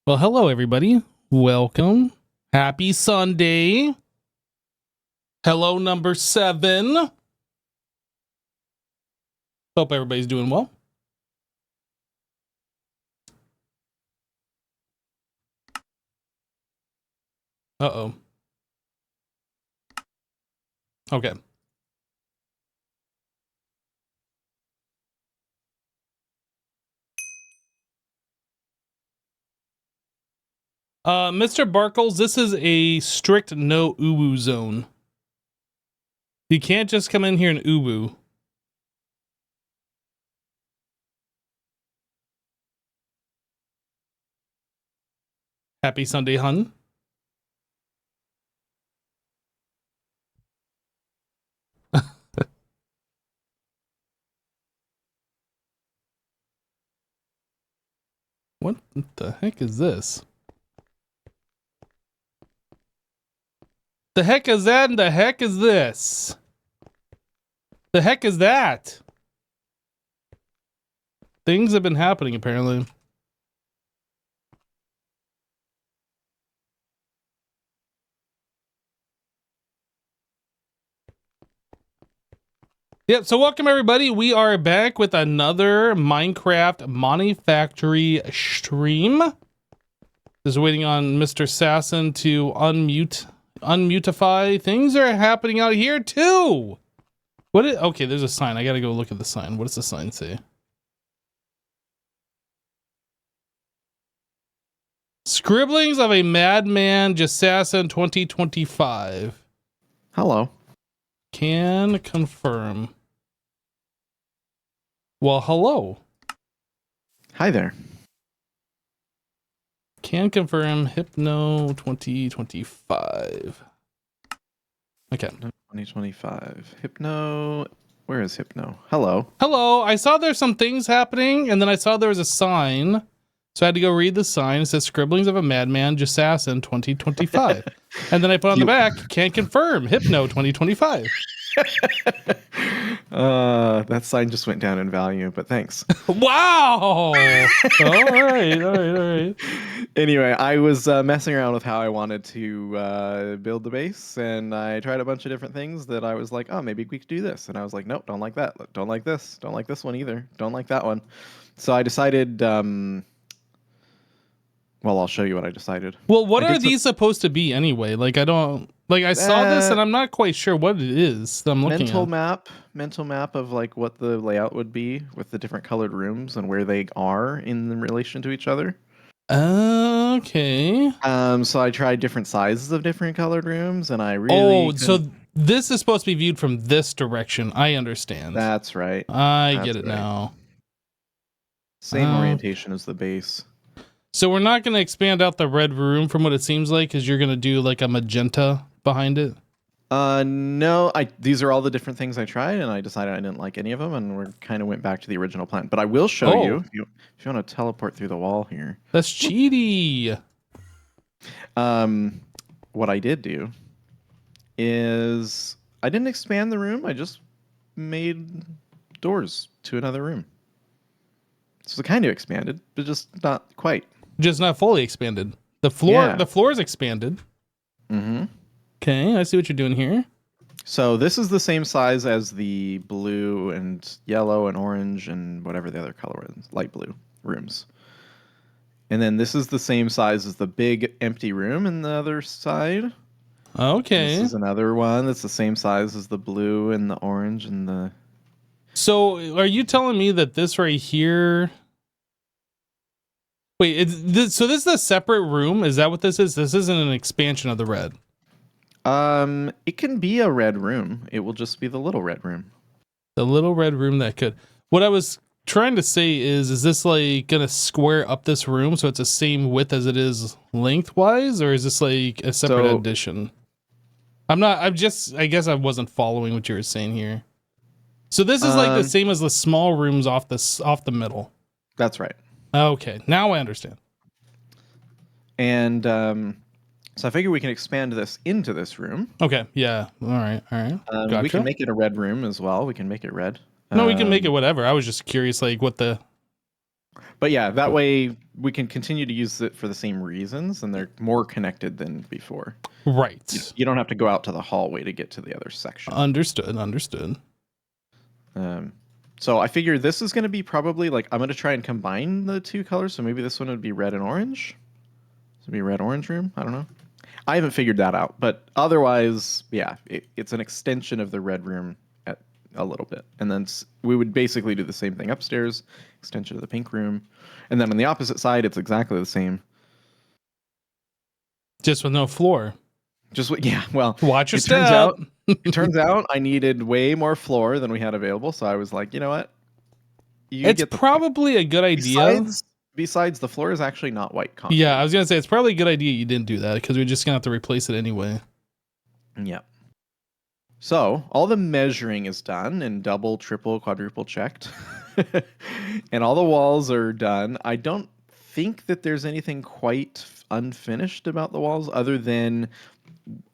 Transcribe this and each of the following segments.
Well, hello, everybody. Welcome. Happy Sunday. Hello, number 7. Hope everybody's doing well. Uh-oh. Okay. Mr. Barkles, this is a strict no uwu zone. You can't just come in here and uwu. Happy Sunday, hun. What the heck is this? The heck is that and the heck is this? The heck is that? Things have been happening, apparently. Yep, so welcome everybody. We are back with another Minecraft Monifactory stream. Just waiting on Mr. Sasson to unmutify. Things are happening out here too. Okay, there's a sign. I gotta go look at the sign. What does the sign say? Scribblings of a Madman Jasassin 2025. Hello. Can confirm. Well, hello. Hi there. Can confirm Hypno 2025. Okay. 2025. Hypno. Where is Hypno? Hello. Hello. I saw there's some things happening, and then I saw there was a sign. So I had to go read the sign. It says Scribblings of a Madman Jasassin 2025. And then I put on the back, can confirm Hypno 2025. That sign just went down in value, but thanks. Wow. All right. Anyway, I was messing around with how I wanted to build the base, and I tried a bunch of different things that I was like, oh, maybe we could do this. And I was like, nope, don't like that. Don't like this. Don't like this one either. Don't like that one. So I decided, well, I'll show you what I decided. Well, what are these supposed to be anyway? Like, I saw this and I'm not quite sure what it is that I'm looking at. Mental map of like what the layout would be with the different colored rooms and where they are in relation to each other. Okay. So I tried different sizes of different colored rooms, and I really so this is supposed to be viewed from this direction. I understand. That's right. I get it now. Same orientation as the base. So we're not going to expand out the red room from what it seems like, because you're going to do like a magenta behind it. No, these are all the different things I tried, and I decided I didn't like any of them, and we kind of went back to the original plan. But I will show you if you want to teleport through the wall here. That's cheaty. What I did do is I didn't expand the room. I just made doors to another room. So it kind of expanded, but just not quite. Just not fully expanded. The floor is expanded. Mm-hmm. Okay, I see what you're doing here. So this is the same size as the blue and yellow and orange and whatever the other color is, light blue rooms. And then this is the same size as the big empty room in the other side. Okay. This is another one that's the same size as the blue and the orange and the... So are you telling me that this right here... Wait, so this is a separate room? Is that what this is? This isn't an expansion of the red. It can be a red room. It will just be the little red room. The little red room that could... What I was trying to say is this like gonna square up this room so it's the same width as it is lengthwise, or is this like a separate addition? I guess I wasn't following what you were saying here. So this is like the same as the small rooms off the middle. That's right. Okay, now I understand. And so I figure we can expand this into this room. Okay, yeah. All right. Gotcha. We can make it a red room as well. We can make it red. No, we can make it whatever. I was just curious, like, what the... But yeah, that Cool. way we can continue to use it for the same reasons, and they're more connected than before. Right. You don't have to go out to the hallway to get to the other section. Understood. So I figure this is going to be probably like, I'm going to try and combine the two colors. So maybe this one would be red and orange. This would be red orange room. I don't know. I haven't figured that out, but otherwise, yeah, it's an extension of the red room at a little bit, and then we would basically do the same thing upstairs, extension of the pink room, and then on the opposite side, it's exactly the same. Just with no floor. Yeah. Well, Watch your it step. turns out I needed way more floor than we had available, so I was like, you know what? It's probably a good idea. Besides, the floor is actually not white concrete. Yeah, I was gonna say it's probably a good idea you didn't do that because we're just gonna have to replace it anyway. Yeah. So all the measuring is done and double, triple, quadruple checked, and all the walls are done. I don't think that there's anything quite unfinished about the walls, other than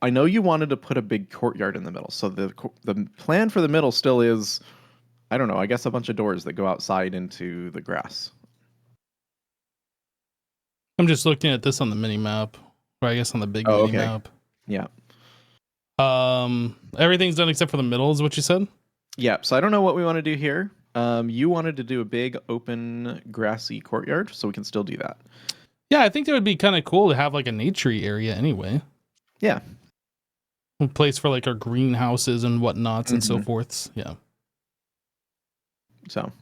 I know you wanted to put a big courtyard in the middle. So the plan for the middle still is, I don't know, I guess a bunch of doors that go outside into the grass. I'm just looking at this on the mini map, or I guess on the big mini map. Yeah. Everything's done except for the middle, is what you said? Yeah. So I don't know what we want to do here. You wanted to do a big open grassy courtyard, so we can still do that. Yeah, I think it would be kind of cool to have like a naturey area anyway. Yeah. A place for like our greenhouses and whatnots and so forths. Yeah. So,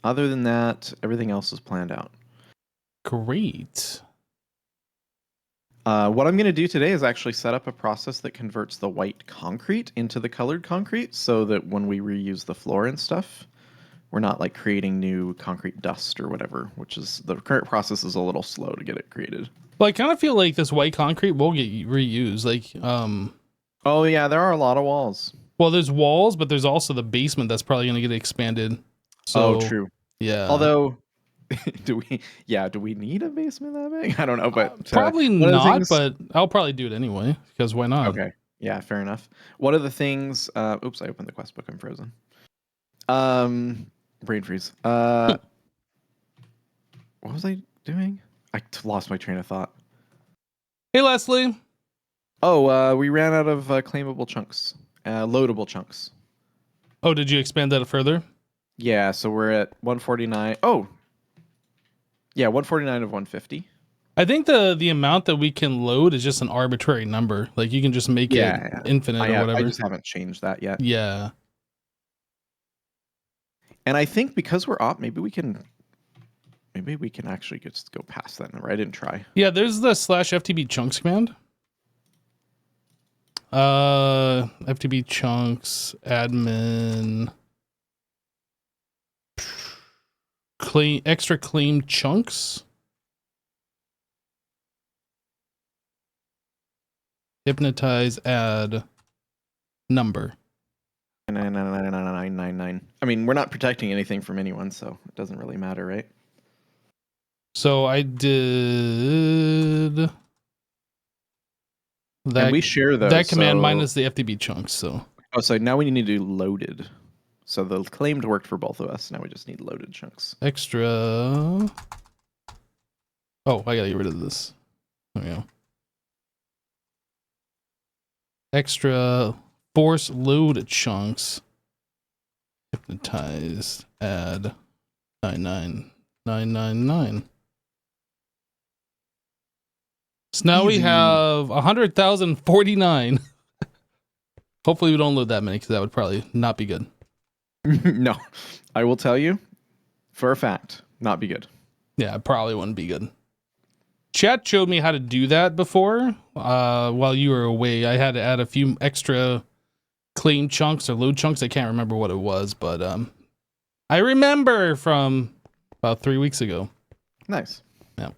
other than that, everything else is planned out. Great. What I'm going to do today is actually set up a process that converts the white concrete into the colored concrete, so that when we reuse the floor and stuff, we're not like creating new concrete dust or whatever, which is the current process is a little slow to get it created. Well, I kind of feel like this white concrete will get reused. Like, oh yeah, there are a lot of walls. Well, there's walls, but there's also the basement that's probably going to get expanded. So, true. Yeah. Although, do we need a basement that big? I don't know, but probably not. But I'll probably do it anyway because why not? Okay. Yeah, fair enough. One of the things. Oops, I opened the quest book. I'm frozen. Brain freeze. What was I doing? I lost my train of thought. Hey, Leslie. Oh, we ran out of claimable chunks, loadable chunks. Oh, did you expand that further? Yeah, so we're at 149. Oh, yeah, 149 of 150. I think the amount that we can load is just an arbitrary number. Like you can just make it infinite or whatever. I just haven't changed that yet. Yeah. And I think because we're up, maybe we can actually just go past that number. I didn't try. Yeah, there's the /FTB chunks command. FTB chunks admin extra claim chunks. Hypnotize add number. 9999999. I mean, we're not protecting anything from anyone, so it doesn't really matter, right? So I did that. And we share those. That command minus the FTB chunks. So. Oh, so now we need to do loaded. So the claimed worked for both of us. Now we just need loaded chunks. Extra. Oh, I gotta get rid of this. There we go. Extra force load chunks. Hypnotized add 99999. So now we have 100,049. Hopefully we don't load that many because that would probably not be good. No, I will tell you for a fact, not be good. Yeah, it probably wouldn't be good. Chat showed me how to do that before while you were away. I had to add a few extra claim chunks or load chunks. I can't remember what it was, but I remember from about 3 weeks ago. Nice. Yeah.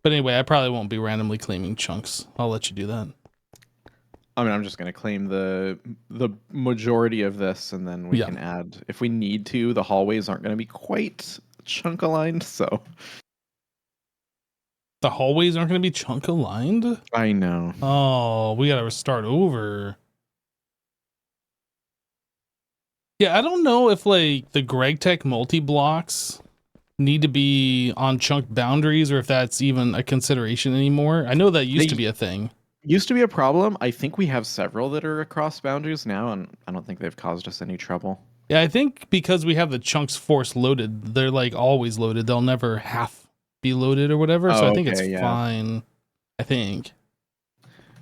But anyway, I probably won't be randomly claiming chunks. I'll let you do that. I mean, I'm just going to claim the majority of this, and then we can add, if we need to. The hallways aren't going to be quite chunk aligned, so. The hallways aren't going to be chunk aligned? I know. Oh, we got to start over. Yeah, I don't know if like the GregTech multi-blocks need to be on chunk boundaries or if that's even a consideration anymore. I know that used to They be a thing. used to be a problem. I think we have several that are across boundaries now, and I don't think they've caused us any trouble. Yeah, I think because we have the chunks force loaded, they're like always loaded. They'll never half be loaded or whatever. So I Oh, think it's okay, yeah. fine. I think.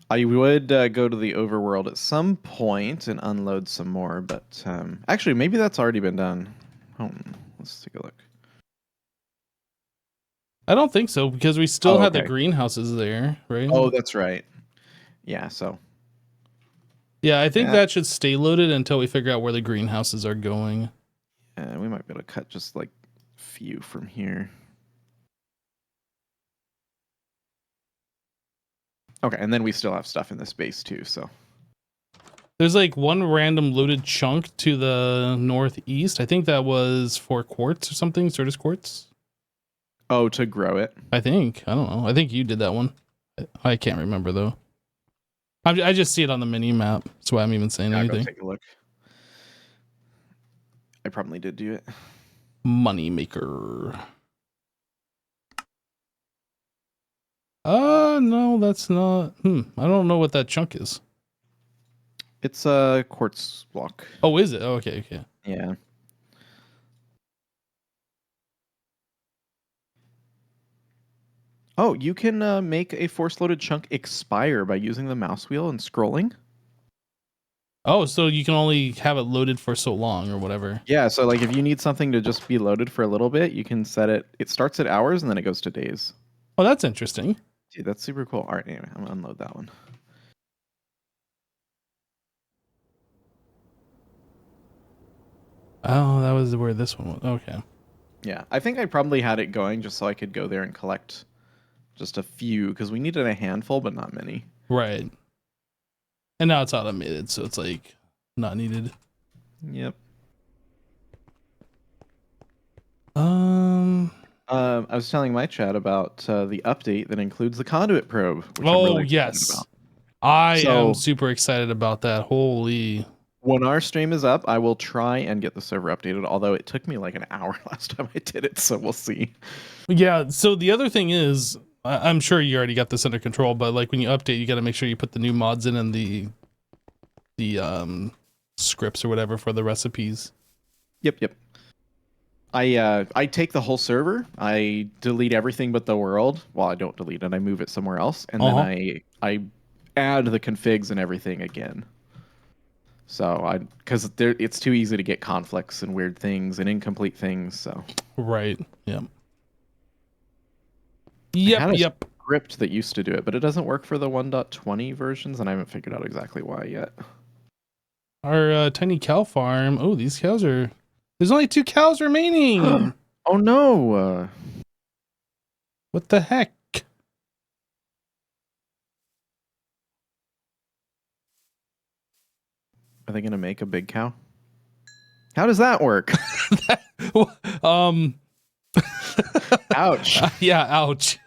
I would go to the overworld at some point and unload some more, but actually, maybe that's already been done. Let's take a look. I don't think so because we still Oh, had the okay. greenhouses there, right? Oh, that's right. Yeah, so Yeah, I think yeah, that should stay loaded until we figure out where the greenhouses are going. we might be able to cut just like a few from here. Okay, and then we still have stuff in this base too, so. There's like one random loaded chunk to the northeast. I think that was for quartz or something, Certus quartz. Oh, to grow it. I think. I don't know. I think you did that one. I can't remember though. I just see it on the mini map. That's why I'm even saying I'll go anything. take a look. I probably did do it. Money maker. No, that's not. I don't know what that chunk is. It's a quartz block. Oh, is it? Oh, okay, okay. Yeah. Oh, you can make a force-loaded chunk expire by using the mouse wheel and scrolling. Oh, so you can only have it loaded for so long or whatever. Yeah, so like if you need something to just be loaded for a little bit, you can set it. It starts at hours and then it goes to days. Oh, that's interesting. Dude, that's super cool. All right, anyway, I'm gonna unload that one. Oh, that was where this one was. Okay. Yeah, I think I probably had it going just so I could go there and collect just a few because we needed a handful, but not many. Right. And now it's automated, so it's like not needed. Yep. I was telling my chat about the update that includes the conduit probe, which I'm really excited yes. about. I am So super excited about that. Holy. when our stream is up, I will try and get the server updated, although it took me like an hour last time I did it, so we'll see. Yeah, so the other thing is, I'm sure you already got this under control, but like when you update, you got to make sure you put the new mods in and the scripts or whatever for the recipes. Yep. I take the whole server, I delete everything but the world. Well, I don't delete it, I move it somewhere else, and then I add the configs and everything again. So because it's too easy to get conflicts and weird things and incomplete things. So Right. Yep. I had a Yep. script that used to do it, but it doesn't work for the 1.20 versions, and I haven't figured out exactly why yet. Our tiny cow farm. Oh, these cows are. There's only 2 cows remaining. Oh no! What the heck? Are they gonna make a big cow? How does that work? Ouch. Yeah, ouch.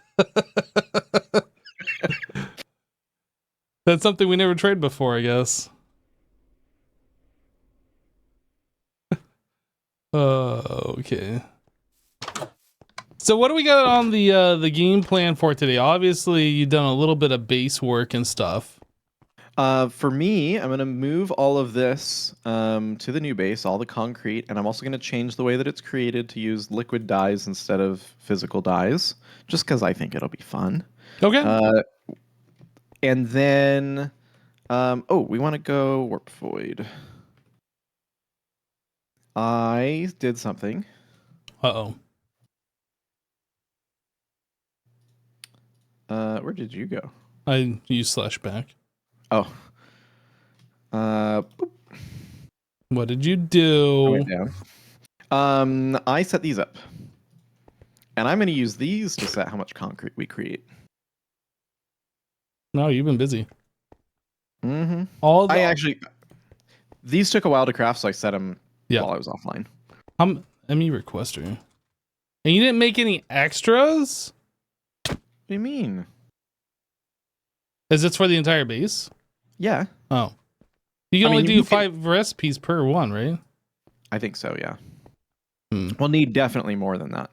That's something we never tried before, I guess. Okay. So what do we got on the game plan for today? Obviously, you've done a little bit of base work and stuff. For me, I'm gonna move all of this to the new base, all the concrete, and I'm also gonna change the way that it's created to use liquid dyes instead of physical dyes, just because I think it'll be fun. Okay. And then, we want to go warp void. I did something. Uh-oh. Where did you go? I used /back. Oh. Boop. What did you I do? went down. I set these up. And I'm going to use these to set how much concrete we create. No, you've been busy. Mm-hmm. These took a while to craft, so I set them while I was offline. I'm ME requester. And you didn't make any extras? What do you mean? Is this for the entire base? Yeah. Oh. You can only do 5 recipes per one, right? I think so, yeah. Hmm. We'll need definitely more than that.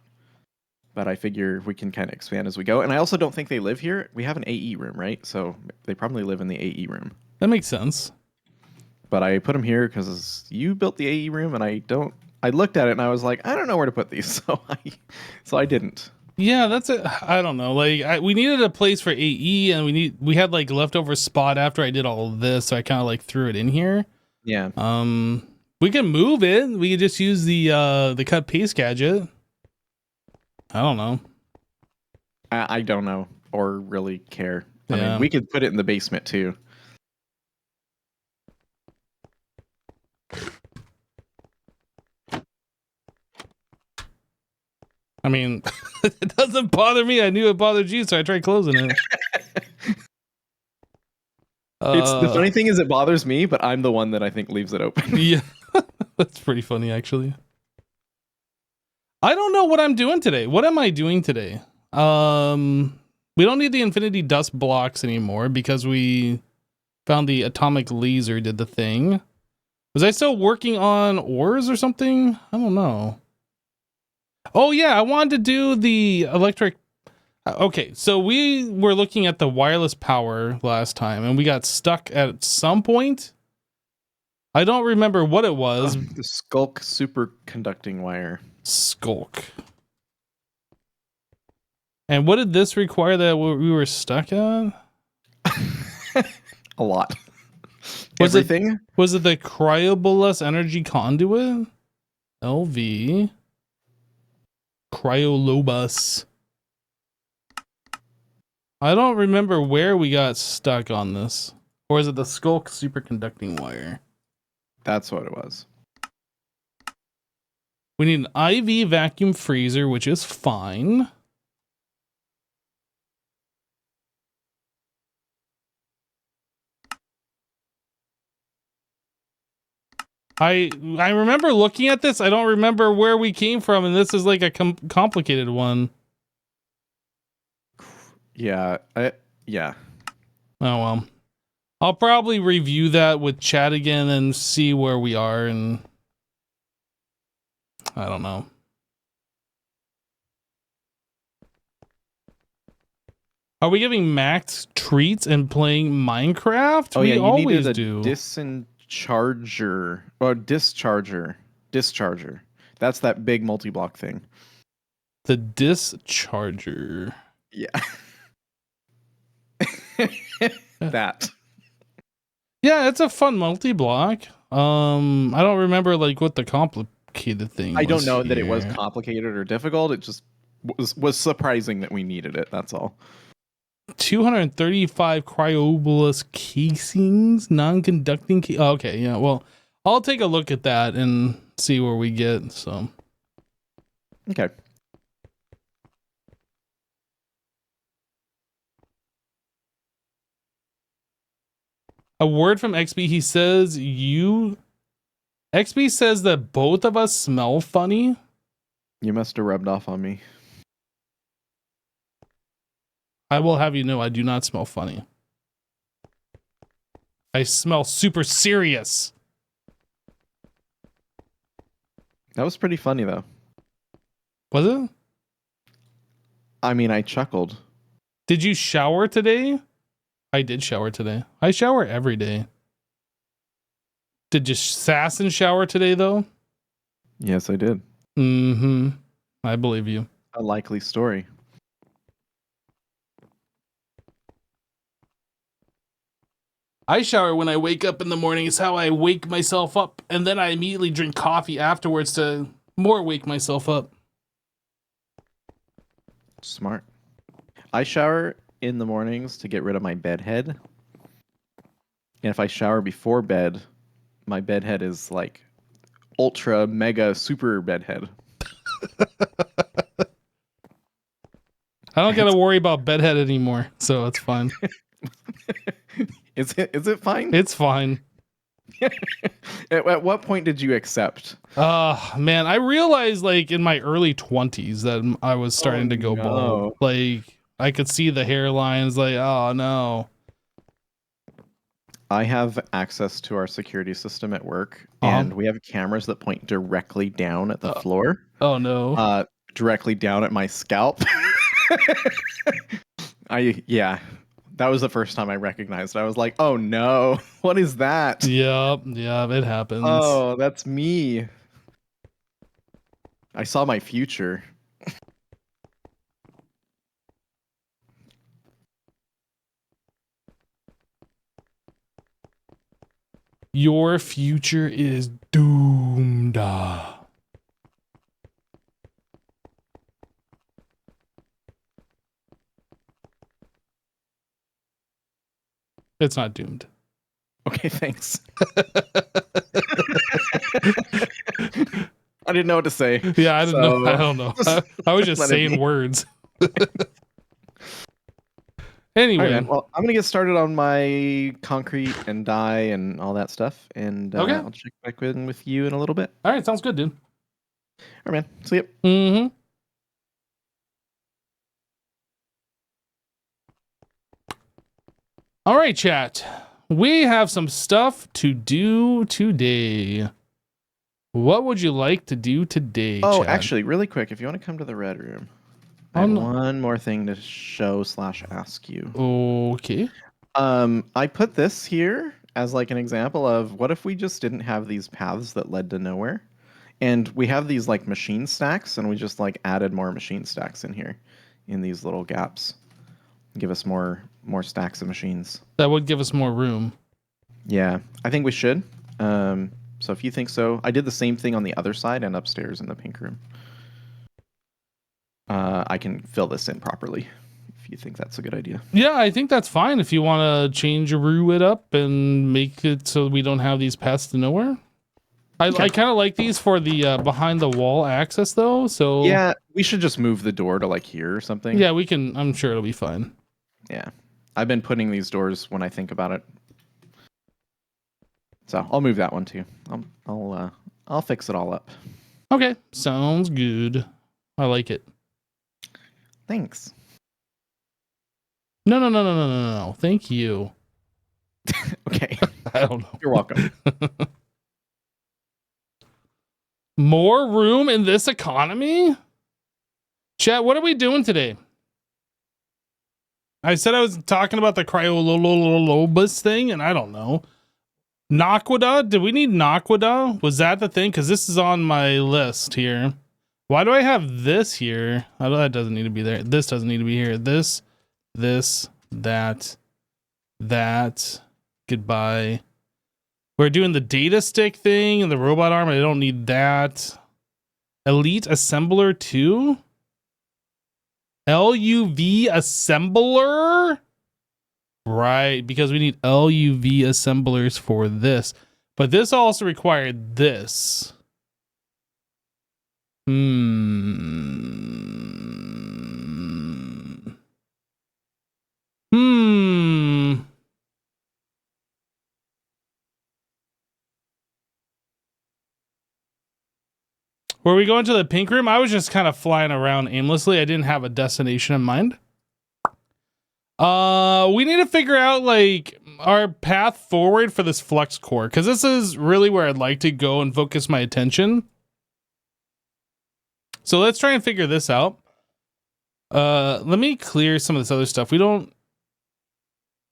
But I figure we can kind of expand as we go. And I also don't think they live here. We have an AE room, right? So they probably live in the AE room. That makes sense. But I put them here because you built the AE room, and I looked at it and I was like, I don't know where to put these, so I didn't. Yeah, that's it. I don't know. Like we needed a place for AE, and we had like leftover spot after I did all of this, so I kind of like threw it in here. Yeah. We can move it. We could just use the cut paste gadget. I don't know. I don't know or really care. I Yeah. mean, we could put it in the basement too. I mean, it doesn't bother me. I knew it bothered you, so I tried closing it. It's the funny thing is it bothers me, but I'm the one that I think leaves it open. Yeah, that's pretty funny actually. I don't know what I'm doing today. What am I doing today? We don't need the infinity dust blocks anymore because we found the atomic laser did the thing. Was I still working on ores or something? I don't know. Oh yeah, I wanted to do the electric. Okay, so we were looking at the wireless power last time and we got stuck at some point. I don't remember what it was. The Skulk superconducting wire. Skulk. And what did this require that we were stuck at? A lot. Was Everything? Was it the cryobolus energy conduit? LV. Cryolobus. I don't remember where we got stuck on this. Or is it the Skulk superconducting wire? That's what it was. We need an IV vacuum freezer, which is fine. I remember looking at this. I don't remember where we came from, and this is like a complicated one. Yeah. Yeah. Oh well. I'll probably review that with chat again and see where we are, and I don't know. Are we giving Max treats and playing Minecraft? Oh, we yeah, you always needed a do. discharger. Discharger. That's that big multi-block thing. The discharger. Yeah. That. Yeah, it's a fun multi-block. I don't remember like what the complicated thing was. I don't know that it was here. complicated or difficult. It just was surprising that we needed it. That's all. 235 cryobolus casings, non-conducting. Oh, okay, yeah. Well, I'll take a look at that and see where we get. So, okay. A word from XB. He says XB says that both of us smell funny. You must have rubbed off on me. I will have you know I do not smell funny. I smell super serious. That was pretty funny, though. Was it? I mean, I chuckled. Did you shower today? I did shower today. I shower every day. Did you sass and shower today, though? Yes, I did. Mm-hmm. I believe you. A likely story. I shower when I wake up in the morning. It's how I wake myself up. And then I immediately drink coffee afterwards to more wake myself up. Smart. I shower in the mornings to get rid of my bed head. And if I shower before bed, my bed head is like ultra mega super bed head. I don't gotta worry about bedhead anymore, so it's fine. Is it fine? It's fine. At what point did you accept? Man, I realized like in my early 20s that I was starting to go bald. Like I could see the hairlines. Like, oh no. I have access to our security system at work, Uh-huh. and we have cameras that point directly down at the floor, Oh no. directly down at my scalp. Yeah, that was the first time I recognized it. I was like, oh no, what is that? Yep, it happens. Oh, that's me. I saw my future. Your future is doomed. It's not doomed. Okay, thanks. I didn't know what to say. Yeah, I didn't know. I don't know. I was just let it saying be. words. All Anyway, right, man. Well, I'm gonna get started on my concrete and dye and all that stuff, and Okay. I'll check back in with you in a little bit. all right, sounds good, dude. All right, man. See ya. Mm-hmm. All right, chat. We have some stuff to do today. What would you like to do today, Oh, chat? actually, really quick, if you want to come to the red room, I have one more thing to show/ask you. Okay. I put this here as like an example of what if we just didn't have these paths that led to nowhere, and we have these like machine stacks, and we just like added more machine stacks in here, in these little gaps, give us more stacks of machines. That would give us more room. Yeah, I think we should. So if you think so, I did the same thing on the other side and upstairs in the pink room. I can fill this in properly if you think that's a good idea. Yeah, I think that's fine if you want to change it up and make it so we don't have these paths to nowhere. I kind of like these for the behind the wall access though. So yeah, we should just move the door to like here or something. Yeah, we can. I'm sure it'll be fine. Yeah, I've been putting these doors when I think about it. So I'll move that one too. I'll fix it all up. Okay, sounds good. I like it. Thanks. No. Thank you. Okay. I don't know. You're welcome. More room in this economy? Chat, what are we doing today? I said I was talking about the cryolobus thing, and I don't know. Naquada? Did we need Naquada? Was that the thing? Because this is on my list here. Why do I have this here? Oh, that doesn't need to be there. This doesn't need to be here. This, that. Goodbye. We're doing the data stick thing and the robot arm. I don't need that. Elite assembler 2? LUV assembler? Right, because we need LUV assemblers for this. But this also required this. Were we going to the pink room? I was just kind of flying around aimlessly. I didn't have a destination in mind. We need to figure out like our path forward for this flux core, because this is really where I'd like to go and focus my attention. So let's try and figure this out. Let me clear some of this other stuff. We don't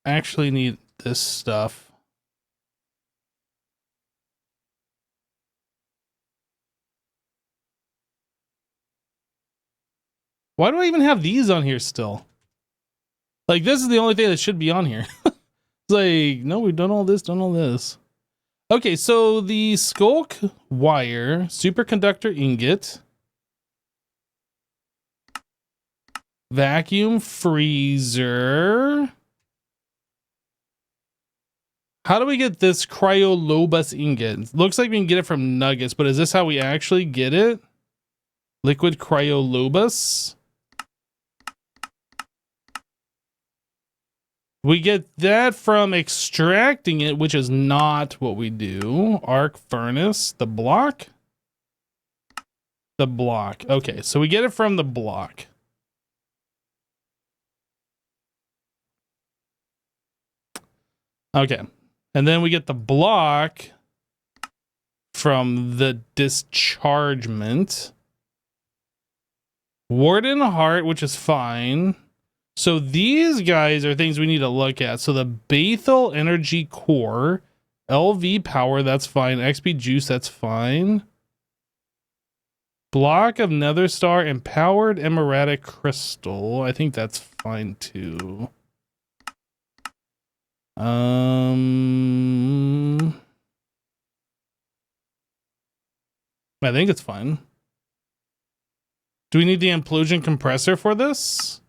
actually need this stuff. Why do I even have these on here still? Like, this is the only thing that should be on here. It's like, no, we've done all this. Okay, so the skulk wire, superconductor ingot, vacuum freezer. How do we get this cryolobus ingot? Looks like we can get it from nuggets, but is this how we actually get it? Liquid cryolobus. We get that from extracting it, which is not what we do. Arc furnace, the block. The block. Okay, so we get it from the block. Okay. And then we get the block from the dischargement. Warden Heart, which is fine. So these guys are things we need to look at. So the Bethel Energy Core, LV Power, that's fine. XP Juice, that's fine. Block of Nether Star, Empowered Emeradic Crystal. I think that's fine too. I think it's fine. Do we need the implosion compressor for this?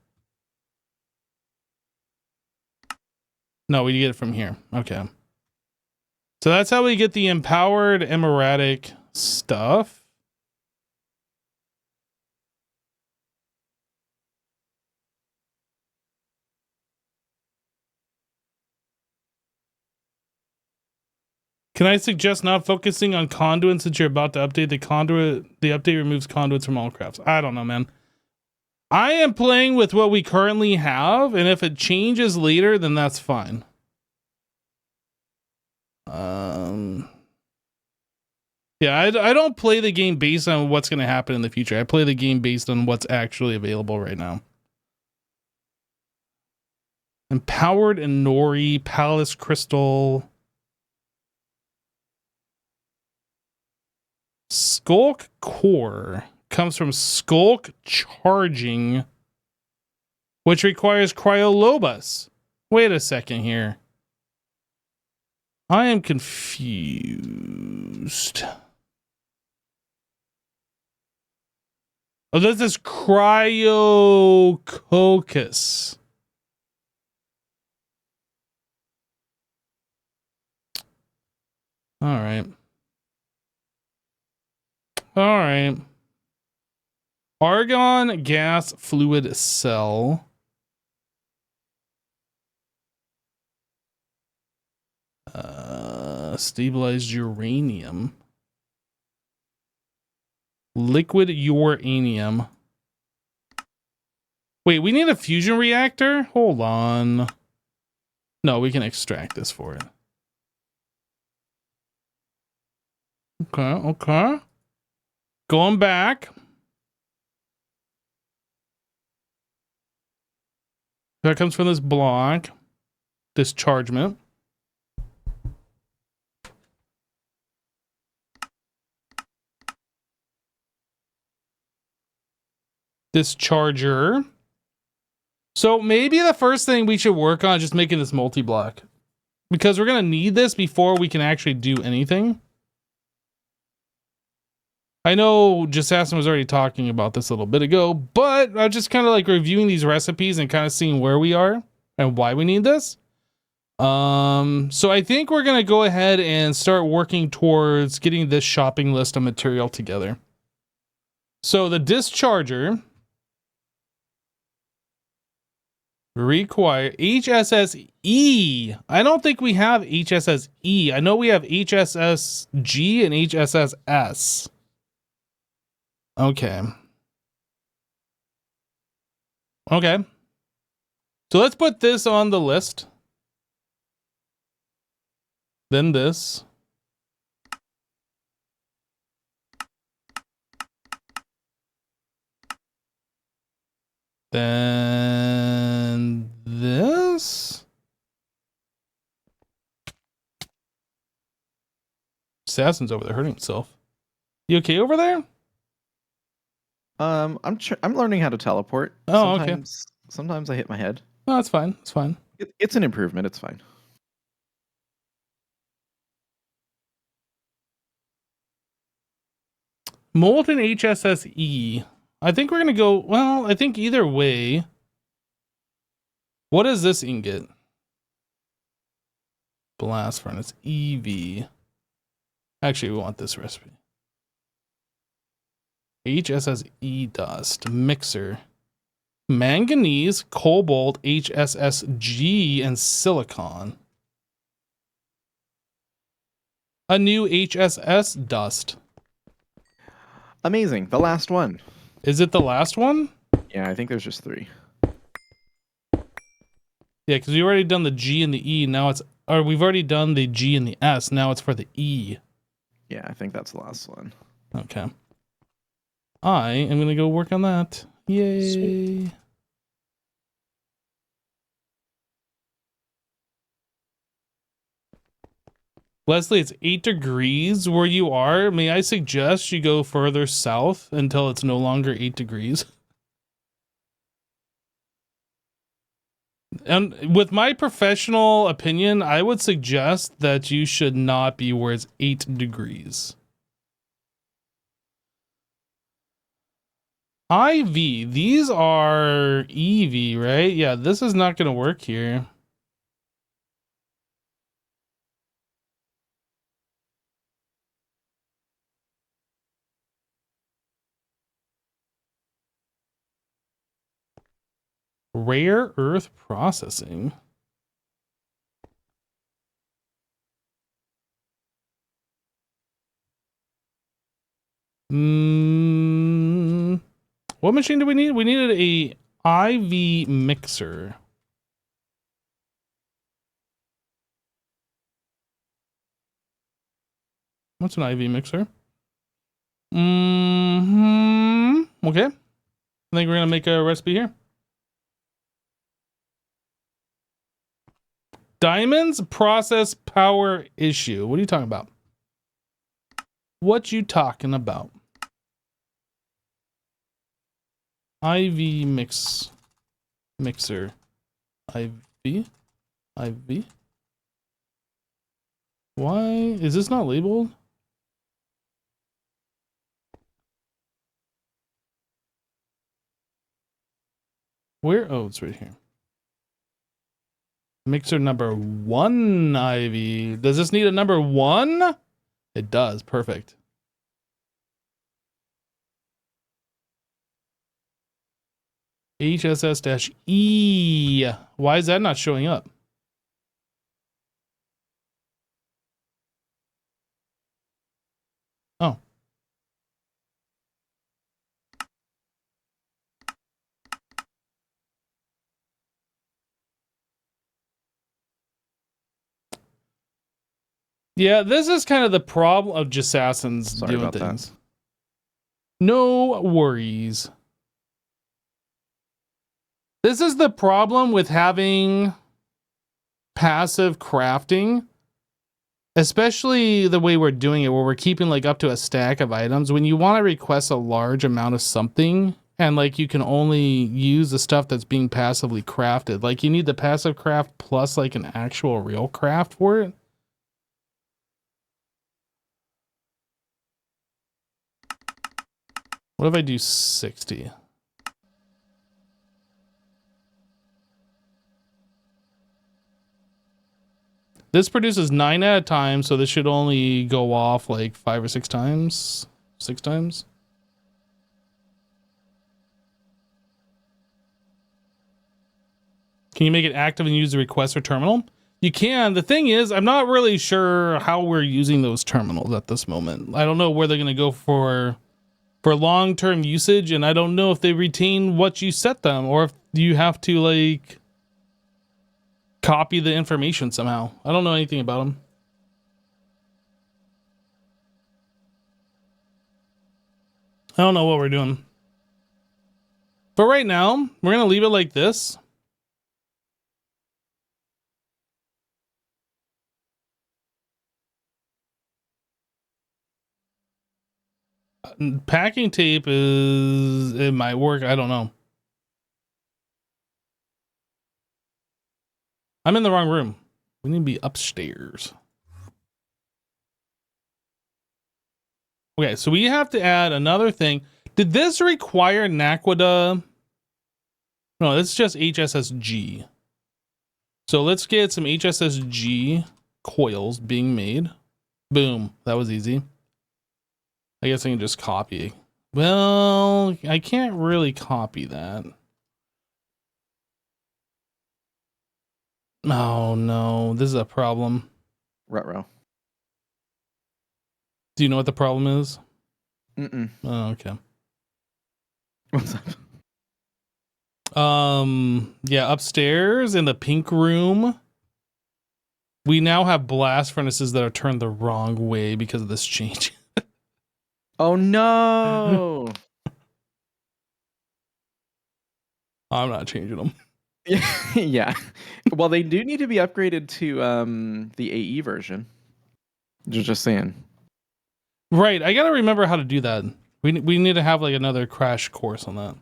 No, we get it from here. Okay. So that's how we get the empowered emeradic stuff. Can I suggest not focusing on conduits since you're about to update the conduit? The update removes conduits from all crafts. I don't know, man. I am playing with what we currently have, and if it changes later, then that's fine. Yeah, I don't play the game based on what's going to happen in the future. I play the game based on what's actually available right now. Empowered Inori, Palace Crystal. Skulk Core comes from Skulk Charging, which requires Cryolobus. Wait a second here. I am confused. Oh, this is Cryococcus. All right. All right. Argon gas fluid cell. Stabilized uranium. Liquid uranium. Wait, we need a fusion reactor? Hold on. No, we can extract this for it. Okay, okay. Going back. That comes from this block. Dischargement. Discharger. So maybe the first thing we should work on is just making this multi-block. Because we're going to need this before we can actually do anything. I know Jassassin was already talking about this a little bit ago, but I'm just kind of like reviewing these recipes and kind of seeing where we are and why we need this. So I think we're going to go ahead and start working towards getting this shopping list of material together. So the discharger require HSSE. I don't think we have HSSE. I know we have HSSG and HSSS. Okay. Okay. So let's put this on the list. Then this. Then this. Assassin's over there hurting himself. You okay over there? I'm learning how to teleport. Oh, Sometimes I hit my head. No, that's fine. It's fine. It's an improvement. It's fine. Molten HSSE. I think we're going to go... Well, I think either way... What is this ingot? Blast furnace. EV. Actually, we want this recipe. HSSE dust. Mixer. Manganese, cobalt, HSSG, and silicon. A new HSS dust. Amazing. The last one. Is it the last one? Yeah, I think there's just 3. Yeah, because we've already done the G and the E. Now we've already done the G and the S. Now it's for the E. Yeah, I think that's the last one. Okay. I am going to go work on that. Yay. Sweet. Leslie, it's 8 degrees where you are. May I suggest you go further south until it's no longer 8 degrees? And with my professional opinion, I would suggest that you should not be where it's 8 degrees. IV, these are EV, right? Yeah, this is not going to work here. Rare earth processing. What machine do we need? We needed a IV mixer. What's an IV mixer? Okay. I think we're gonna make a recipe here. Diamonds process power issue. What are you talking about? What you talking about? IV mixer. IV. Why is this not labeled? Where? Oh, it's right here. Mixer number 1 IV. Does this need a number 1? It does. Perfect. HSS-E. Why is that not showing up? Oh. Yeah, this is kind of the problem of Jassassins doing things. That. No worries. This is the problem with having passive crafting, especially the way we're doing it, where we're keeping like up to a stack of items. When you want to request a large amount of something, and like you can only use the stuff that's being passively crafted, like you need the passive craft plus like an actual real craft for it. What if I do 60? This produces 9 at a time, so this should only go off like 5 or 6 times. 6 times. Can you make it active and use the request or terminal? You can. The thing is, I'm not really sure how we're using those terminals at this moment. I don't know where they're going to go for long-term usage, and I don't know if they retain what you set them, or if you have to like copy the information somehow. I don't know anything about them. I don't know what we're doing. But right now, we're going to leave it like this. Packing tape it might work. I don't know. I'm in the wrong room. We need to be upstairs. Okay, so we have to add another thing. Did this require Naquadah? No, it's just HSSG. So let's get some HSSG coils being made. Boom. That was easy. I guess I can just copy. Well, I can't really copy that. Oh no, this is a problem. Ruh-roh. Do you know what the problem is? Mm-mm. Oh, okay. What's up? Yeah, upstairs in the pink room, we now have blast furnaces that are turned the wrong way because of this change. Oh no! I'm not changing them. Yeah. Well, they do need to be upgraded to the AE version. Just saying. Right, I gotta remember how to do that. We need to have like another crash course on that.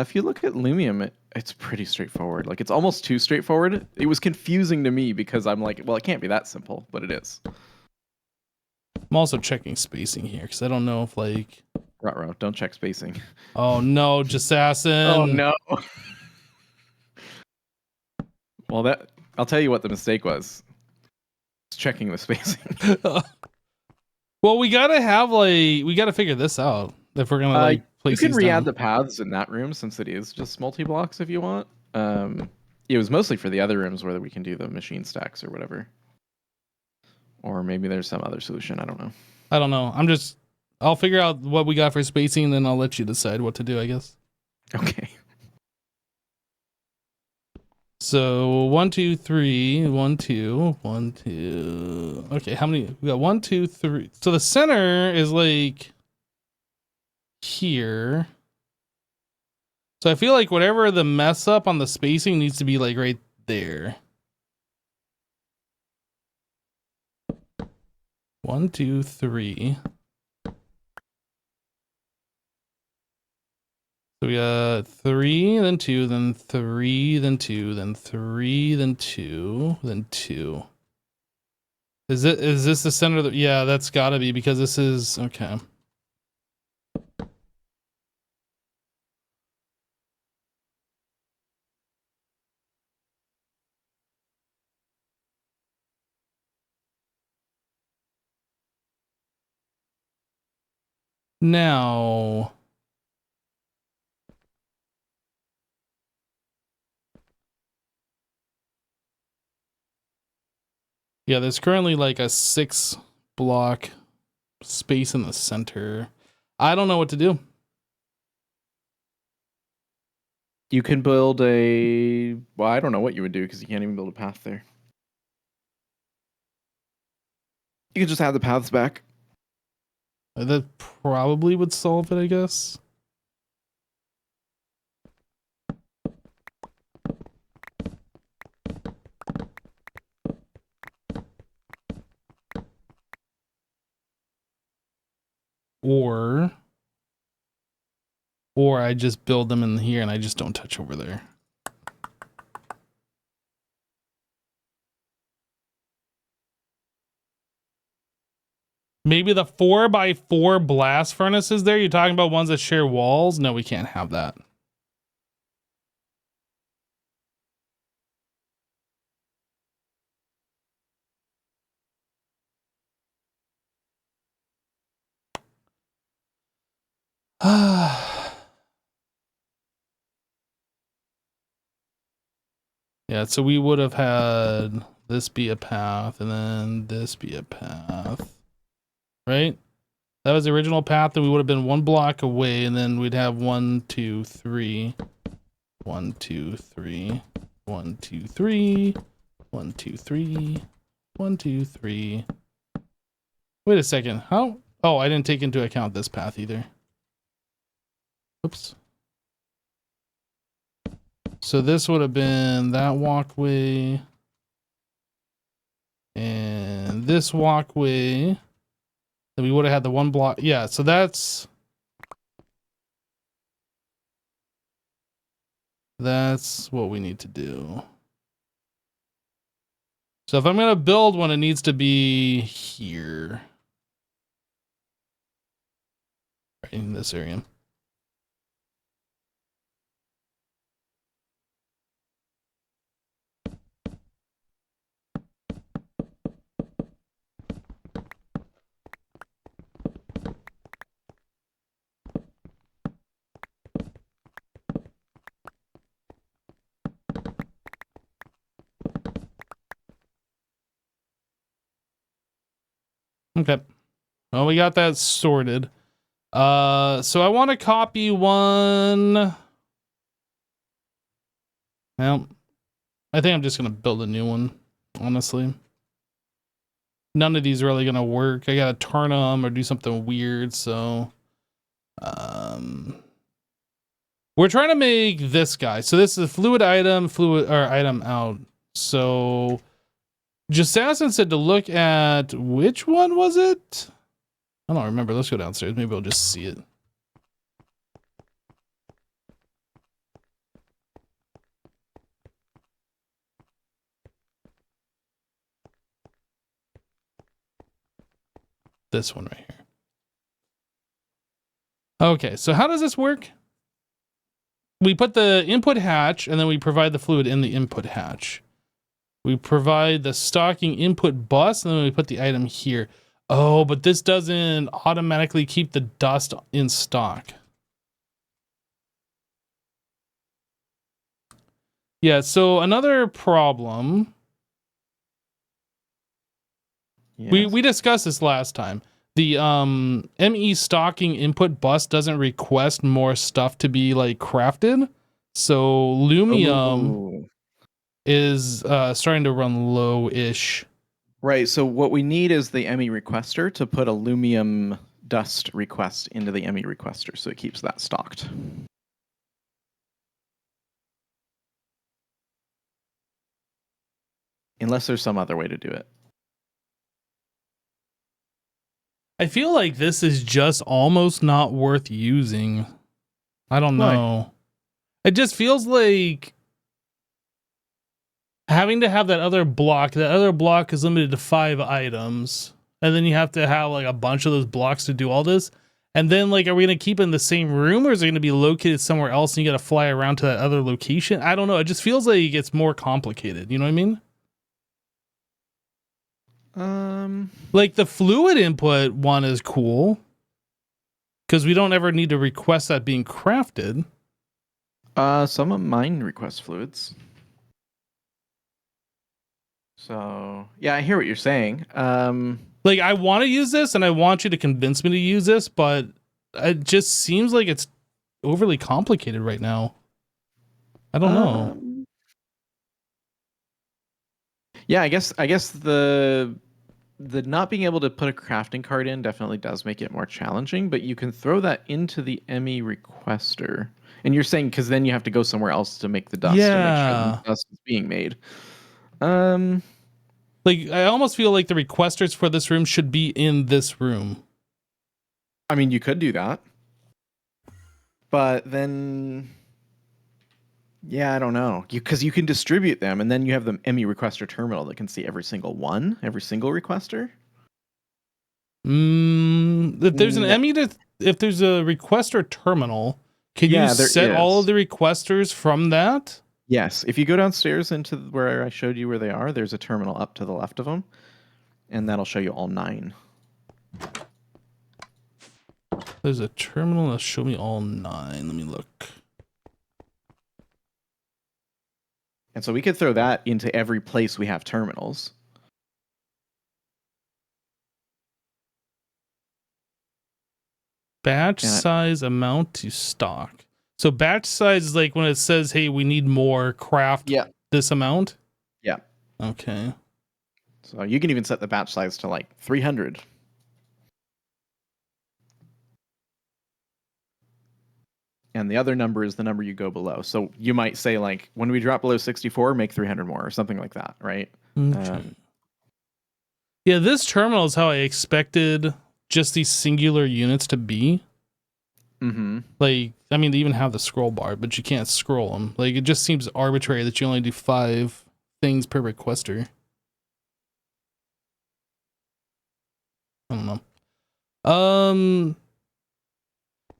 If you look at Lumium, it's pretty straightforward. Like, it's almost too straightforward. It was confusing to me because I'm like, well, it can't be that simple, but it is. I'm also checking spacing here because I don't know if like. Ruh-roh, don't check spacing. Oh no, Jassassin. Oh no. Well, I'll tell you what the mistake was. It's checking the spacing. Well, we gotta figure this out if we're gonna like place you can these re-add down. the paths in that room since it is just multi-blocks if you want. It was mostly for the other rooms where we can do the machine stacks or whatever. Or maybe there's some other solution. I don't know. I'll figure out what we got for spacing and then I'll let you decide what to do, I guess. Okay. So 1, 2, 3, 1, 2, 1, 2. Okay, how many? We got 1, 2, 3. So the center is like here. So I feel like whatever the mess up on the spacing needs to be like right there. 1, 2, 3. So we got 3, then 2, then 3, then 2, then 3, then 2, then 2. Is this the center of the, yeah, that's gotta be because this is, okay. Now, yeah, there's currently like a 6 block space in the center. I don't know what to do. You can build well, I don't know what you would do because you can't even build a path there. You could just add the paths back. That probably would solve it, I guess. Or I just build them in here and I just don't touch over there. Maybe the 4x4 blast furnaces there? You're talking about ones that share walls? No, we can't have that. Yeah, so we would have had this be a path and then this be a path. Right? That was the original path, and we would have been 1 block away, and then we'd have 1, 2, 3. 1, 2, 3. 1, 2, 3. 1, 2, 3. 1, 2, 3. Wait a second. How? Oh, I didn't take into account this path either. Oops. So this would have been that walkway. And this walkway. Then we would have had the 1 block. Yeah, so that's what we need to do. So if I'm going to build one, it needs to be here. Right in this area. Okay. Well, we got that sorted. So I want to copy one. Well, I think I'm just going to build a new one, honestly. None of these are really going to work. I got to turn them or do something weird, so... we're trying to make this guy. So this is a fluid item, item out. So Jassassin said to look at, which one was it? I don't remember. Let's go downstairs. Maybe we'll just see it. This one right here. Okay, so how does this work? We put the input hatch and then we provide the fluid in the input hatch. We provide the stocking input bus and then we put the item here. Oh, but this doesn't automatically keep the dust in stock. Yeah, so another problem. Yes. We discussed this last time. The ME stocking input bus doesn't request more stuff to be like crafted. So Lumium is starting to run low-ish. Right, so what we need is the ME requester to put a Lumium dust request into the ME requester so it keeps that stocked. Unless there's some other way to do it. I feel like this is just almost not worth using. I don't know. It just feels like having to have that other block is limited to 5 items. And then you have to have like a bunch of those blocks to do all this. And then like, are we going to keep it in the same room or is it going to be located somewhere else and you got to fly around to that other location? I don't know. It just feels like it gets more complicated. You know what I mean? Like the fluid input one is cool because we don't ever need to request that being crafted. Some of mine request fluids. So yeah, I hear what you're saying. Like I want to use this and I want you to convince me to use this, but it just seems like it's overly complicated right now. I don't know. Yeah, I guess the not being able to put a crafting card in definitely does make it more challenging, but you can throw that into the ME requester. And you're saying because then you have to go somewhere else to make the dust to make sure the dust is being made. Like I almost feel like the requesters for this room should be in this room. I mean, you could do that. But then yeah, I don't know. Because you can distribute them, and then you have the ME requester terminal that can see every single requester. If there's an ME if there's a requester terminal, can you set all of the requesters from that? Yes. If you go downstairs into where I showed you where they are, there's a terminal up to the left of them, and that'll show you all 9. There's a terminal that'll show me all 9. Let me look. And so we could throw that into every place we have terminals. Batch size amount to stock. So batch size is like when it says, hey, we need more craft this amount? Yeah. Okay. So you can even set the batch size to like 300. And the other number is the number you go below. So you might say like, when we drop below 64, make 300 more or something like that, right? Okay. Yeah, this terminal is how I expected just these singular units to be. Mm-hmm. Like, I mean, they even have the scroll bar, but you can't scroll them. Like, it just seems arbitrary that you only do 5 things per requester. I don't know.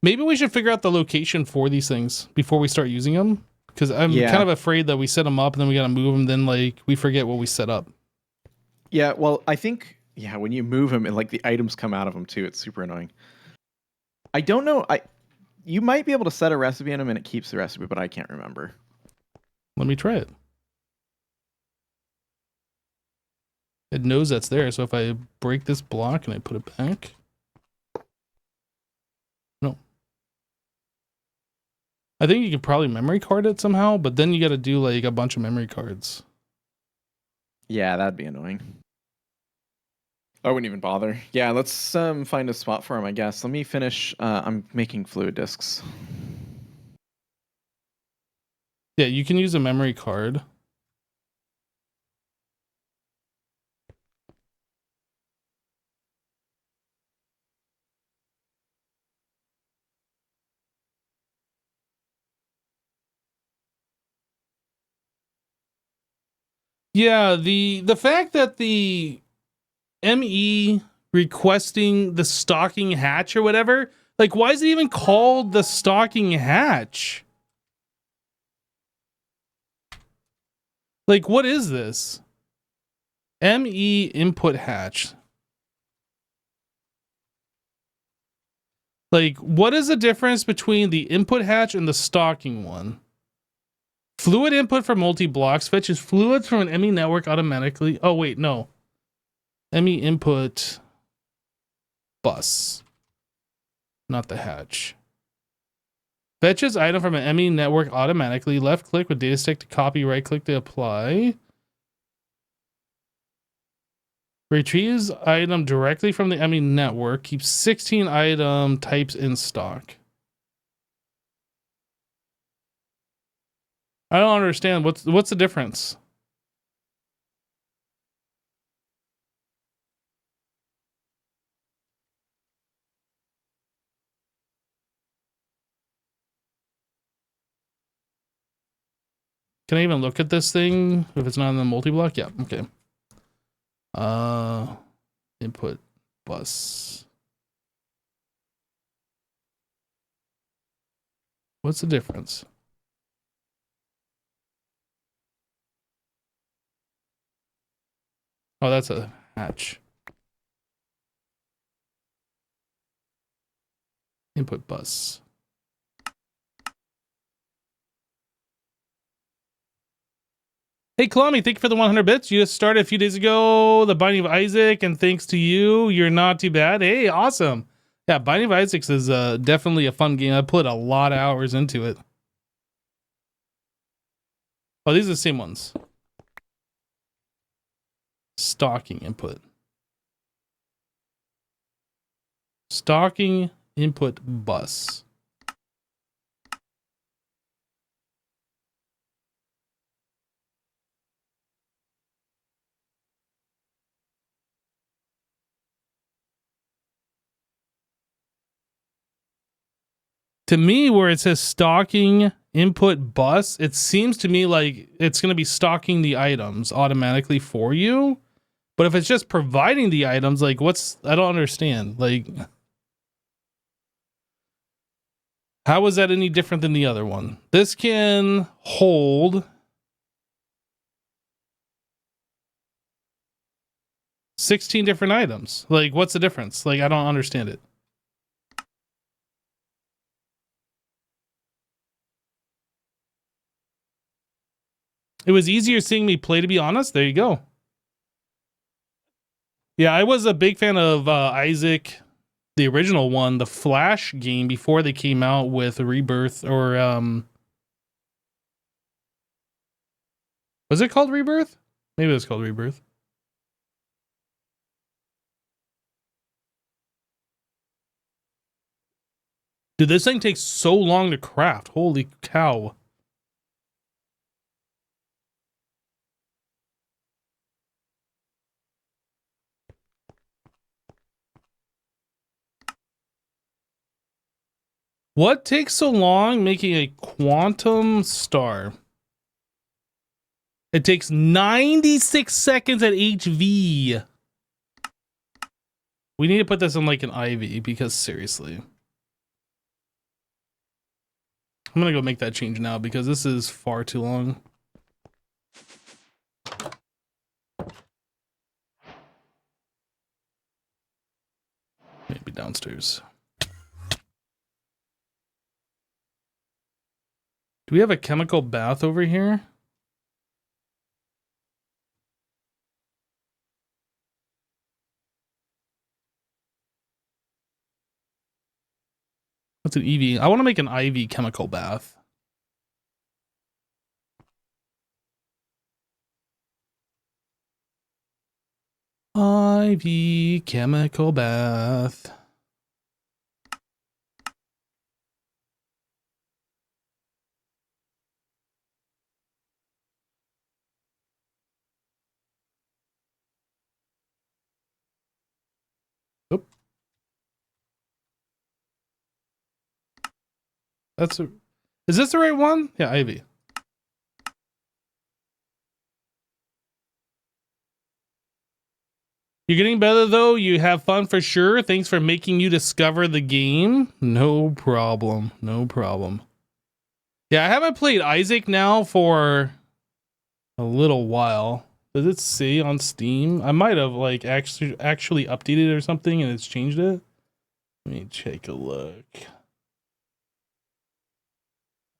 Maybe we should figure out the location for these things before we start using them. Because I'm kind of afraid that we set them up and then we got to move them. Then, like, we forget what we set up. Yeah, well, I think, when you move them and, like, the items come out of them, too, it's super annoying. I don't know. You might be able to set a recipe in them and it keeps the recipe, but I can't remember. Let me try it. It knows that's there, so if I break this block and I put it back... No. I think you could probably memory card it somehow, but then you got to do like a bunch of memory cards. Yeah, that'd be annoying. I wouldn't even bother. Yeah, let's find a spot for him, I guess. Let me finish. I'm making fluid discs. Yeah, you can use a memory card. Yeah, the fact that the ME requesting the stalking hatch or whatever, like why is it even called the stalking hatch? Like what is this? ME input hatch. Like what is the difference between the input hatch and the stalking one? Fluid input for multi-blocks fetches fluids from an ME network automatically. Oh wait, no. ME input bus, not the hatch. Fetches item from an ME network automatically. Left click with data stick to copy, right click to apply. Retrieves item directly from the ME network. Keeps 16 item types in stock. I don't understand. What's the difference? Can I even look at this thing if it's not in the multi-block? Yeah, okay. Input bus. What's the difference? Oh, that's a hatch. Input bus. Hey, Kalami, thank you for the 100 bits. You just started a few days ago, the Binding of Isaac, and thanks to you, you're not too bad. Hey, awesome. Yeah, Binding of Isaac is definitely a fun game. I put a lot of hours into it. Oh, these are the same ones. Stalking input. Stalking input bus. To me, where it says stalking input bus, it seems to me like it's going to be stocking the items automatically for you. But if it's just providing the items, like I don't understand. Like, how is that any different than the other one? This can hold 16 different items. Like, what's the difference? Like, I don't understand it. It was easier seeing me play, to be honest. There you go. Yeah, I was a big fan of Isaac, the original one, the Flash game, before they came out with Rebirth, or was it called Rebirth? Maybe it was called Rebirth. Dude, this thing takes so long to craft. Holy cow. What takes so long making a quantum star? It takes 96 seconds at HV. We need to put this in like an IV because seriously. I'm gonna go make that change now because this is far too long. Maybe downstairs. Do we have a chemical bath over here? What's an EV? I want to make an IV chemical bath. IV chemical bath. Oop. Is this the right one? Yeah, Ivy. You're getting better though. You have fun for sure. Thanks for making you discover the game. No problem. No problem. Yeah, I haven't played Isaac now for a little while. Does it say on Steam? I might have like actually updated it or something and it's changed it. Let me take a look.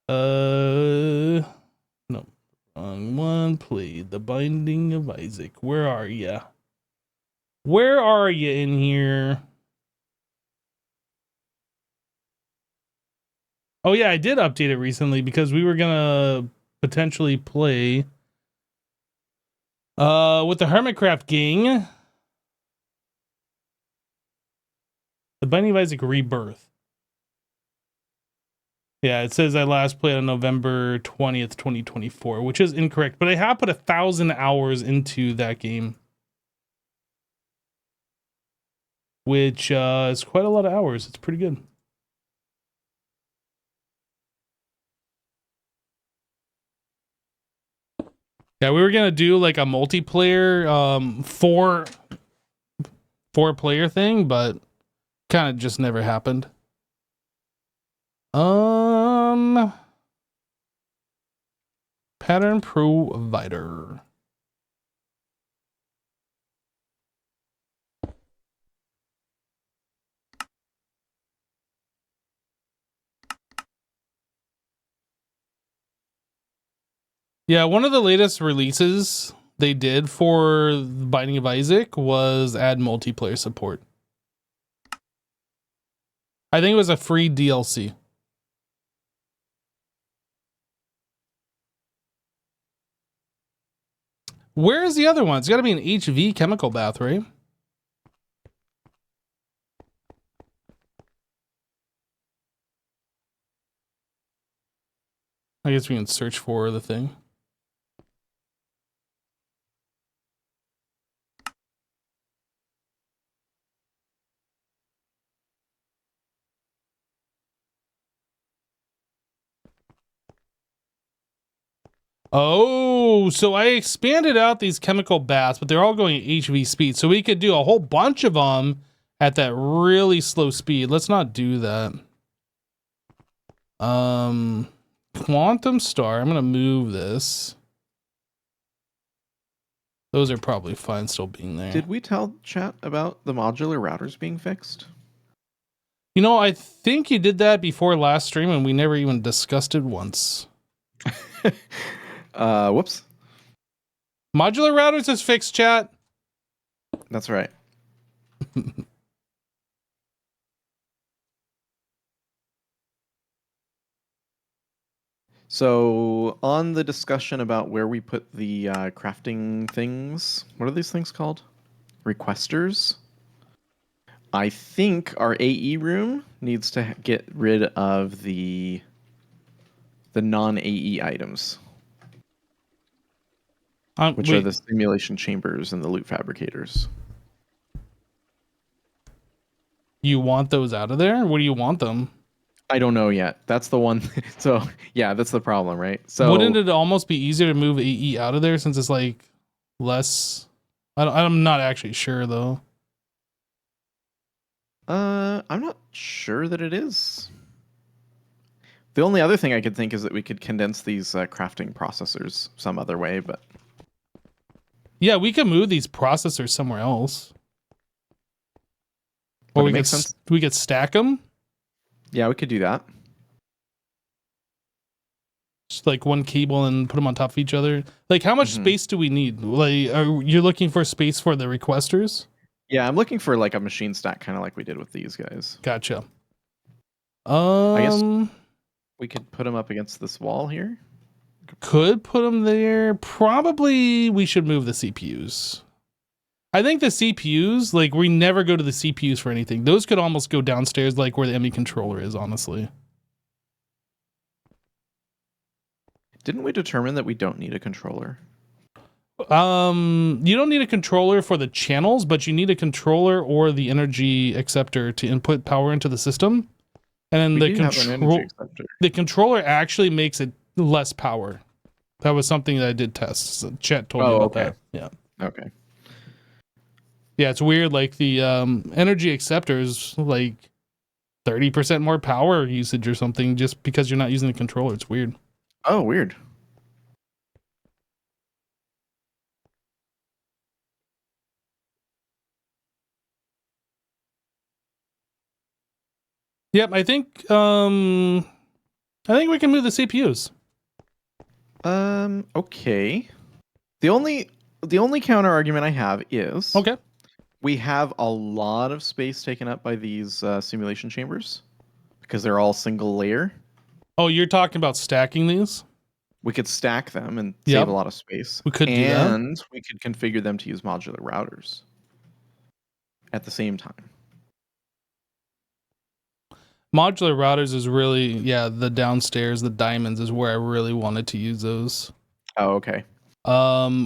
No, wrong one. Played The Binding of Isaac. Where are ya? Where are you in here? Oh yeah, I did update it recently because we were gonna potentially play with the Hermitcraft gang. The Binding of Isaac Rebirth. Yeah, it says I last played on November 20th, 2024, which is incorrect, but I have put 1,000 hours into that game. Which is quite a lot of hours. It's pretty good. Yeah, we were gonna do like a multiplayer four player thing, but kind of just never happened. Pattern provider. Yeah, one of the latest releases they did for Binding of Isaac was add multiplayer support. I think it was a free DLC. Where is the other one? It's got to be an HV chemical bath, right? I guess we can search for the thing. Oh, so I expanded out these chemical baths, but they're all going at HV speed. So we could do a whole bunch of them at that really slow speed. Let's not do that. Quantum Star. I'm going to move this. Those are probably fine still being there. Did we tell chat about the modular routers being fixed? You know, I think you did that before last stream and we never even discussed it once. Whoops. Modular routers is fixed, chat. That's right. So on the discussion about where we put the crafting things, what are these things called? Requesters? I think our AE room needs to get rid of the non-AE items, which are the simulation chambers and the loot fabricators. You want those out of there? What do you want them? I don't know yet. That's the one. So yeah, that's the problem, right? So wouldn't it almost be easier to move AE out of there since it's like less? I'm not actually sure though. I'm not sure that it is. The only other thing I could think is that we could condense these crafting processors some other way, but yeah, we could move these processors somewhere else, or we could stack them. Yeah, we could do that. Just like one cable and put them on top of each other. Like, how much space do we need? Like, are you looking for space for the requesters? Yeah, I'm looking for like a machine stack, kind of like we did with these guys. Gotcha. I guess we could put them up against this wall here. Could put them there. Probably we should move the CPUs. I think the CPUs, like, we never go to the CPUs for anything. Those could almost go downstairs, like where the ME controller is, honestly. Didn't we determine that we don't need a controller? You don't need a controller for the channels, but you need a controller or the energy acceptor to input power into the system. And then the controller actually makes it less power. That was something that I did test. So Chet told me about that. Yeah. Okay. Yeah, it's weird. Like the energy acceptor is like 30% more power usage or something just because you're not using the controller. It's weird. Oh, weird. Yep, I think we can move the CPUs. Okay. The only counter argument I have is Okay. we have a lot of space taken up by these simulation chambers because they're all single layer. Oh, you're talking about stacking these? We could stack them and save a lot of space. We could do that. And we could configure them to use modular routers at the same time. Modular routers is really, the downstairs, the diamonds is where I really wanted to use those. Oh, okay.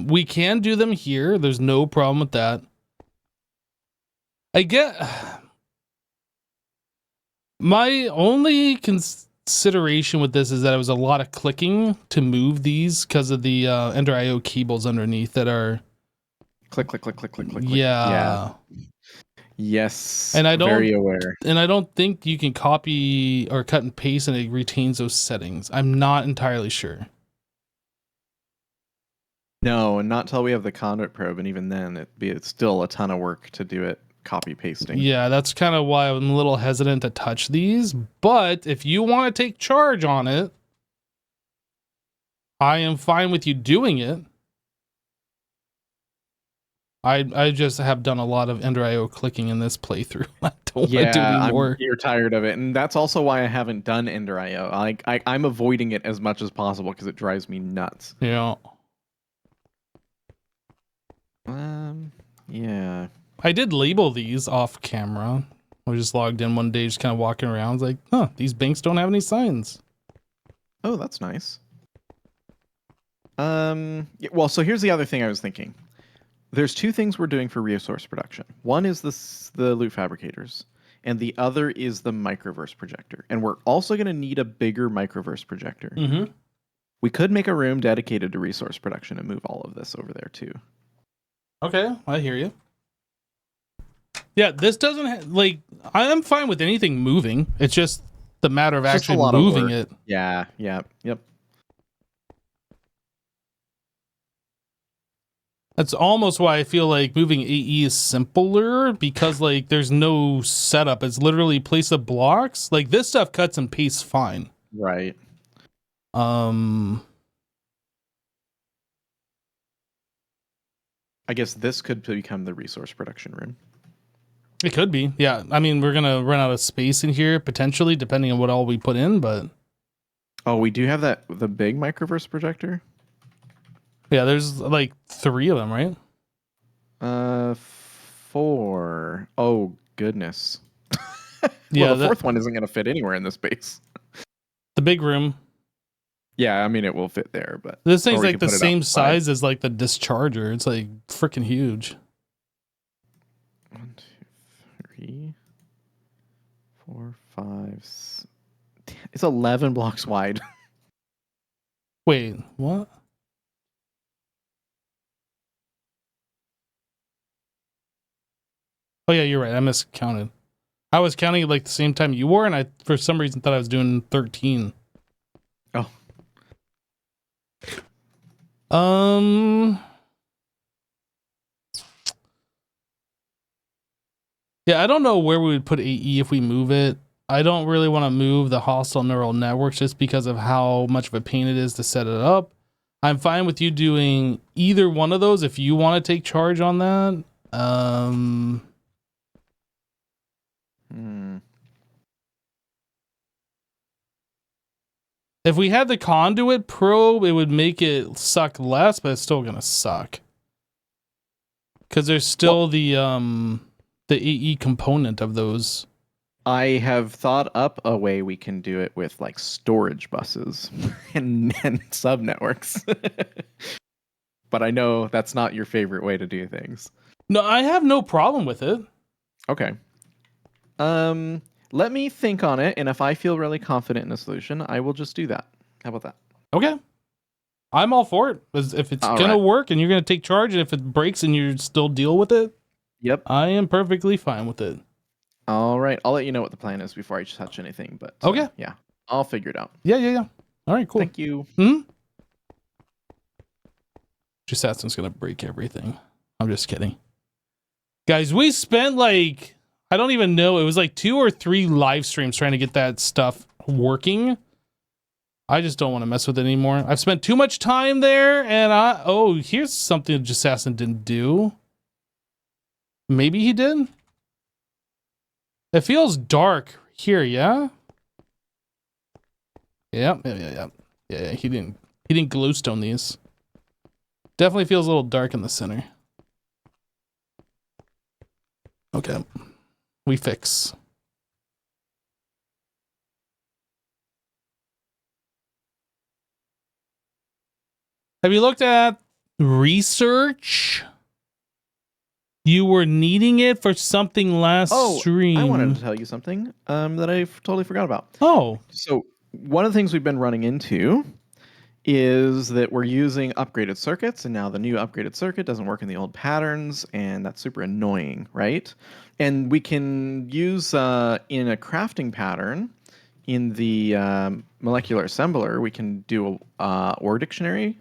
We can do them here. There's no problem with that. I get my only consideration with this is that it was a lot of clicking to move these because of the Ender IO cables underneath that are click, click, click, click, click, click. Yeah. Yes. And I don't very aware. And I don't think you can copy or cut and paste and it retains those settings. I'm not entirely sure. No, and not till we have the conduit probe, and even then it's still a ton of work to do it copy pasting. Yeah, that's kind of why I'm a little hesitant to touch these. But if you want to take charge on it, I am fine with you doing it. I just have done a lot of Ender IO clicking in this playthrough. I don't want to do anymore. You're tired of it, and that's also why I haven't done Ender IO. I'm avoiding it as much as possible because it drives me nuts. Yeah. Yeah. I did label these off camera. I just logged in one day, just kind of walking around. I was like, huh, these banks don't have any signs. Oh, that's nice. Well, so here's the other thing I was thinking. There's two things we're doing for resource production. One is the loot fabricators, and the other is the microverse projector. And we're also going to need a bigger microverse projector. Mm-hmm. We could make a room dedicated to resource production and move all of this over there too. Okay, I hear you. Yeah, this doesn't I'm fine with anything moving. It's just the matter of actually moving it. Yeah, yep. That's almost why I feel like moving AE is simpler because like there's no setup. It's literally place of blocks. Like this stuff cuts and pastes fine. Right. I guess this could become the resource production room. It could be. Yeah. I mean, we're going to run out of space in here potentially depending on what all we put in, but oh, we do have the big microverse projector? Yeah, there's like 3 of them, right? 4. Oh, goodness. Yeah, the 4th one isn't going to fit anywhere in this space. The big room. Yeah, I mean, it will fit there, but... This thing's like the same size as like the discharger. It's like freaking huge. 1, 2, 3, 4, 5... It's 11 blocks wide. Wait, what? Oh yeah, you're right. I miscounted. I was counting it like the same time you were, and I for some reason thought I was doing 13. Oh. Yeah, I don't know where we would put AE if we move it. I don't really want to move the hostile neural networks just because of how much of a pain it is to set it up. I'm fine with you doing either one of those if you want to take charge on that. If we had the conduit probe, it would make it suck less, but it's still gonna suck. Because there's still the AE component of those. I have thought up a way we can do it with like storage buses and sub networks. But I know that's not your favorite way to do things. No, I have no problem with it. Okay. Let me think on it, and if I feel really confident in a solution, I will just do that. How about that? Okay. I'm all for it. If it's going to work and you're going to take charge, and if it breaks and you still deal with it, yep, I am perfectly fine with it. All right. I'll let you know what the plan is before I touch anything, but okay. Yeah, I'll figure it out. Yeah. All right, cool. Thank you. Assassin's going to break everything. I'm just kidding. Guys, we spent like, I don't even know, it was like 2 or 3 live streams trying to get that stuff working. I just don't want to mess with it anymore. I've spent too much time there, and here's something Assassin didn't do. Maybe he did? It feels dark here, yeah? Yeah, he didn't glowstone these. Definitely feels a little dark in the center. Okay. We fix. Have you looked at research? You were needing it for something last stream. I wanted to tell you something that I totally forgot about. Oh. So one of the things we've been running into is that we're using upgraded circuits, and now the new upgraded circuit doesn't work in the old patterns, and that's super annoying, right? And we can use in a crafting pattern in the molecular assembler, we can do a OR dictionary,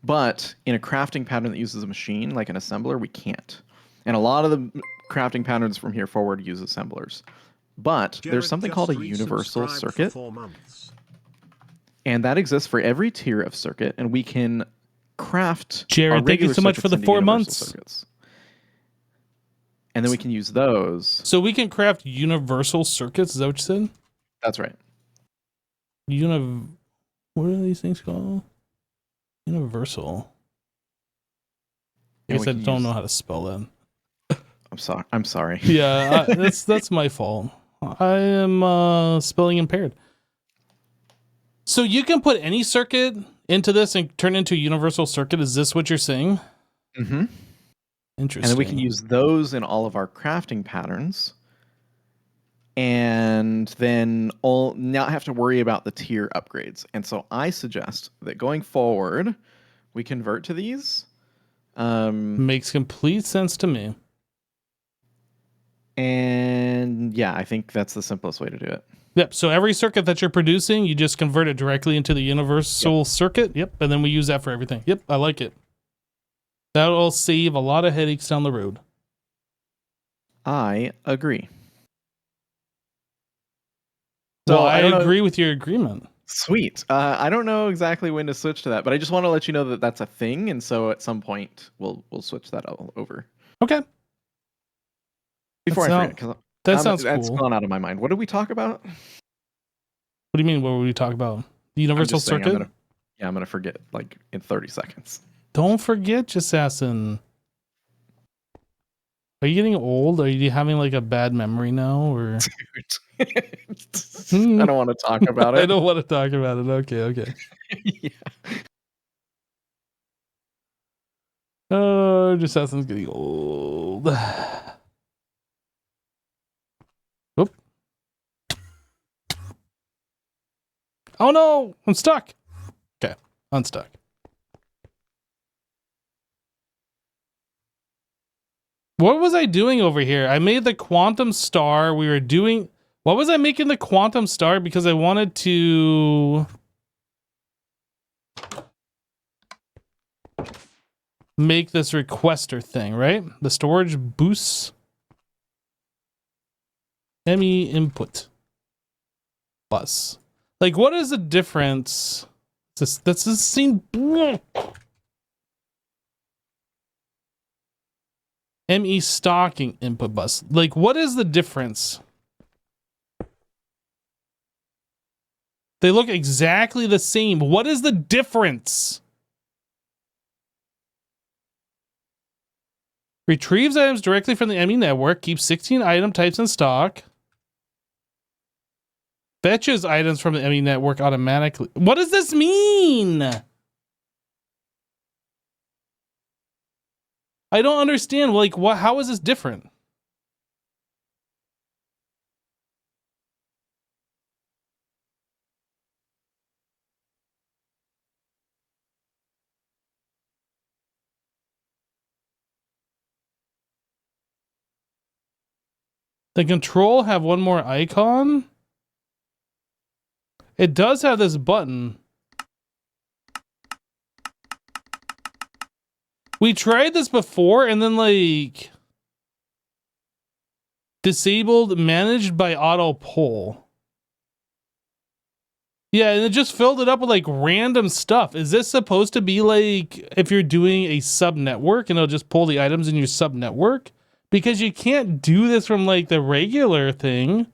but in a crafting pattern that uses a machine, like an assembler, we can't. And a lot of the crafting patterns from here forward use assemblers. But there's something called a universal circuit. And that exists for every tier of circuit, and we can craft. Jared, thank you so much for the 4 months. Circuits. And then we can use those. So we can craft universal circuits, is that what you said? That's right. What are these things called? Universal. I guess I don't know how to spell that. I'm sorry. Yeah, that's my fault. I am spelling impaired. So you can put any circuit into this and turn it into a universal circuit. Is this what you're saying? Mm-hmm. Interesting. And then we can use those in all of our crafting patterns, and then not have to worry about the tier upgrades. And so I suggest that going forward, we convert to these. Makes complete sense to me. And yeah, I think that's the simplest way to do it. Yep. So every circuit that you're producing, you just convert it directly into the universal circuit. Yep. And then we use that for everything. Yep. I like it. That'll save a lot of headaches down the road. I agree. So I agree with your agreement. Sweet. I don't know exactly when to switch to that, but I just want to let you know that that's a thing, and so at some point we'll switch that all over. Okay. Before I forget, because that sounds cool. That's gone out of my mind. What did we talk about? What do you mean? What were we talking about? The universal circuit? I'm gonna forget like in 30 seconds. Don't forget, Assassin. Are you getting old? Are you having like a bad memory now, or? Dude. I don't want to talk about it. I don't want to talk about it. Okay. Yeah. Oh, Assassin's getting old. Oop. Oh no, I'm stuck. Okay, unstuck. What was I doing over here? I made the quantum star. What was I making the quantum star? Because I wanted to make this requester thing, right? The storage boosts. ME input bus. Like, what is the difference? That's the same. ME stocking input bus. Like, what is the difference? They look exactly the same. What is the difference? Retrieves items directly from the ME network. Keeps 16 item types in stock. Fetches items from the ME network automatically. What does this mean? I don't understand. Like, what? How is this different? The control have one more icon. It does have this button. We tried this before and then like disabled managed by auto pull. Yeah, and it just filled it up with like random stuff. Is this supposed to be like if you're doing a sub network and it'll just pull the items in your sub network? Because you can't do this from like the regular thing.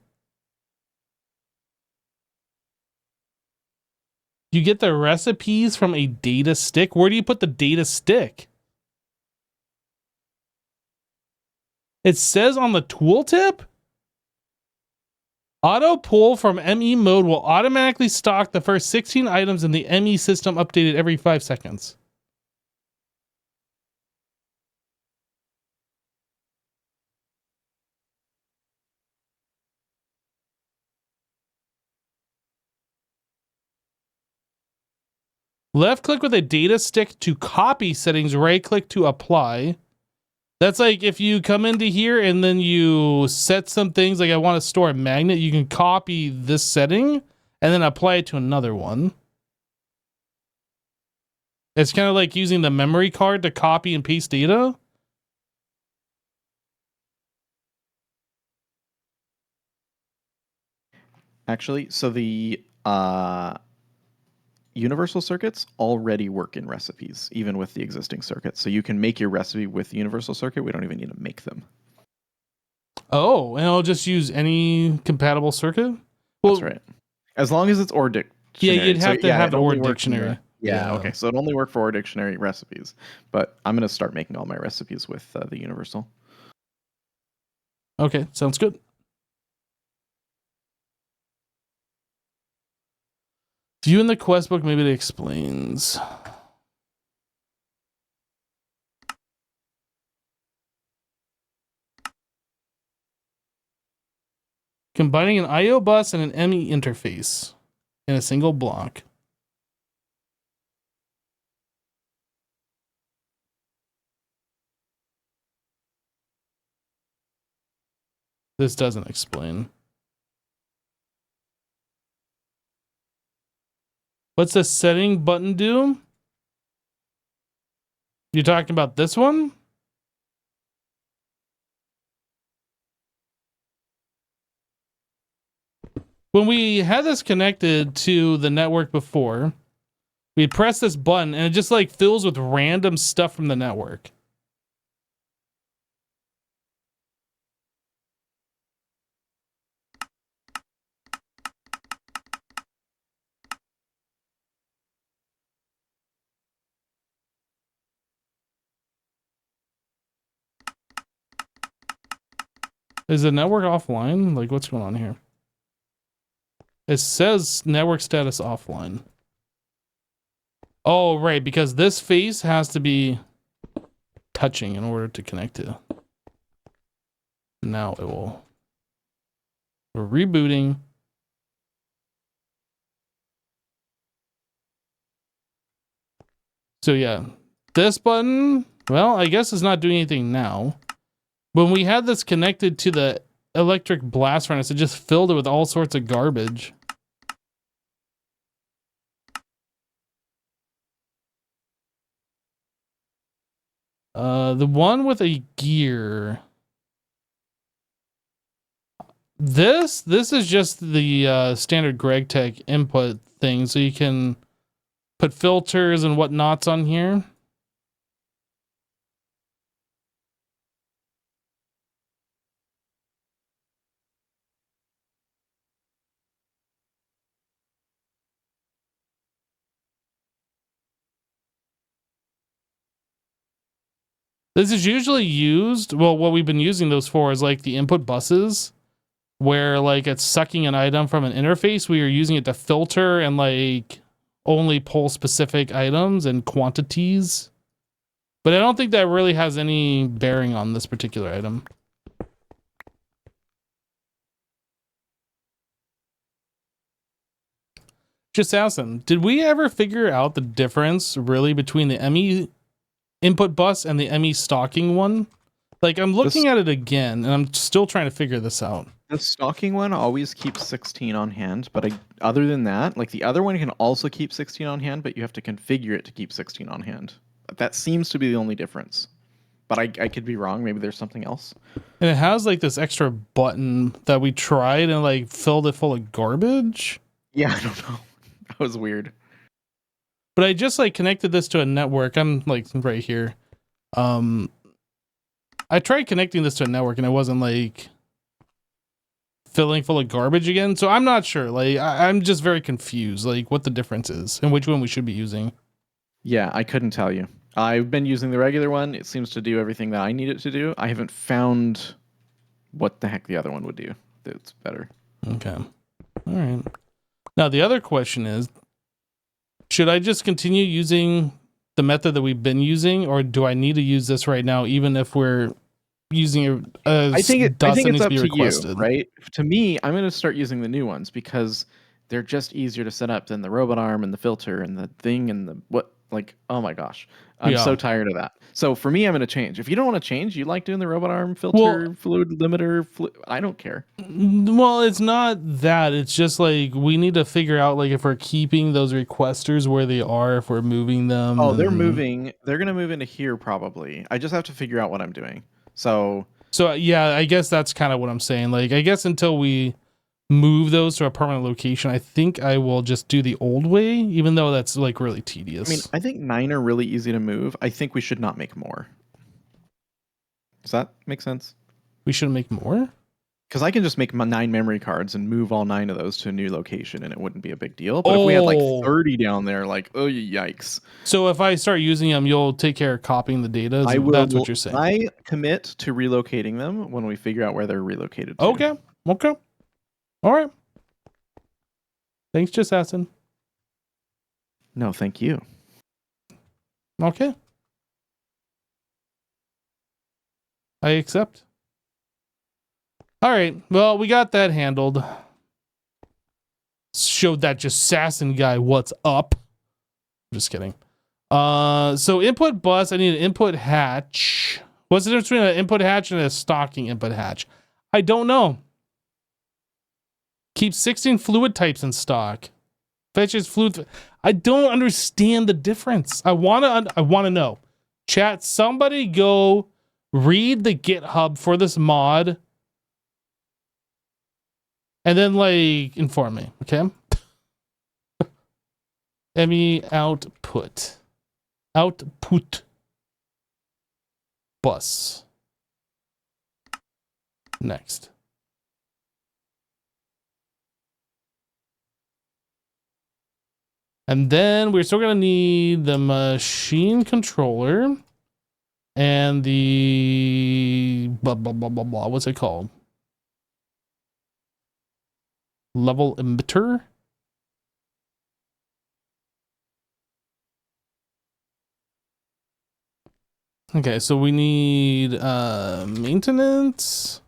You get the recipes from a data stick. Where do you put the data stick? It says on the tooltip, auto pull from ME mode will automatically stock the first 16 items in the ME system updated every 5 seconds. Left click with a data stick to copy settings, right click to apply. That's like if you come into here and then you set some things like I want to store a magnet, you can copy this setting and then apply it to another one. It's kind of like using the memory card to copy and paste data. Actually, so the universal circuits already work in recipes, even with the existing circuits. So you can make your recipe with the universal circuit. We don't even need to make them. Oh, and I'll just use any compatible circuit? Well, that's right. As long as it's OR dictionary. Yeah, you'd have to have an OR only works in dictionary. Yeah, okay. So it only work for OR dictionary recipes. But I'm going to start making all my recipes with the universal. Okay, sounds good. View in the quest book, maybe it explains. Combining an I/O bus and an ME interface in a single block. This doesn't explain. What's the setting button do? You're talking about this one? When we had this connected to the network before, we'd press this button and it just like fills with random stuff from the network. Is the network offline? Like, what's going on here? It says network status offline. Oh, right, because this face has to be touching in order to connect to. Now it will. We're rebooting. So yeah, this button, well, I guess it's not doing anything now. When we had this connected to the electric blast furnace, it just filled it with all sorts of garbage. The one with a gear. This is just the standard GregTech input thing, so you can put filters and whatnots on here. This is usually used, well, what we've been using those for is like the input buses, where like it's sucking an item from an interface. We are using it to filter and like only pull specific items and quantities. But I don't think that really has any bearing on this particular item. Just asking, did we ever figure out the difference really between the ME input bus and the ME stocking one? Like, I'm looking at it again, and I'm still trying to figure this out. The stocking one always keeps 16 on hand, but other than that, like the other one can also keep 16 on hand, but you have to configure it to keep 16 on hand. That seems to be the only difference. But I could be wrong. Maybe there's something else. And it has like this extra button that we tried and like filled it full of garbage. Yeah, I don't know. That was weird. But I just like connected this to a network. I'm like right here. I tried connecting this to a network and it wasn't like filling full of garbage again. So I'm not sure. Like I'm just very confused, like what the difference is and which one we should be using. Yeah, I couldn't tell you. I've been using the regular one. It seems to do everything that I need it to do. I haven't found what the heck the other one would do that's better. Okay. All right. Now the other question is, should I just continue using the method that we've been using, or do I need to use this right now, even if we're using it as I think it's up to requested? you, right? To me, I'm going to start using the new ones because they're just easier to set up than the robot arm and the filter and the thing and the what. Like, oh my gosh, I'm so tired of that. So for me, I'm going to change. If you don't want to change, you like doing the robot arm filter, fluid limiter. I don't care. Well, it's not that. It's just like we need to figure out like if we're keeping those requesters where they are, if we're moving them. Oh, they're moving. They're going to move into here probably. I just have to figure out what I'm doing. So yeah, I guess that's kind of what I'm saying. Like, I guess until we move those to a permanent location, I think I will just do the old way, even though that's like really tedious. I mean, I think 9 are really easy to move. I think we should not make more. Does that make sense? We should make more? Because I can just make my 9 memory cards and move all 9 of those to a new location and it wouldn't be a big deal. But if we had like 30 down there, like, oh, yikes. So if I start using them, you'll take care of copying the data? That's what you're saying. I commit to relocating them when we figure out where they're relocated to. Okay. All right. Thanks, just asking. No, thank you. Okay. I accept. All right. Well, we got that handled. Showed that just assassin guy what's up. Just kidding. So input bus, I need an input hatch. What's the difference between an input hatch and a stocking input hatch? I don't know. Keep 16 fluid types in stock. Fetches fluid. I don't understand the difference. I wanna know. Chat, somebody go read the GitHub for this mod. And then like inform me, okay? ME output bus. Next. And then we're still gonna need the machine controller and the blah blah blah blah blah. What's it called? Level emitter. Okay, so we need maintenance,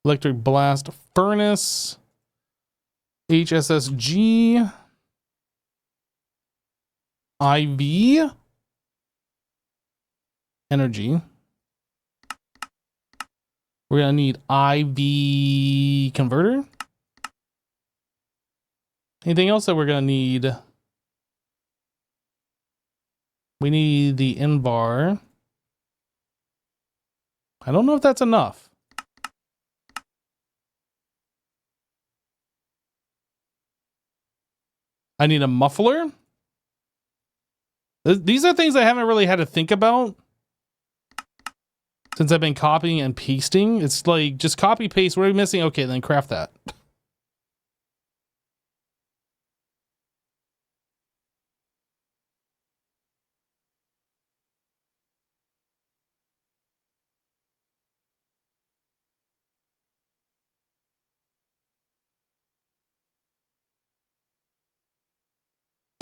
electric blast furnace, HSSG, IV, energy. We're gonna need IV converter. Anything else that we're gonna need? We need the in-bar. I don't know if that's enough. I need a muffler. These are things I haven't really had to think about since I've been copying and pasting. It's like just copy paste. What are we missing? Okay, then craft that.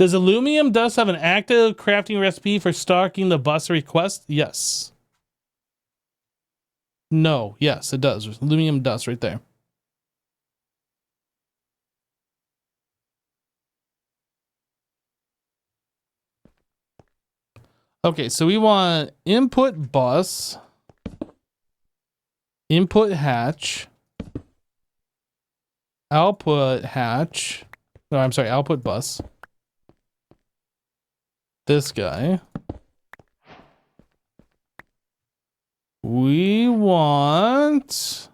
Does aluminum dust have an active crafting recipe for stocking the bus request? Yes. No. Yes, it does. There's aluminum dust right there. Okay, so we want input bus, input hatch, output hatch. No, I'm sorry, output bus. This guy. We want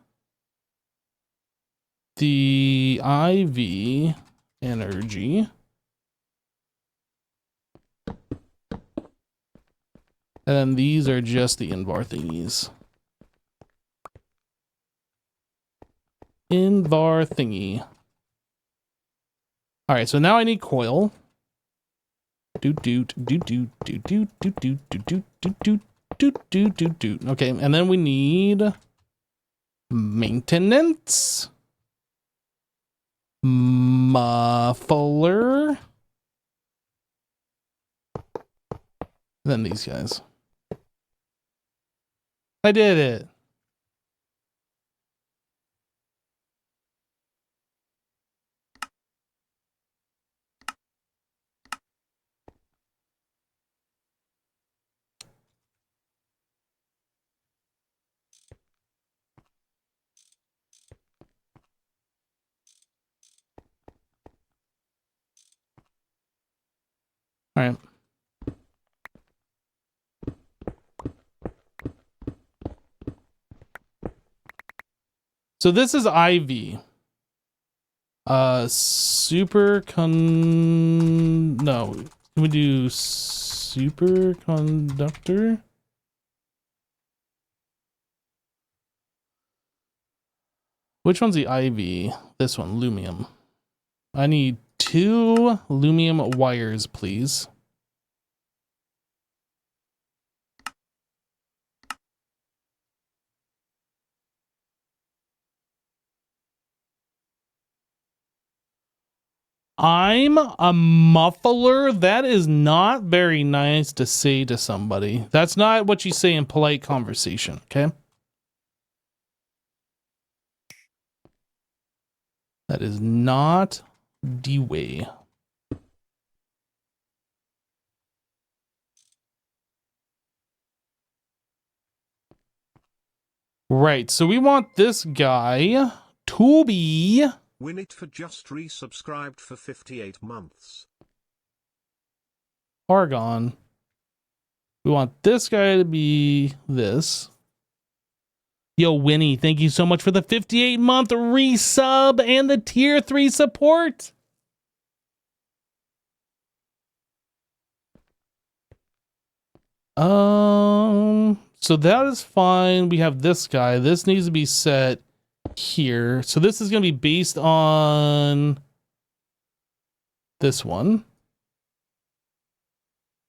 the IV energy. And then these are just the invar thingies. Invar thingy. All right, so now I need coil. Doot doot doot doot doot doot doot doot doot doot doot doot doot doot doot. Okay, and then we need maintenance, muffler, then these guys. I did it. All right. So this is IV. No. Can we do superconductor? Which one's the IV? This one, lumium. I need 2 lumium wires, please. I'm a muffler. That is not very nice to say to somebody. That's not what you say in polite conversation, okay? That is not the way. Right, so we want this guy to be... Win it for just resubscribed for 58 months. Argon. We want this guy to be this. Yo, Winnie, thank you so much for the 58-month resub and the tier 3 support. So that is fine. We have this guy. This needs to be set here. So this is going to be based on this one.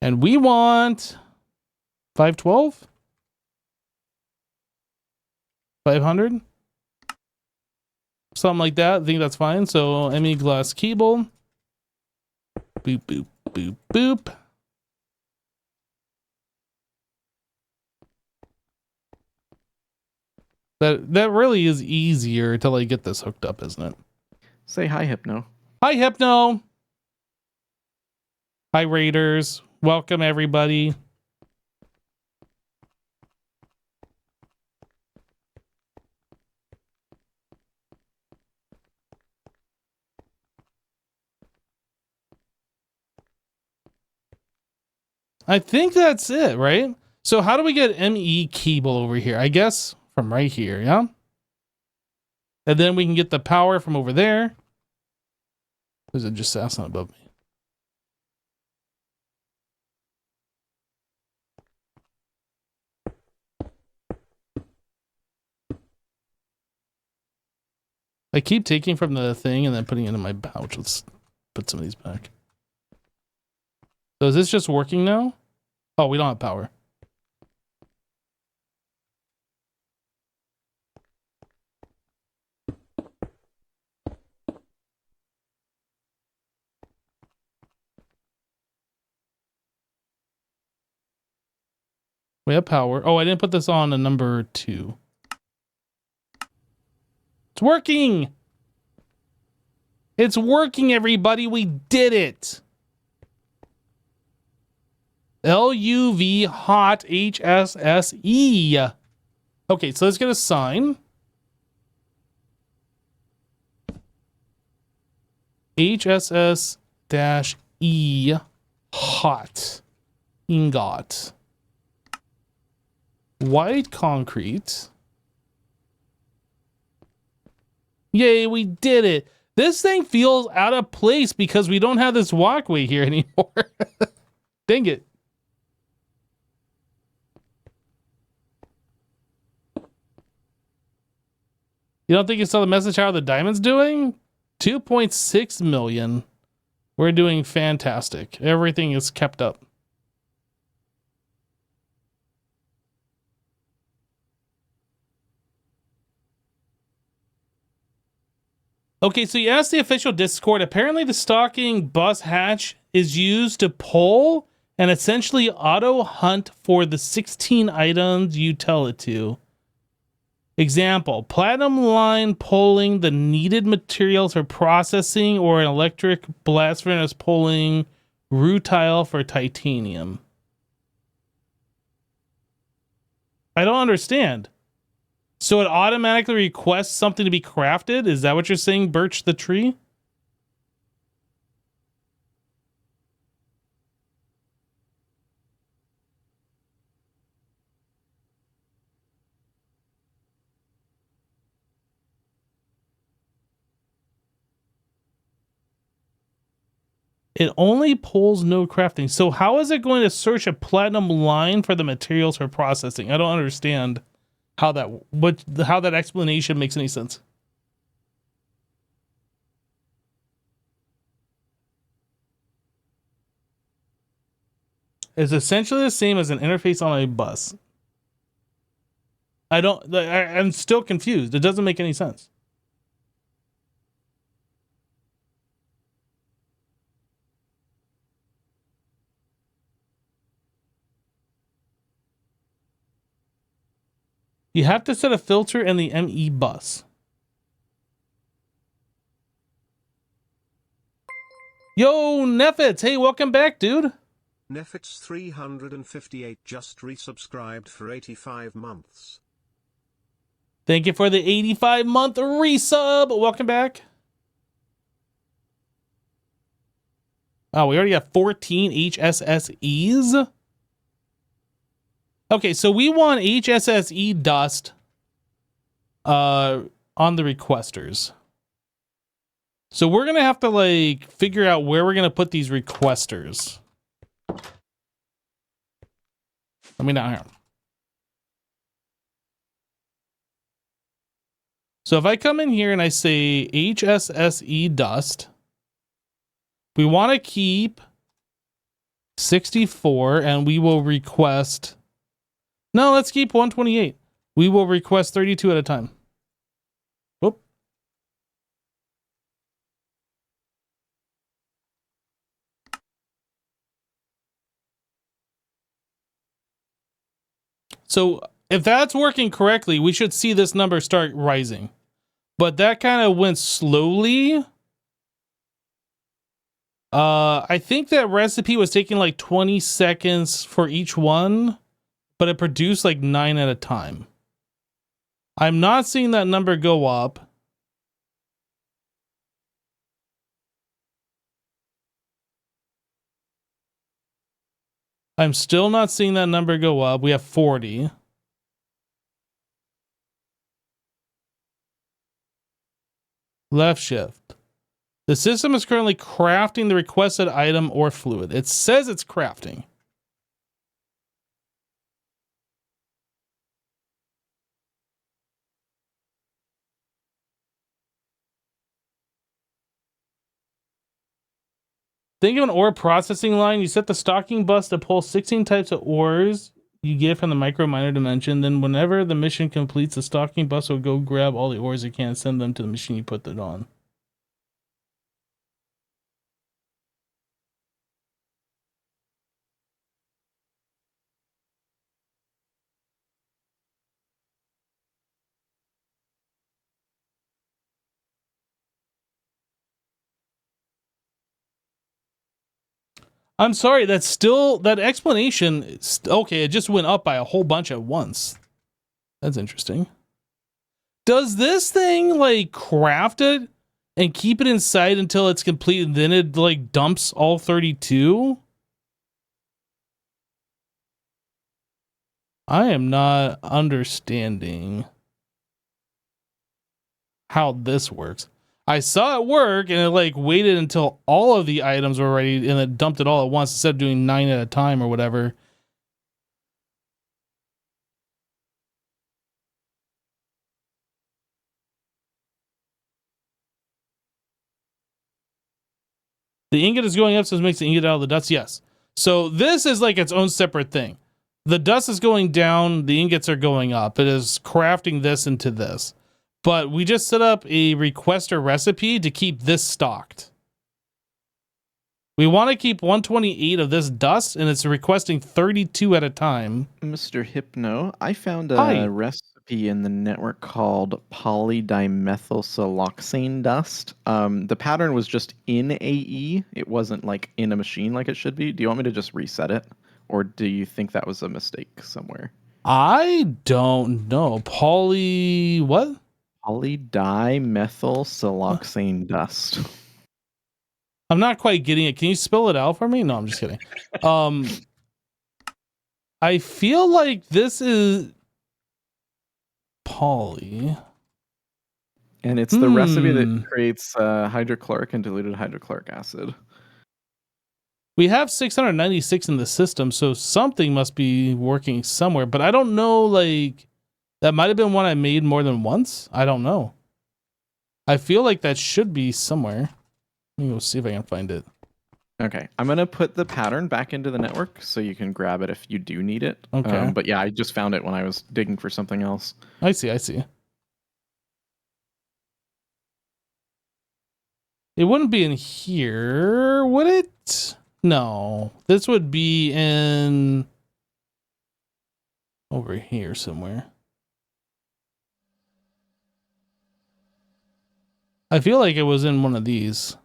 And we want 512? 500? Something like that. I think that's fine. So ME glass cable. Boop, boop, boop, boop. That really is easier to like get this hooked up, isn't it? Say hi, Hypno. Hi, Hypno. Hi, Raiders. Welcome, everybody. I think that's it, right? So how do we get ME cable over here? I guess from right here, yeah? And then we can get the power from over there. Or is it just Sassing above me? I keep taking from the thing and then putting it in my pouch. Let's put some of these back. So is this just working now? Oh, we don't have power. We have power. Oh, I didn't put this on a number 2. It's working! It's working, everybody! We did it! LUV hot HSSE. Okay, so let's get a sign. HSS-E hot ingot. White concrete. Yay, we did it. This thing feels out of place because we don't have this walkway here anymore. Dang it. You don't think you saw the message how the diamond's doing? 2.6 million. We're doing fantastic. Everything is kept up. Okay, so you asked the official Discord. Apparently the stocking bus hatch is used to pull and essentially auto hunt for the 16 items you tell it to. Example, platinum line pulling the needed materials for processing, or an electric blast furnace pulling rutile for titanium. I don't understand. So it automatically requests something to be crafted? Is that what you're saying, Birch the Tree? It only pulls no crafting. So how is it going to search a platinum line for the materials for processing? I don't understand how that explanation makes any sense. It's essentially the same as an interface on a bus. I'm still confused. It doesn't make any sense. You have to set a filter in the ME bus. Yo, Nefitz. Hey, welcome back, dude. Nefitz 358 just resubscribed for 85 months. Thank you for the 85-month resub. Welcome back. Oh, we already have 14 HSSEs. Okay, so we want HSSE dust on the requesters. So we're going to have to like figure out where we're going to put these requesters. Let me not here. So if I come in here and I say HSSE dust, we want to keep 64 and we will request. No, let's keep 128. We will request 32 at a time. Whoop. So if that's working correctly, we should see this number start rising. But that kind of went slowly. I think that recipe was taking like 20 seconds for each one, but it produced like 9 at a time. I'm not seeing that number go up. I'm still not seeing that number go up. We have 40. Left shift. The system is currently crafting the requested item or fluid. It says it's crafting. Think of an ore processing line. You set the stocking bus to pull 16 types of ores you get from the micro miner dimension. Then whenever the mission completes, the stocking bus will go grab all the ores you can and send them to the machine you put it on. I'm sorry, that's still, that explanation, okay, it just went up by a whole bunch at once. That's interesting. Does this thing, like, craft it and keep it inside until it's complete, and then it, like, dumps all 32? I am not understanding how this works. I saw it work, and it, like, waited until all of the items were ready, and it dumped it all at once instead of doing 9 at a time or whatever. The ingot is going up, so it makes the ingot out of the dust. Yes. So this is like its own separate thing. The dust is going down, the ingots are going up. It is crafting this into this. But we just set up a requester recipe to keep this stocked. We want to keep 128 of this dust, and it's requesting 32 at a time. Mr. Hypno, I found a Hi. recipe in the network called polydimethylsiloxane dust. The pattern was just in AE. It wasn't like in a machine like it should be. Do you want me to just reset it? Or do you think that was a mistake somewhere? I don't know. What? Polydimethylsiloxane dust. I'm not quite getting it. Can you spell it out for me? No, I'm just kidding. I feel like this is poly. And it's the recipe that creates hydrochloric and diluted hydrochloric acid. We have 696 in the system, so something must be working somewhere. But I don't know, like, that might have been one I made more than once. I don't know. I feel like that should be somewhere. Let me go see if I can find it. Okay, I'm going to put the pattern back into the network so you can grab it if you do need it. Okay. But yeah, I just found it when I was digging for something else. I see. It wouldn't be in here, would it? No. This would be in over here somewhere. I feel like it was in one of these.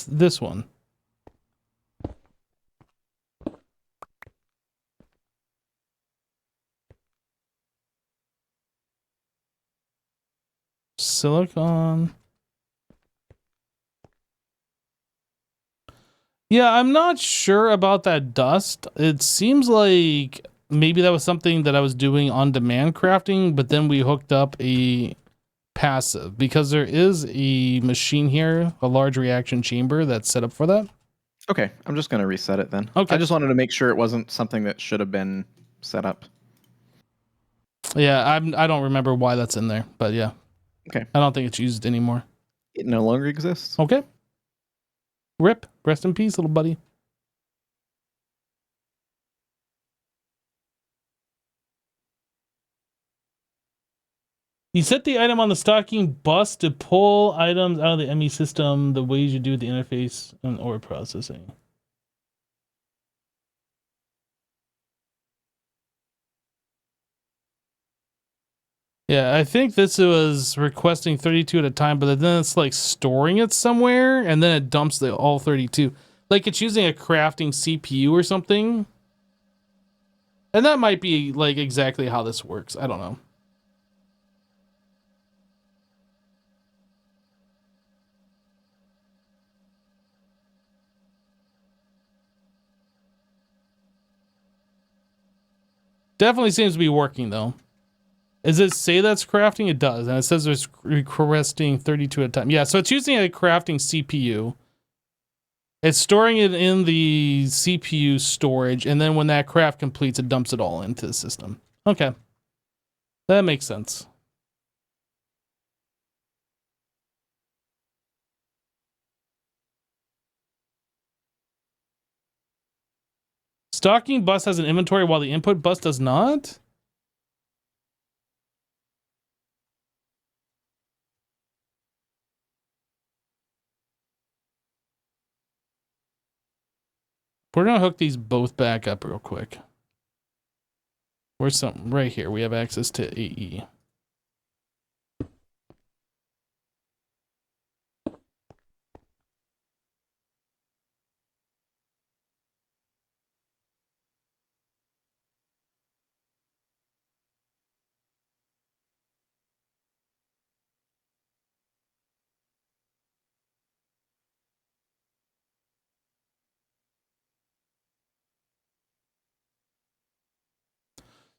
This one. Silicon. Yeah, I'm not sure about that dust. It seems like maybe that was something that I was doing on demand crafting, but then we hooked up a passive because there is a machine here, a large reaction chamber that's set up for that. Okay, I'm just going to reset it then. Okay. I just wanted to make sure it wasn't something that should have been set up. Yeah, I don't remember why that's in there, but yeah. Okay. I don't think it's used anymore. It no longer exists. Okay. RIP. Rest in peace, little buddy. You set the item on the stocking bus to pull items out of the ME system the ways you do with the interface and or processing. Yeah, I think this was requesting 32 at a time, but then it's like storing it somewhere and then it dumps the all 32. Like it's using a crafting CPU or something. And that might be like exactly how this works. I don't know. Definitely seems to be working though. Does it say that's crafting? It does. And it says it's requesting 32 at a time. Yeah, so it's using a crafting CPU. It's storing it in the CPU storage. And then when that craft completes, it dumps it all into the system. Okay. That makes sense. Stocking bus has an inventory while the input bus does not? We're going to hook these both back up real quick. Where's something? Right here. We have access to AE.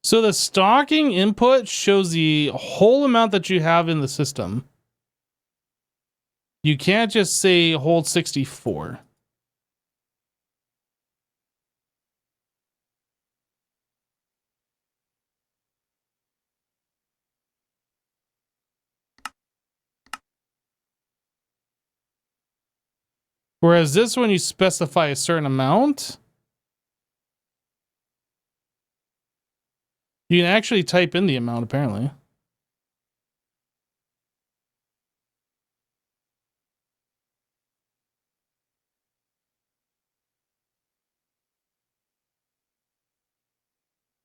So the stocking input shows the whole amount that you have in the system. You can't just say hold 64. Whereas this one, you specify a certain amount. You can actually type in the amount, apparently.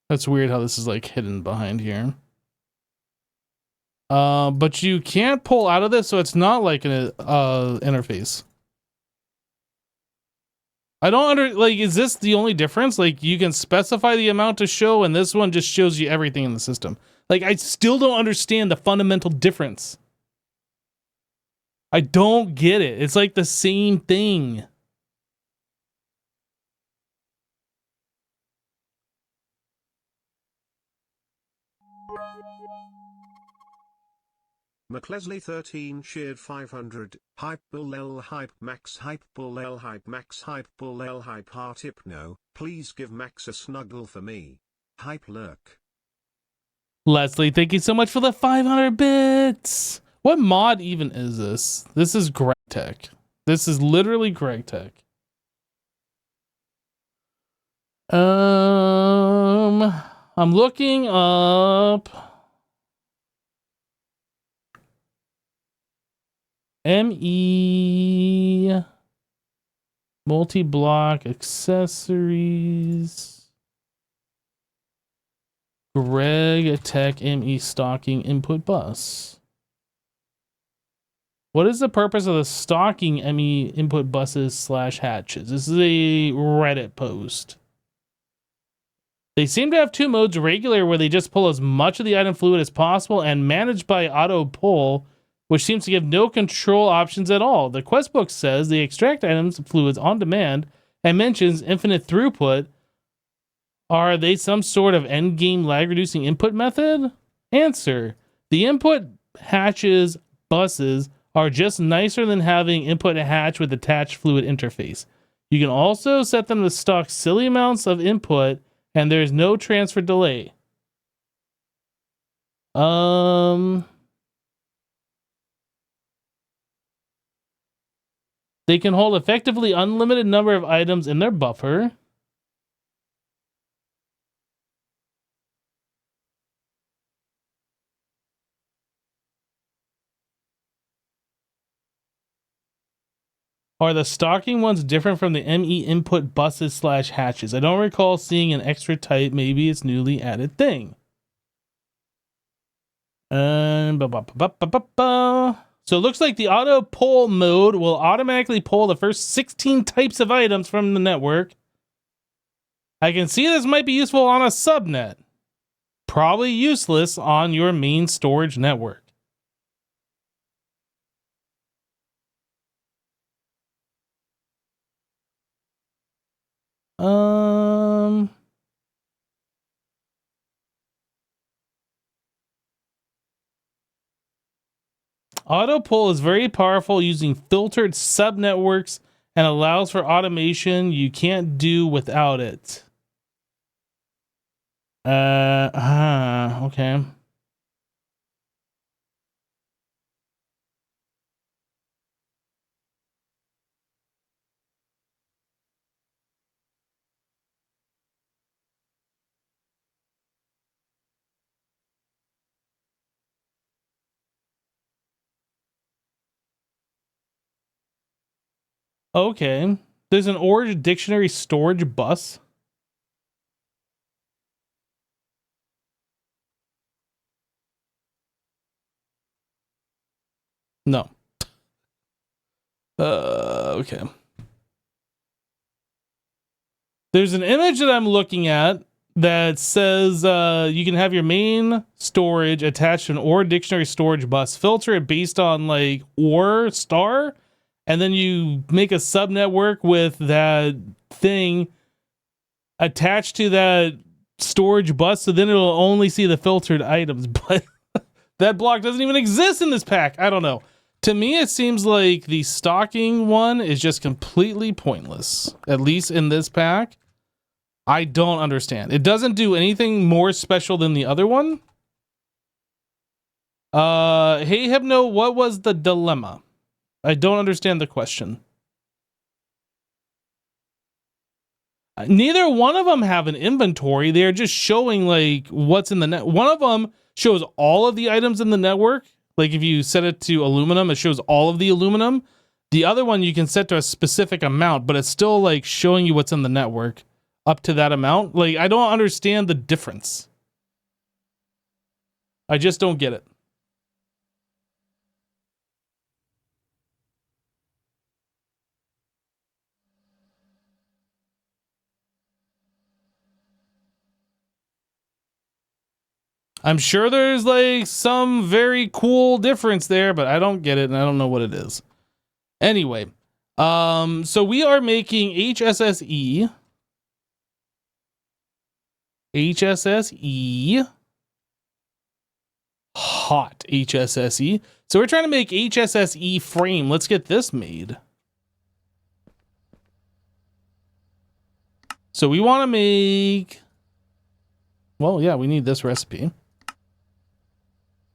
That's weird how this is like hidden behind here. But you can't pull out of this, so it's not like an interface. I don't is this the only difference? Like, you can specify the amount to show, and this one just shows you everything in the system. Like, I still don't understand the fundamental difference. I don't get it. It's like the same thing. McLesley13 cheered 500, hype bull L hype max hype bull L hype max hype bull L hype heart hypno, please give Max a snuggle for me. Hype lurk. Leslie, thank you so much for the 500 bits. What mod even is this? This is Greg Tech. This is literally Greg Tech. I'm looking up ME multi-block accessories. Greg Tech ME stocking input bus. What is the purpose of the stocking ME input buses / hatches? This is a Reddit post. They seem to have two modes: regular, where they just pull as much of the item fluid as possible, and managed by auto pull, which seems to give no control options at all. The quest book says they extract items fluids on demand and mentions infinite throughput. Are they some sort of endgame lag reducing input method? Answer: the input hatches buses are just nicer than having input hatch with attached fluid interface. You can also set them to stock silly amounts of input, and there's no transfer delay. They can hold effectively unlimited number of items in their buffer. Are the stocking ones different from the ME input buses / hatches? I don't recall seeing an extra type. Maybe it's newly added thing. So it looks like the auto pull mode will automatically pull the first 16 types of items from the network. I can see this might be useful on a subnet. Probably useless on your main storage network. Auto pull is very powerful using filtered subnetworks and allows for automation you can't do without it. Okay. Okay. There's an ore dictionary storage bus. No. Okay. There's an image that I'm looking at that says you can have your main storage attached to an ore dictionary storage bus. Filter it based on like ore star, and then you make a sub network with that thing attached to that storage bus, so then it'll only see the filtered items. But that block doesn't even exist in this pack. I don't know. To me, it seems like the stocking one is just completely pointless, at least in this pack. I don't understand. It doesn't do anything more special than the other one. Hey Hypno, what was the dilemma? I don't understand the question. Neither one of them have an inventory. They're just showing like what's in the net. One of them shows all of the items in the network. Like if you set it to aluminum, it shows all of the aluminum. The other one you can set to a specific amount, but it's still like showing you what's in the network up to that amount. Like I don't understand the difference. I just don't get it. I'm sure there's like some very cool difference there, but I don't get it and I don't know what it is. Anyway, so we are making HSSE. Hot HSSE. So we're trying to make HSSE frame. Let's get this made. So we want to make, well, yeah, we need this recipe.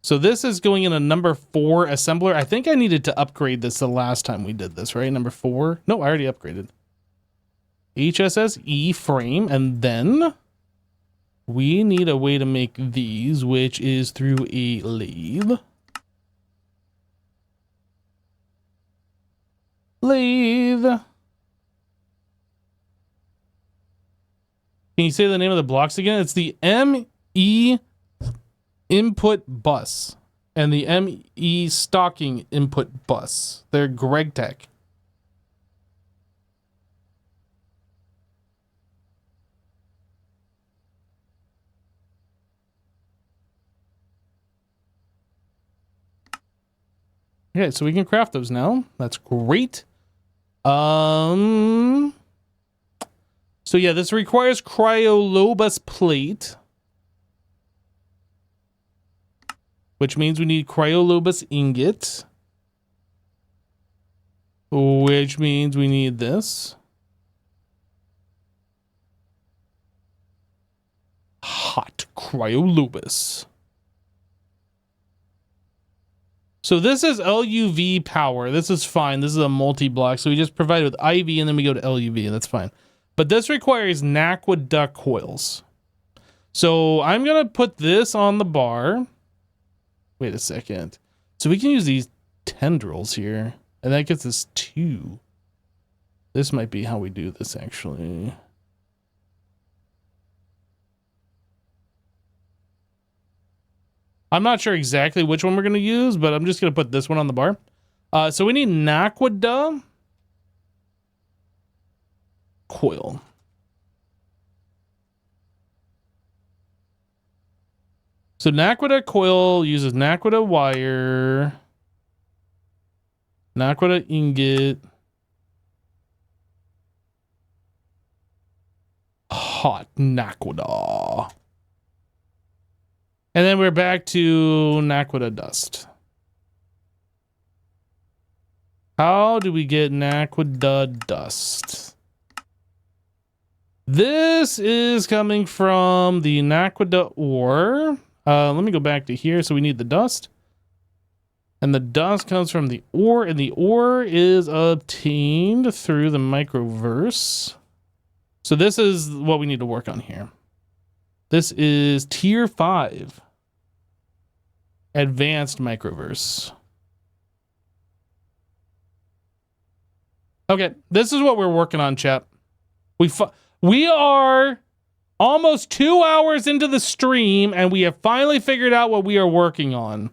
So this is going in a number 4 assembler. I think I needed to upgrade this the last time we did this, right? Number 4. No, I already upgraded. HSSE frame. And then we need a way to make these, which is through a lathe. Lathe. Can you say the name of the blocks again? It's the ME input bus and the ME stocking input bus. They're GregTech. Okay, so we can craft those now. That's great. So yeah, this requires cryolobus plate, which means we need cryolobus ingot, which means we need this. Hot cryolobus. So this is LUV power. This is fine. This is a multi-block. So we just provide it with IV and then we go to LUV. That's fine. But this requires Naquaduct coils. So I'm going to put this on the bar. Wait a second. So we can use these tendrils here. And that gets us 2. This might be how we do this, actually. I'm not sure exactly which one we're going to use, but I'm just going to put this one on the bar. So we need Naquaduct coil. So Naquaduct coil uses Naquaduct wire, Naquaduct ingot, hot Naquaduct. And then we're back to Naquaduct dust. How do we get Naquaduct dust? This is coming from the Naquaduct ore. Let me go back to here. So we need the dust. And the dust comes from the ore, and the ore is obtained through the microverse. So this is what we need to work on here. This is tier 5. Advanced microverse. Okay, this is what we're working on, chat. We are almost 2 hours into the stream, and we have finally figured out what we are working on.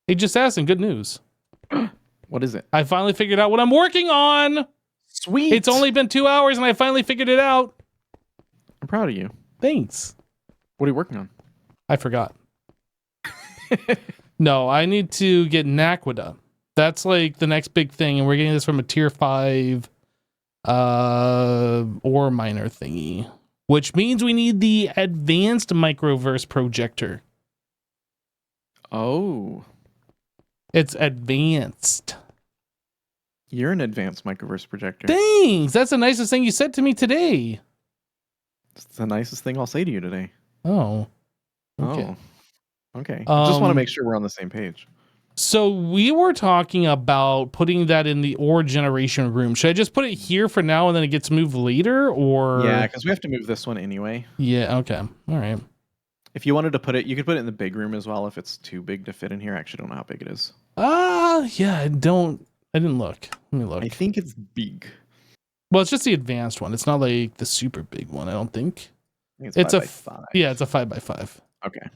Hey, just asking, good news. What is it? I finally figured out what I'm working on. Sweet. It's only been 2 hours, and I finally figured it out. I'm proud of you. Thanks. What are you working on? I forgot. No, I need to get Naquita. That's like the next big thing, and we're getting this from a tier 5 ore miner thingy, which means we need the advanced microverse projector. Oh. It's advanced. You're an advanced microverse projector. Thanks. That's the nicest thing you said to me today. It's the nicest thing I'll say to you today. Oh. Okay. Oh. Okay. Just want to make sure we're on the same page. So we were talking about putting that in the ore generation room. Should I just put it here for now and then it gets moved later, or? Yeah, because we have to move this one anyway. Yeah. Okay. All right. If you wanted to put it, you could put it in the big room as well if it's too big to fit in here. I actually don't know how big it is. Yeah. I didn't look. Let me look. I think it's big. Well, it's just the advanced one. It's not like the super big one, I don't think. I think It's a 5x5. Yeah, it's a 5x5. Okay.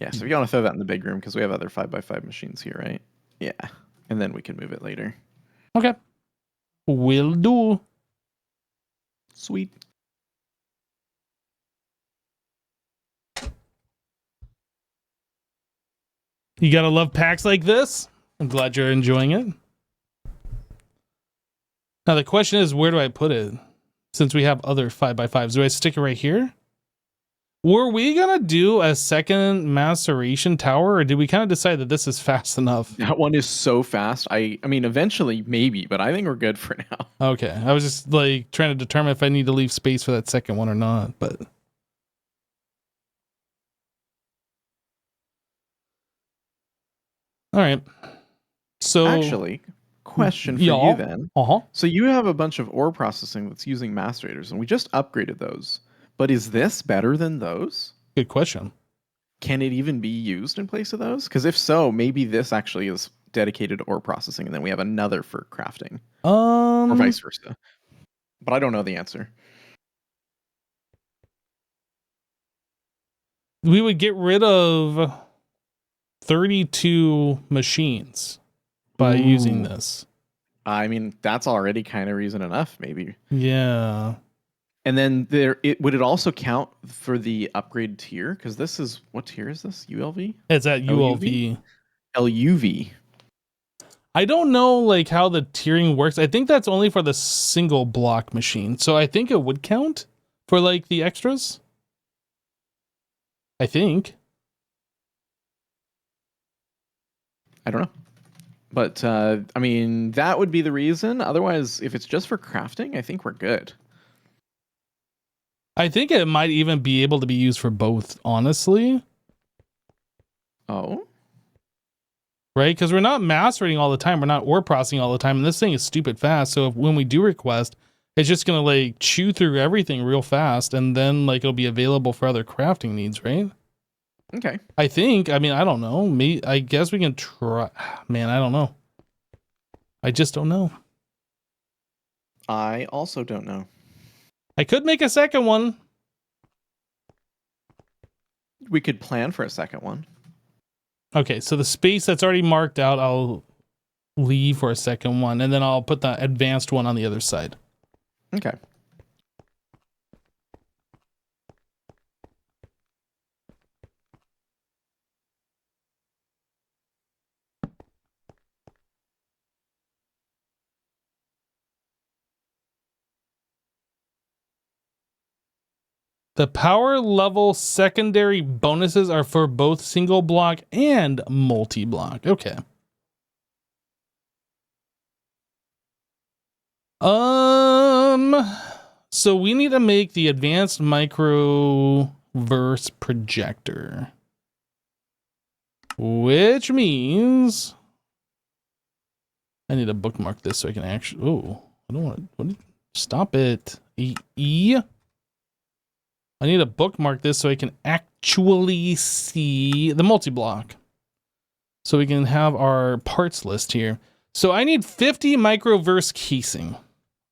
Yeah, so if you want to throw that in the big room, because we have other 5x5 machines here, right? Yeah. And then we can move it later. Okay. Will do. Sweet. You gotta love packs like this. I'm glad you're enjoying it. Now the question is, where do I put it? Since we have other 5x5s, do I stick it right here? Were we gonna do a second maceration tower, or did we kind of decide that this is fast enough? That one is so fast. I mean, eventually, maybe, but I think we're good for now. Okay, I was just like trying to determine if I need to leave space for that second one or not, but... All right. So Actually, question for you then. Uh-huh. So you have a bunch of ore processing that's using macerators, and we just upgraded those. But is this better than those? Good question. Can it even be used in place of those? Because if so, maybe this actually is dedicated to ore processing, and then we have another for crafting, or vice versa. But I don't know the answer. We would get rid of 32 machines by using this. I mean, that's already kind of reason enough, maybe. Yeah. And then would it also count for the upgrade tier? Because this is, what tier is this? ULV? It's at ULV. LUV. I don't know like how the tiering works. I think that's only for the single block machine. So I think it would count for like the extras. I think. I don't know. But, I mean, that would be the reason. Otherwise, if it's just for crafting, I think we're good. I think it might even be able to be used for both, honestly. Oh? Right? Because we're not macerating all the time. We're not ore processing all the time. And this thing is stupid fast. So when we do request, it's just going to like chew through everything real fast. And then like it'll be available for other crafting needs, right? Okay. I think. I mean, I don't know. I guess we can try. Man, I don't know. I just don't know. I also don't know. I could make a second one. We could plan for a second one. Okay, so the space that's already marked out, I'll leave for a second one, and then I'll put the advanced one on the other side. Okay. The power level secondary bonuses are for both single block and multi-block. Okay. So we need to make the advanced microverse projector, which means I need to bookmark this so I can actually. Oh, I don't want. What? Stop it. I need to bookmark this so I can actually see the multi-block. So we can have our parts list here. So I need 50 microverse casing.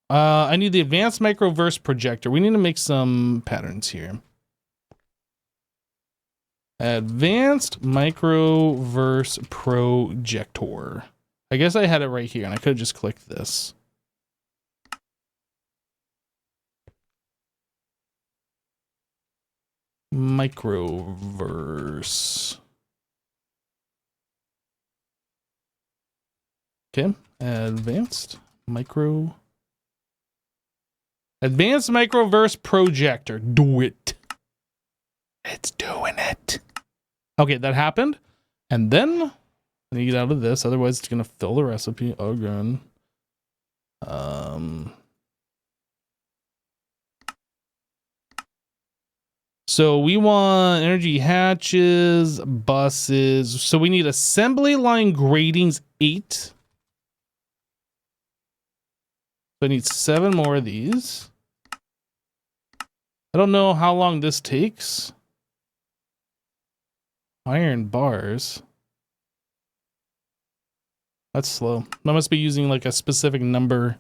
I need the advanced microverse projector. We need to make some patterns here. Advanced microverse projector. I guess I had it right here and I could have just clicked this. Microverse. Okay, advanced microverse projector. Do it. It's doing it. Okay, that happened. And then I need to get out of this, otherwise it's gonna fill the recipe again. So we want energy hatches, buses. So we need assembly line gratings 8. So I need 7 more of these. I don't know how long this takes. Iron bars. That's slow. I must be using like a specific number.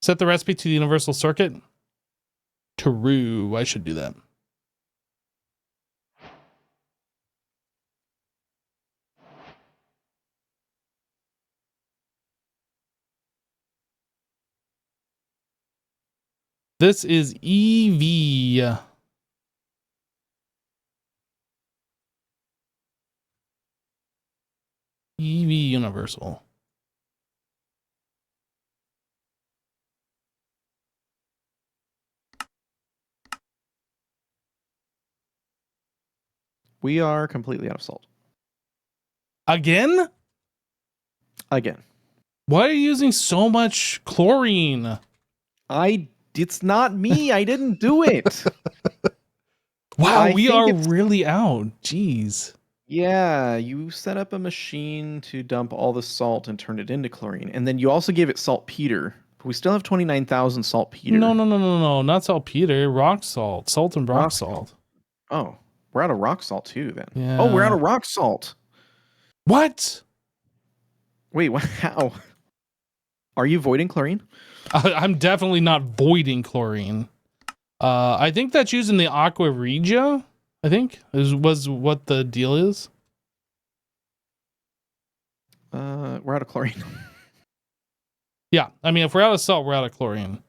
Set the recipe to the universal circuit. True. I should do that. This is EV. EV universal. We are completely out of salt. Again? Again. Why are you using so much chlorine? It's not me. I didn't do it. Wow, we are really out. Jeez. Yeah, you set up a machine to dump all the salt and turn it into chlorine. And then you also gave it saltpeter. But we still have 29,000 saltpeter. No, not saltpeter. Rock salt. Salt and rock salt. Oh, we're out of rock salt too then. Yeah. Oh, we're out of rock salt. What? Wait, what? How? Are you voiding chlorine? I'm definitely not voiding chlorine. I think that's using the Aqua Regia. I think was what the deal is. We're out of chlorine. Yeah, I mean, if we're out of salt, we're out of chlorine.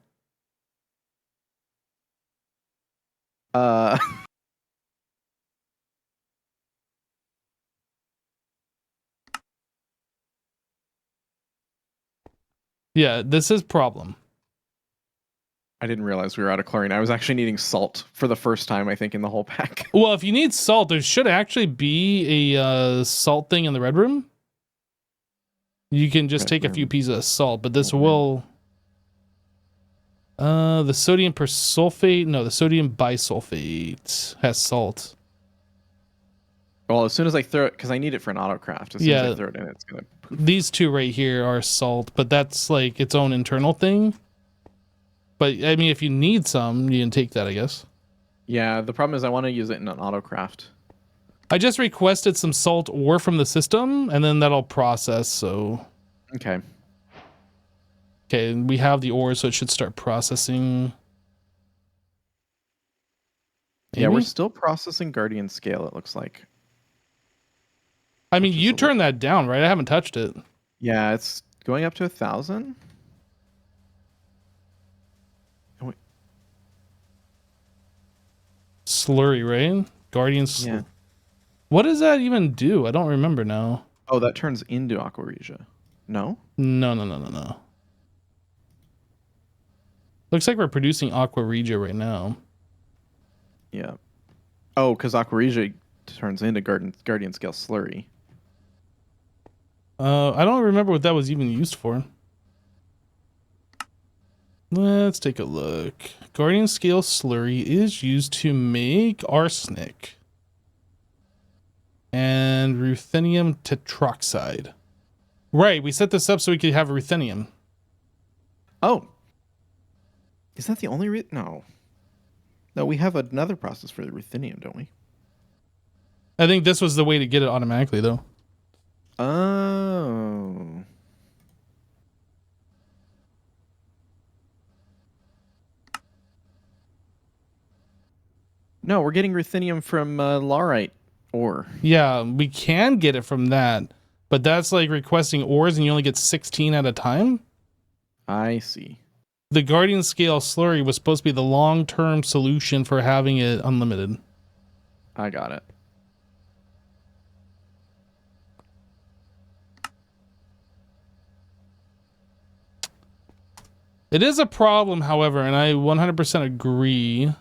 Yeah, this is problem. I didn't realize we were out of chlorine. I was actually needing salt for the first time, I think, in the whole pack. Well, if you need salt, there should actually be a salt thing in the red room. You can just take a few pieces of salt, but this will... the sodium persulfate... No, the sodium bisulfate has salt. Well, as soon as I throw it... Because I need it for an autocraft. As soon as I throw it in, it's going to poof. These two right here are salt, but that's like its own internal thing. But, I mean, if you need some, you can take that, I guess. Yeah, the problem is I want to use it in an autocraft. I just requested some salt ore from the system, and then that'll process, so... Okay. Okay, we have the ore, so it should start processing. Maybe? Yeah, we're still processing Guardian Scale, it looks like. I mean, you turned that down, right? I haven't touched it. Yeah, it's going up to 1,000. Slurry, right? Guardian slurry. Yeah. What does that even do? I don't remember now. Oh, that turns into Aqua Regia. No? No. Looks like we're producing Aqua Regia right now. Yeah. Oh, because Aqua Regia turns into Guardian Scale Slurry. I don't remember what that was even used for. Let's take a look. Guardian Scale Slurry is used to make arsenic. and ruthenium tetroxide. Right, we set this up so we could have ruthenium. Oh. Is that the only No. No, we have another process for the ruthenium, don't we? I think this was the way to get it automatically, though. Oh. No, we're getting ruthenium from laurite ore. Yeah, we can get it from that, but that's like requesting ores and you only get 16 at a time? I see. The Guardian Scale slurry was supposed to be the long-term solution for having it unlimited. I got it. It is a problem, however, and I 100% agree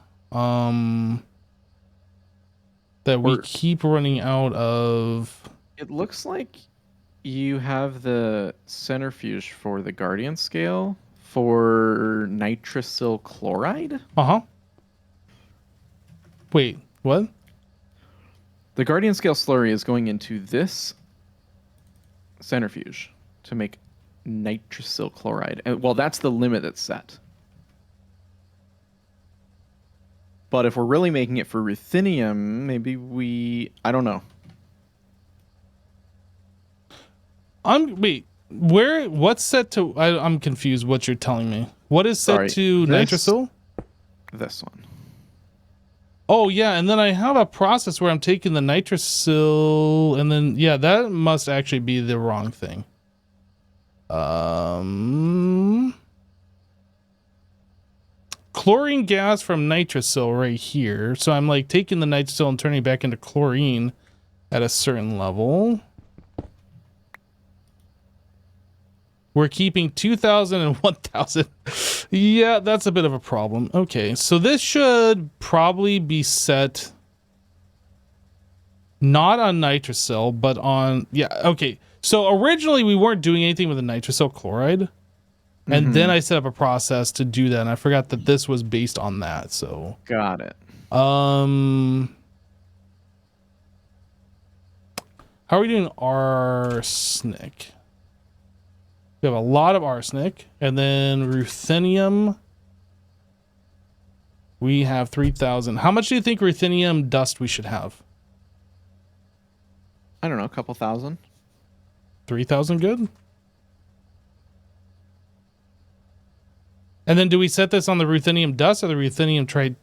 that we keep running out of... It looks like you have the centrifuge for the Guardian Scale for nitrosyl chloride? Uh-huh. Wait, what? The Guardian Scale slurry is going into this centrifuge to make nitrosyl chloride. Well, that's the limit that's set. But if we're really making it for ruthenium, maybe I don't know. Wait, what's set to... I'm confused what you're telling me. What is set to nitrosyl? This one. Oh, yeah, and then I have a process where I'm taking the nitrosyl, and then, yeah, that must actually be the wrong thing. Chlorine gas from nitrosyl right here. So I'm like taking the nitrosyl and turning it back into chlorine at a certain level. We're keeping 2,000 and 1,000. Yeah, that's a bit of a problem. Okay, so this should probably be set not on nitrosyl, but on... Yeah, okay. So originally we weren't doing anything with the nitrosyl chloride. And then I set up a process to do that, and I forgot that this was based on that, so... Got it. How are we doing arsenic? We have a lot of arsenic, and then ruthenium. We have 3,000. How much do you think ruthenium dust we should have? I don't know, a couple thousand. 3,000 good? And then do we set this on the ruthenium dust or the ruthenium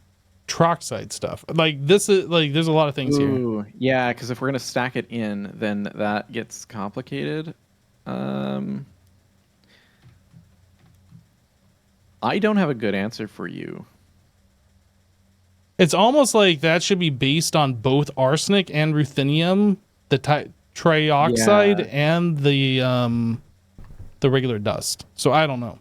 tetroxide stuff? Like this is like there's a lot of things here. Yeah, because if we're gonna stack it in, then that gets complicated. I don't have a good answer for you. It's almost like that should be based on both arsenic and ruthenium, the trioxide and the regular dust. So I don't know.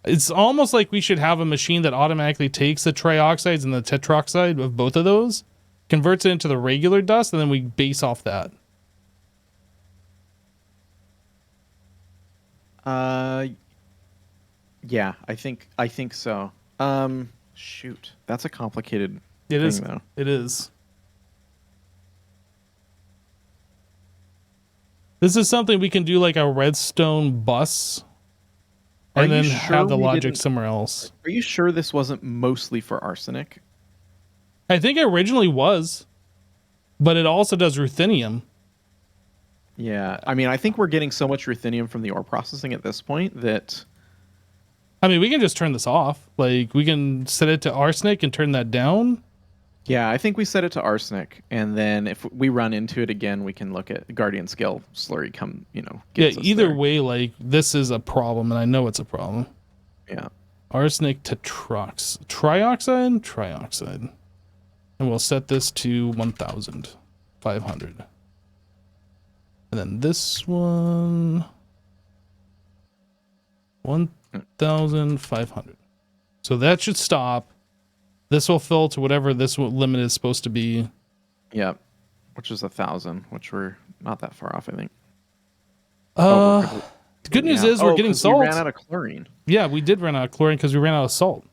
It's almost like we should have a machine that automatically takes the trioxides and the tetroxide of both of those, converts it into the regular dust, and then we base off that. Yeah, I think so. Shoot, that's a complicated thing, though. It is. This is something we can do like a redstone bus and then have the logic somewhere else. Are you sure this wasn't mostly for arsenic? I think it originally was, but it also does ruthenium. Yeah, I mean, I think we're getting so much ruthenium from the ore processing at this point that... I mean, we can just turn this off. Like, we can set it to arsenic and turn that down. Yeah, I think we set it to arsenic, and then if we run into it again, we can look at Guardian Scale slurry come, Yeah, either way, like, this is a problem, and I know it's a problem. Yeah. Arsenic trioxide. And we'll set this to 1,500. And then this one... 1,500. So that should stop. This will fill to whatever this limit is supposed to be. Yep. Which is 1,000, which we're not that far off, I think. The good news is we're getting salt. We ran out of chlorine. Yeah, we did run out of chlorine because we ran out of salt.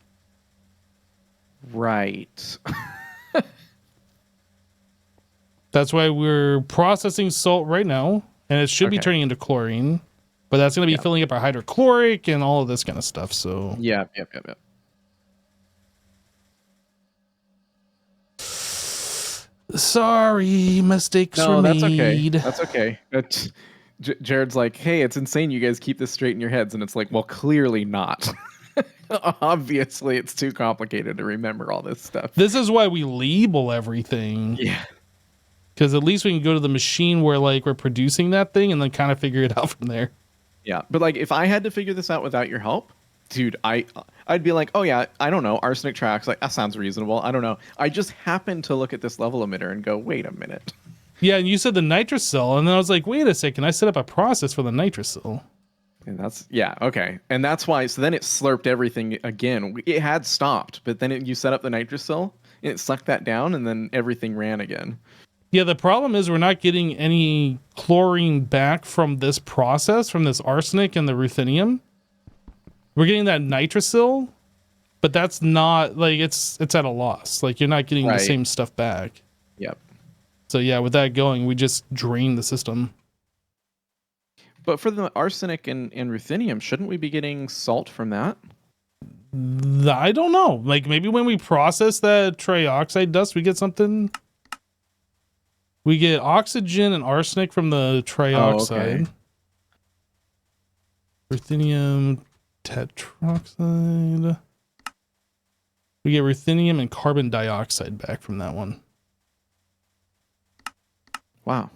Right. That's why we're processing salt right now, and it should be Okay. turning into chlorine, but that's going to be filling up our hydrochloric and all of this kind of stuff. So Yep. sorry, mistakes were No, that's okay. made. That's okay. Jared's like, hey, it's insane you guys keep this straight in your heads. And it's like, well, clearly not. Obviously, it's too complicated to remember all this stuff. This is why we label everything. Yeah. Because at least we can go to the machine where like we're producing that thing and then kind of figure it out from there. Yeah. But like, if I had to figure this out without your help, dude, I'd be like, oh yeah, I don't know, arsenic tracks. Like, that sounds reasonable. I don't know. I just happened to look at this level emitter and go, wait a minute. Yeah, and you said the nitrocell, and then I was like, wait a second, I set up a process for the nitrocell. And that's, yeah, okay. And that's why, so then it slurped everything again. It had stopped, but then you set up the nitrocell, and it sucked that down, and then everything ran again. Yeah, the problem is we're not getting any chlorine back from this process, from this arsenic and the ruthenium. We're getting that nitrocell, but that's not, like, it's at a loss. Like, you're not getting the same stuff back. Yep. So yeah, with that going, we just drain the system. But for the arsenic and ruthenium, shouldn't we be getting salt from that? I don't know. Like maybe when we process that trioxide dust, we get something. We get oxygen and arsenic from the trioxide. Ruthenium tetroxide. We get ruthenium and carbon dioxide back from that one. Wow.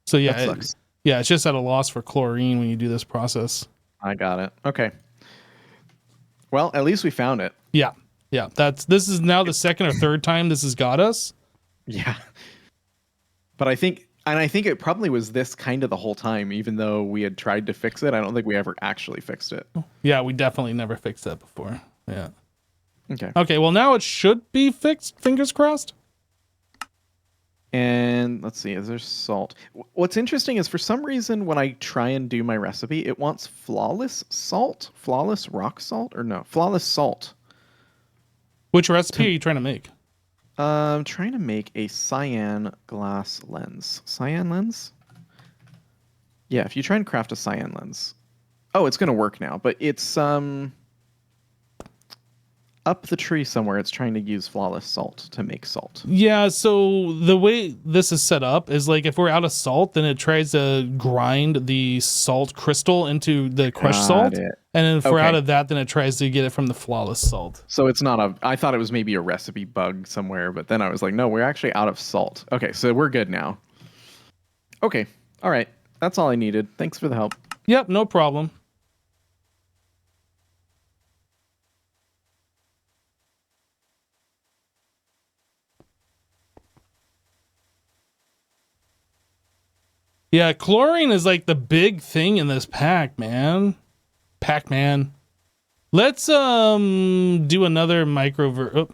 So yeah, That sucks. it's just at a loss for chlorine when you do this process. I got it. Okay. Well, at least we found it. Yeah. This is now the second or third time this has got us. Yeah. But I think it probably was this kind of the whole time, even though we had tried to fix it. I don't think we ever actually fixed it. Yeah, we definitely never fixed that before. Yeah. Okay. Well, now it should be fixed. Fingers crossed. And let's see, is there salt? What's interesting is for some reason when I try and do my recipe, it wants flawless salt, flawless rock salt, or no, flawless salt. Which recipe are you trying to make? I'm trying to make a cyan glass lens. Cyan lens? Yeah, if you try and craft a cyan lens. Oh, it's going to work now, but it's up the tree somewhere. It's trying to use flawless salt to make salt. Yeah, so the way this is set up is like if we're out of salt, then it tries to grind the salt crystal into the crushed salt. And then if we're out of that, then it tries to get it from the flawless salt. So it's not I thought it was maybe a recipe bug somewhere, but then I was like, no, we're actually out of salt. Okay, so we're good now. Okay, all right. That's all I needed. Thanks for the help. Yep, no problem. Yeah, chlorine is like the big thing in this pack, man. Pac-Man. Let's do another microverse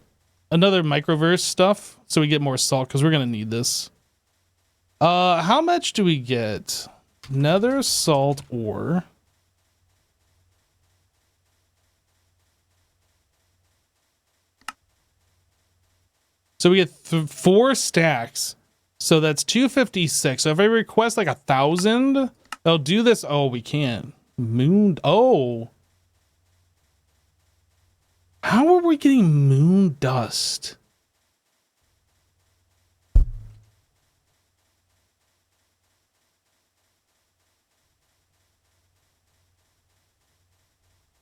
stuff so we get more salt because we're gonna need this. How much do we get? Nether salt ore. So we get 4 stacks. So that's 256. So if I request like 1,000, they'll do this. Oh, we can't. Moon. Oh. How are we getting moon dust?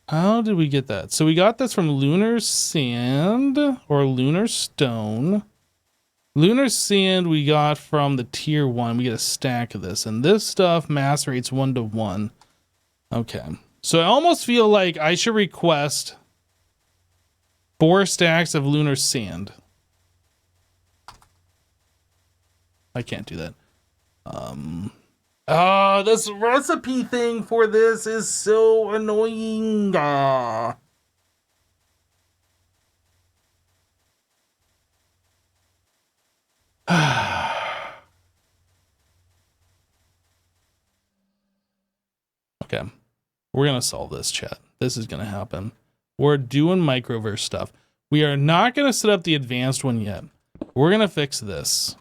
How did we get that? So we got this from lunar sand or lunar stone. Lunar sand we got from the tier 1. We get a stack of this. And this stuff macerates 1 to 1. Okay. So I almost feel like I should request 4 stacks of lunar sand. I can't do that. This recipe thing for this is so annoying. Okay. We're going to solve this, chat. This is going to happen. We're doing microverse stuff. We are not going to set up the advanced one yet. We're going to fix this.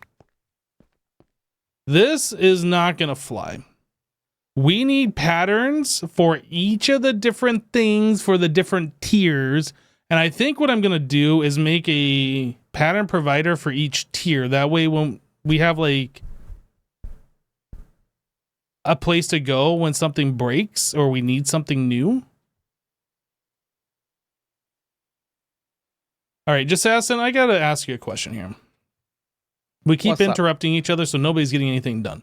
This is not going to fly. We need patterns for each of the different things for the different tiers. And I think what I'm going to do is make a pattern provider for each tier. That way when we have like a place to go when something breaks or we need something new. All right, just Assassin, I got to ask you a question here. We keep What's up? interrupting each other, so nobody's getting anything done.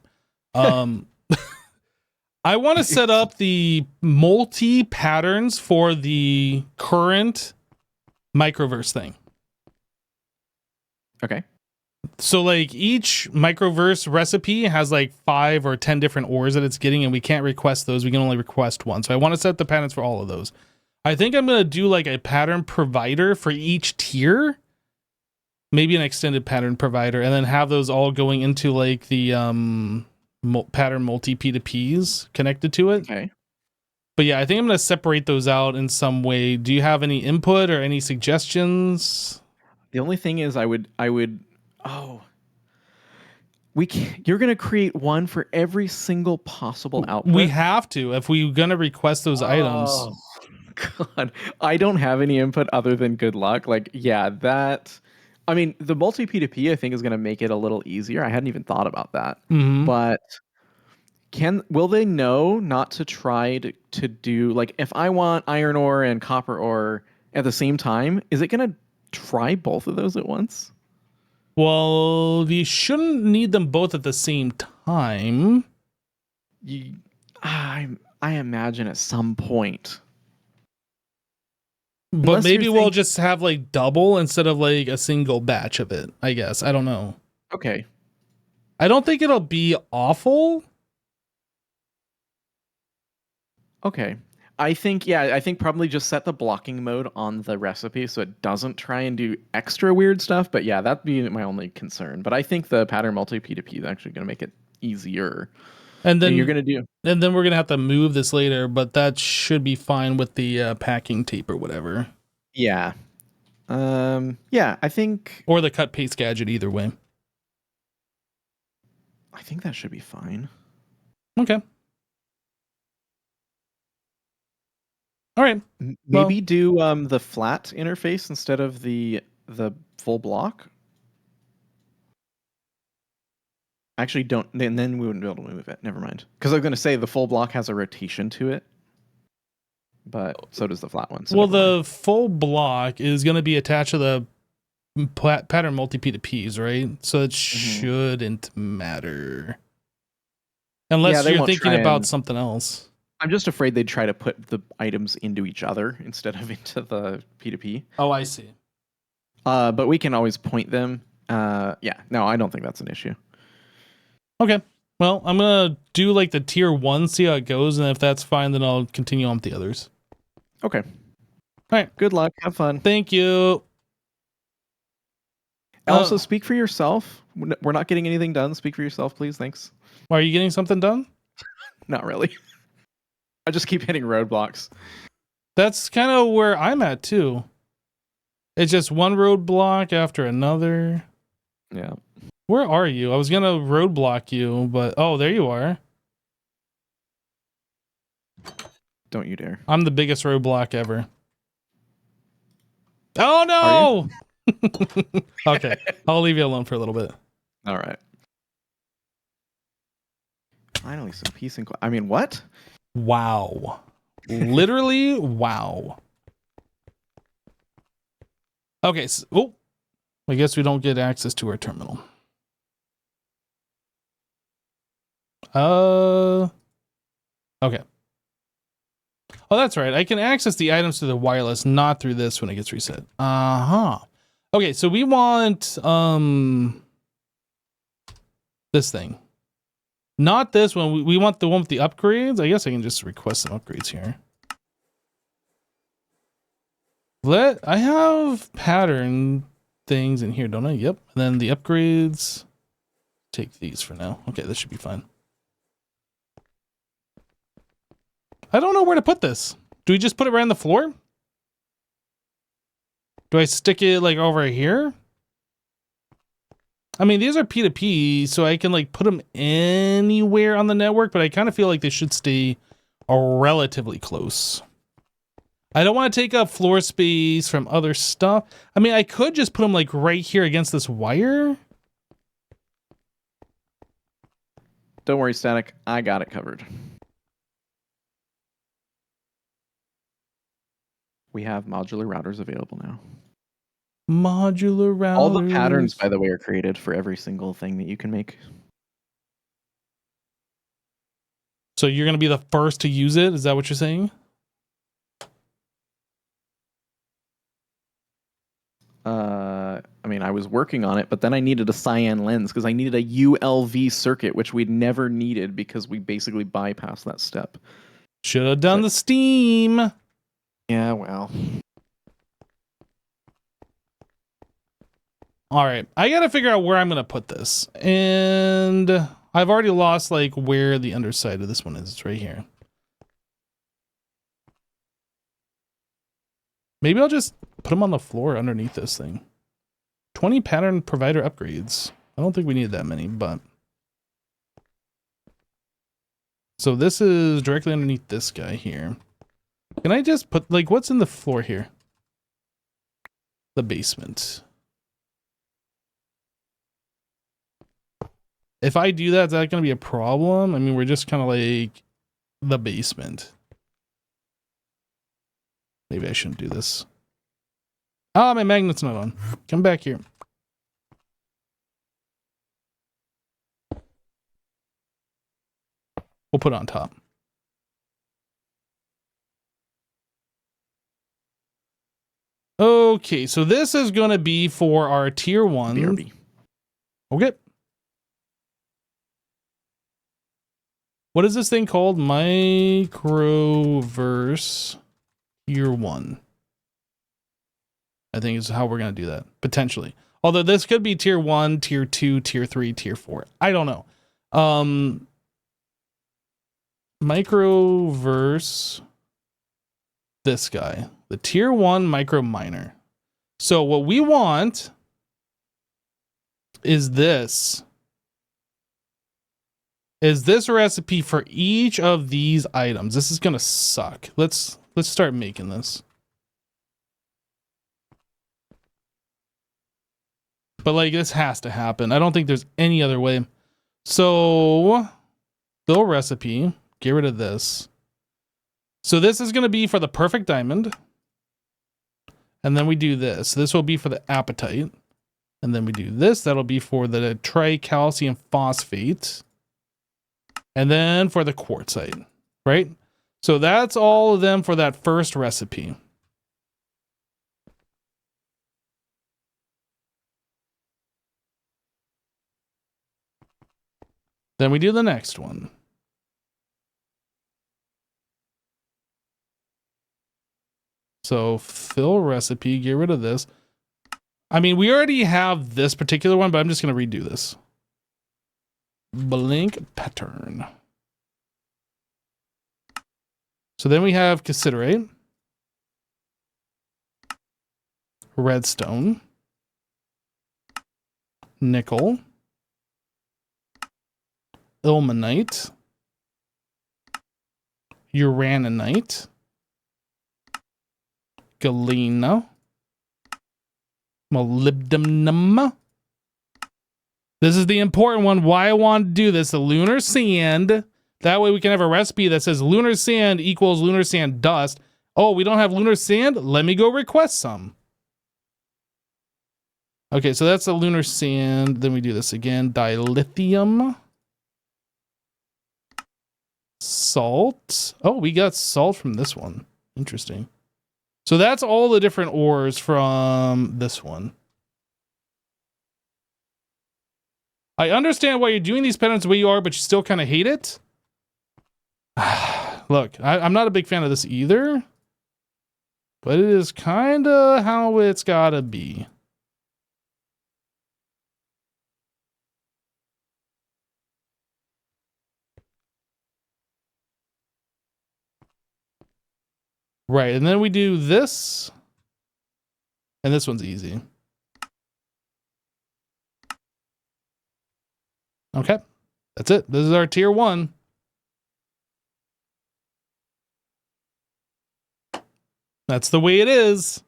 I want to set up the multi patterns for the current microverse thing. Okay. So like each microverse recipe has like 5 or 10 different ores that it's getting, and we can't request those. We can only request one. So I want to set the patterns for all of those. I think I'm going to do like a pattern provider for each tier. Maybe an extended pattern provider, and then have those all going into like the pattern multi P2Ps connected to it. Okay. But yeah, I think I'm going to separate those out in some way. Do you have any input or any suggestions? The only thing is, you're going to create one for every single possible output. We have to if we're going to request those items. God, I don't have any input other than good luck. Like, yeah, that. I mean, the multi P2P I think is going to make it a little easier. I hadn't even thought about that. Mm-hmm. But will they know not to try to do, like, if I want iron ore and copper ore at the same time, is it going to try both of those at once? Well, you shouldn't need them both at the same time. I imagine at some point. But Unless maybe we'll just have like double instead of like a single batch of it, I guess. I don't know. Okay. I don't think it'll be awful. Okay. I think probably just set the blocking mode on the recipe so it doesn't try and do extra weird stuff. But yeah, that'd be my only concern. But I think the pattern multi P2P is actually going to make it easier. And then we're going to have to move this later, but that should be fine with the packing tape or whatever. Yeah. Yeah, I think. Or the cut paste gadget, either way. I think that should be fine. Okay. All right. Maybe do the flat interface instead of the full block. Actually, don't. And then we wouldn't be able to move it. Never mind. Because I was going to say the full block has a rotation to it, but so does the flat one. So well, the full block is going to be attached to the pattern multi P2Ps, right? So it shouldn't matter. Unless you're thinking about something else. I'm just afraid they'd try to put the items into each other instead of into the P2P. Oh, I see. But we can always point them. Yeah, no, I don't think that's an issue. Okay. Well, I'm going to do like the tier 1, see how it goes. And if that's fine, then I'll continue on with the others. Okay. All right. Good luck. Have fun. Thank you. Also, speak for yourself. We're not getting anything done. Speak for yourself, please. Thanks. Are you getting something done? Not really. I just keep hitting roadblocks. That's kind of where I'm at, too. It's just one roadblock after another. Yeah. Where are you? I was going to roadblock you, but... Oh, there you are. Don't you dare. I'm the biggest roadblock ever. Oh, no! Okay, I'll leave you alone for a little bit. All right. Finally, some peace and... I mean, what? Wow. Literally, wow. Okay, so... I guess we don't get access to our terminal. Okay. Oh, that's right. I can access the items through the wireless, not through this when it gets reset. Okay, so we want this thing. Not this one. We want the one with the upgrades. I guess I can just request some upgrades here. I have pattern things in here, don't I? Yep. And then the upgrades. Take these for now. Okay, this should be fine. I don't know where to put this. Do we just put it right on the floor? Do I stick it like over here? I mean, these are P2P, so I can like put them anywhere on the network, but I kind of feel like they should stay relatively close. I don't want to take up floor space from other stuff. I mean, I could just put them like right here against this wire. Don't worry, Static. I got it covered. We have modular routers available now. Modular routers. All the patterns, by the way, are created for every single thing that you can make. So you're going to be the first to use it? Is that what you're saying? I mean, I was working on it, but then I needed a cyan lens because I needed a ULV circuit, which we'd never needed because we basically bypassed that step. Should have done the steam. Yeah, well. All right. I got to figure out where I'm going to put this. And I've already lost like where the underside of this one is. It's right here. Maybe I'll just put them on the floor underneath this thing. 20 pattern provider upgrades. I don't think we need that many, but. So this is directly underneath this guy here. Can I just put, like, what's in the floor here? The basement. If I do that, is that going to be a problem? I mean, we're just kind of like the basement. Maybe I shouldn't do this. Ah, my magnet's not on. Come back here. We'll put it on top. Okay, so this is going to be for our tier 1. BRB. Okay. What is this thing called? Microverse tier 1. I think is how we're going to do that, potentially. Although this could be tier 1, tier 2, tier 3, tier 4. I don't know. Microverse, this guy, the tier 1 micro miner. So what we want is this. Is this recipe for each of these items? This is going to suck. Let's start making this. But like this has to happen. I don't think there's any other way. So fill recipe, get rid of this. So this is going to be for the perfect diamond. And then we do this. This will be for the apatite. And then we do this. That'll be for the tricalcium phosphate. And then for the quartzite, right? So that's all of them for that first recipe. Then we do the next one. So fill recipe, get rid of this. I mean, we already have this particular one, but I'm just going to redo this. Blank pattern. So then we have cassiterite, redstone, nickel, ilmenite, uraninite, galena, molybdenum. This is the important one. Why I want to do this. The lunar sand. That way we can have a recipe that says lunar sand equals lunar sand dust. Oh, we don't have lunar sand? Let me go request some. Okay, so that's the lunar sand. Then we do this again. Dilithium. Salt. Oh, we got salt from this one. Interesting. So that's all the different ores from this one. I understand why you're doing these patterns the way you are, but you still kind of hate it. Look, I'm not a big fan of this either, but it is kind of how it's gotta be. Right, and then we do this, and this one's easy. Okay. That's it. This is our tier 1. That's the way it is.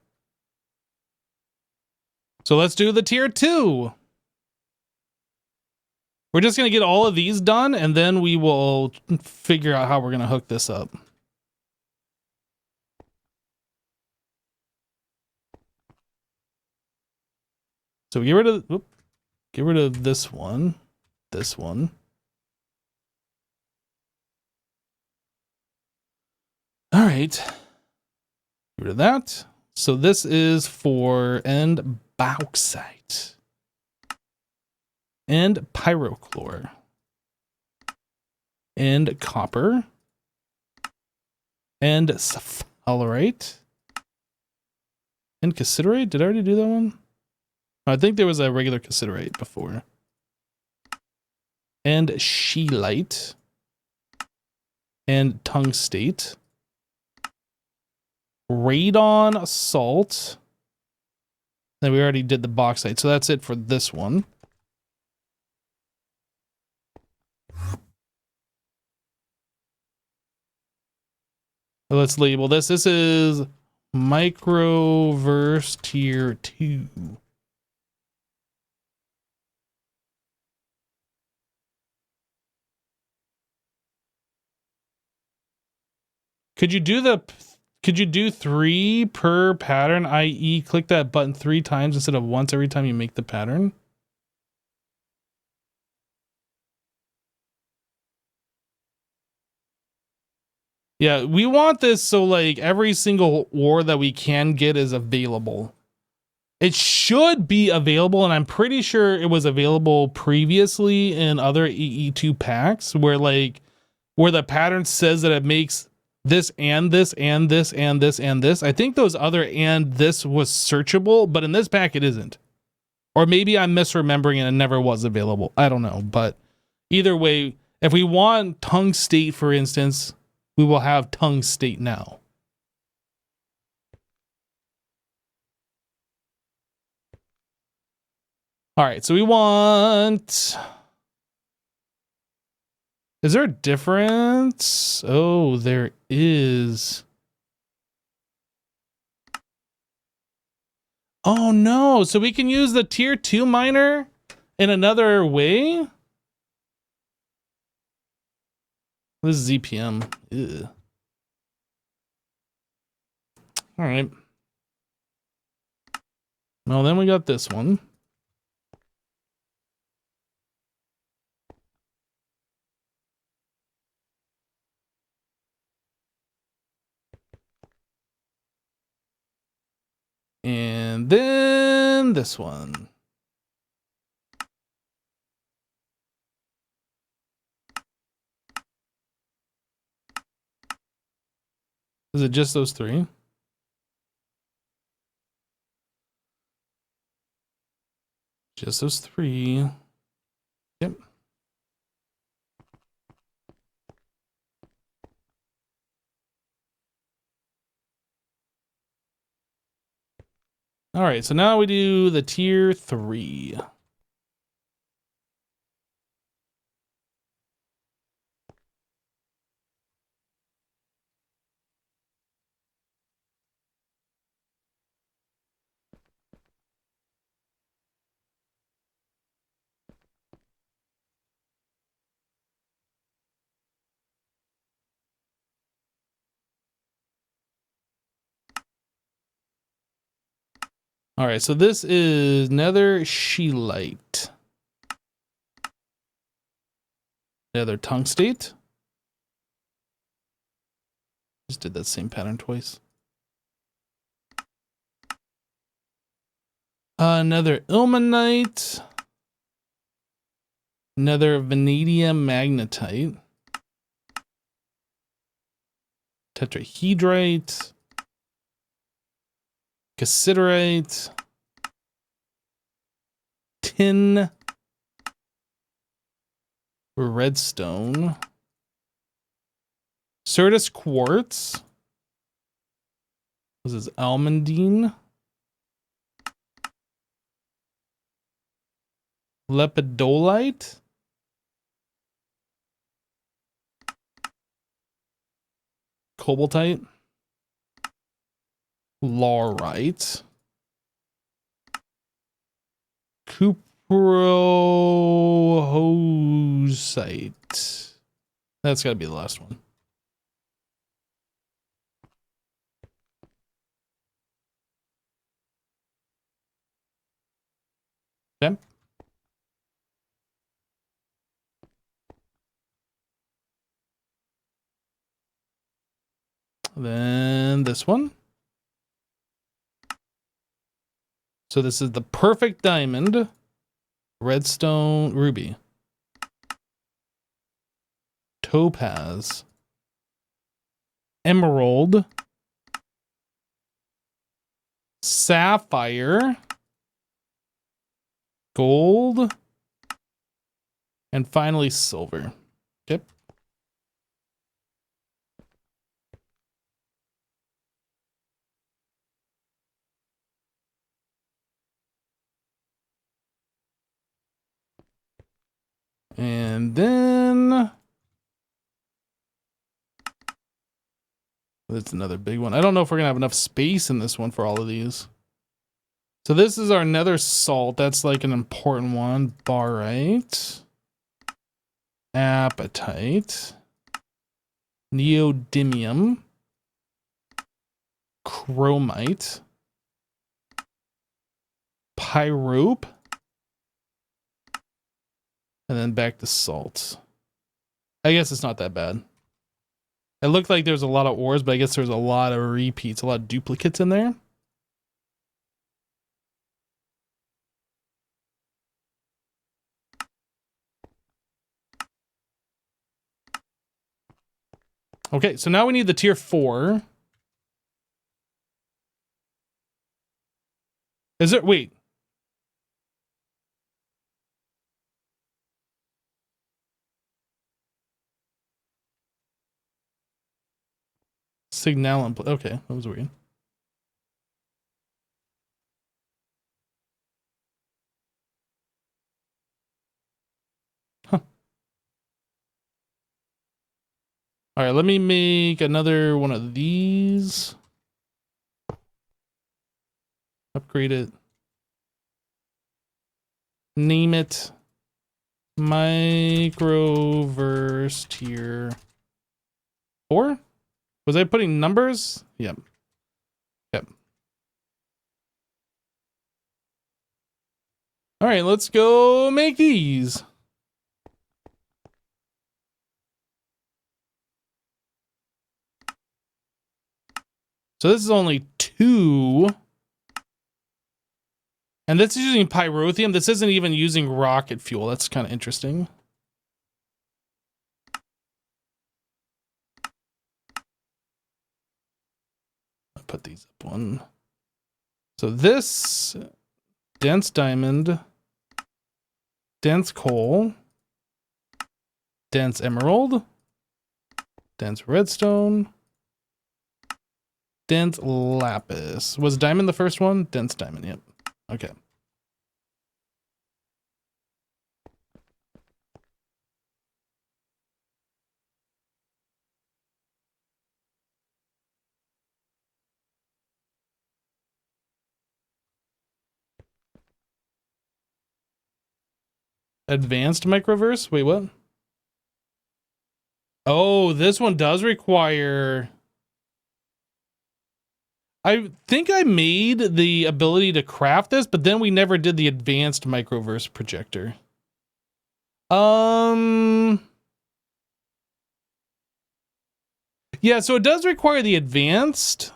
So let's do the tier 2. We're just going to get all of these done, and then we will figure out how we're going to hook this up. So get rid of this one, this one. All right. Get rid of that. So this is for and bauxite and pyrochlore and copper and sphalerite and cassiterite. Did I already do that one? I think there was a regular cassiterite before. And scheelite and tungstate. Radon salt. Then we already did the bauxite, so that's it for this one. Let's label this. This is Microverse Tier 2. Could you do 3 per pattern, i.e. click that button 3 times instead of once every time you make the pattern? Yeah, we want this so like every single ore that we can get is available. It should be available, and I'm pretty sure it was available previously in other EE2 packs where the pattern says that it makes this and this and this and this and this. I think those other and this was searchable, but in this pack it isn't. Or maybe I'm misremembering and it never was available. I don't know, but either way, if we want tungstate, for instance, we will have tungstate now. All right, so we want... Is there a difference? Oh, there is. Oh no, so we can use the tier 2 miner in another way? This is ZPM. Ugh. All right. Well, then we got this one. And then this one. Is it just those 3? Just those 3. Yep. All right, so now we do the tier 3. All right, so this is nether scheelite. Nether tungstate. Just did that same pattern twice. Nether ilmenite. Nether vanadium magnetite. Tetrahedrite. Cassiterite. Tin. Redstone. Certus quartz. This is almandine. Lepidolite. cobaltite, laurite, cuprohosite. That's got to be the last one. Okay. Then this one. So this is the perfect diamond, redstone, ruby, topaz, emerald, sapphire, gold, and finally silver. Okay. And then that's another big one. I don't know if we're gonna have enough space in this one for all of these. So this is our nether salt. That's like an important one. Barite, apatite, neodymium, chromite, pyrope, and then back to salt. I guess it's not that bad. It looked like there's a lot of ores, but I guess there's a lot of repeats, a lot of duplicates in there. Okay, so now we need the tier 4. Is it? Wait. Signal and okay, that was weird. Huh. All right, let me make another one of these. Upgrade it. Name it Microverse tier 4. Was I putting numbers? Yep. Yep. All right, let's go make these. So this is only 2. And this is using pyrotheum. This isn't even using rocket fuel. That's kind of interesting. I'll put these up one. So this dense diamond, dense coal, dense emerald, dense redstone, dense lapis. Was diamond the first one? Dense diamond, yep. Okay. Advanced microverse? Wait, what? Oh, this one does require... I think I made the ability to craft this, but then we never did the advanced microverse projector. Yeah, so it does require the advanced.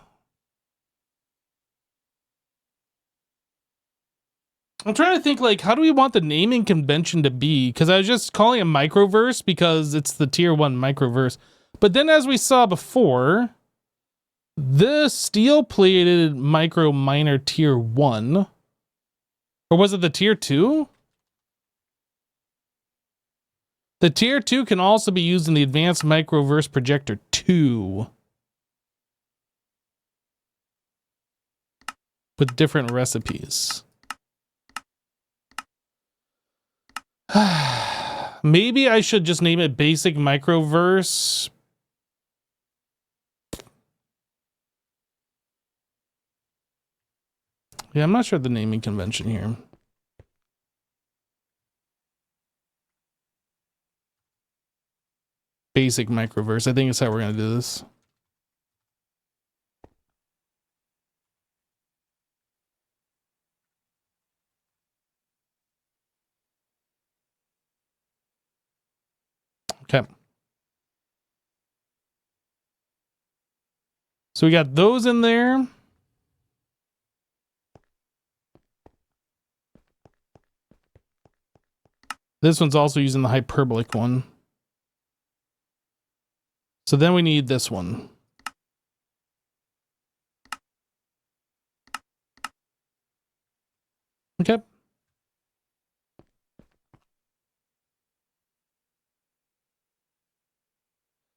I'm trying to think, like, how do we want the naming convention to be? Because I was just calling it microverse because it's the tier 1 microverse. But then as we saw before, the steel plated micro miner tier 1, or was it the tier 2? The tier 2 can also be used in the advanced microverse projector 2 with different recipes. Maybe I should just name it basic microverse Yeah, I'm not sure of the naming convention here. Basic microverse. I think it's how we're going to do this. Okay. So we got those in there. This one's also using the hyperbolic one. So then we need this one. Okay.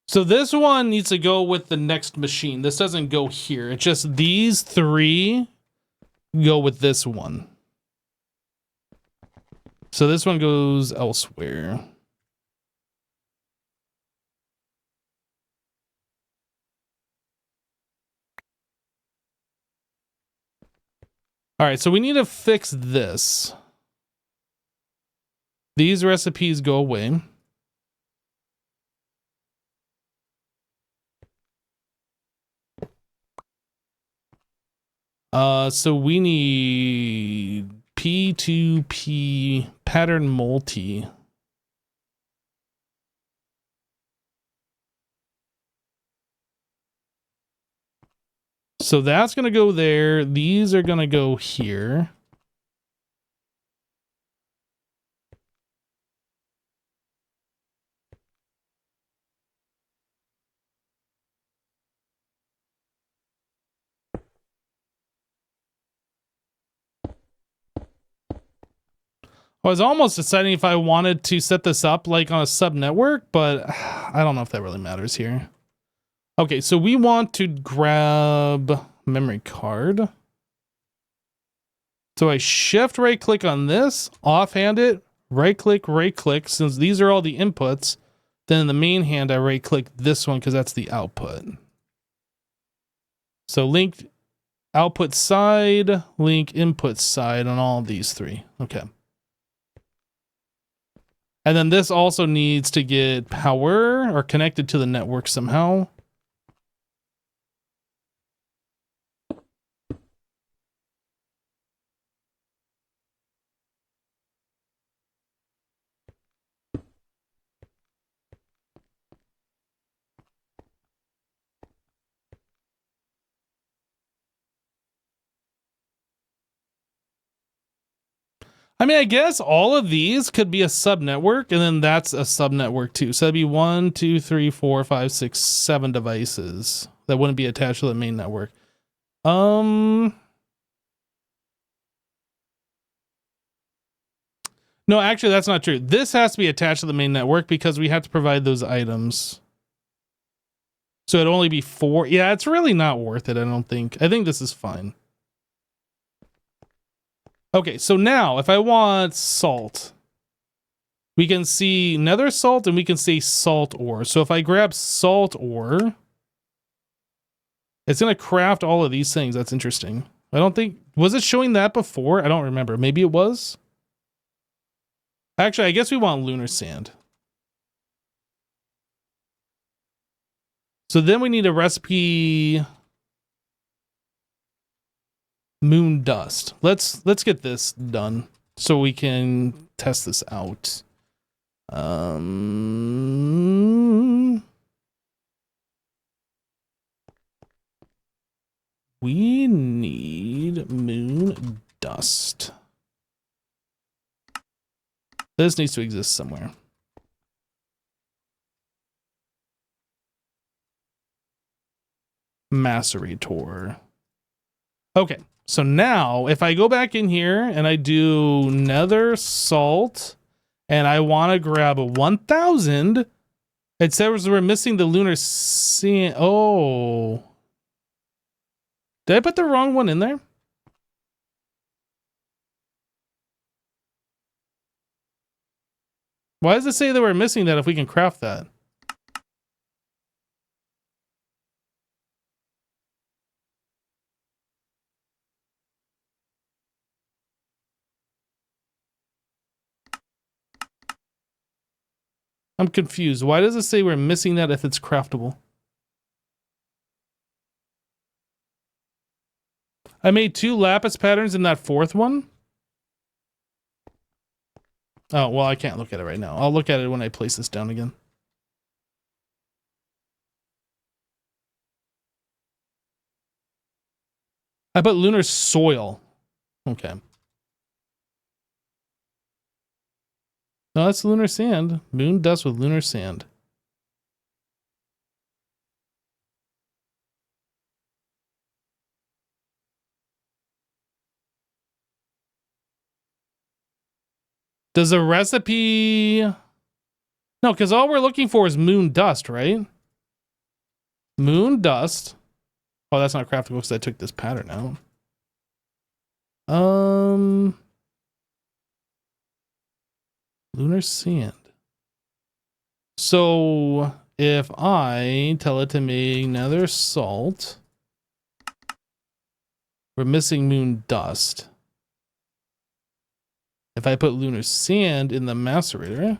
So this one needs to go with the next machine. This doesn't go here. It's just these three go with this one. So this one goes elsewhere. All right, so we need to fix this. These recipes go away. So we need P2P pattern multi. So that's going to go there. These are going to go here. I was almost deciding if I wanted to set this up like on a sub network, but I don't know if that really matters here. Okay, so we want to grab memory card. So I shift right click on this, offhand it, right click. Since these are all the inputs, then in the main hand, I right click this one because that's the output. So link output side, link input side on all of these three. Okay. And then this also needs to get power or connected to the network somehow. I mean, I guess all of these could be a sub network, and then that's a sub network too. So that'd be 1, 2, 3, 4, 5, 6, 7 devices that wouldn't be attached to the main network. No, actually, that's not true. This has to be attached to the main network because we have to provide those items. So it'd only be 4. Yeah, it's really not worth it, I don't think. I think this is fine. Okay, so now if I want salt, we can see nether salt and we can see salt ore. So if I grab salt ore, it's going to craft all of these things. That's interesting. I don't think, was it showing that before? I don't remember. Maybe it was. Actually, I guess we want lunar sand. So then we need a recipe moon dust. Let's get this done so we can test this out. We need moon dust. This needs to exist somewhere. Macerator. Okay, so now if I go back in here and I do nether salt and I want to grab a 1000, it says we're missing the lunar sand. Oh. Did I put the wrong one in there? Why does it say that we're missing that if we can craft that? I'm confused. Why does it say we're missing that if it's craftable? I made 2 lapis patterns in that 4th one. Oh, well, I can't look at it right now. I'll look at it when I place this down again. I put lunar soil. Okay. No, that's lunar sand. Moon dust with lunar sand. Does a recipe... No, because all we're looking for is moon dust, right? Moon dust. Oh, that's not craftable because I took this pattern out. Lunar sand. So if I tell it to make nether salt, we're missing moon dust. If I put lunar sand in the macerator,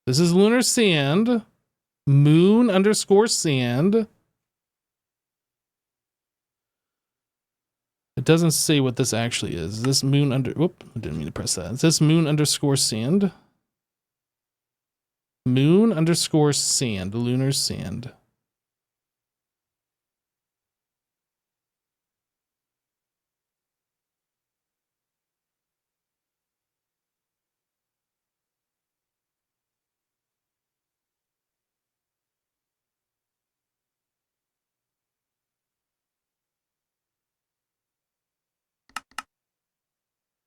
this is lunar sand, moon underscore sand. It doesn't say what this actually is. Is this moon under, whoop, I didn't mean to press that. Is this moon underscore sand? Moon underscore sand, lunar sand.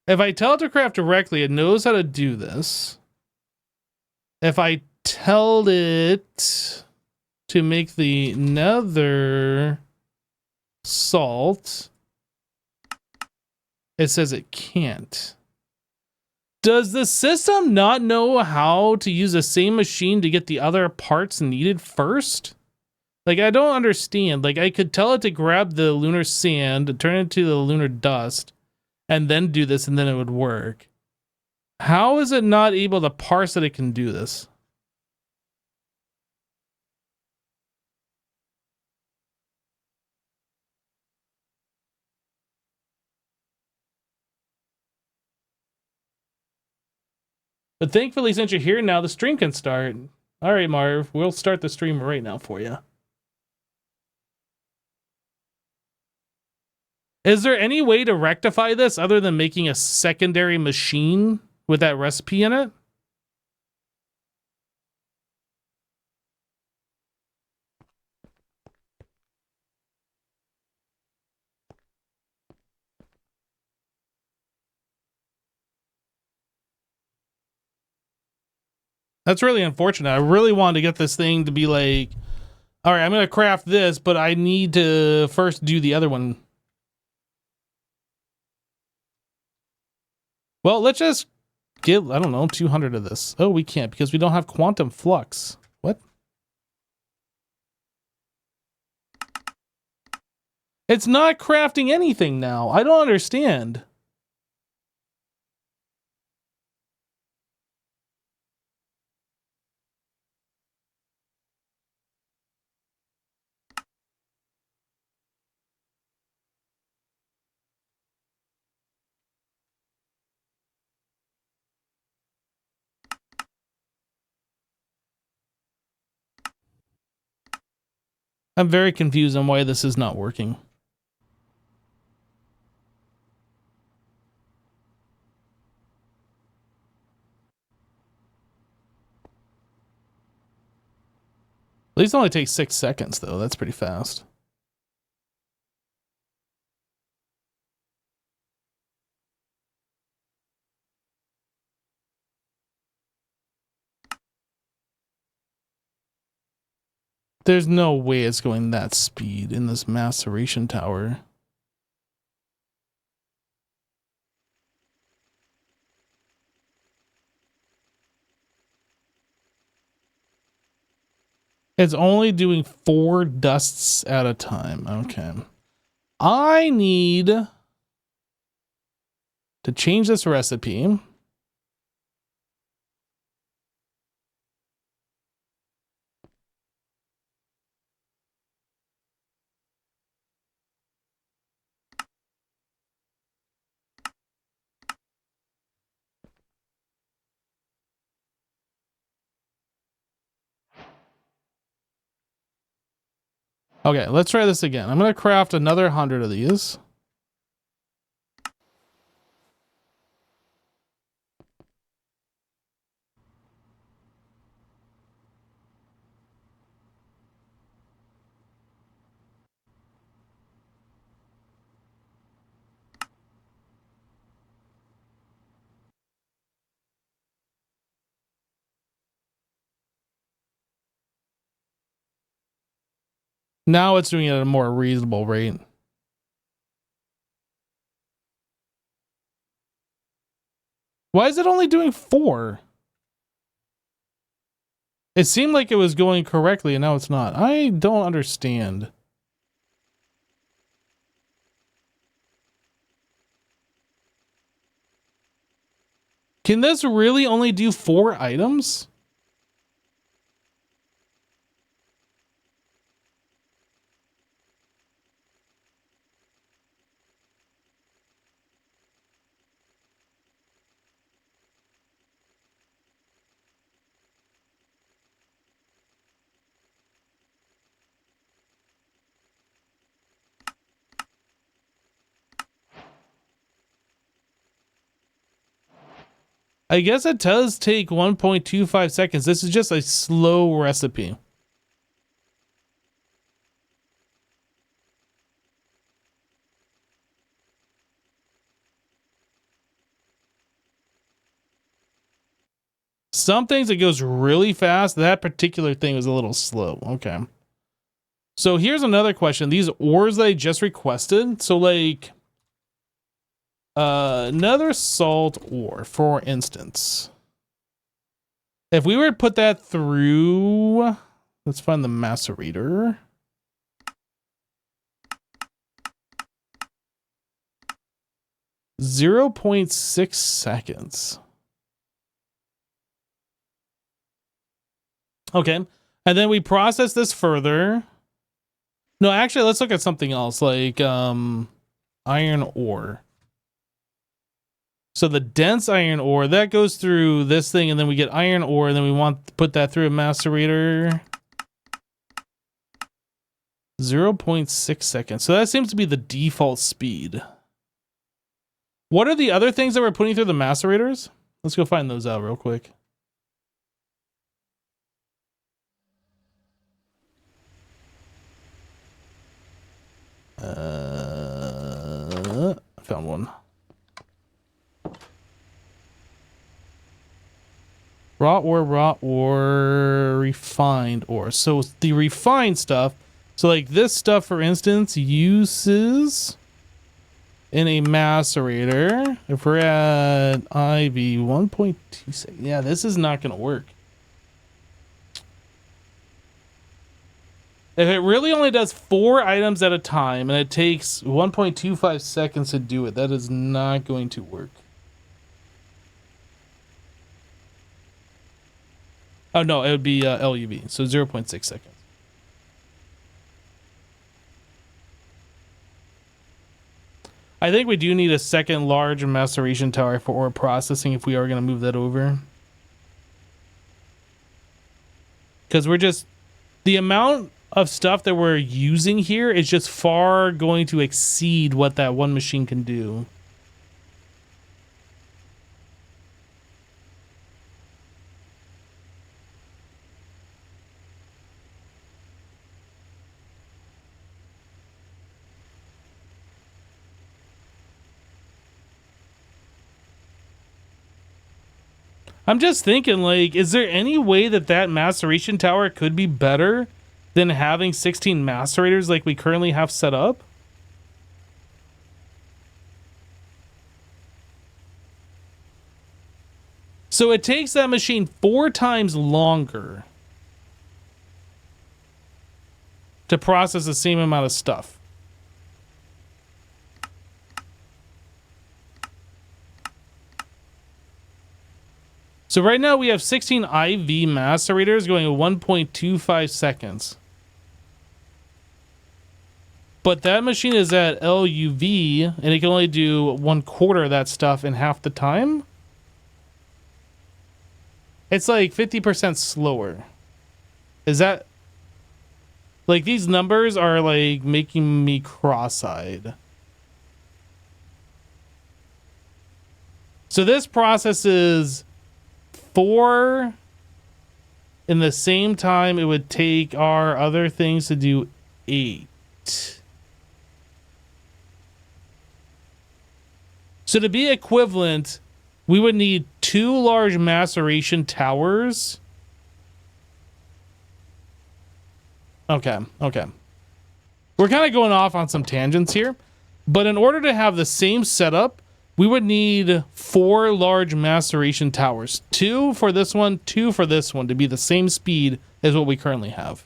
If I tell it to craft directly, it knows how to do this. If I tell it to make the nether salt, it says it can't. Does the system not know how to use the same machine to get the other parts needed first? Like, I don't understand. Like, I could tell it to grab the lunar sand, turn it into the lunar dust, and then do this, and then it would work. How is it not able to parse that it can do this? But thankfully, since you're here now, the stream can start. All right, Marv, we'll start the stream right now for you. Is there any way to rectify this other than making a secondary machine with that recipe in it? That's really unfortunate. I really wanted to get this thing to be like, all right, I'm going to craft this, but I need to first do the other one. Well, let's just get, I don't know, 200 of this. Oh, we can't because we don't have quantum flux. What? It's not crafting anything now. I don't understand. I'm very confused on why this is not working. At least it only takes 6 seconds, though. That's pretty fast. There's no way it's going that speed in this maceration tower. It's only doing 4 dusts at a time. Okay. I need to change this recipe. Okay, let's try this again. I'm going to craft another 100 of these. Now it's doing it at a more reasonable rate. Why is it only doing 4? It seemed like it was going correctly and now it's not. I don't understand. Can this really only do 4 items? I guess it does take 1.25 seconds. This is just a slow recipe. Some things it goes really fast. That particular thing was a little slow. Okay. So here's another question. These ores that I just requested. So like another salt ore, for instance. If we were to put that through, let's find the macerator. .6 seconds. Okay. And then we process this further. No, actually, let's look at something else, like iron ore. So the dense iron ore, that goes through this thing, and then we get iron ore, and then we want to put that through a macerator. 0.6 seconds. So that seems to be the default speed. What are the other things that we're putting through the macerators? Let's go find those out real quick. I found one. Raw ore, refined ore. So the refined stuff, so like this stuff, for instance, uses in a macerator. If we're at IV 1.26, yeah, this is not going to work. If it really only does 4 items at a time and it takes 1.25 seconds to do it, that is not going to work. Oh, no, it would be LUV, so 0.6 seconds. I think we do need a second large maceration tower for ore processing if we are going to move that over. Because we're just... the amount of stuff that we're using here is just far going to exceed what that one machine can do. I'm just thinking, like, is there any way that that maceration tower could be better than having 16 macerators like we currently have set up? So it takes that machine 4 times longer to process the same amount of stuff. So right now we have 16 IV macerators going at 1.25 seconds. But that machine is at LUV, and it can only do 1/4 of that stuff in half the time. It's like 50% slower. Is that... Like, these numbers are, like, making me cross-eyed. So this processes 4 in the same time it would take our other things to do 8. So to be equivalent, we would need 2 large maceration towers. Okay. We're kind of going off on some tangents here, but in order to have the same setup, we would need 4 large maceration towers. 2 for this one, 2 for this one, to be the same speed as what we currently have.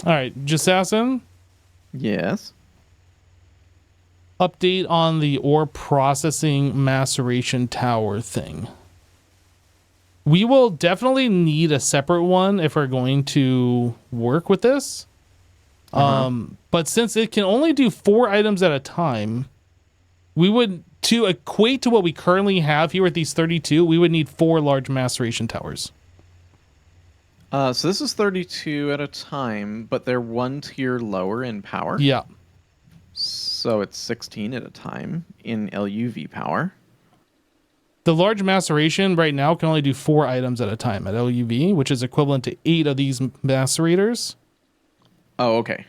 All right, Jassassin, Yes. update on the ore processing maceration tower thing. We will definitely need a separate one if we're going to work with this. But since it can only do 4 items at a time, we would, to equate to what we currently have here with these 32, we would need 4 large maceration towers. So this is 32 at a time, but they're 1 tier lower in power. Yeah. So it's 16 at a time in LUV power. The large maceration right now can only do 4 items at a time at LUV, which is equivalent to 8 of these macerators. Oh, okay.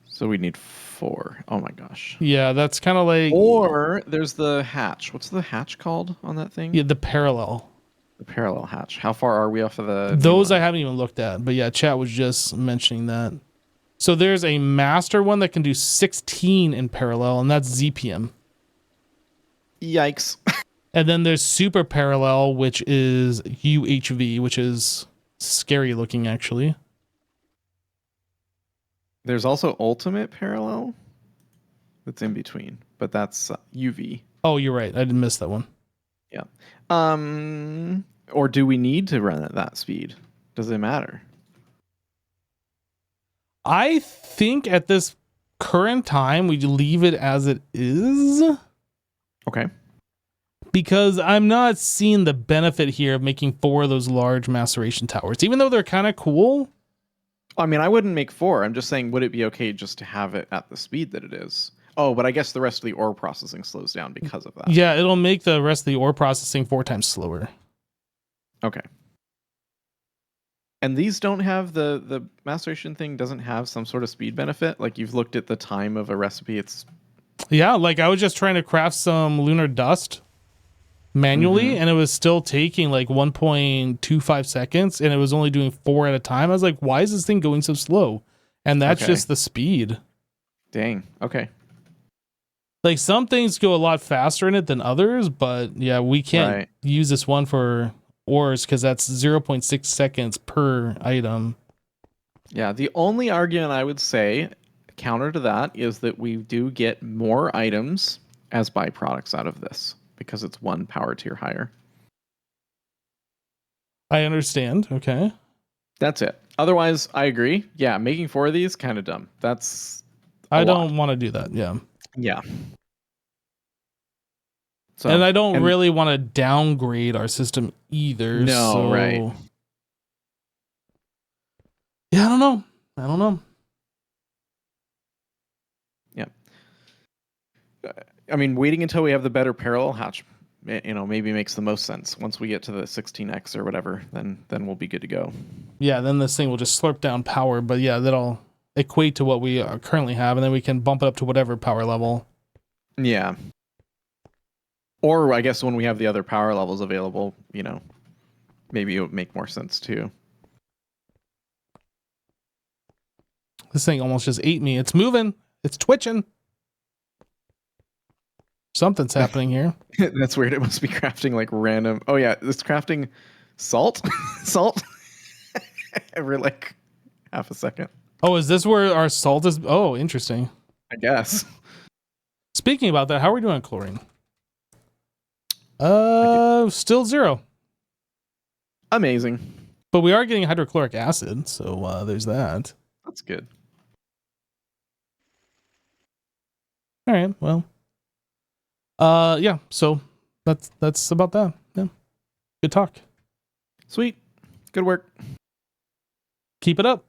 So we need 4. Oh my gosh. Yeah, that's kind of like... Or there's the hatch. What's the hatch called on that thing? Yeah, the parallel. The parallel hatch. How far are we off of the... Those I haven't even looked at, but yeah, chat was just mentioning that. So there's a master one that can do 16 in parallel, and that's ZPM. Yikes. And then there's super parallel, which is UHV, which is scary looking, actually. There's also ultimate parallel that's in between, but that's UV. Oh, you're right. I didn't miss that one. Yeah. Or do we need to run at that speed? Does it matter? I think at this current time, we leave it as it is. Okay. Because I'm not seeing the benefit here of making 4 of those large maceration towers, even though they're kind of cool. I mean, I wouldn't make 4. I'm just saying, would it be okay just to have it at the speed that it is? Oh, but I guess the rest of the ore processing slows down because of that. Yeah, it'll make the rest of the ore processing 4 times slower. Okay. And these don't have the maceration thing doesn't have some sort of speed benefit? Like you've looked at the time of a recipe, it's... Yeah, like I was just trying to craft some lunar dust manually, and it was still taking like 1.25 seconds, and it was only doing 4 at a time. I was like, why is this thing going so slow? And that's just the speed. Dang. Okay. Like some things go a lot faster in it than others, but yeah, we can't use this one for ores because that's 0.6 seconds per item. Yeah, the only argument I would say counter to that is that we do get more items as byproducts out of this because it's 1 power tier higher. I understand. Okay. That's it. Otherwise, I agree. Yeah, making 4 of these, kind of dumb. That's I don't want to do that. Yeah. Yeah. So, and I don't really want to downgrade our system either. No, so... right. Yeah, I don't know. Yeah. I mean, waiting until we have the better parallel hatch, maybe makes the most sense. Once we get to the 16x or whatever, then we'll be good to go. Yeah, then this thing will just slurp down power. But yeah, that'll equate to what we currently have, and then we can bump it up to whatever power level. Yeah. Or I guess when we have the other power levels available, maybe it would make more sense too. This thing almost just ate me. It's moving. It's twitching. Something's happening here. That's weird. It must be crafting like random. Oh yeah, it's crafting salt. Salt. Every like half a second. Oh, is this where our salt is? Oh, interesting. I guess. Speaking about that, how are we doing on chlorine? Still 0. Amazing. But we are getting hydrochloric acid, so there's that. That's good. All right, well. Yeah, so that's about that. Yeah. Good talk. Sweet. Good work. Keep it up.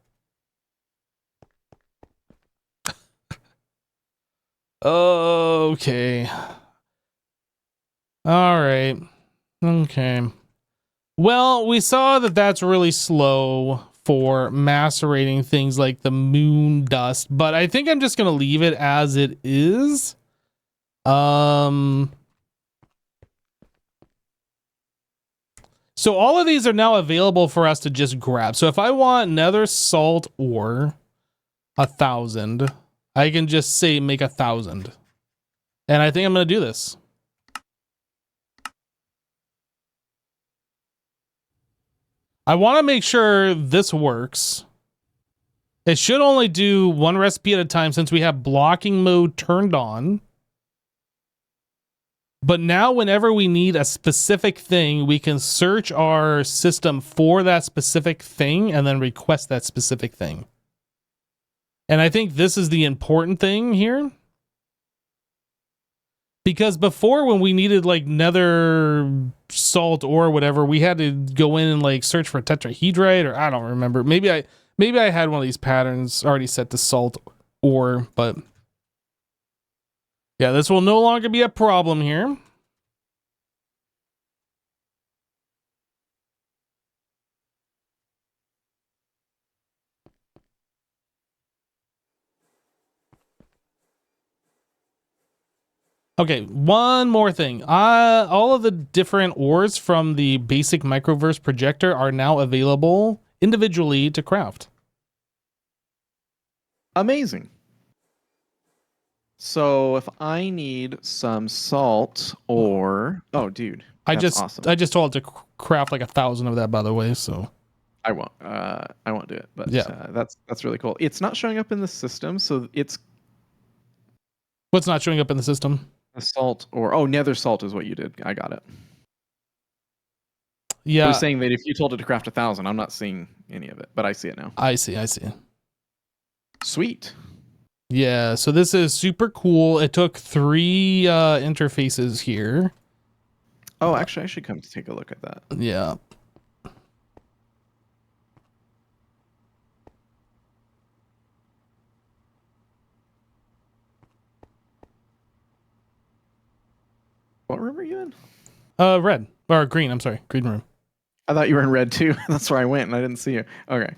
Okay. All right. Okay. Well, we saw that that's really slow for macerating things like the moon dust, but I think I'm just going to leave it as it is. So all of these are now available for us to just grab. So if I want nether salt ore 1,000, I can just say make 1,000. And I think I'm going to do this. I want to make sure this works. It should only do 1 recipe at a time since we have blocking mode turned on. But now whenever we need a specific thing, we can search our system for that specific thing and then request that specific thing. And I think this is the important thing here. Because before, when we needed like nether salt or whatever, we had to go in and like search for tetrahedrite, or I don't remember. Maybe I had one of these patterns already set to salt ore, but yeah, this will no longer be a problem here. Okay, one more thing. All of the different ores from the basic microverse projector are now available individually to craft. Amazing. So if I need some salt or dude, that's awesome. I just told it to craft like 1,000 of that, by the way. So I won't do it, but yeah, that's really cool. It's not showing up in the system, so it's what's not showing up in the system? a salt or nether salt is what you did. I got it. Yeah, I was saying that if you told it to craft 1,000, I'm not seeing any of it, but I see it now. I see. Sweet. Yeah, so this is super cool. It took 3 interfaces here. Oh, actually, I should come to take a look at that. Yeah. What room are you in? Red or green. I'm sorry, green room. I thought you were in red too. That's where I went, and I didn't see you. Okay.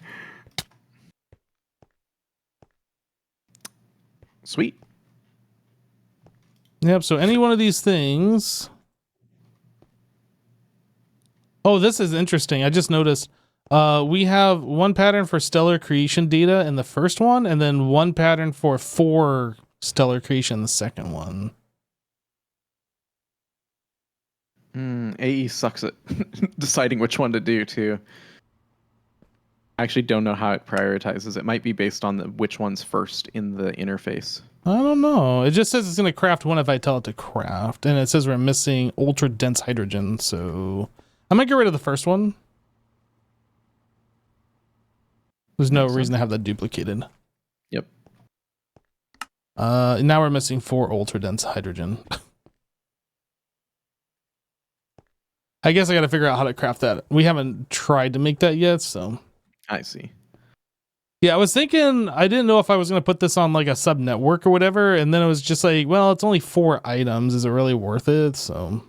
Sweet. Yep. So any one of these things. Oh, this is interesting. I just noticed. We have 1 pattern for stellar creation data in the first one, and then 1 pattern for 4 stellar creation in the second one. AE sucks at deciding which one to do too. I actually don't know how it prioritizes. It might be based on which one's first in the interface. I don't know. It just says it's going to craft 1 if I tell it to craft, and it says we're missing ultra dense hydrogen. So I'm gonna get rid of the first one. There's no reason to have that duplicated. Yep. Now we're missing 4 ultra dense hydrogen. I guess I got to figure out how to craft that. We haven't tried to make that yet, so. I see. Yeah, I was thinking, I didn't know if I was going to put this on like a sub network or whatever, and then it was just like, well, it's only 4 items. Is it really worth it? So.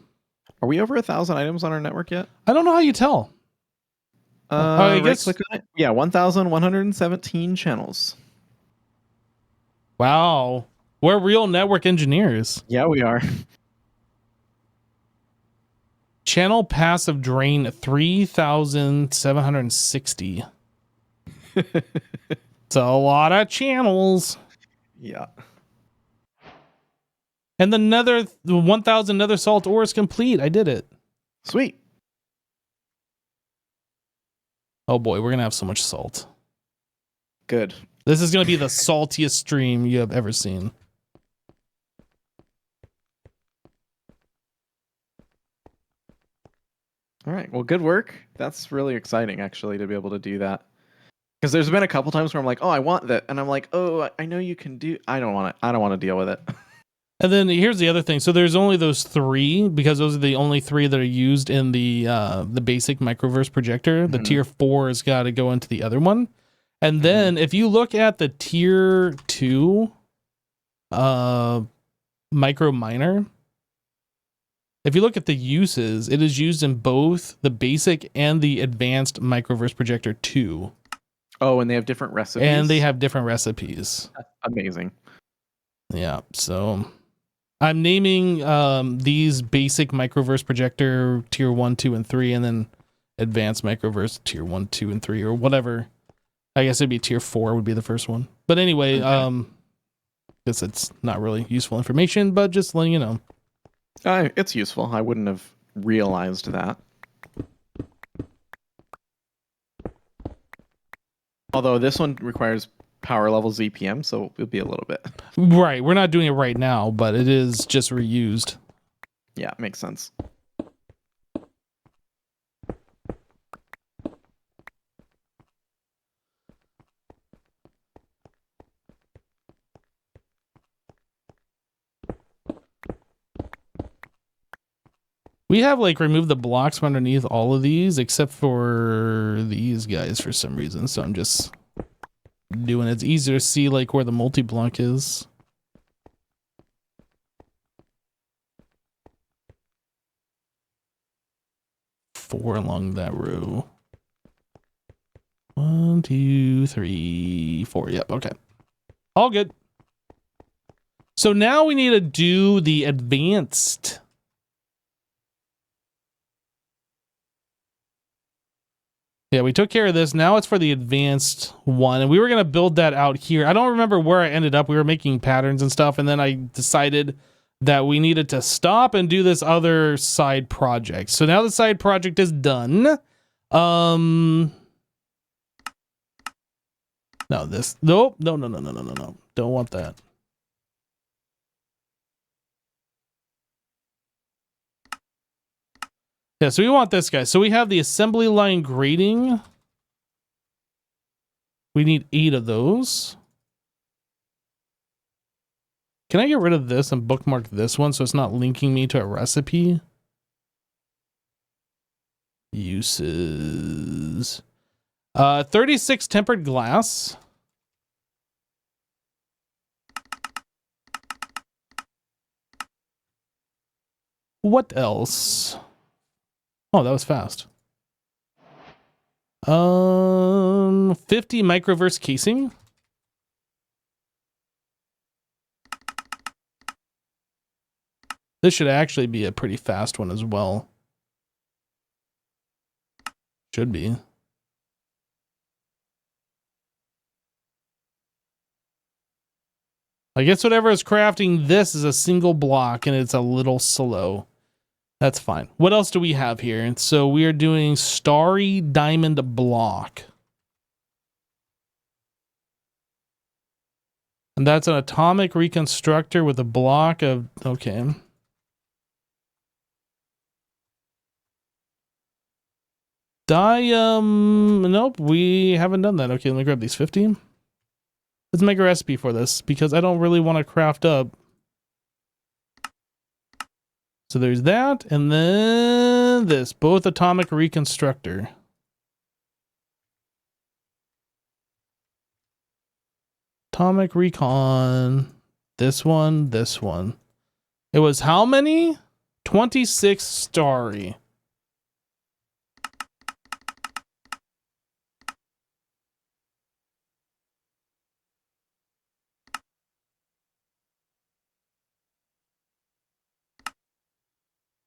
Are we over 1,000 items on our network yet? I don't know how you tell. I guess. Click on it. Yeah, 1,117 channels. Wow. We're real network engineers. Yeah, we are. Channel passive drain 3,760. It's a lot of channels. Yeah. And the 1,000 nether salt ore is complete. I did it. Sweet. Oh boy, we're gonna have so much salt. Good. This is going to be the saltiest stream you have ever seen. All right. Well, good work. That's really exciting, actually, to be able to do that. Because there's been a couple times where I'm like, oh, I want that, and I'm like, oh, I know you can do. I don't want it. I don't want to deal with it. And then here's the other thing. So there's only those 3 because those are the only 3 that are used in the basic microverse projector. The tier 4 has got to go into the other one. And then if you look at the tier 2 micro miner, if you look at the uses, it is used in both the basic and the advanced microverse projector 2. Oh, and they have different recipes. And they have different recipes. Amazing. Yeah, so I'm naming these basic microverse projector tier 1, 2, and 3, and then advanced microverse tier 1, 2, and 3, or whatever. I guess it'd be tier 4 would be the first one. But anyway, okay. Guess it's not really useful information, but just letting you know. It's useful. I wouldn't have realized that. Although this one requires power level ZPM, so it'll be a little bit. Right. We're not doing it right now, but it is just reused. Yeah, makes sense. We have like removed the blocks from underneath all of these except for these guys for some reason. So I'm just doing it. It's easier to see like where the multi-block is. Four along that row. 1, 2, 3, 4. Yep. Okay. All good. So now we need to do the advanced. Yeah, we took care of this. Now it's for the advanced one. And we were going to build that out here. I don't remember where I ended up. We were making patterns and stuff. And then I decided that we needed to stop and do this other side project. So now the side project is done. No, this. Nope. No. Don't want that. Yeah, so we want this guy. So we have the assembly line grading. We need 8 of those. Can I get rid of this and bookmark this one so it's not linking me to a recipe? Uses. 36 tempered glass. What else? Oh, that was fast. 50 microverse casing. This should actually be a pretty fast one as well. Should be. I guess whatever is crafting this is a single block and it's a little slow. That's fine. What else do we have here? And so we are doing starry diamond block. And that's an atomic reconstructor with a block of, okay. Nope, we haven't done that. Okay, let me grab these 50. Let's make a recipe for this because I don't really want to craft up. So there's that, and then this, both atomic reconstructor. Atomic recon, this one. It was how many? 26 starry.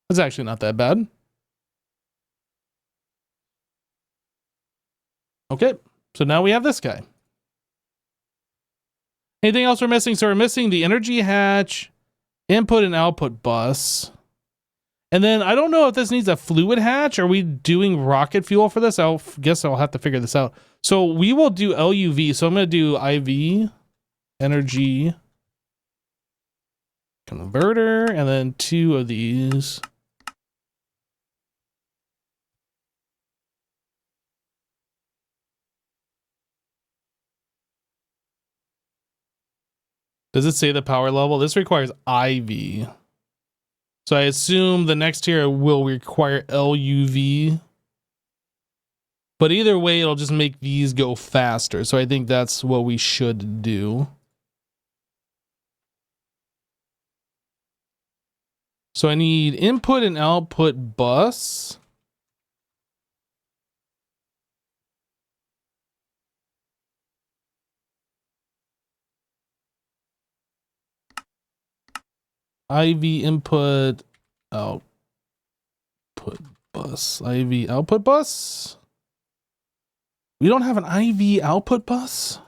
That's actually not that bad. Okay, so now we have this guy. Anything else we're missing? So we're missing the energy hatch, input and output bus. And then I don't know if this needs a fluid hatch. Are we doing rocket fuel for this? I guess I'll have to figure this out. So we will do LUV. So I'm going to do IV, energy, converter, and then 2 of these. Does it say the power level? This requires IV. So I assume the next tier will require LUV. But either way, it'll just make these go faster. So I think that's what we should do. So I need input and output bus. IV input output bus. IV output bus? We don't have an IV output bus?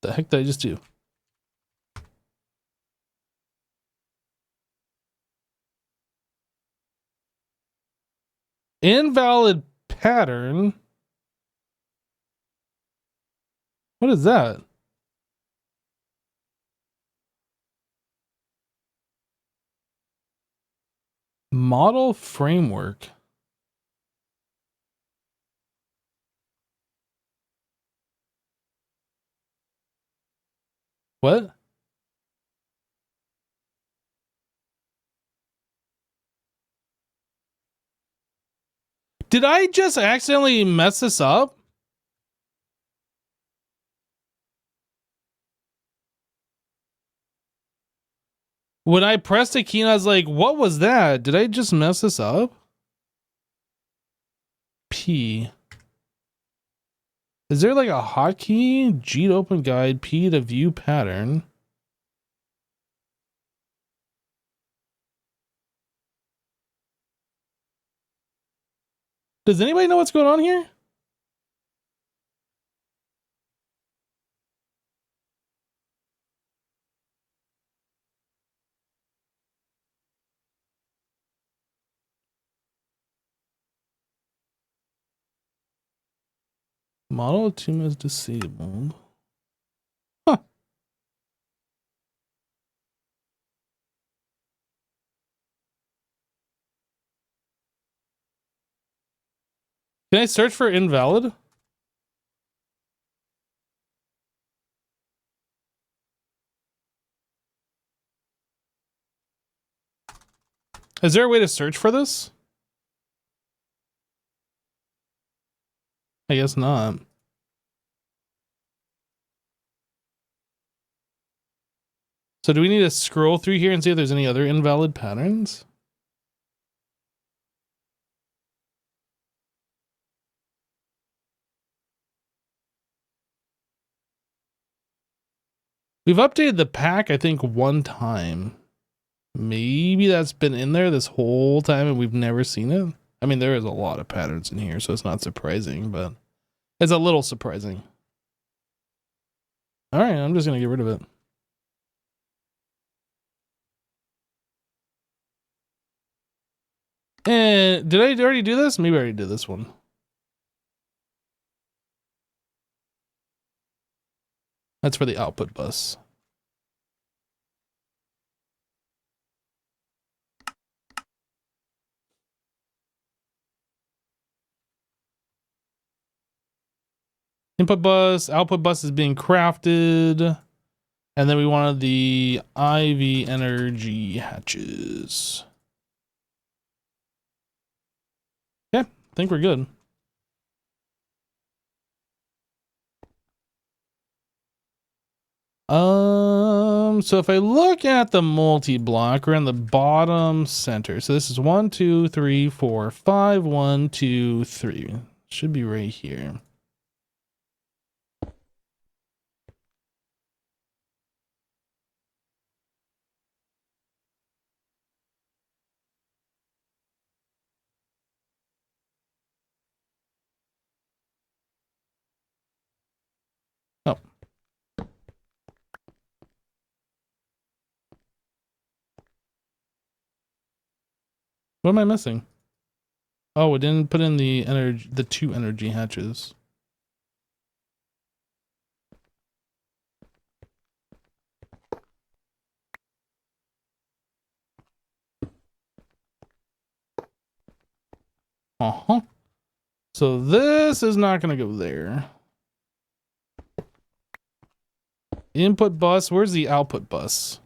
The heck did I just do? Invalid pattern? What is that? Model framework. What? Did I just accidentally mess this up? When I pressed a key and I was like, what was that? Did I just mess this up? P. Is there like a hotkey? G to open guide, P to view pattern. Does anybody know what's going on here? Model 2 is disabled. Huh. Can I search for invalid? Is there a way to search for this? I guess not. So do we need to scroll through here and see if there's any other invalid patterns? We've updated the pack, I think, 1 time. Maybe that's been in there this whole time and we've never seen it. I mean, there is a lot of patterns in here, so it's not surprising, but it's a little surprising. All right, I'm just going to get rid of it. And did I already do this? Maybe I already did this one. That's for the output bus. Input bus, output bus is being crafted. And then we wanted the IV energy hatches. Yeah, I think we're good. So if I look at the multi-block, we're in the bottom center. So this is 1, 2, 3, 4, 5, 1, 2, 3. Should be right here. Oh. What am I missing? Oh, it didn't put in the energy, the 2 energy hatches. Uh-huh. So this is not going to go there. Input bus. Where's the output bus?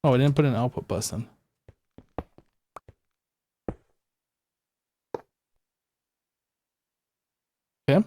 Oh, I didn't put an output bus in. Okay.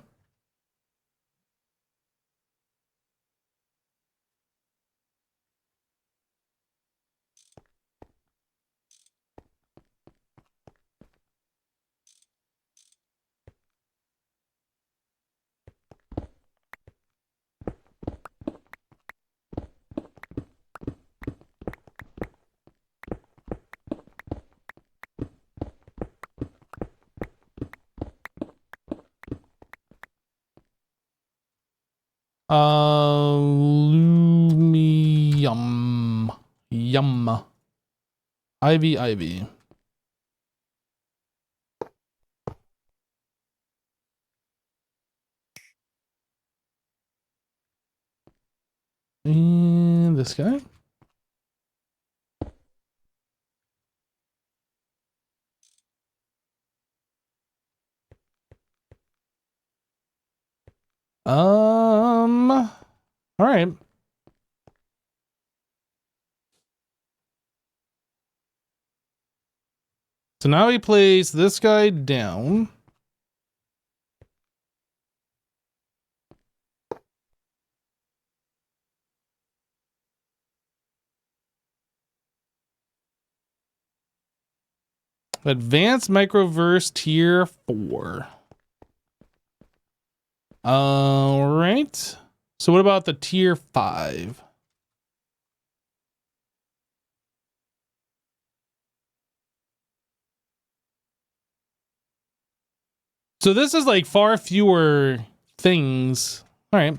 Lumium. Yum. Ivy. And this guy. All right. So now he plays this guy down. Advanced Microverse Tier 4. All right. So what about the Tier 5? So this is like far fewer things. All right.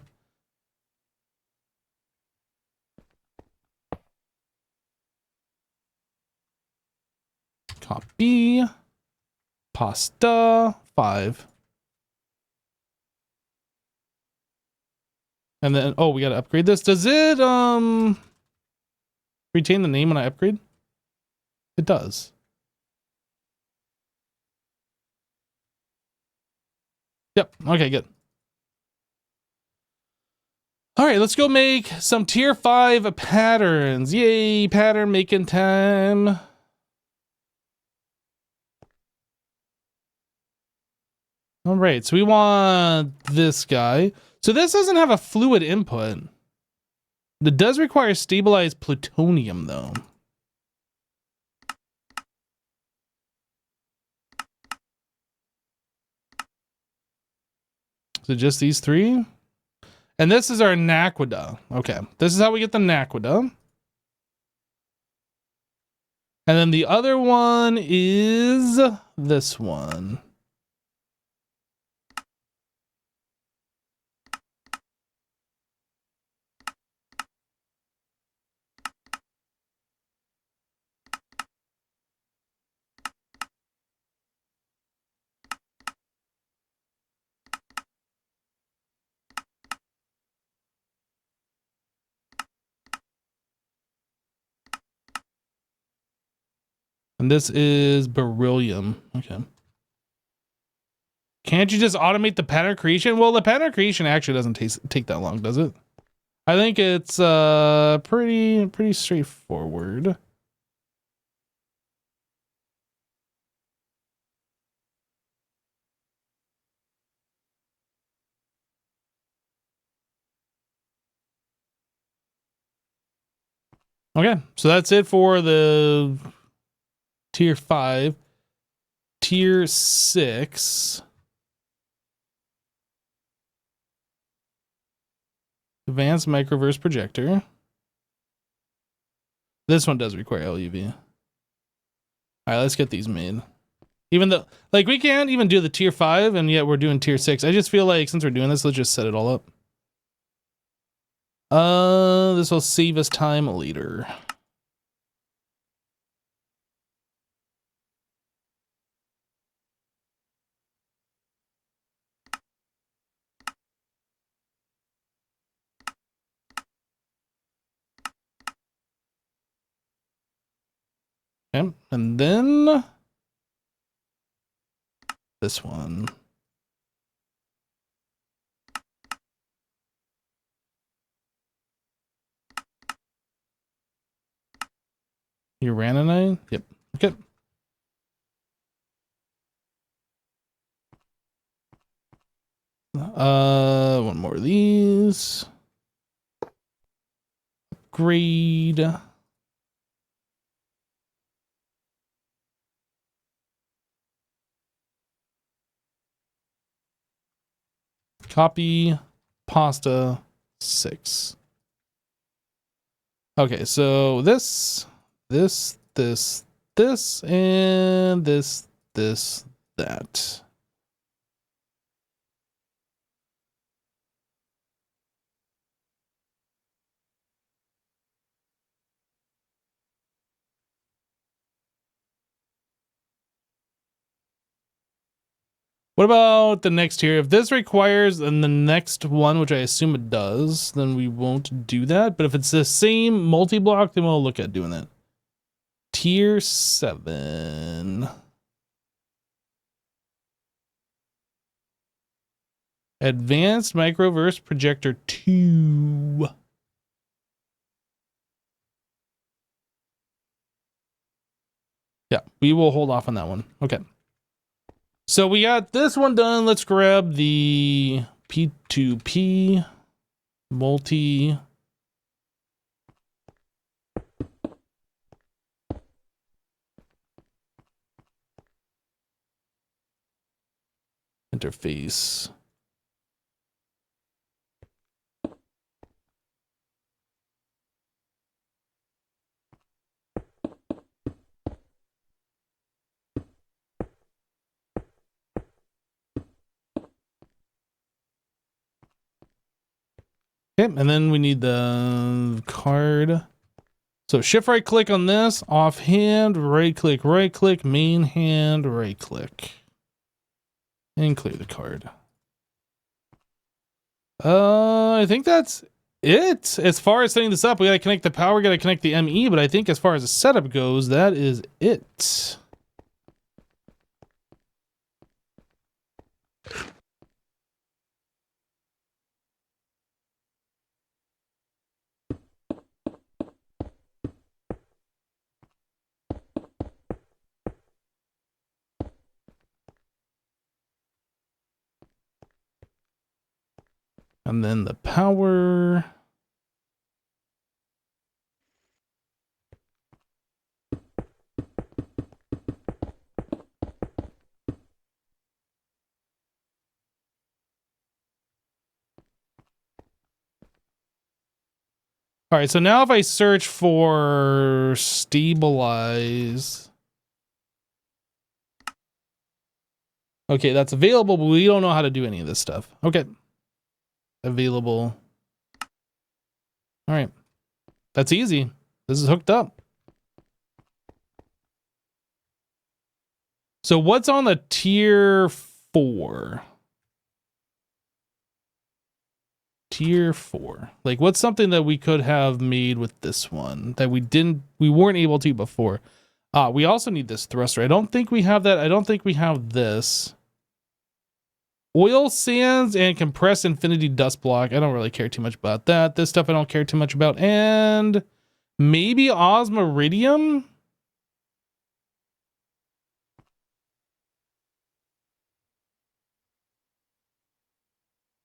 Copy. Pasta 5. And then, oh, we got to upgrade this. Does it retain the name when I upgrade? It does. Yep. Okay, good. All right, let's go make some tier 5 patterns. Yay, pattern making time. All right, so we want this guy. So this doesn't have a fluid input. It does require stabilized plutonium, though. So just these 3? And this is our naquita. Okay, this is how we get the naquita. And then the other one is this one. And this is beryllium. Okay. Can't you just automate the pattern creation? Well, the pattern creation actually doesn't take that long, does it? I think it's pretty straightforward. Okay, so that's it for the tier 5. Tier 6. Advanced microverse projector. This one does require LUV. All right, let's get these made. Even though, like, we can't even do the tier 5, and yet we're doing tier 6. I just feel like since we're doing this, let's just set it all up. This will save us time later. Okay, and then this one. Uranite? Yep. Okay. One more of these. Grade. Copy. Pasta 6. Okay, so this, and this, that. What about the next tier? If this requires and the next one, which I assume it does, then we won't do that. But if it's the same multi-block, then we'll look at doing that. Tier 7. Advanced Microverse Projector 2. Yeah, we will hold off on that one. Okay. So we got this one done. Let's grab the P2P multi interface. Okay, and then we need the card. So shift right click on this, offhand, right click, main hand, right click. And clear the card. I think that's it. As far as setting this up, we gotta connect the power, gotta connect the ME, but I think as far as the setup goes, that is it. And then the power. All right, so now if I search for stabilize. Okay, that's available, but we don't know how to do any of this stuff. Okay. Available. All right. That's easy. This is hooked up. So what's on the tier 4? Tier 4. Like, what's something that we could have made with this one that we weren't able to before? We also need this thruster. I don't think we have that. I don't think we have this. Oil sands and compressed infinity dust block. I don't really care too much about that. This stuff I don't care too much about. And maybe osmiridium?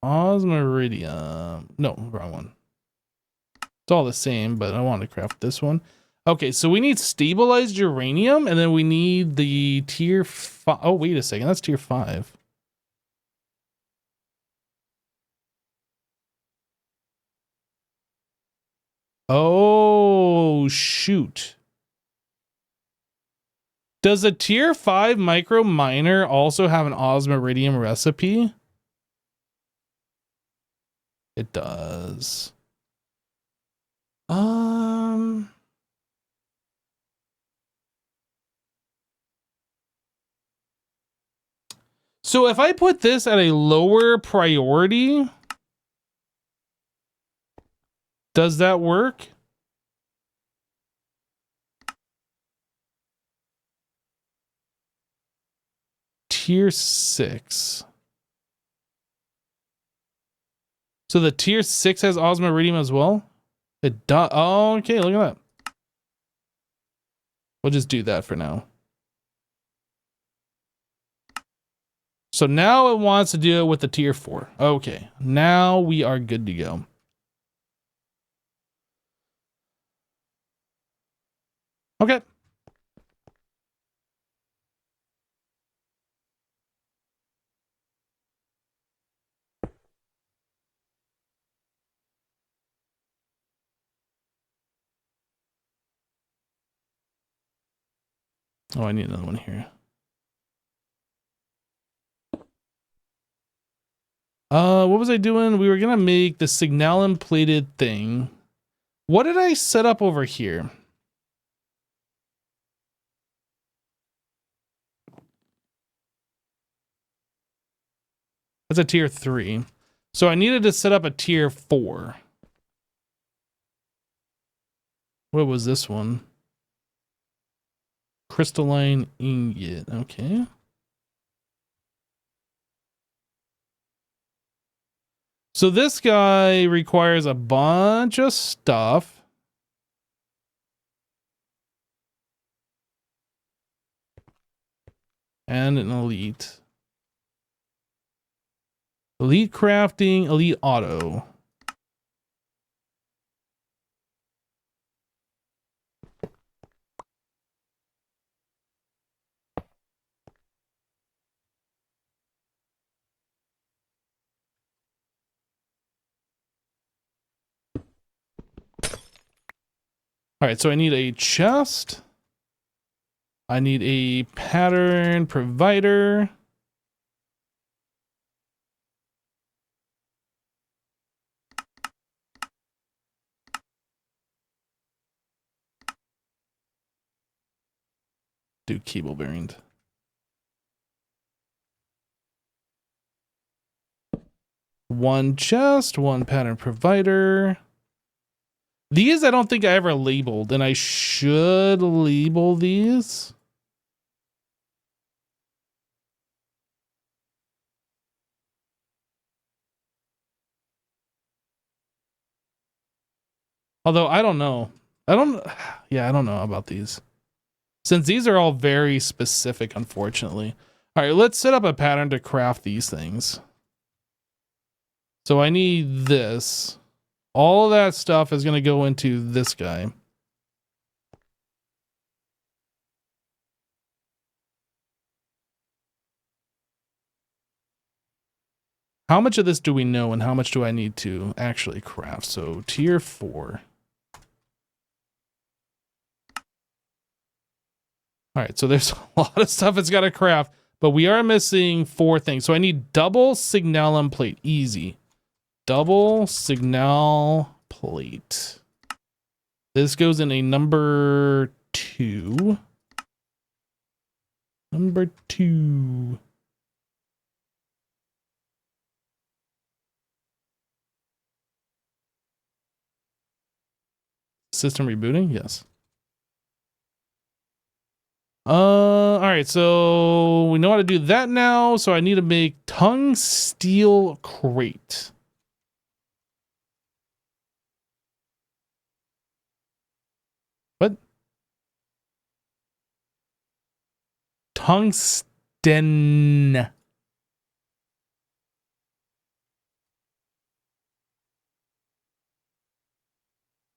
Osmiridium. No, wrong one. It's all the same, but I want to craft this one. Okay, so we need stabilized uranium, and then we need the tier 5. Oh, wait a second. That's tier 5. Oh, shoot. Does a tier 5 micro miner also have an osmiridium recipe? It does. So if I put this at a lower priority, does that work? Tier 6. So the tier 6 has Osmiridium as well? It does. Oh, okay, look at that. We'll just do that for now. So now it wants to do it with the tier 4. Okay, now we are good to go. Okay. Oh, I need another one here. What was I doing? We were gonna make the signalum plated thing. What did I set up over here? That's a tier 3. So I needed to set up a tier 4. What was this one? Crystalline ingot. Okay. So this guy requires a bunch of stuff. And an elite. Elite crafting, elite auto. All right, so I need a chest. I need a pattern provider. Do cable bearing. One chest, one pattern provider. These I don't think I ever labeled, and I should label these. Although I don't know. I don't know about these. Since these are all very specific, unfortunately. All right, let's set up a pattern to craft these things. So I need this. All of that stuff is going to go into this guy. How much of this do we know and how much do I need to actually craft? So tier 4. All right, so there's a lot of stuff it's got to craft, but we are missing 4 things. So I need double signalum plate. Easy. Double signal plate. This goes in a number 2. Number 2. System rebooting? Yes. All right, so we know how to do that now. So I need to make tongue steel crate. What? Tungsten.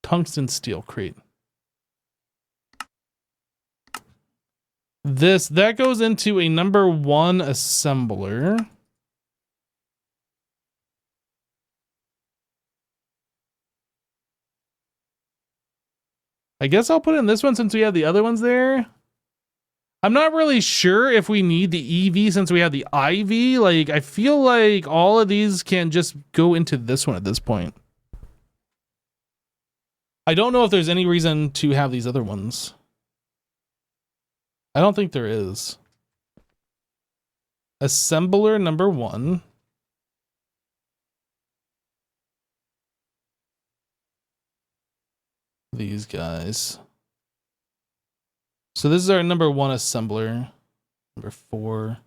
Tungsten steel crate. That goes into a number 1 assembler. I guess I'll put it in this one since we have the other ones there. I'm not really sure if we need the EV since we have the IV. Like, I feel like all of these can just go into this one at this point. I don't know if there's any reason to have these other ones. I don't think there is. Assembler number 1. These guys. So this is our number 1 assembler. Number 4.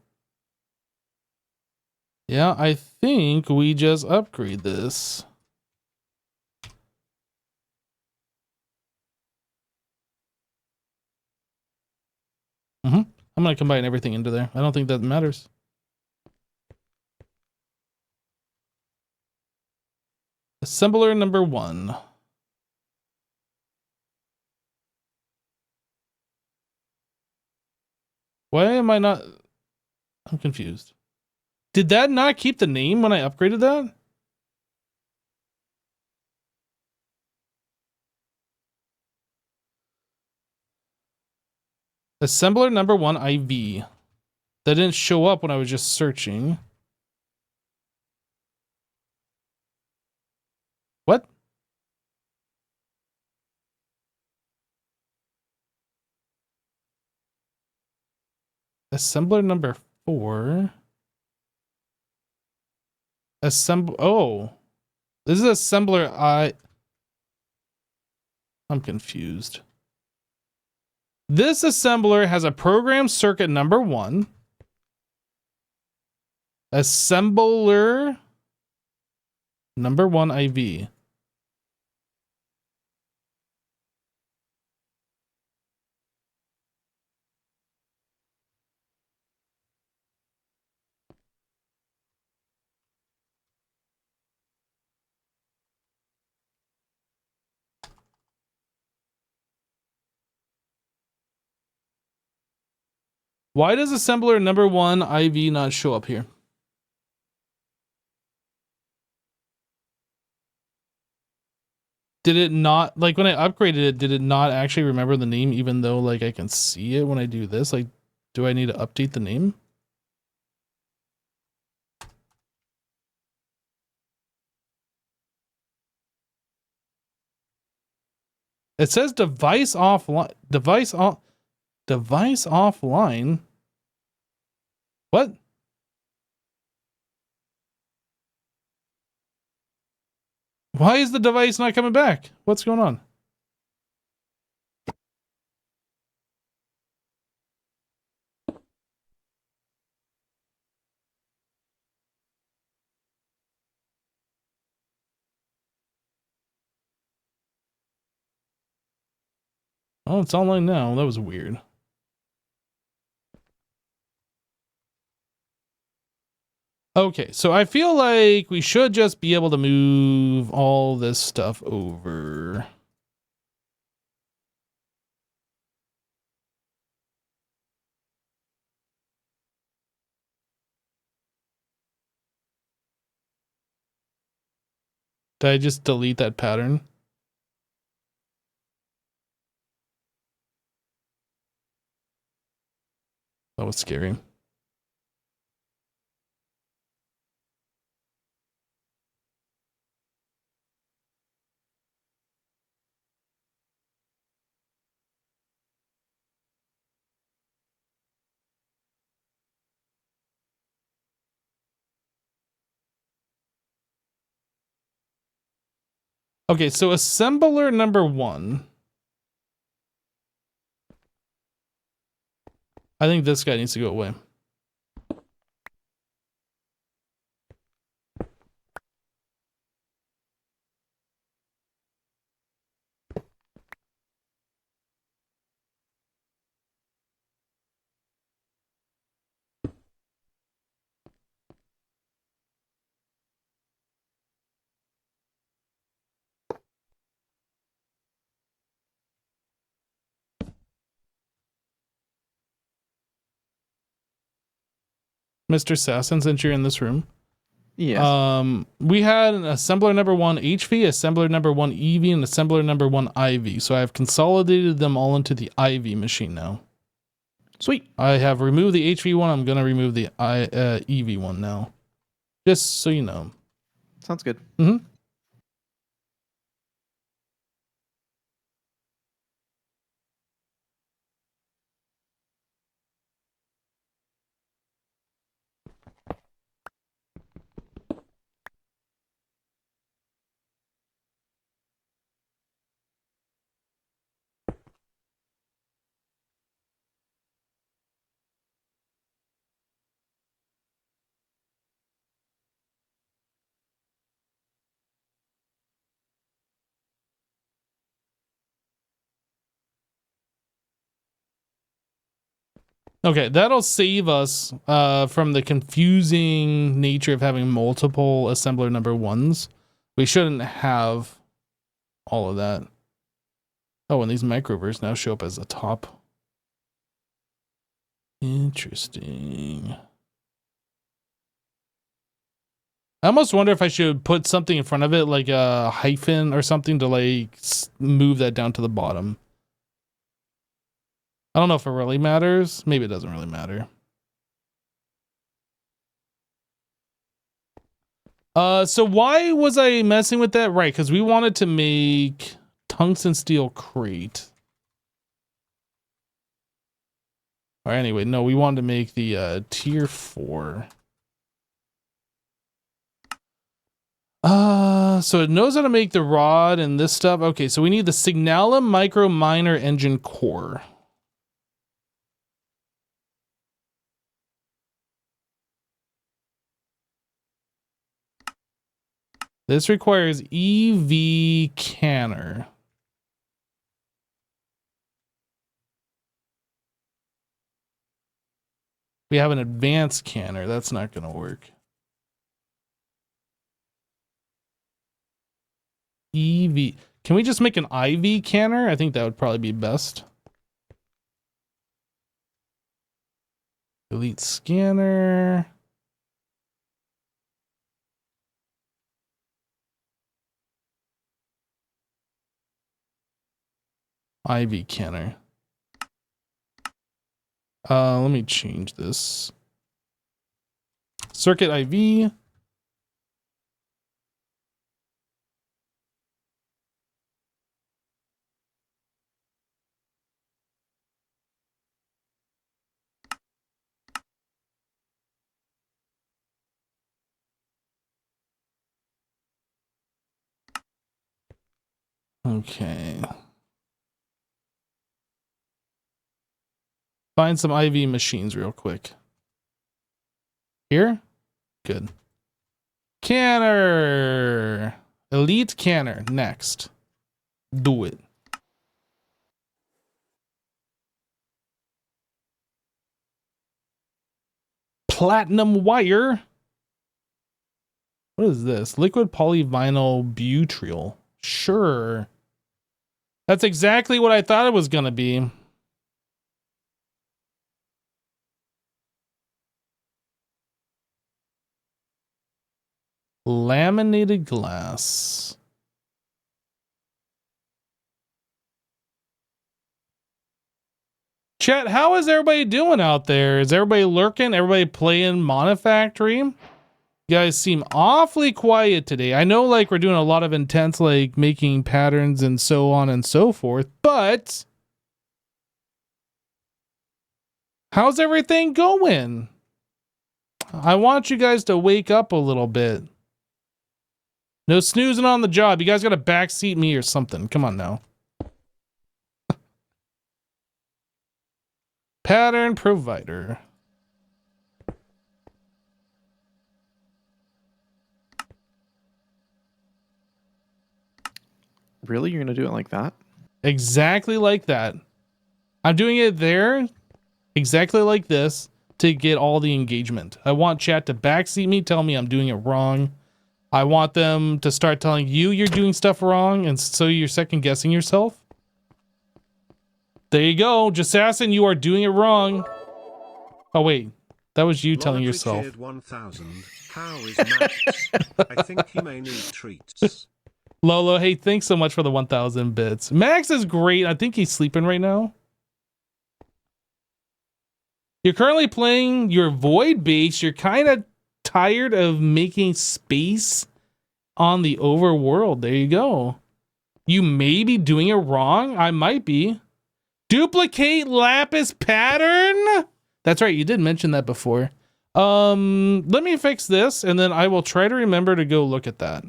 Yeah, I think we just upgrade this. I'm going to combine everything into there. I don't think that matters. Assembler number 1. Why am I not... I'm confused. Did that not keep the name when I upgraded that? Assembler number 1 IV. That didn't show up when I was just searching. What? Assembler number 4. Oh. This is assembler I'm confused. This assembler has a program circuit number 1. Assembler number 1 IV. Why does assembler number 1 IV not show up here? Did it not, like when I upgraded it, did it not actually remember the name even though like I can see it when I do this? Like, do I need to update the name? It says device offline. Device offline. What? Why is the device not coming back? What's going on? Oh, it's online now. That was weird. Okay, so I feel like we should just be able to move all this stuff over. Did I just delete that pattern? That was scary. Okay, so assembler number 1. I think this guy needs to go away. Mr. Sasson, since you're in this room. Yes. We had an assembler number 1 HV, assembler number 1 EV, and assembler number 1 IV. So I have consolidated them all into the IV machine now. Sweet. I have removed the HV one. I'm gonna remove the EV one now, just so you know. Sounds good. Mm-hmm. Okay, that'll save us from the confusing nature of having multiple assembler number ones. We shouldn't have all of that. Oh, and these microverts now show up as a top. Interesting. I almost wonder if I should put something in front of it, like a hyphen or something, to like move that down to the bottom. I don't know if it really matters. Maybe it doesn't really matter. So why was I messing with that? Right, because we wanted to make tungsten steel crate. Or anyway, no, we wanted to make the tier 4. So it knows how to make the rod and this stuff. Okay, so we need the Signalum Micro Miner Engine Core. This requires EV canner. We have an advanced canner. That's not going to work. EV. Can we just make an IV canner? I think that would probably be best. Delete scanner. IV canner. Let me change this. Circuit IV. Okay. Find some IV machines real quick. Here? Good. Canner. Elite canner. Next. Do it. Platinum wire. What is this? Liquid polyvinyl butyl. Sure. That's exactly what I thought it was going to be. Laminated glass. Chat, how is everybody doing out there? Is everybody lurking? Everybody playing Monifactory? You guys seem awfully quiet today. I know like we're doing a lot of intense like making patterns and so on and so forth, but how's everything going? I want you guys to wake up a little bit. No snoozing on the job. You guys got to backseat me or something. Come on now. Pattern provider. Really? You're going to do it like that? Exactly like that. I'm doing it there exactly like this to get all the engagement. I want chat to backseat me, tell me I'm doing it wrong. I want them to start telling you you're doing stuff wrong, and so you're second guessing yourself. There you go. Jassassin, you are doing it wrong. Oh, wait. That was you telling yourself. 1000. How is Max? I think he may need treats. Lolo, hey, thanks so much for the 1,000 bits. Max is great. I think he's sleeping right now. You're currently playing your Void base. You're kind of tired of making space on the overworld. There you go. You may be doing it wrong. I might be. Duplicate lapis pattern? That's right. You did mention that before. Let me fix this, and then I will try to remember to go look at that.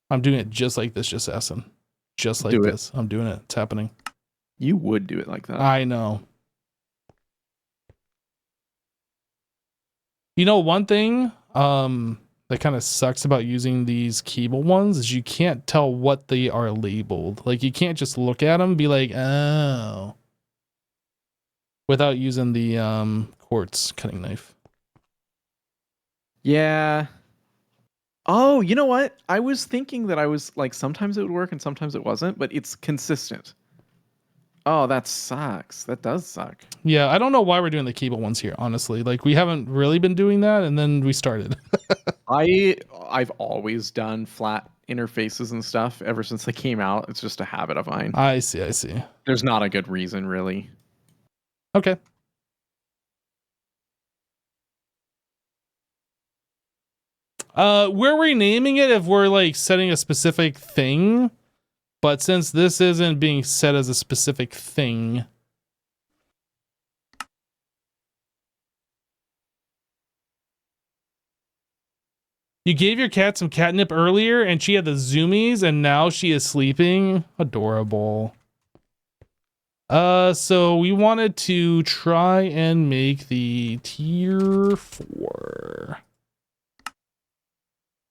I'm doing it just like this, Jassassin. Just like this. I'm doing it. It's happening. You would do it like that. I know. You know, one thing, that kind of sucks about using these cable ones is you can't tell what they are labeled. Like you can't just look at them and be like, oh, without using the quartz cutting knife. Yeah. Oh, you know what? I was thinking that I was like, sometimes it would work and sometimes it wasn't, but it's consistent. Oh, that sucks. That does suck. Yeah, I don't know why we're doing the cable ones here, honestly. Like we haven't really been doing that, and then we started. I've always done flat interfaces and stuff ever since they came out. It's just a habit of mine. I see. There's not a good reason, really. Okay. We're renaming it if we're like setting a specific thing, but since this isn't being set as a specific thing, you gave your cat some catnip earlier and she had the zoomies and now she is sleeping. Adorable. So we wanted to try and make the tier 4.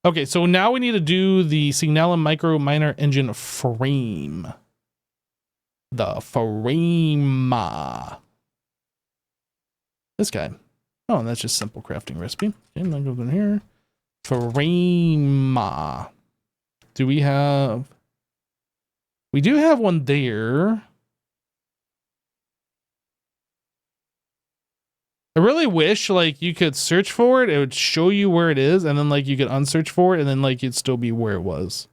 Okay, so now we need to do the Signalum Micro Miner Engine frame. The frame. This guy. Oh, and that's just simple crafting recipe. Okay, I'm gonna go in here. Frame. Do we have... We do have one there. I really wish like you could search for it. It would show you where it is. And then like you could unsearch for it. And then like it'd still be where it was.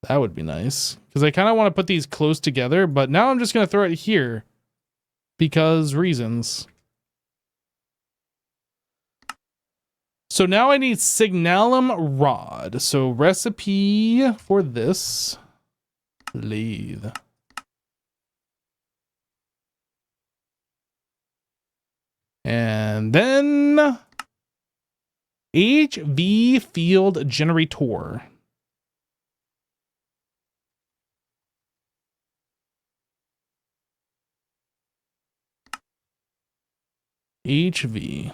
That would be nice. Because I kind of want to put these close together. But now I'm just going to throw it here. Because reasons. So now I need Signalum rod. So recipe for this. Lathe. And then HV field generator. HV.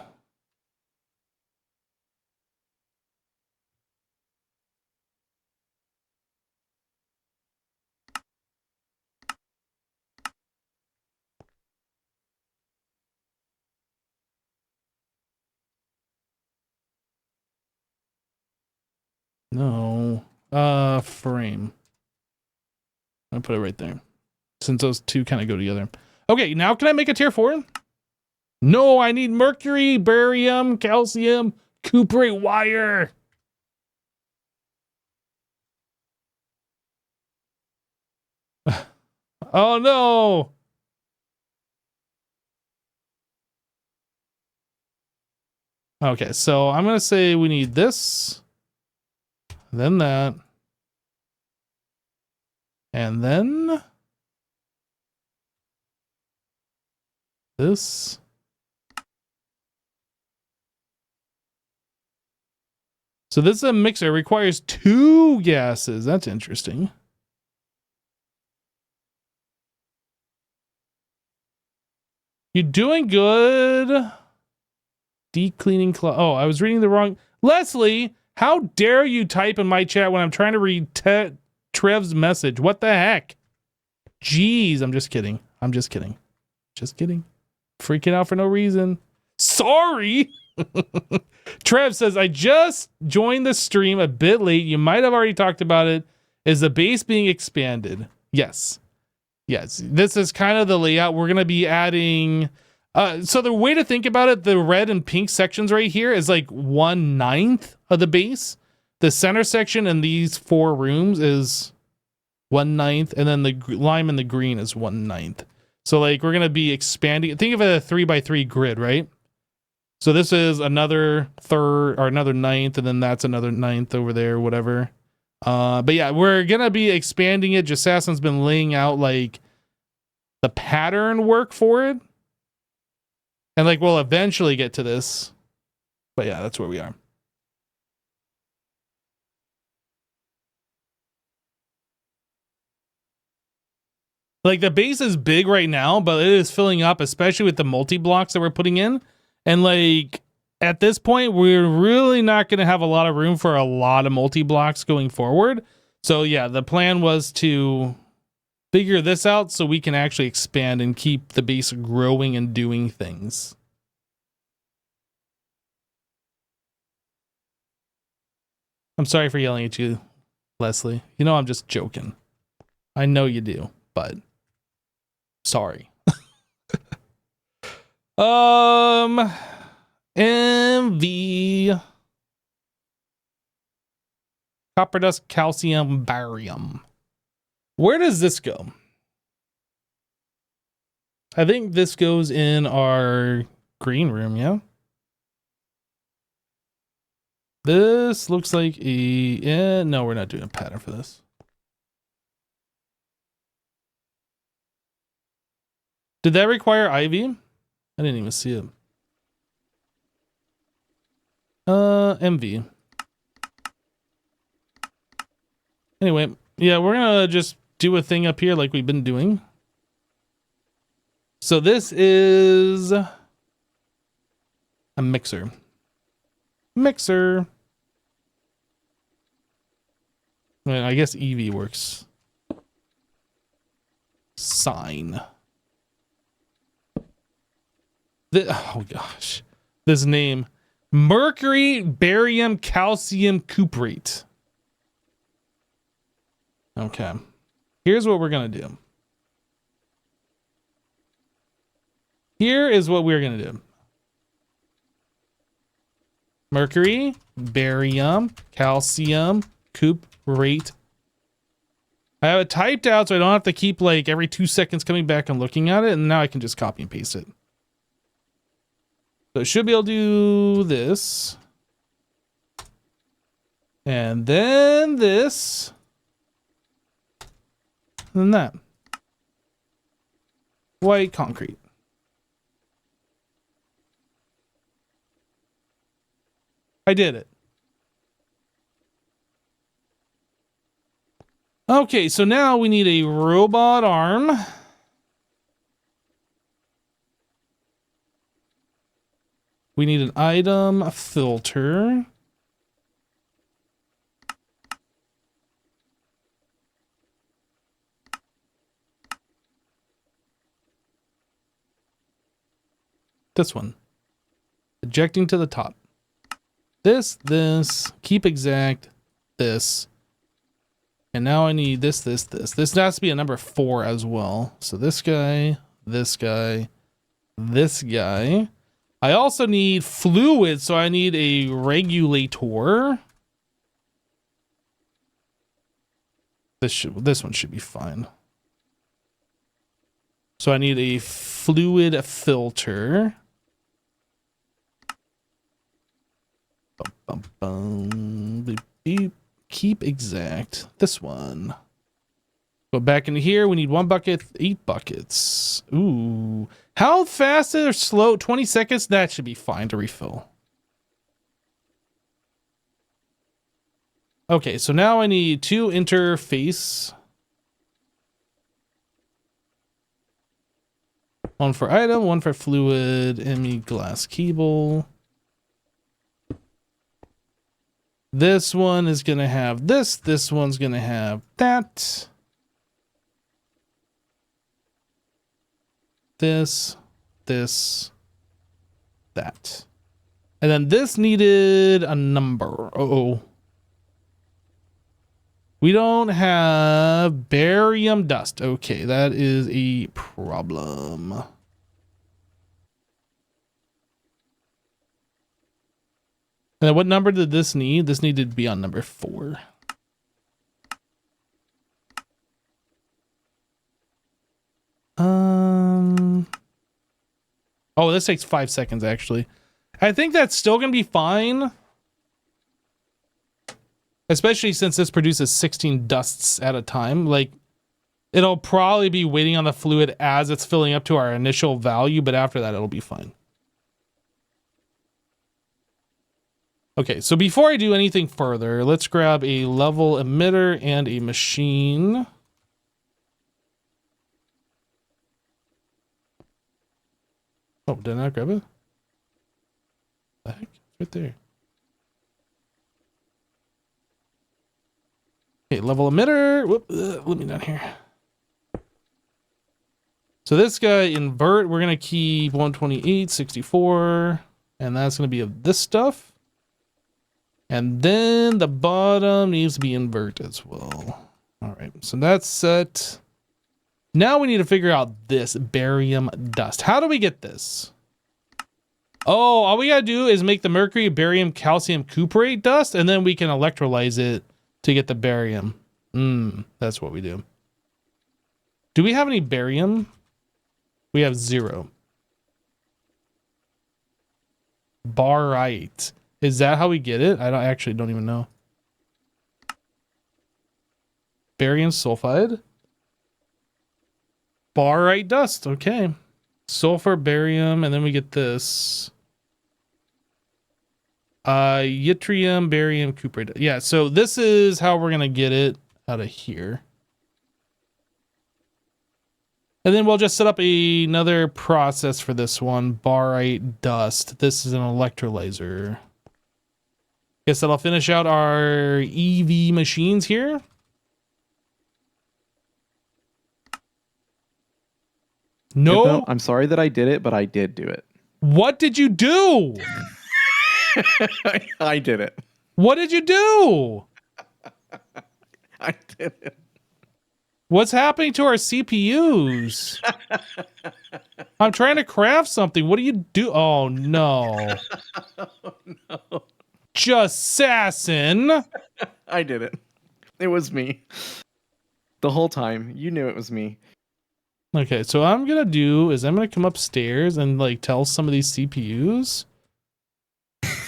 No. Frame. I'll put it right there. Since those two kind of go together. Okay, now can I make a tier 4? No, I need mercury, barium, calcium, cuprate wire. Oh no. Okay, so I'm going to say we need this. Then that. And then this. So this is a mixer. It requires 2 gases. That's interesting. You're doing good. Deep cleaning. Oh, I was reading the wrong. Leslie, how dare you type in my chat when I'm trying to read Trev's message? What the heck? Jeez, I'm just kidding. Just kidding. Freaking out for no reason. Sorry. Trev says, I just joined the stream a bit late. You might have already talked about it. Is the base being expanded? Yes. This is kind of the layout. We're going to be adding... so the way to think about it, the red and pink sections right here is like 1/9 of the base. The center section in these 4 rooms is 1/9. And then the lime and the green is 1/9. So like we're going to be expanding. Think of it as a 3x3 grid, right? So this is another third or another 9th, and then that's another 9th over there, whatever. But yeah, we're gonna be expanding it. Jassassin's been laying out like the pattern work for it. And like we'll eventually get to this. But yeah, that's where we are. Like the base is big right now, but it is filling up, especially with the multi-blocks that we're putting in. And like at this point, we're really not going to have a lot of room for a lot of multi-blocks going forward. So yeah, the plan was to figure this out so we can actually expand and keep the base growing and doing things. I'm sorry for yelling at you, Leslie. You know I'm just joking. I know you do, but sorry. MV copper dust, calcium, barium. Where does this go? I think this goes in our green room, yeah? This looks like a... no, we're not doing a pattern for this. Did that require ivy? I didn't even see it. MV. Anyway, yeah, we're gonna just do a thing up here like we've been doing. So this is a mixer. Mixer. Well, I guess EV works. Sign. Oh gosh. This name. Mercury, barium, calcium cuprate. Okay. Here's what we're going to do. Here is what we're going to do. Mercury, barium, calcium, cuprate. I have it typed out so I don't have to keep like every 2 seconds coming back and looking at it. And now I can just copy and paste it. So I should be able to do this. And then this. And then that. White concrete. I did it. Okay, so now we need a robot arm. We need an item filter. This one. Ejecting to the top. This, keep exact, this. And now I need this. This has to be a number 4 as well. So this guy, this guy, this guy. I also need fluid, so I need a regulator. This one should be fine. So I need a fluid filter. Bum, bum, bum, beep, beep. Keep exact. This one. Go back into here. We need 1 bucket, 8 buckets. Ooh. How fast or slow? 20 seconds? That should be fine to refill. Okay, so now I need 2 interface. 1 for item, 1 for fluid, ME glass cable. This one is going to have this. This one's going to have that. This, that. And then this needed a number. Uh-oh. We don't have barium dust. Okay, that is a problem. And then what number did this need? This needed to be on number 4. Oh, this takes 5 seconds actually. I think that's still gonna be fine. Especially since this produces 16 dusts at a time. Like, it'll probably be waiting on the fluid as it's filling up to our initial value, but after that it'll be fine. Okay, so before I do anything further, let's grab a level emitter and a machine. Oh, did I not grab it? The heck? Right there. Okay, level emitter. Whoop, let me down here. So this guy, invert, we're going to keep 128, 64, and that's going to be of this stuff. And then the bottom needs to be invert as well. All right, so that's set. Now we need to figure out this barium dust. How do we get this? Oh, all we got to do is make the mercury, barium, calcium cuprate dust, and then we can electrolyze it to get the barium. That's what we do. Do we have any barium? We have 0. Barite. Is that how we get it? I don't even know. Barium sulfide. Barite dust. Okay. Sulfur, barium, and then we get this. Yttrium, barium, cuprate. Yeah, so this is how we're going to get it out of here. And then we'll just set up another process for this one. Barite dust. This is an electrolyzer. Guess that'll finish out our EV machines here. No. I'm sorry that I did it, but I did do it. What did you do? I did it. What did you do? I did it. What's happening to our CPUs? I'm trying to craft something. What do you do? Oh, no. Oh, no. Just sassing. I did it. It was me. The whole time. You knew it was me. Okay, so what I'm going to do is I'm going to come upstairs and like tell some of these CPUs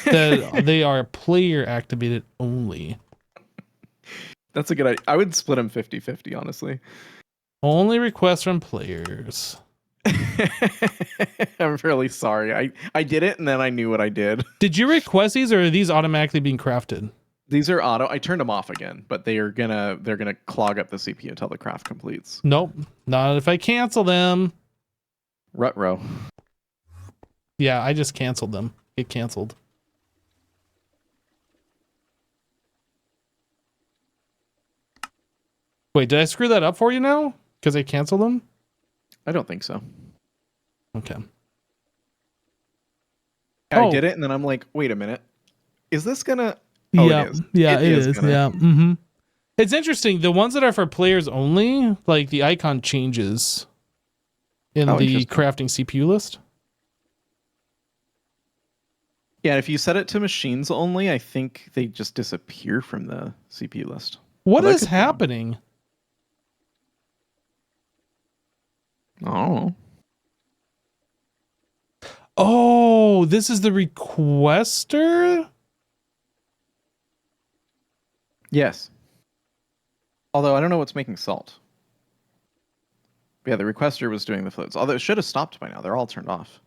that they are player activated only. That's a good idea. I would split them 50-50, honestly. Only requests from players. I'm really sorry. I did it and then I knew what I did. Did you request these or are these automatically being crafted? These are auto. I turned them off again, but they're gonna clog up the CPU until the craft completes. Nope. Not if I cancel them. Rutro. Yeah, I just canceled them. It canceled. Wait, did I screw that up for you now? Because I canceled them? I don't think so. Okay. I did it, and then I'm like, wait a minute. Is this gonna... Oh, yeah, it is. Yeah, it is. Gonna... Yeah. Mm-hmm. It's interesting. The ones that are for players only, like the icon changes in the crafting CPU list. Yeah, if you set it to machines only, I think they just disappear from the CPU list. What is happening? Oh. Oh, this is the requester? Yes. Although I don't know what's making salt. Yeah, the requester was doing the floats. Although it should have stopped by now. They're all turned off.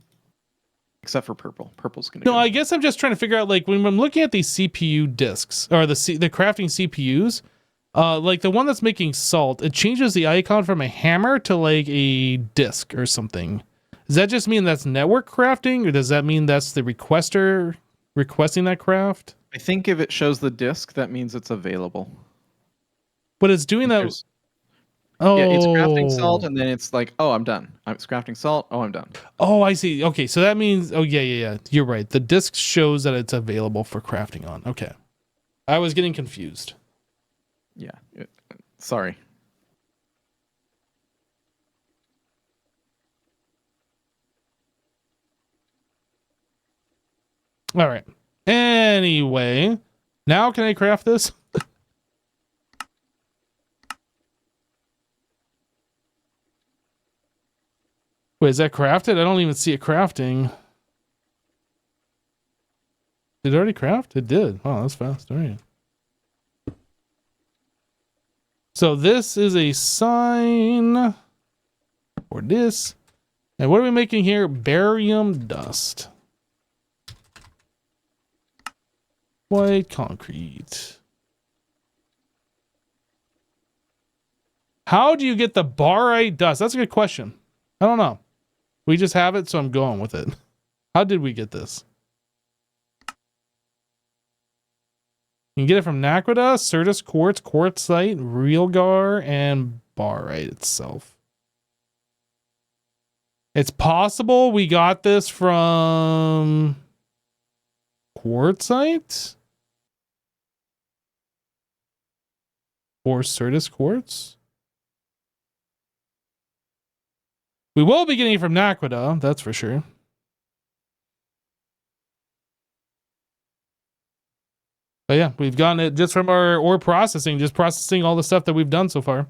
Except for purple. Purple's gonna go. I guess I'm just trying to figure out, like, when I'm looking at these CPU disks, or the crafting CPUs, like the one that's making salt, it changes the icon from a hammer to like a disk or something. Does that just mean that's network crafting, or does that mean that's the requester requesting that craft? I think if it shows the disk, that means it's available. But it's doing that. Yeah, it's crafting salt, and then it's like, oh, I'm done. It's crafting salt. Oh, I'm done. Oh, I see. Okay, so that means, yeah. You're right. The disk shows that it's available for crafting on. Okay. I was getting confused. Yeah. Sorry. All right. Anyway, now can I craft this? Wait, is that crafted? I don't even see it crafting. Did it already craft? It did. Oh, that's fast. All right. So this is a sign for this. And what are we making here? Barium dust. White concrete. How do you get the barite dust? That's a good question. I don't know. We just have it, so I'm going with it. How did we get this? You can get it from Naquita, Certus Quartz, Quartzite, Realgar, and Barite itself. It's possible we got this from Quartzite or Certus Quartz. We will be getting it from Naquita, that's for sure. But yeah, we've gotten it just from our ore processing, just processing all the stuff that we've done so far.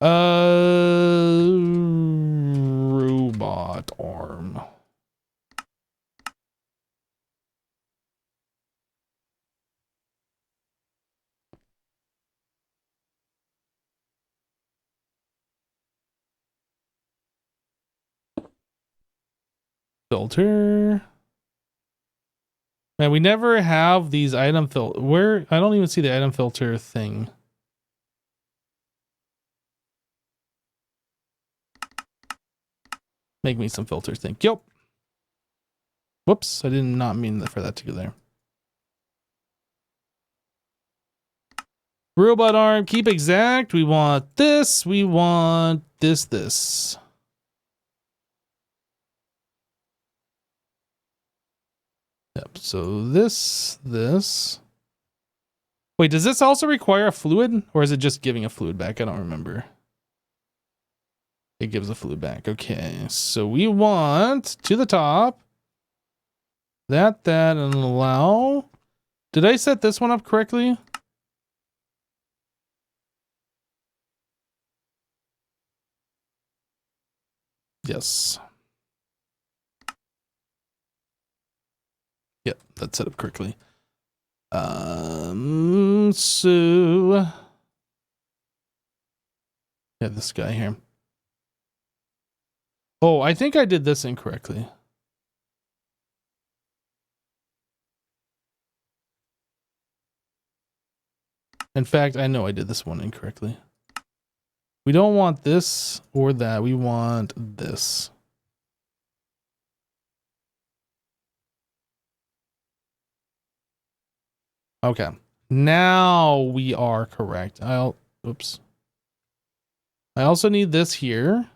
Robot arm. Filter. Man, we never have these item filter. Where I don't even see the item filter thing. Make me some filters, thank you. Whoops, I did not mean for that to go there. Robot arm, keep exact. We want this. We want this. Yep, so this. Wait, does this also require a fluid? Or is it just giving a fluid back? I don't remember. It gives a fluid back. Okay, so we want to the top. That, and allow. Did I set this one up correctly? Yes. Yep, that's set up correctly. So yeah, this guy here. Oh, I think I did this incorrectly. In fact, I know I did this one incorrectly. We don't want this or that. We want this. Okay. Now we are correct. Oops. I also need this here.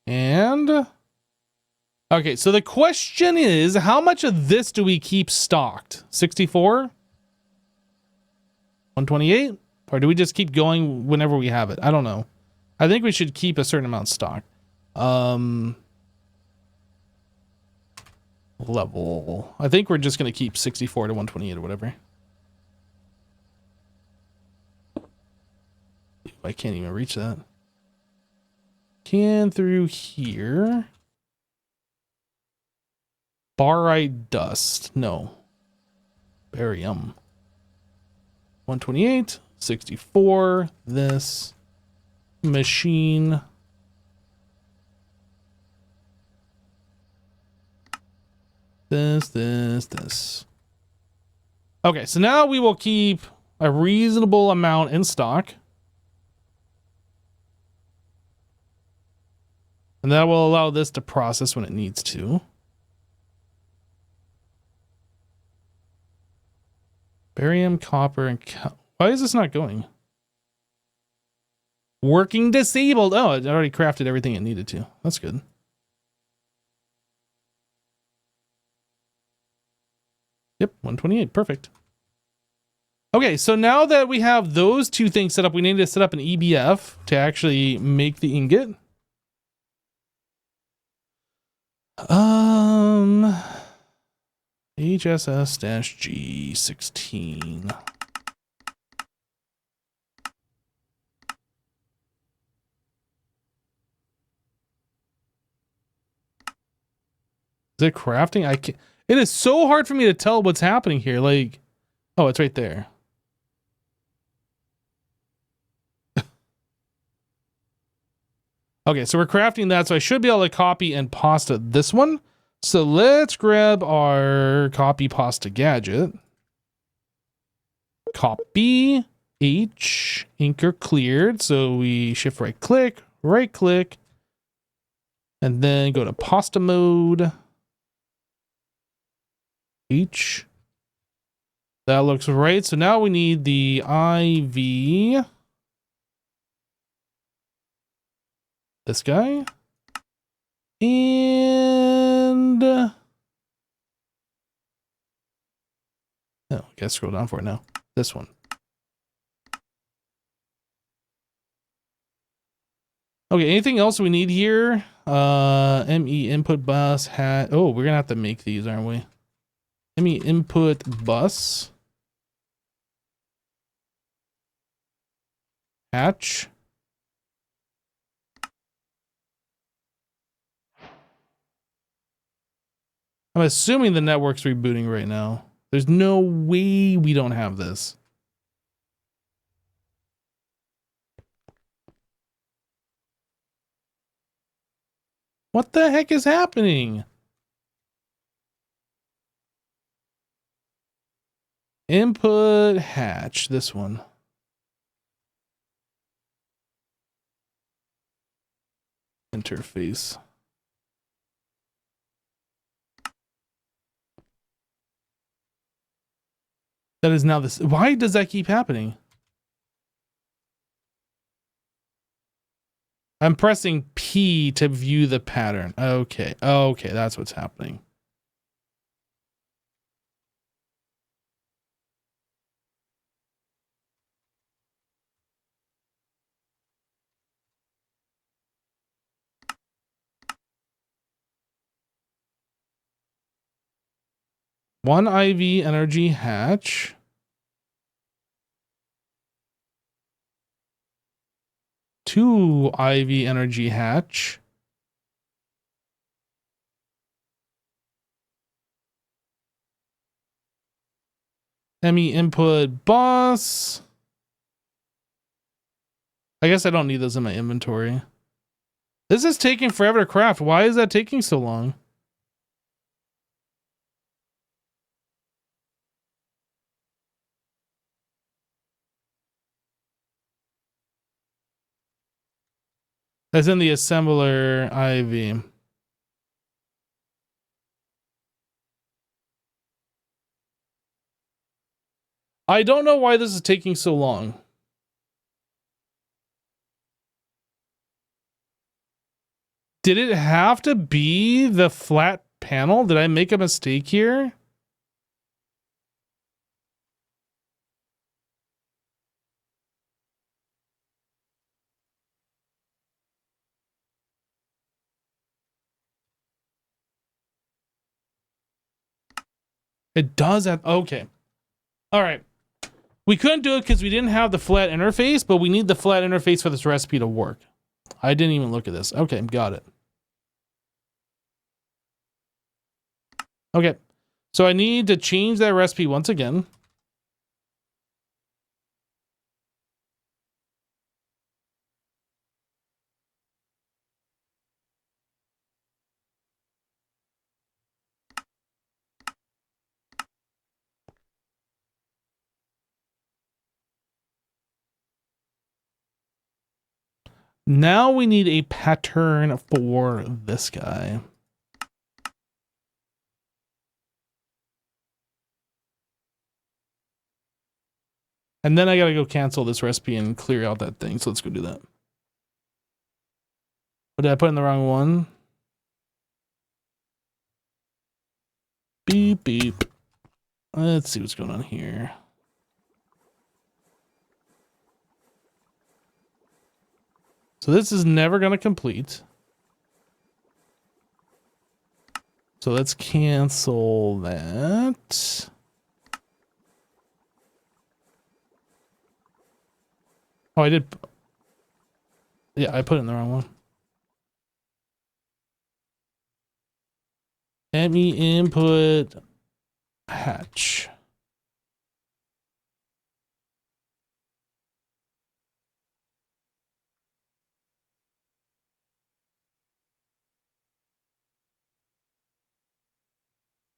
And okay, so the question is, how much of this do we keep stocked? 64? 128? Or do we just keep going whenever we have it? I don't know. I think we should keep a certain amount stocked. Level. I think we're just going to keep 64 to 128 or whatever. I can't even reach that. Can through here. Barite dust. No. Barium. 128. 64. This. Machine. This. Okay, so now we will keep a reasonable amount in stock. And that will allow this to process when it needs to. Barium, copper, and why is this not going? Working disabled. Oh, it already crafted everything it needed to. That's good. Yep, 128. Perfect. Okay, so now that we have those two things set up, we need to set up an EBF to actually make the ingot. HSS-G16. Is it crafting? I can't. It is so hard for me to tell what's happening here. Like, oh, it's right there. Okay, so we're crafting that, so I should be able to copy and pasta this one. So let's grab our copy pasta gadget. Copy H, inker cleared. So we shift right click, and then go to pasta mode. H. That looks right. So now we need the IV. This guy. And oh, I gotta scroll down for it now. This one. Okay, anything else we need here? ME input bus hat. Oh, we're gonna have to make these, aren't we? ME input bus. Hatch. I'm assuming the network's rebooting right now. There's no way we don't have this. What the heck is happening? Input hatch, this one. Interface. That is now this. Why does that keep happening? I'm pressing P to view the pattern. Okay. Okay, that's what's happening. One IV energy hatch. Two IV energy hatch. ME input bus. I guess I don't need those in my inventory. This is taking forever to craft. Why is that taking so long? That's in the assembler IV. I don't know why this is taking so long. Did it have to be the flat panel? Did I make a mistake here? It does have, okay. All right. We couldn't do it because we didn't have the flat interface, but we need the flat interface for this recipe to work. I didn't even look at this. Okay, got it. Okay. So I need to change that recipe once again. Now we need a pattern for this guy. And then I gotta go cancel this recipe and clear out that thing. So let's go do that. What did I put in the wrong one? Beep, beep. Let's see what's going on here. So this is never going to complete. So let's cancel that. Oh, I did. Yeah, I put it in the wrong one. ME input hatch.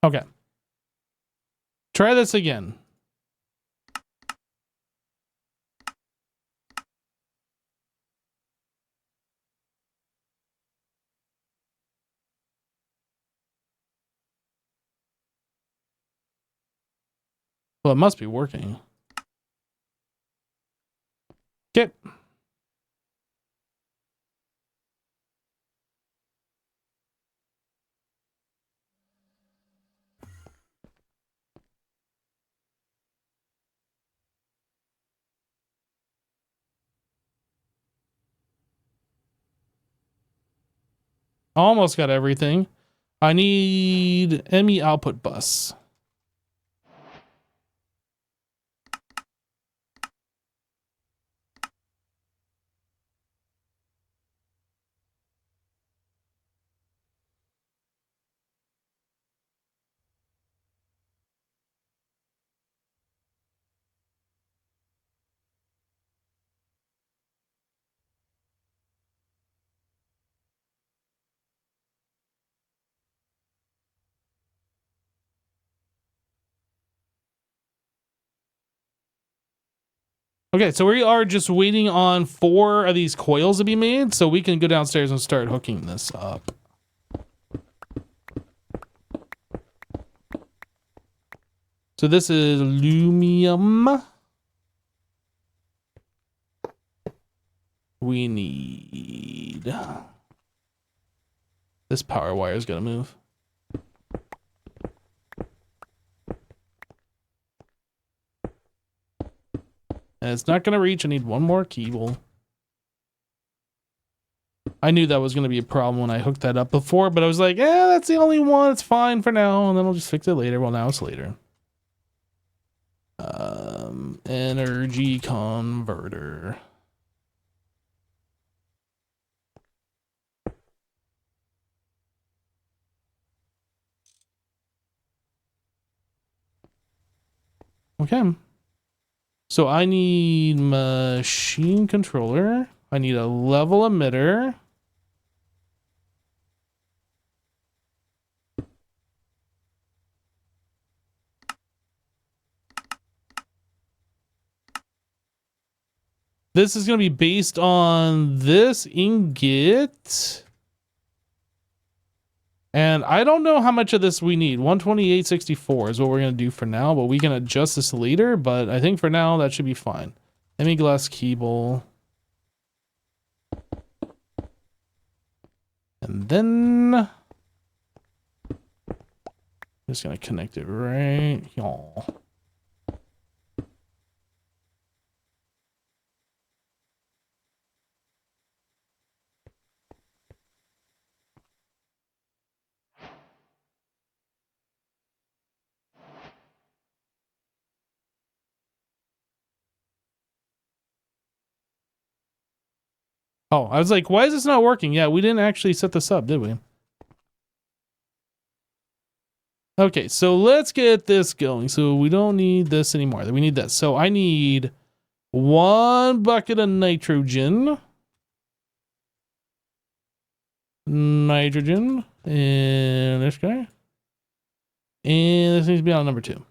Okay. Try this again. Well, it must be working. Okay. Almost got everything. I need ME output bus. Okay, so we are just waiting on 4 of these coils to be made, so we can go downstairs and start hooking this up. So this is aluminum. We need... This power wire is gonna move. And it's not gonna reach. I need one more cable. I knew that was gonna be a problem when I hooked that up before, but I was like, yeah, that's the only one. It's fine for now, and then I'll just fix it later. Well, now it's later. Energy converter. Okay. So I need machine controller. I need a level emitter. This is going to be based on this ingot. And I don't know how much of this we need. 128.64 is what we're going to do for now, but we can adjust this later. But I think for now, that should be fine. Glass cable. And then... I'm just going to connect it right here. Oh, I was like, why is this not working? Yeah, we didn't actually set this up, did we? Okay, so let's get this going. So we don't need this anymore. We need this. So I need 1 bucket of nitrogen. Nitrogen. And this guy. And this needs to be on number 2.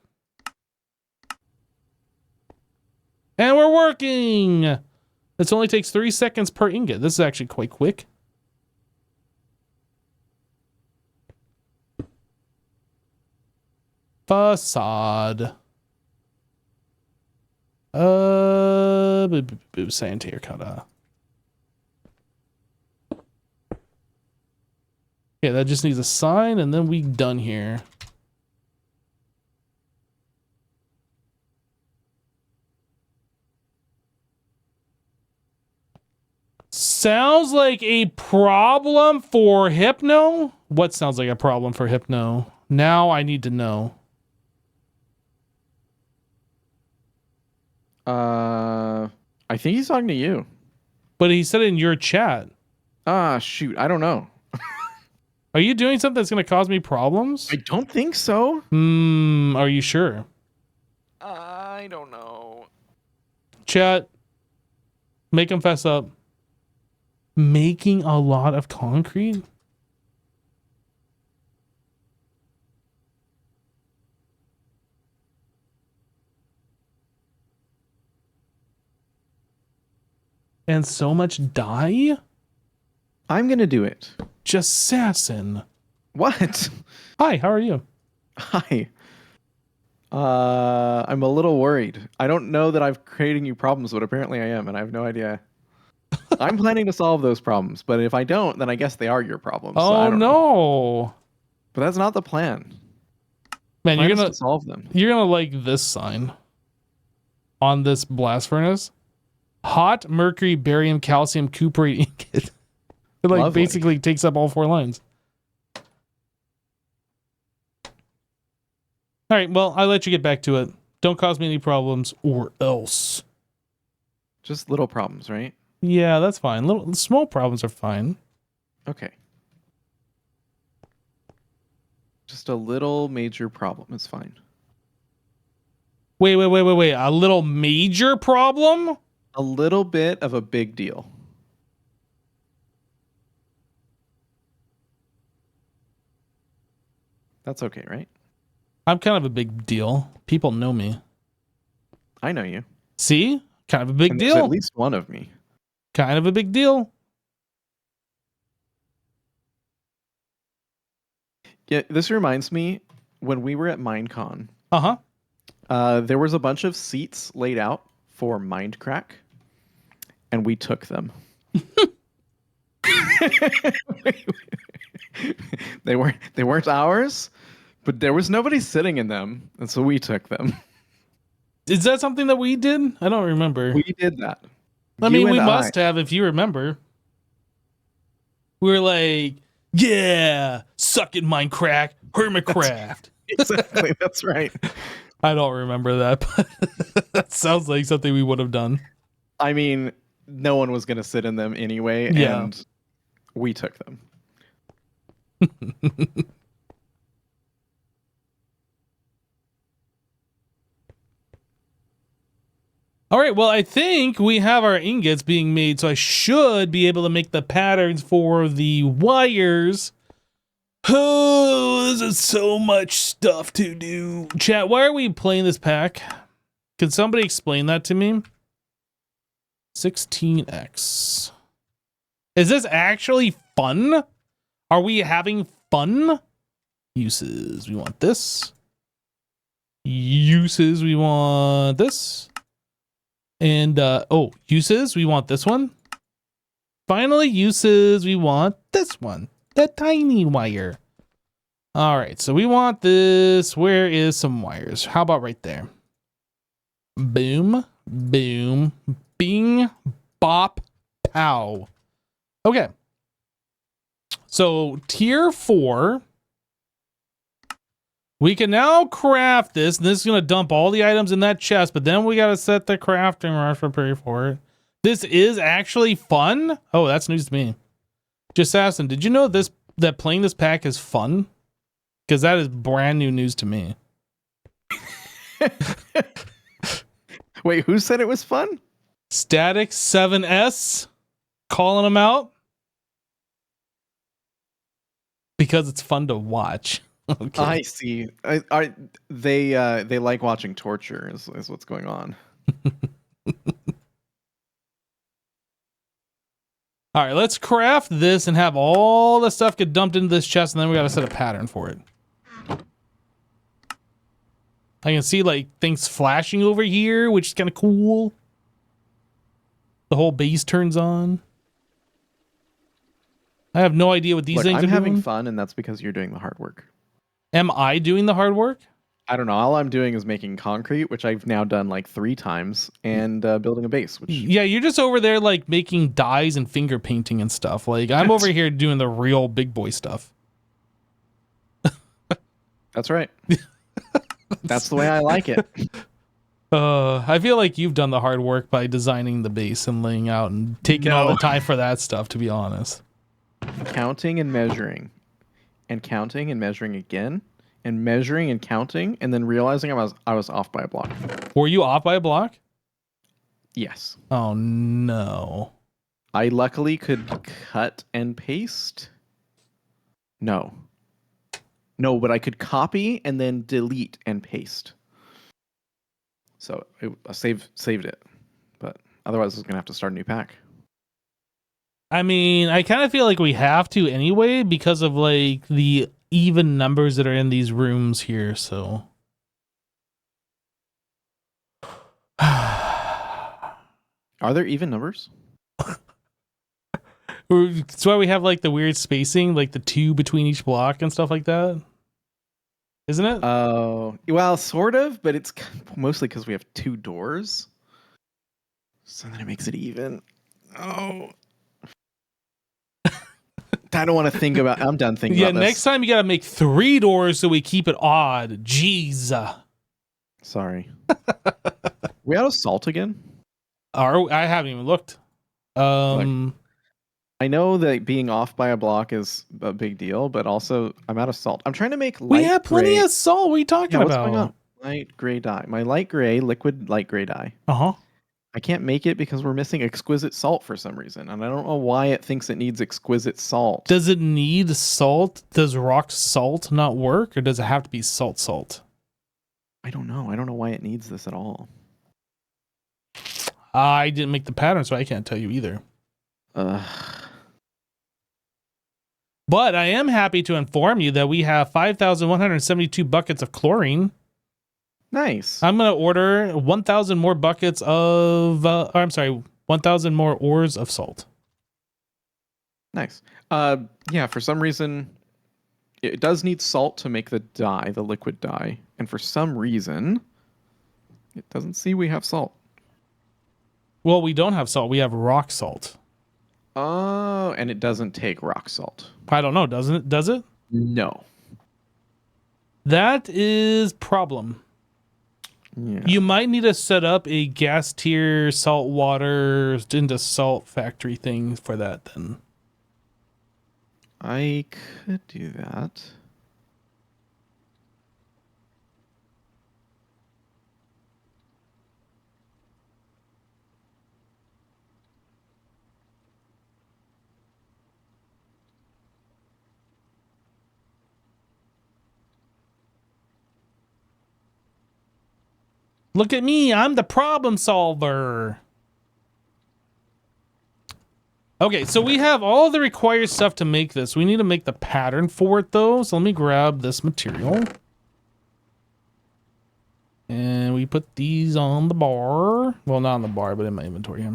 And we're working! This only takes 3 seconds per ingot. This is actually quite quick. Facade. Sand terracotta. Okay, that just needs a sign, and then we done here. Sounds like a problem for Hypno? What sounds like a problem for Hypno? Now I need to know. I think he's talking to you. But he said it in your chat. Ah, shoot. I don't know. Are you doing something that's going to cause me problems? I don't think so. Are you sure? I don't know. Chat. Make him fess up. Making a lot of concrete? And so much dye? I'm going to do it. Just assassin. What? Hi, how are you? Hi. I'm a little worried. I don't know that I'm creating you problems, but apparently I am, and I have no idea. I'm planning to solve those problems, but if I don't, then I guess they are your problems. So I Oh don't know. no. But that's not the plan. Man, Plan you're is gonna to solve them. like this sign on this blast furnace. Hot mercury barium calcium cuprate ingot. It like Lovely. basically takes up all 4 lines. All right, well, I'll let you get back to it. Don't cause me any problems or else. Just little problems, right? Yeah, that's fine. Little small problems are fine. Okay. Just a little major problem is fine. Wait. A little major problem? A little bit of a big deal. That's okay, right? I'm kind of a big deal. People know me. I know you. See? Kind of a big And there's deal. at least one of me. Kind of a big deal. Yeah, this reminds me when we were at Minecon, Uh-huh. there was a bunch of seats laid out for Mindcrack, and we took them. They weren't ours, but there was nobody sitting in them, and so we took them. Is that something that we did? I don't remember. We did that. I You mean, we and must have if you remember. We were like, yeah, suck it, Minecraft, Hermitcraft. Exactly, that's right. I don't remember that, but that sounds like something we would have done. I mean, no one was going to sit in them anyway, Yeah. and we took them. All right, well, I think we have our ingots being made, so I should be able to make the patterns for the wires. Oh, this is so much stuff to do. Chat, why are we playing this pack? Can somebody explain that to me? 16x. Is this actually fun? Are we having fun? Uses, we want this. Uses, we want this. And, uses, we want this one. Finally, uses, we want this one. The tiny wire. All right, so we want this. Where is some wires? How about right there? Boom, boom, bing, bop, pow. Okay. So tier 4. We can now craft this, and this is going to dump all the items in that chest, but then we got to set the crafting recipe for it. This is actually fun? Oh, that's news to me. Jassassin, did you know that playing this pack is fun? Because that is brand new news to me. Wait, who said it was fun? Static 7S calling them out because it's fun to watch. Okay. I see. They like watching torture is what's going on. All right, let's craft this and have all the stuff get dumped into this chest, and then we got to set a pattern for it. I can see like things flashing over here, which is kind of cool. The whole base turns on. I have no idea what these things I'm are having doing. fun, and that's because you're doing the hard work. Am I doing the hard work? I don't know. All I'm doing is making concrete, which I've now done like 3 times, and building a base. Which Yeah, you're just over there like making dyes and finger painting and stuff. Like I'm over here doing the real big boy stuff. that's right. That's the way I like it. I feel like you've done the hard work by designing the base and laying out and taking all the time for that stuff, to be honest. Counting and measuring, and counting and measuring again, and measuring and counting, and then realizing I was off by a block. Were you off by a block? Yes. Oh no. I luckily could cut and paste. No, but I could copy and then delete and paste. So I saved it, but otherwise I was gonna have to start a new pack. I mean, I kind of feel like we have to anyway because of like the even numbers that are in these rooms here. So Are there even numbers? That's why we have like the weird spacing, like the 2 between each block and stuff like that. Isn't it? Oh, well, sort of, but it's mostly because we have 2 doors. So then it makes it even. Oh. I don't want to think about. I'm done thinking Yeah, about this. next time you got to make 3 doors so we keep it odd. Jeez. Sorry. We out of salt again? I haven't even looked. I know that being off by a block is a big deal, but also I'm out of salt. I'm trying to make light we have plenty gray. of salt. What are you talking What's about? going on? Light gray dye. My light gray, liquid light gray dye. Uh-huh. I can't make it because we're missing exquisite salt for some reason, and I don't know why it thinks it needs exquisite salt. Does it need salt? Does rock salt not work, or does it have to be salt? I don't know. I don't know why it needs this at all. I didn't make the pattern, so I can't tell you either. But I am happy to inform you that we have 5,172 buckets of chlorine. Nice. I'm going to order 1,000 more buckets of, 1,000 more ores of salt. Nice. Yeah, for some reason, it does need salt to make the dye, the liquid dye. And for some reason, it doesn't see we have salt. Well, we don't have salt. We have rock salt. Oh, and it doesn't take rock salt. I don't know. Doesn't it? Does it? No. That is problem. Yeah. You might need to set up a gas tier salt water into salt factory thing for that then. I could do that. Look at me. I'm the problem solver. Okay, so we have all the required stuff to make this. We need to make the pattern for it, though. So let me grab this material. And we put these on the bar. Well, not on the bar, but in my inventory.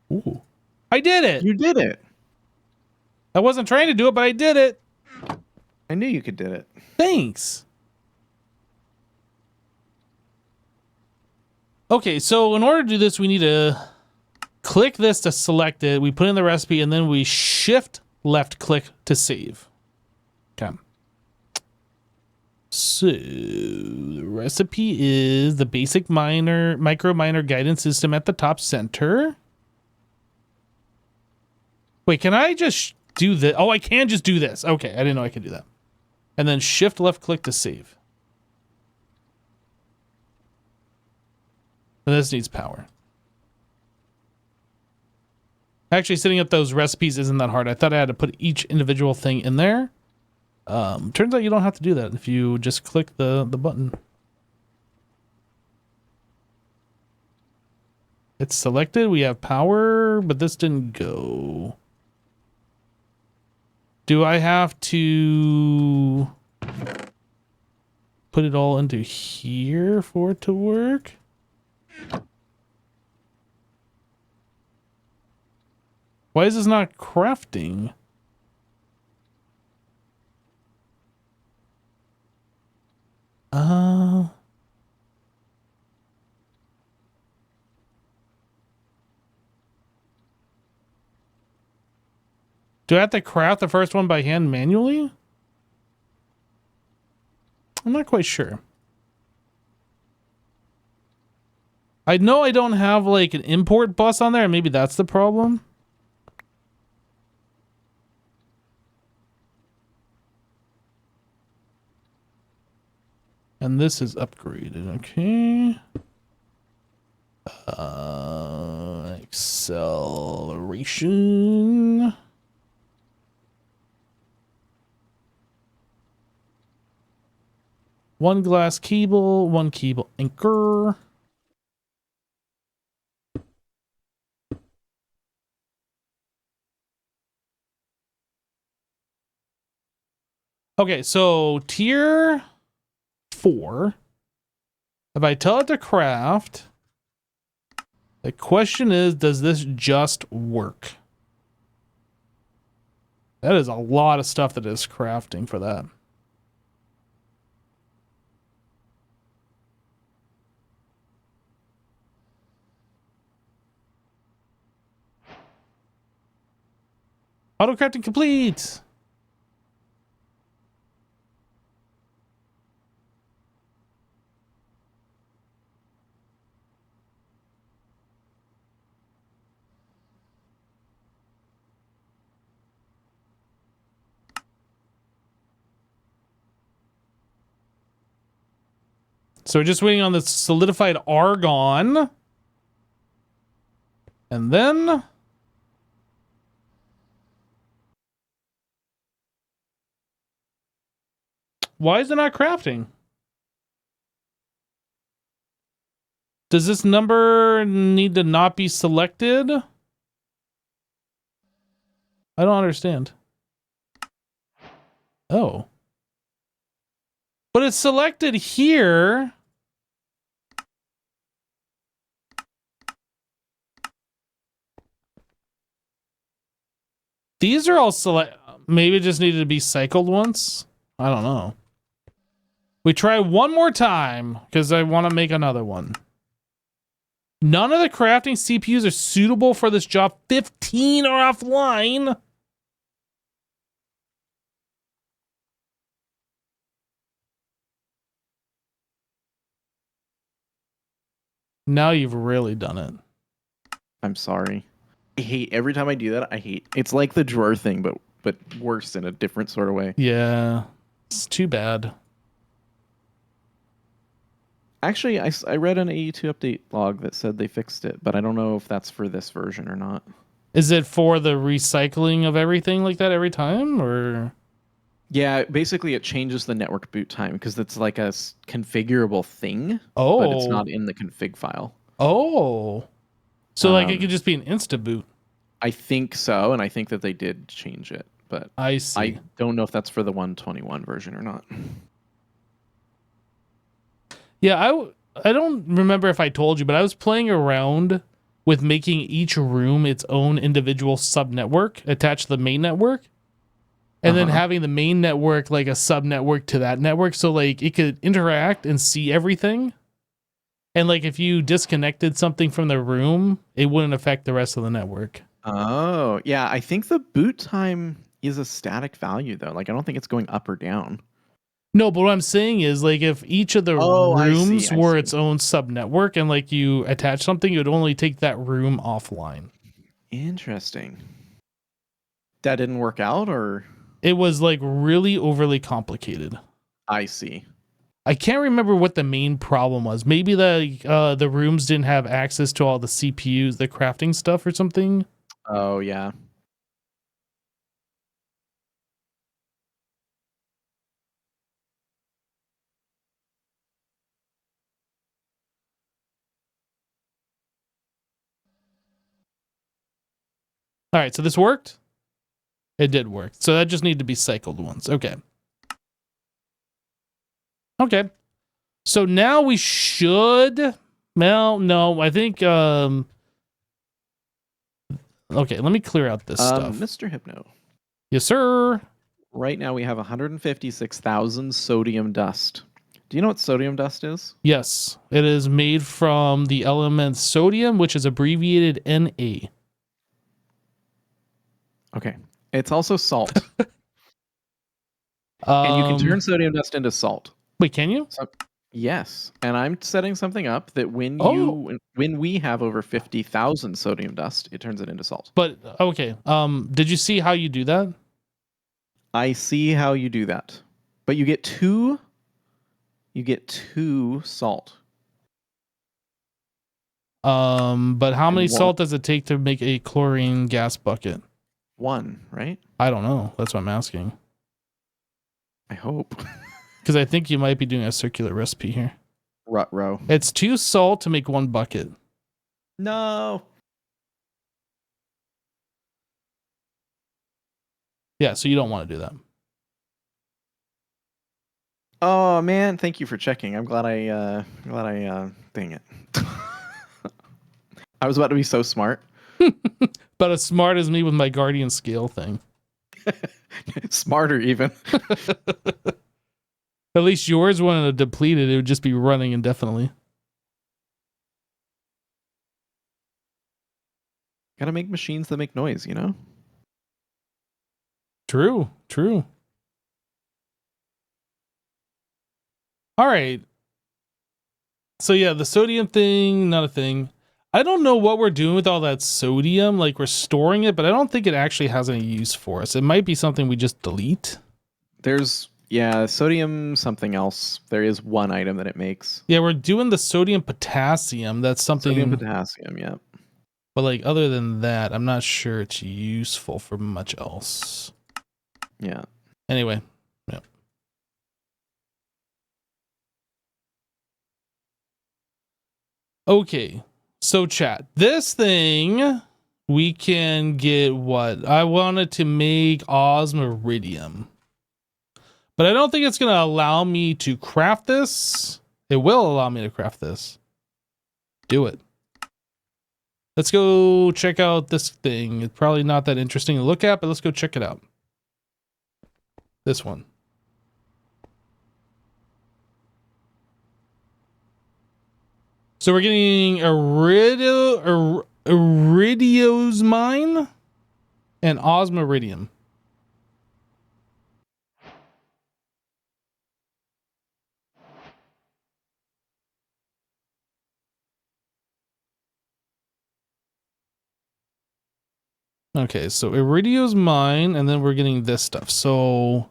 Ooh. I did it! You did it! I wasn't trying to do it, but I did it! I knew you could do it. Thanks! Okay, so in order to do this, we need to click this to select it. We put in the recipe, and then we shift left click to save. Okay. So the recipe is the basic micro miner guidance system at the top center. Wait, can I just do this? Oh, I can just do this. Okay, I didn't know I could do that. And then shift left click to save. And this needs power. Actually, setting up those recipes isn't that hard. I thought I had to put each individual thing in there. Turns out you don't have to do that if you just click the button. It's selected. We have power, but this didn't go. Do I have to put it all into here for it to work? Why is this not crafting? Do I have to craft the first one by hand manually? I'm not quite sure. I know I don't have like an import bus on there. Maybe that's the problem. And this is upgraded. Okay. Acceleration. One glass cable, one cable anchor. Okay, so tier 4. If I tell it to craft, The question is, does this just work? That is a lot of stuff that is crafting for that. Auto crafting complete. So we're just waiting on the solidified argon. And then why is it not crafting? Does this number need to not be selected? I don't understand. Oh. But it's selected here. These are all select. Maybe it just needed to be cycled once. I don't know. We try one more time because I want to make another one. None of the crafting CPUs are suitable for this job. 15 are offline. Now you've really done it. I'm sorry. I hate every time I do that. I hate. It's like the drawer thing, but worse in a different sort of way. Yeah, it's too bad. Actually, I read an AE2 update log that said they fixed it, but I don't know if that's for this version or not. Is it for the recycling of everything like that every time, or? Yeah, basically it changes the network boot time because it's like a configurable thing, Oh, but it's not in the config file. Oh, so like it could just be an insta boot. I think so, and I think that they did change it, but I see. I don't know if that's for the 121 version or not. Yeah, I don't remember if I told you, but I was playing around with making each room its own individual subnetwork attached to the main network. And then having the main network like a subnetwork to that network. So like it could interact and see everything. And like if you disconnected something from the room, it wouldn't affect the rest of the network. Oh, yeah, I think the boot time is a static value though. Like I don't think it's going up or down. No, but what I'm saying is like if each of the rooms were its own subnetwork and like you attach something, it would only take that room offline. Interesting. That didn't work out, or? It was like really overly complicated. I see. I can't remember what the main problem was. Maybe the rooms didn't have access to all the CPUs, the crafting stuff or something. Oh, yeah. All right, so this worked? It did work. So that just needed to be cycled once. Okay. Okay. So now we should... Well, no, I think... Okay, let me clear out this stuff. Mr. Hypno. Yes, sir. Right now we have 156,000 sodium dust. Do you know what sodium dust is? Yes, it is made from the element sodium, which is abbreviated Na. Okay. It's also salt. And you can turn sodium dust into salt. Wait, can you? Yes. And I'm setting something up that when we have over 50,000 sodium dust, it turns it into salt. But okay. Did you see how you do that? I see how you do that. But you get two salt. But how many salt does it take to make a chlorine gas bucket? 1, right? I don't know. That's what I'm asking. I hope. Because I think you might be doing a circular recipe here. Ruh-roh. It's 2 salt to make 1 bucket. No. Yeah, so you don't want to do that. Oh man, thank you for checking. I'm glad I dang it. I was about to be so smart. But as smart as me with my guardian scale thing. Smarter even. At least yours wouldn't have depleted. It would just be running indefinitely. Gotta make machines that make noise, you know? True. All right. So yeah, the sodium thing, not a thing. I don't know what we're doing with all that sodium. Like, we're storing it, but I don't think it actually has any use for us. It might be something we just delete. There's, sodium something else. There is one item that it makes. Yeah, we're doing the sodium potassium. That's something. Sodium potassium, yeah. But like, other than that, I'm not sure it's useful for much else. Yeah. Anyway, yeah. Okay, so chat. This thing, we can get what? I wanted to make osmiridium. But I don't think it's going to allow me to craft this. It will allow me to craft this. Do it. Let's go check out this thing. It's probably not that interesting to look at, but let's go check it out. This one. So we're getting iridiosmine and osmiridium. Okay, so iridiosmine, and then we're getting this stuff. So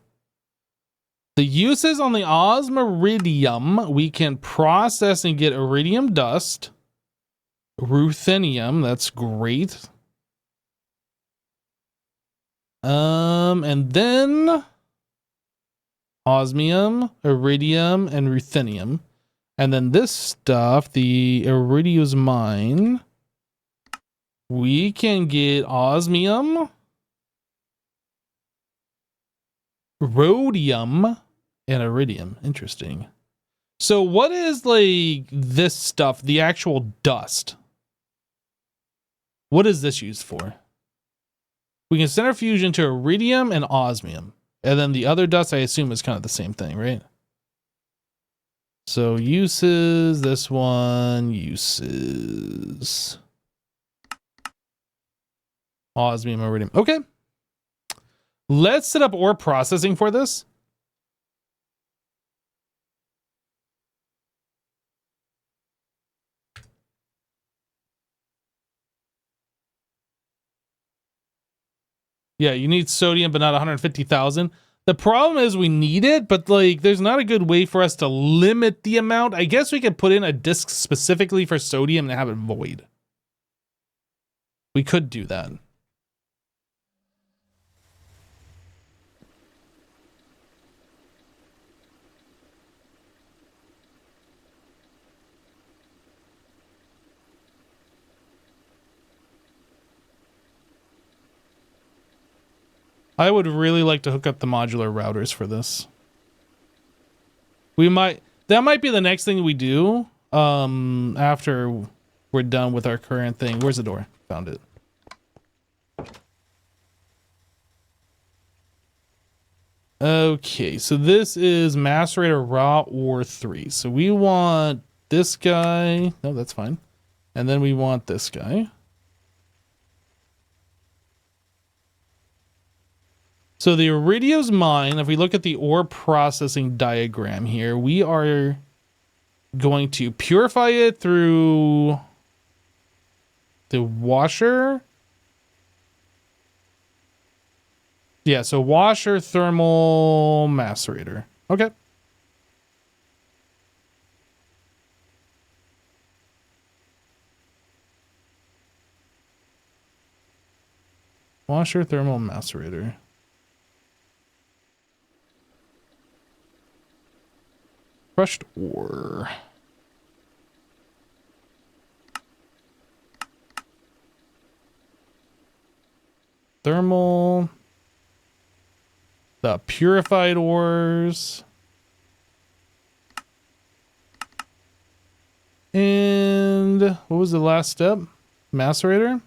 the uses on the osmiridium, we can process and get iridium dust, ruthenium, that's great. And then osmium, iridium, and ruthenium. And then this stuff, the iridiosmine, we can get osmium, rhodium, and iridium. Interesting. So what is like this stuff, the actual dust? What is this used for? We can centrifuge into iridium and osmium. And then the other dust, I assume, is kind of the same thing, right? So uses, this one, uses. Osmium, iridium. Okay. Let's set up ore processing for this. Yeah, you need sodium, but not 150,000. The problem is we need it, but like, there's not a good way for us to limit the amount. I guess we could put in a disk specifically for sodium and have it void. We could do that. I would really like to hook up the modular routers for this. That might be the next thing we do after we're done with our current thing. Where's the door? Found it. Okay, so this is macerator raw ore 3. So we want this guy. No, that's fine. And then we want this guy. So the iridiosmine, if we look at the ore processing diagram here, we are going to purify it through the washer. Yeah, so washer thermal macerator. Okay. Washer thermal macerator. Crushed ore. Thermal. The purified ores. And what was the last step? Macerator?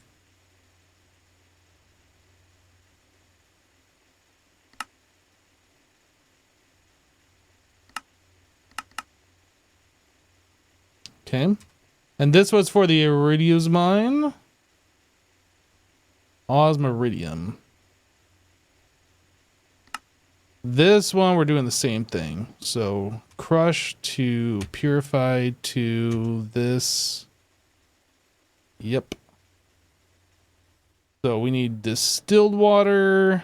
Okay. And this was for the Iridium's mine. Osmiridium. This one, we're doing the same thing. So crush to purify to this. Yep. So we need distilled water.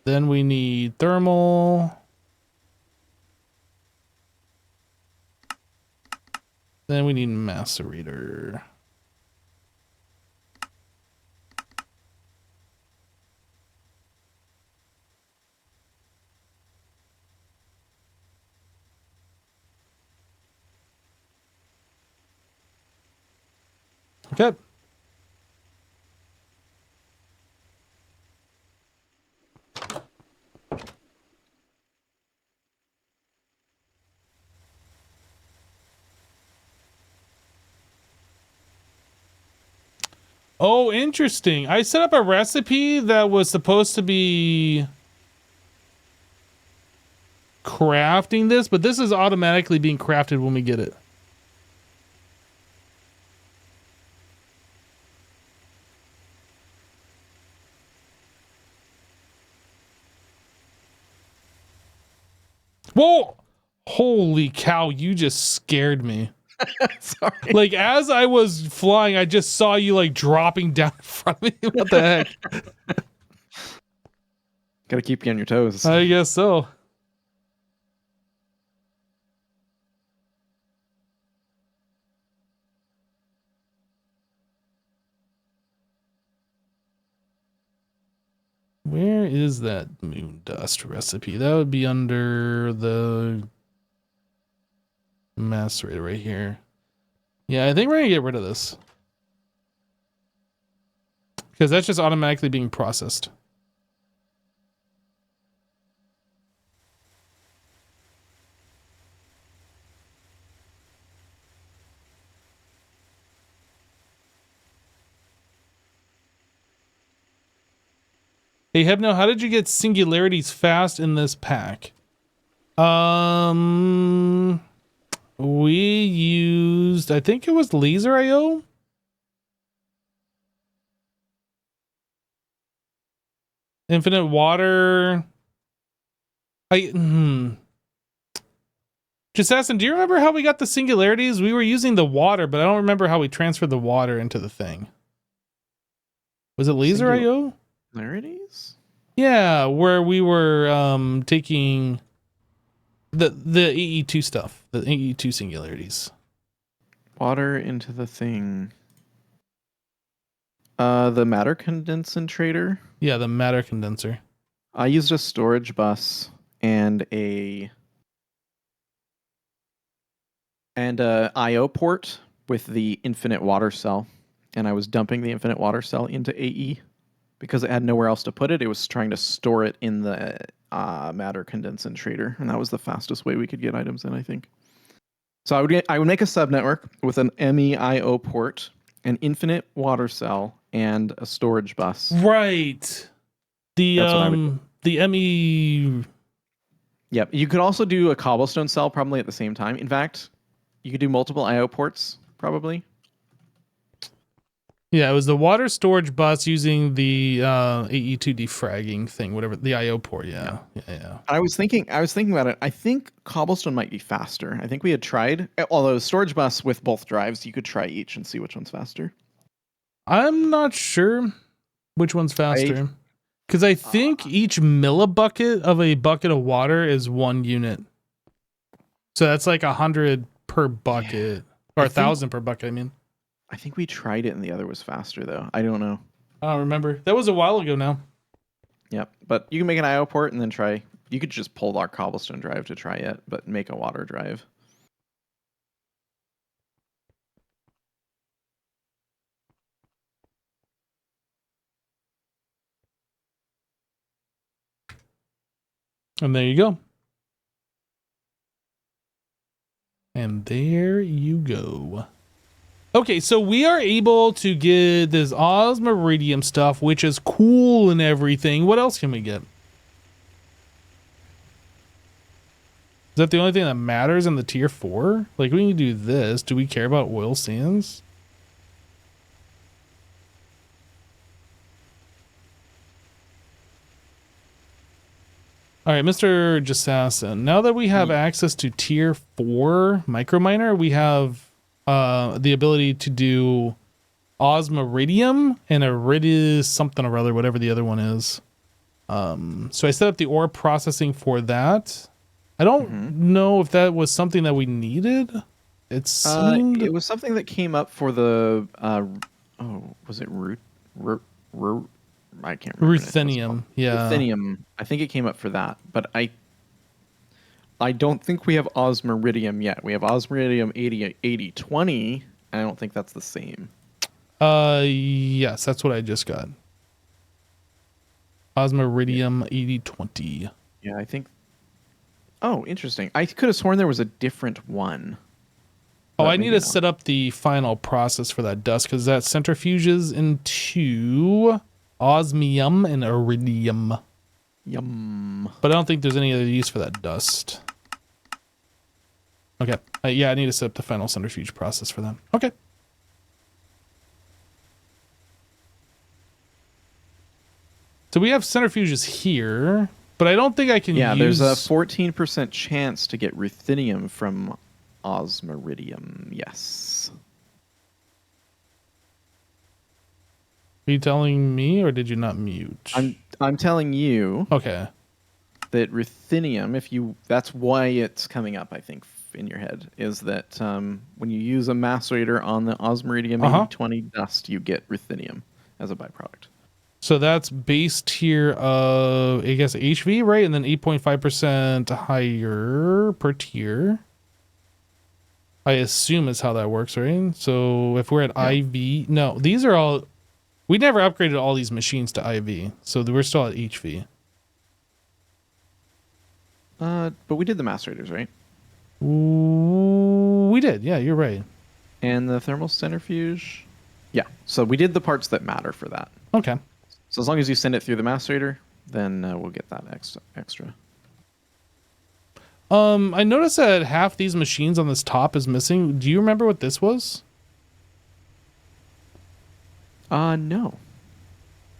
Then we need thermal. Then we need macerator. Okay. Oh, interesting. I set up a recipe that was supposed to be crafting this, but this is automatically being crafted when we get it. Whoa! Holy cow, you just scared me. Sorry. Like, as I was flying, I just saw you, like, dropping down in front of me. What the heck? Gotta keep you on your toes. I guess so. Where is that moon dust recipe? That would be under the macerator right here. Yeah, I think we're gonna get rid of this. Because that's just automatically being processed. Hey Hebno, how did you get singularities fast in this pack? We used, I think it was laser IO. Infinite water. Jassassin, do you remember how we got the singularities? We were using the water, but I don't remember how we transferred the water into the thing. Was it laser IO? Singularities? Yeah, where we were taking the AE2 stuff, the AE2 singularities. Water into the thing. The matter condensator. Yeah, the matter condenser. I used a storage bus and a IO port with the infinite water cell, and I was dumping the infinite water cell into AE because it had nowhere else to put it. It was trying to store it in the matter condensator, and that was the fastest way we could get items in, I think. So I would make a subnetwork with an MEIO port, an infinite water cell, and a storage bus. Right. The ME. Yep. You could also do a cobblestone cell probably at the same time. In fact, you could do multiple IO ports probably. Yeah, it was the water storage bus using the AE2 defragging thing, whatever, the IO port. Yeah. I was thinking about it. I think cobblestone might be faster. I think we had tried, although storage bus with both drives, you could try each and see which one's faster. I'm not sure which one's faster. Because I think each millibucket of a bucket of water is 1 unit. So that's like 100 per bucket. Or 1,000 per bucket, I mean. I think we tried it and the other was faster, though. I don't know. I don't remember. That was a while ago now. Yep. But you can make an IO port and then try. You could just pull our cobblestone drive to try it, but make a water drive. And there you go. And there you go. Okay, so we are able to get this osmiridium stuff, which is cool and everything. What else can we get? Is that the only thing that matters in the tier 4? Like, we can do this. Do we care about oil sands? All right, Mr. Jasassin, now that we have access to tier 4 microminer, we have the ability to do osmiridium and iridium something or other, whatever the other one is. So I set up the ore processing for that. I don't know if that was something that we needed. It seemed... it was something that came up for the was it I can't remember. Ruthenium, yeah. Ruthenium. I think it came up for that, but I don't think we have osmiridium yet. We have osmiridium 8020, and I don't think that's the same. Yes, that's what I just got. Osmiridium 8020. Yeah, I think. Oh, interesting. I could have sworn there was a different one. Oh, I need to set up the final process for that dust because that centrifuges into osmium and iridium. Yum. But I don't think there's any other use for that dust. Okay. Yeah, I need to set up the final centrifuge process for that. Okay. So we have centrifuges here, but I don't think I can use... Yeah, there's a 14% chance to get ruthenium from osmiridium. Yes. Are you telling me, or did you not mute? I'm telling you. Okay. That ruthenium, that's why it's coming up, I think, in your head, is that when you use a macerator on the osmiridium 8020 dust, you get ruthenium as a byproduct. So that's base tier of, I guess, HV, right? And then 8.5% higher per tier. I assume is how that works, right? So if we're at IV, no, these are all, we never upgraded all these machines to IV. So we're still at HV. But we did the macerators, right? We did. Yeah, you're right. And the thermal centrifuge. Yeah. So we did the parts that matter for that. Okay. So as long as you send it through the macerator, then we'll get that extra. I noticed that half these machines on this top is missing. Do you remember what this was? No.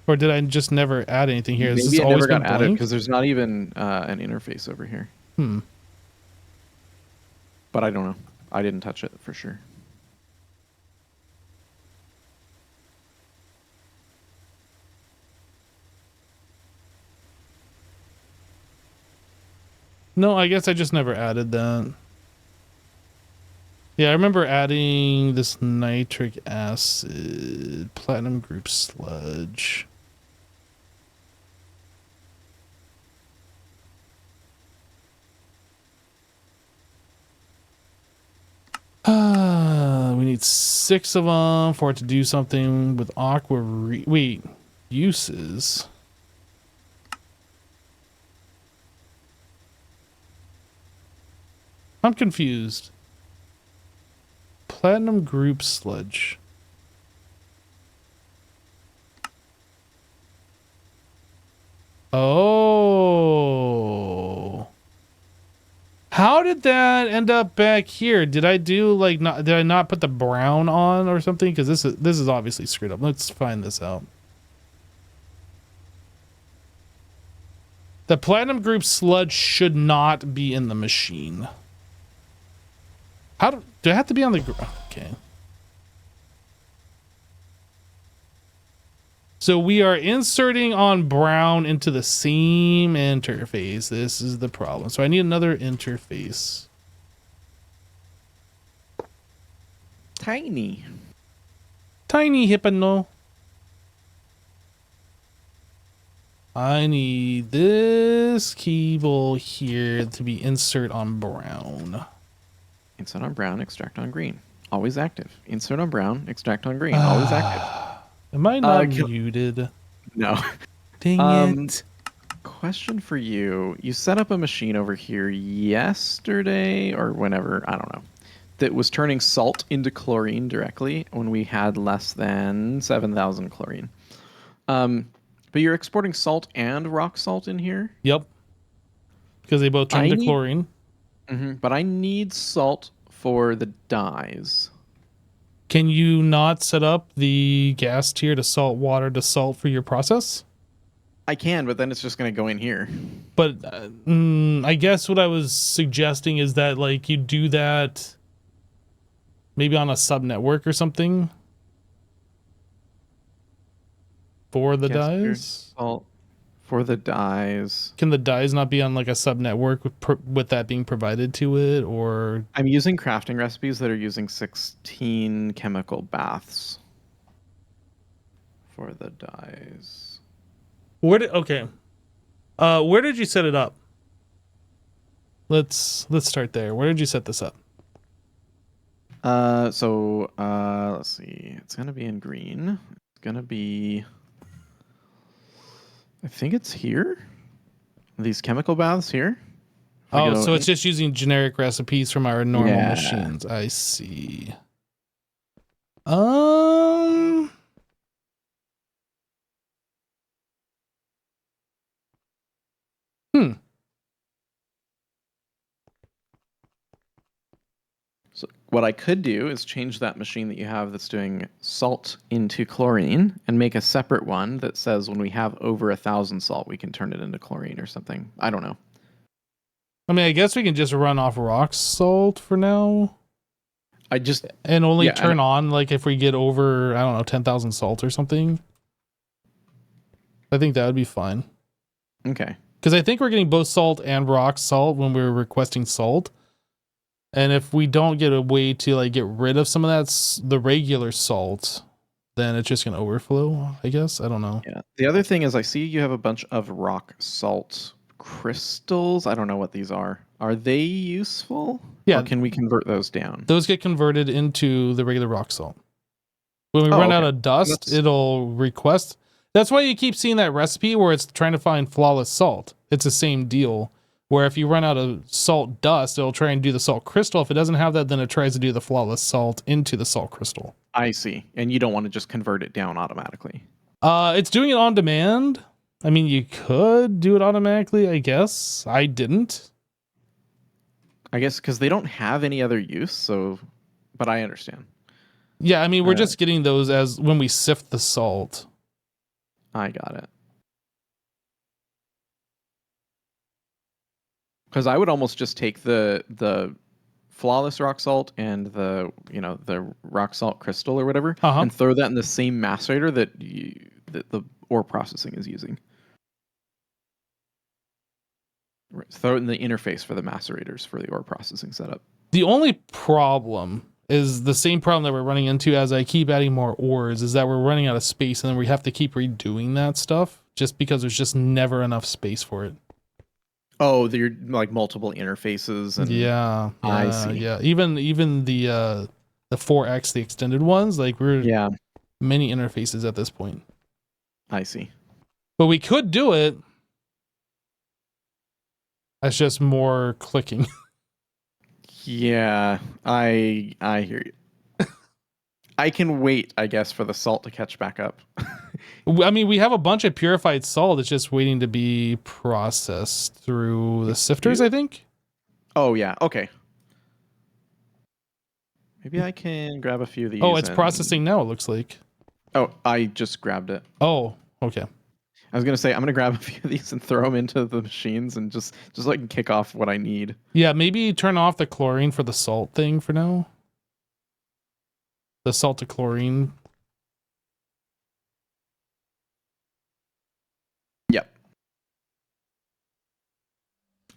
Or did I just never add anything here? Maybe it never got added because there's not even an interface over here. But I don't know. I didn't touch it for sure. No, I guess I just never added that. Yeah, I remember adding this nitric acid, platinum group sludge. We need 6 of them for it to do something with aqua. Wait, uses. I'm confused. Platinum group sludge. Oh. How did that end up back here? Did I do like did I not put the brown on or something? Because this is obviously screwed up. Let's find this out. The platinum group sludge should not be in the machine. How do I have to be on the... Okay. So we are inserting on brown into the same interface. This is the problem. So I need another interface. Tiny. Tiny hypno. I need this cable here to be insert on brown. Insert on brown, extract on green. Always active. Insert on brown, extract on green. Always active. Am I not muted? No. Dang it. Question for you. You set up a machine over here yesterday or whenever, I don't know. that was turning salt into chlorine directly when we had less than 7,000 chlorine. But you're exporting salt and rock salt in here? Yep. Because they both turn to chlorine. But I need salt for the dyes. Can you not set up the gas tier to salt water to salt for your process? I can, but then it's just going to go in here. But I guess what I was suggesting is that like you do that maybe on a sub network or something for the dyes. Salt for the dyes. Can the dyes not be on like a sub network with that being provided to it, or? I'm using crafting recipes that are using 16 chemical baths for the dyes. Where did you set it up? Let's start there. Where did you set this up? Let's see. It's gonna be in green. It's gonna be. I think it's here. These chemical baths here. Oh, so it's just using generic recipes from our normal machines. I see. So what I could do is change that machine that you have that's doing salt into chlorine and make a separate one that says when we have over 1,000 salt, we can turn it into chlorine or something. I don't know. I mean, I guess we can just run off rock salt for now. And only turn on like if we get over, I don't know, 10,000 salt or something. I think that would be fine. Okay. Because I think we're getting both salt and rock salt when we're requesting salt. And if we don't get a way to like get rid of some of the regular salt, then it's just gonna overflow, I guess. I don't know. Yeah. The other thing is I see you have a bunch of rock salt crystals. I don't know what these are. Are they useful? Yeah. Or can we convert those down? Those get converted into the regular rock salt. When we run out of dust, it'll request. That's why you keep seeing that recipe where it's trying to find flawless salt. It's the same deal. Where if you run out of salt dust, it'll try and do the salt crystal. If it doesn't have that, then it tries to do the flawless salt into the salt crystal. I see. And you don't want to just convert it down automatically. It's doing it on demand. I mean, you could do it automatically, I guess. I didn't. I guess because they don't have any other use, so... But I understand. Yeah, I mean, we're just getting those as when we sift the salt. I got it. Because I would almost just take the flawless rock salt and the rock salt crystal or whatever and throw that in the same macerator that the ore processing is using. Throw it in the interface for the macerators for the ore processing setup. The only problem is the same problem that we're running into as I keep adding more ores, is that we're running out of space and then we have to keep redoing that stuff just because there's just never enough space for it. Oh, they're like multiple interfaces and I see. Yeah. Even the 4X, the extended ones, like we're many interfaces at this point. I see. But we could do it. That's just more clicking. Yeah, I hear you. I can wait, I guess, for the salt to catch back up. I mean, we have a bunch of purified salt. It's just waiting to be processed through the sifters, I think. Oh, yeah. Okay. Maybe I can grab a few of these. Oh, it's processing now, it looks like. Oh, I just grabbed it. Oh, okay. I was going to say, I'm going to grab a few of these and throw them into the machines and just so I can kick off what I need. Yeah, maybe turn off the chlorine for the salt thing for now. The salt to chlorine. Yep.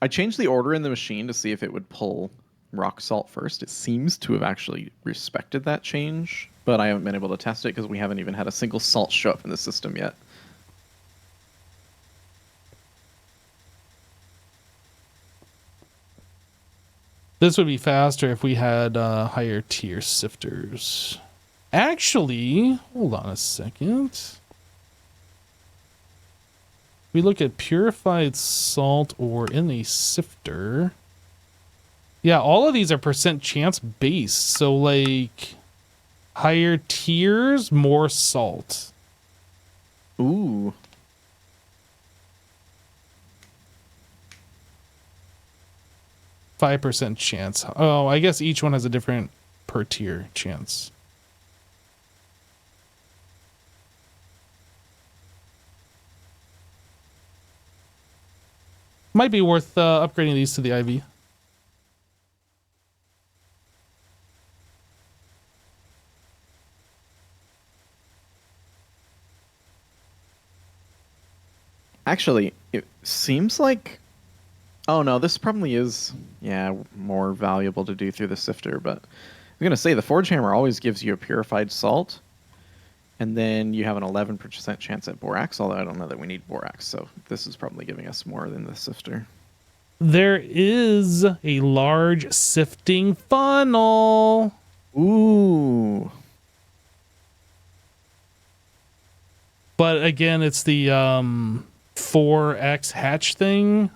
I changed the order in the machine to see if it would pull rock salt first. It seems to have actually respected that change, but I haven't been able to test it because we haven't even had a single salt show up in the system yet. This would be faster if we had higher tier sifters. Actually, hold on a second. We look at purified salt ore in a sifter. Yeah, all of these are percent chance based. So like higher tiers, more salt. Ooh. %5 chance. Oh, I guess each one has a different per tier chance. Might be worth upgrading these to the IV. Actually, it seems like... Oh, no, this probably is, yeah, more valuable to do through the sifter, but I'm going to say the Forge Hammer always gives you a purified salt, and then you have an 11% chance at borax, although I don't know that we need borax, so this is probably giving us more than the sifter. There is a large sifting funnel. Ooh. But again, it's the 4x hatch thing.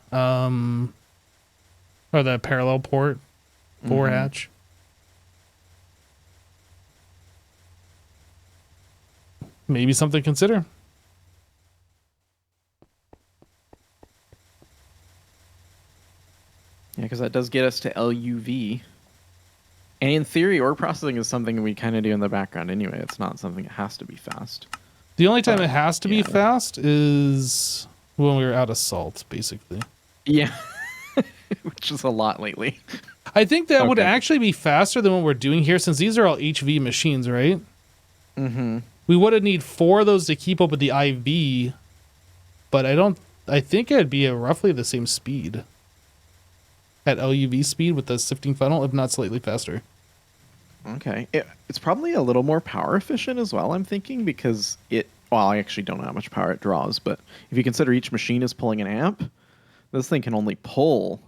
Or the parallel port 4 hatch. Maybe something to consider. Yeah, because that does get us to LUV. And in theory, ore processing is something we kind of do in the background anyway. It's not something that has to be fast. The only time it has to be yeah. fast is when we're out of salt, basically. Yeah. Which is a lot lately. I think that would Okay. actually be faster than what we're doing here, since these are all HV machines, right? Mm-hmm. We would need 4 of those to keep up with the IV, but I think it'd be roughly the same speed at LUV speed with the sifting funnel, if not slightly faster. Okay. It's probably a little more power efficient as well, I'm thinking, because well, I actually don't know how much power it draws, but if you consider each machine is pulling an amp, this thing can only pull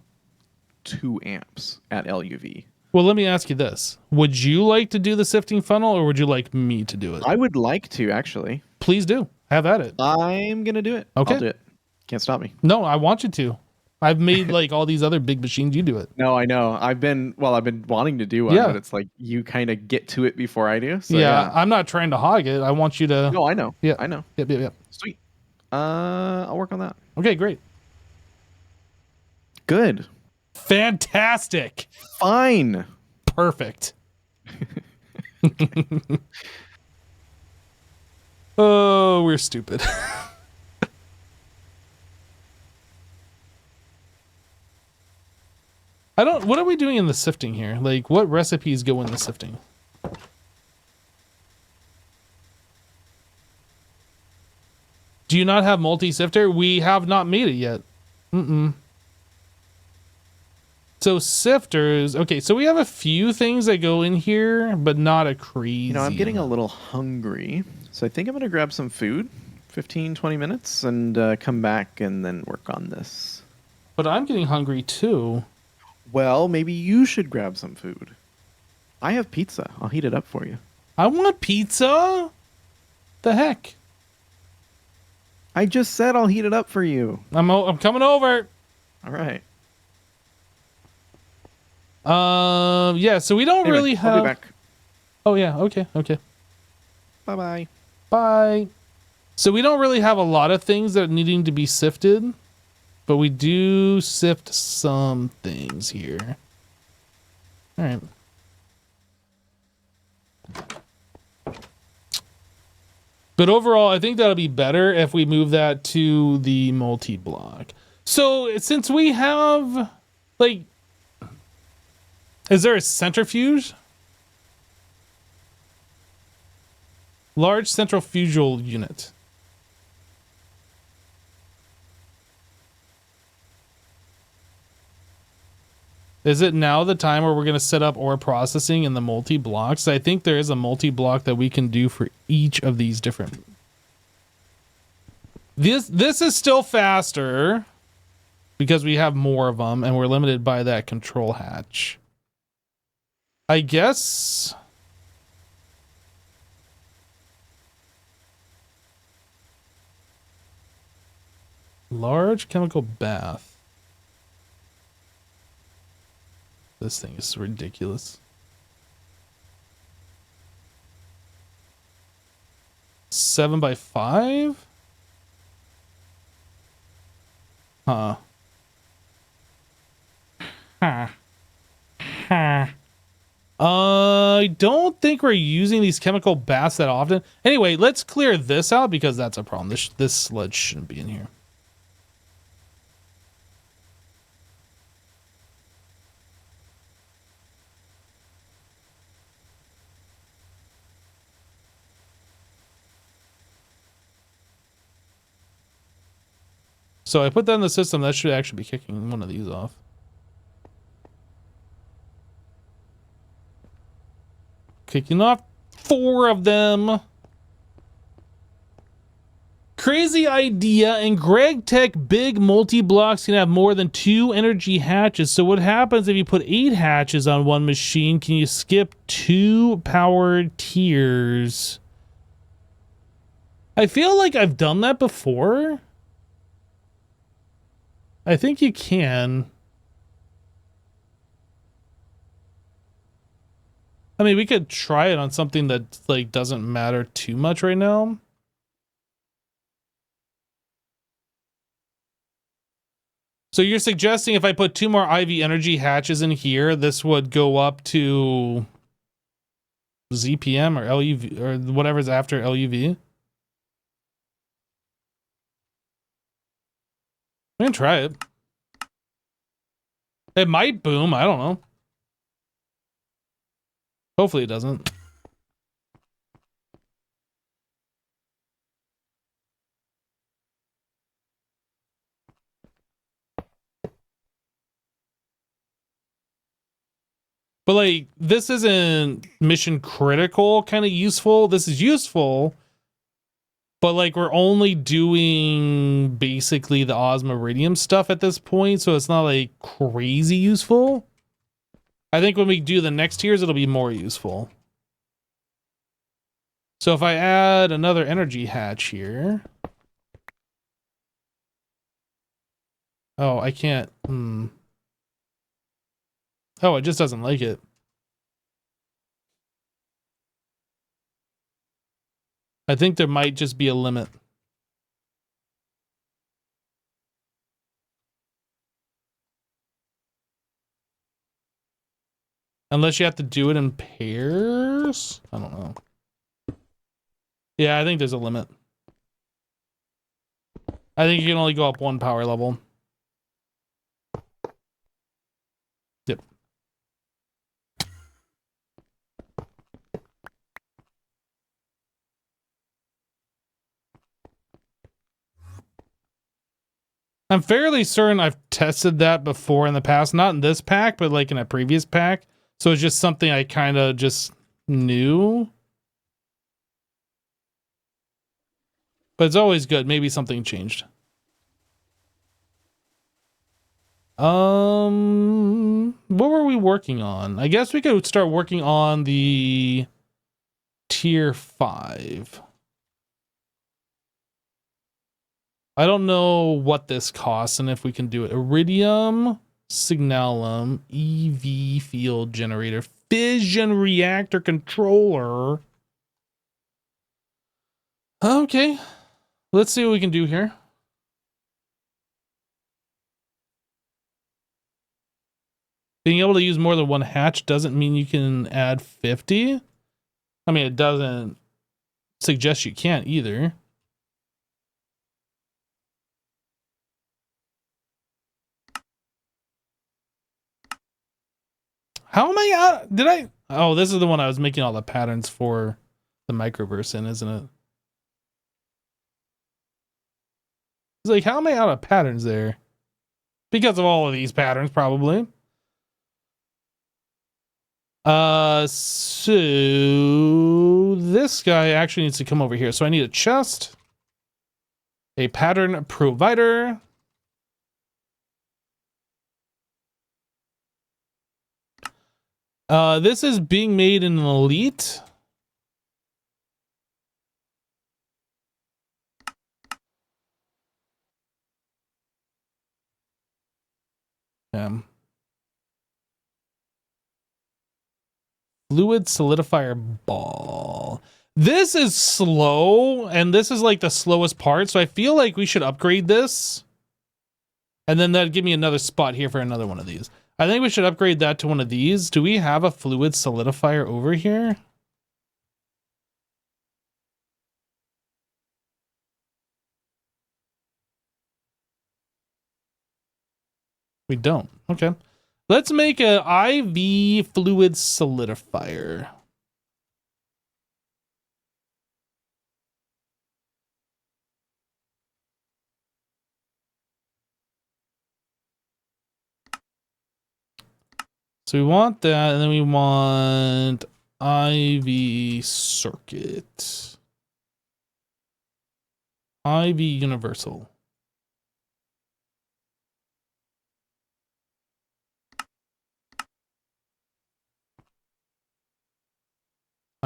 2 amps at LUV. Well, let me ask you this. Would you like to do the sifting funnel, or would you like me to do it? I would like to, actually. Please do. Have at it. I'm going to do it. Okay. I'll do it. Can't stop me. No, I want you to. I've made like all these other big machines. You do it. No, I know. I've been wanting to do one, Yeah. but it's like you kind of get to it before I do. So, yeah, I'm not trying to hog it. I want you to. No, I know. Yeah. I know. Yep. Sweet. I'll work on that. Okay, great. Good. Fantastic. Fine. Perfect. Oh, we're stupid. What are we doing in the sifting here? Like, what recipes go in the sifting? Do you not have multi-sifter? We have not made it yet. So sifters, okay, so we have a few things that go in here, but not a crazy. I'm getting a amount. little hungry, so I think I'm going to grab some food, 15, 20 minutes, and come back and then work on this. But I'm getting hungry too. Well, maybe you should grab some food. I have pizza. I'll heat it up for you. I want pizza. The heck? I just said I'll heat it up for you. I'm coming over. All right. Yeah, so we don't Anyway, really have. I'll be back. Oh yeah, okay. Bye-bye. Bye. So we don't really have a lot of things that are needing to be sifted, but we do sift some things here. All right. But overall, I think that'll be better if we move that to the multi-block. So since we have, like, is there a centrifuge? Large centrifugal unit. Is it now the time where we're going to set up ore processing in the multi-blocks? I think there is a multi-block that we can do for each of these different. This is still faster because we have more of them and we're limited by that control hatch. I guess. Large chemical bath. This thing is ridiculous. 7 by 5? Huh. Huh. Huh. I don't think we're using these chemical baths that often. Anyway, let's clear this out because that's a problem. This sludge shouldn't be in here. So I put that in the system. That should actually be kicking one of these off. Kicking off 4 of them. Crazy idea. In Greg Tech, big multi-blocks can have more than 2 energy hatches. So what happens if you put 8 hatches on one machine? Can you skip 2 powered tiers? I feel like I've done that before. I think you can. I mean, we could try it on something that like doesn't matter too much right now. So you're suggesting if I put 2 more IV energy hatches in here, this would go up to ZPM or LUV or whatever's after LUV? We can try it. It might boom. I don't know. Hopefully it doesn't. But like, this isn't mission critical kind of useful. This is useful, but like we're only doing basically the osmiridium stuff at this point, so it's not like crazy useful. I think when we do the next tiers, it'll be more useful. So if I add another energy hatch here. Oh, I can't. Oh, it just doesn't like it. I think there might just be a limit. Unless you have to do it in pairs? I don't know. Yeah, I think there's a limit. I think you can only go up 1 power level. Yep. I'm fairly certain I've tested that before in the past. Not in this pack, but like in a previous pack. So it's just something I kind of just knew. But it's always good. Maybe something changed. What were we working on? I guess we could start working on the tier 5. I don't know what this costs and if we can do it. Iridium, Signalum, EV field generator, fission reactor controller. Okay. Let's see what we can do here. Being able to use more than 1 hatch doesn't mean you can add 50. I mean, it doesn't suggest you can't either. How am I out? Did I? Oh, this is the one I was making all the patterns for the microverse in, isn't it? It's like, how am I out of patterns there? Because of all of these patterns, probably. So this guy actually needs to come over here. So I need a chest, a pattern provider. This is being made in an elite. Fluid solidifier ball. This is slow, and this is like the slowest part, so I feel like we should upgrade this. And then that'd give me another spot here for another one of these. I think we should upgrade that to one of these. Do we have a fluid solidifier over here? We don't. Okay. Let's make an IV fluid solidifier. So we want that, and then we want IV circuit. IV universal.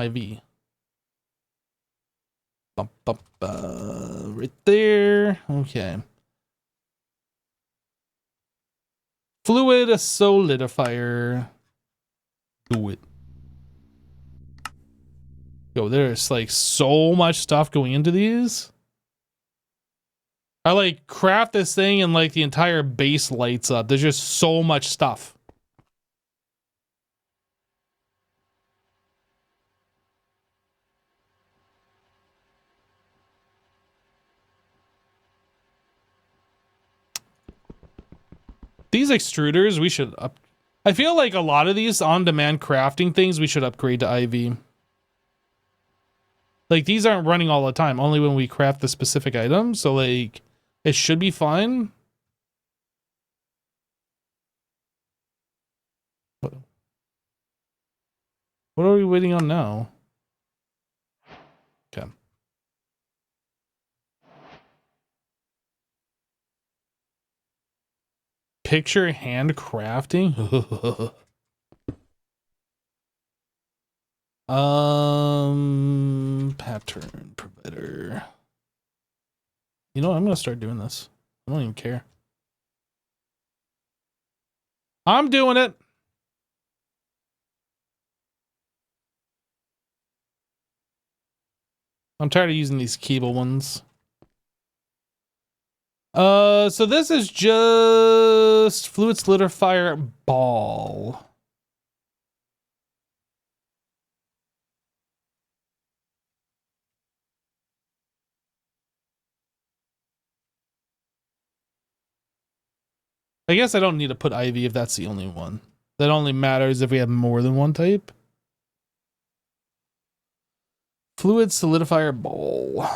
IV. Right there. Okay. Fluid solidifier. Do it. Yo, there's like so much stuff going into these. I like craft this thing and like the entire base lights up. There's just so much stuff. These extruders, we should up. I feel like a lot of these on-demand crafting things, we should upgrade to IV. Like, these aren't running all the time, only when we craft the specific item. So, like, it should be fine. What are we waiting on now? Okay. Picture handcrafting? Pattern provider. You know what? I'm gonna start doing this. I don't even care. I'm doing it. I'm tired of using these cable ones. So this is just fluid solidifier ball. I guess I don't need to put IV if that's the only one. That only matters if we have more than one type. Fluid solidifier ball.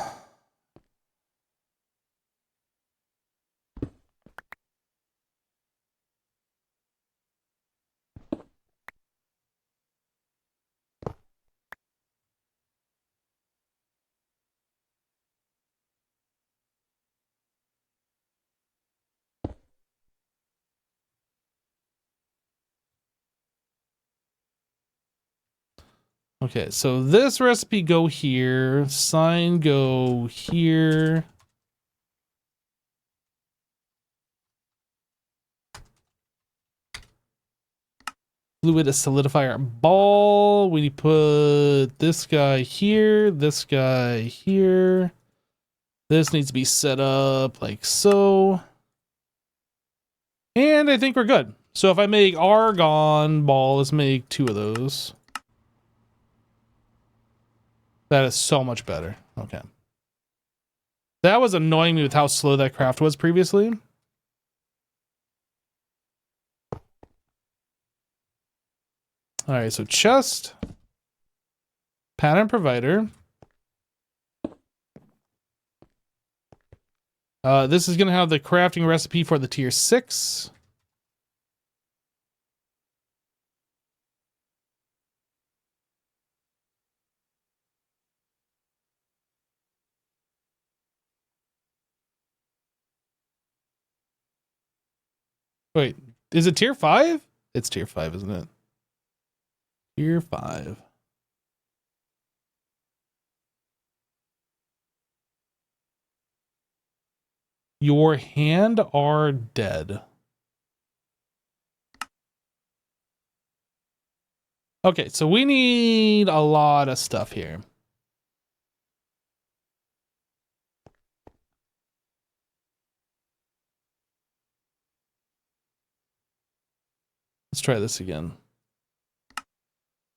Okay, so this recipe go here, sign go here. Fluid solidifier ball. We put this guy here, this guy here. This needs to be set up like so. And I think we're good. So if I make argon ball, let's make 2 of those. That is so much better. Okay. That was annoying me with how slow that craft was previously. All right, so chest, pattern provider. This is going to have the crafting recipe for the tier 6. Wait, is it tier 5? It's tier 5, isn't it? Tier 5. Your hand are dead. Okay, so we need a lot of stuff here. Let's try this again.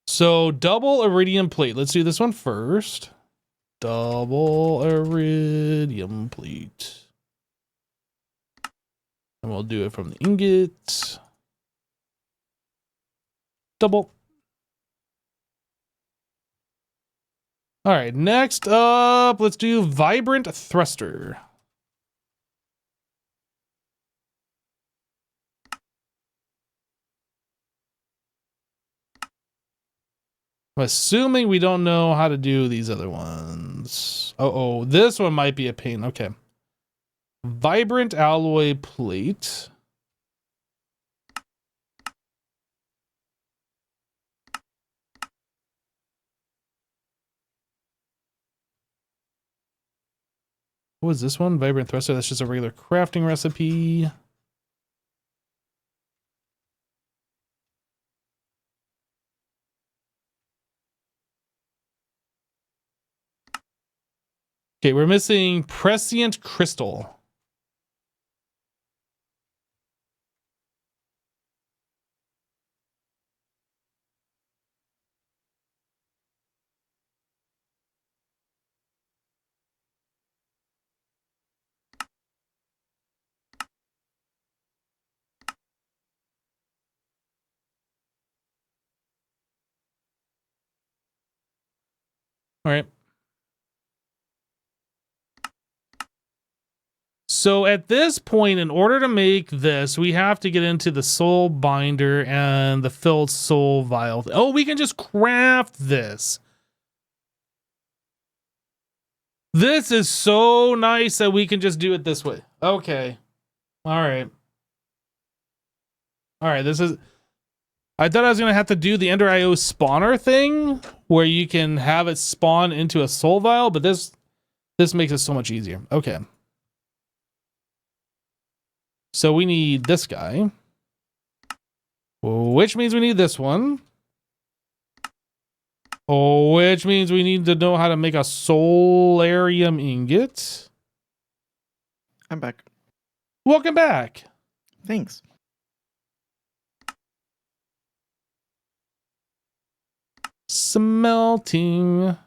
So double iridium plate. Let's do this one first. Double iridium plate. And we'll do it from the ingot. Double. All right, next up, let's do vibrant thruster. I'm assuming we don't know how to do these other ones. Oh, this one might be a pain. Okay. Vibrant alloy plate. What was this one? Vibrant thruster. That's just a regular crafting recipe. Okay, we're missing prescient crystal. All right. So at this point, in order to make this, we have to get into the soul binder and the filled soul vial. Oh, we can just craft this. This is so nice that we can just do it this way. Okay. All right. All right. This is... I thought I was going to have to do the Ender IO spawner thing where you can have it spawn into a soul vial, but this makes it so much easier. Okay. So we need this guy, which means we need this one, which means we need to know how to make a solarium ingot. I'm back. Welcome back. Thanks. Smelting.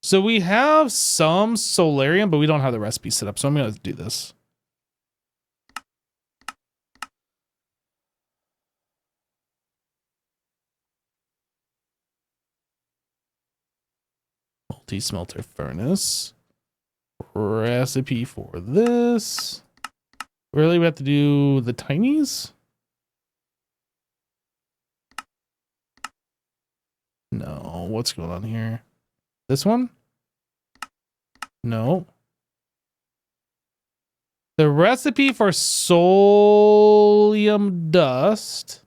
So we have some solarium, but we don't have the recipe set up. So I'm going to do this. Multi-smelter furnace. Recipe for this. Really, we have to do the tinies? No, what's going on here? This one? No. The recipe for solium dust.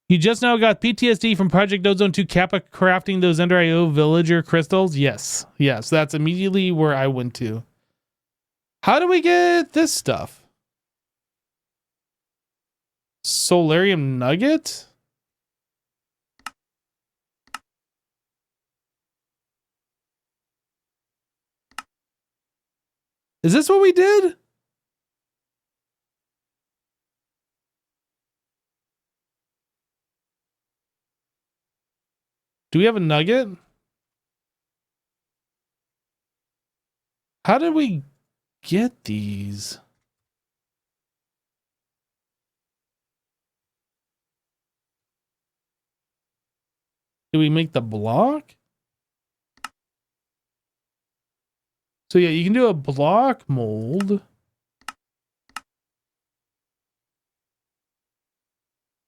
You just now got PTSD from Project Ozone 2 Kappa crafting those Ender IO villager crystals? Yes. Yes, that's immediately where I went to. How do we get this stuff? Solarium nugget? Is this what we did? Do we have a nugget? How did we get these? Did we make the block? So yeah, you can do a block mold.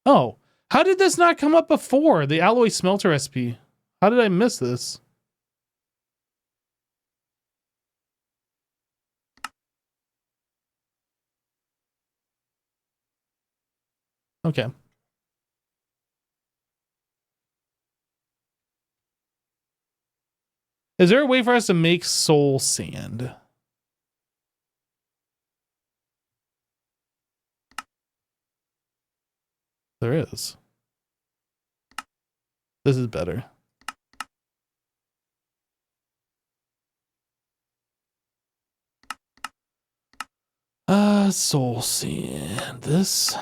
Oh, how did this not come up before? The alloy smelter recipe. How did I miss this? Okay. Is there a way for us to make soul sand? There is. This is better. Soul Sand. This.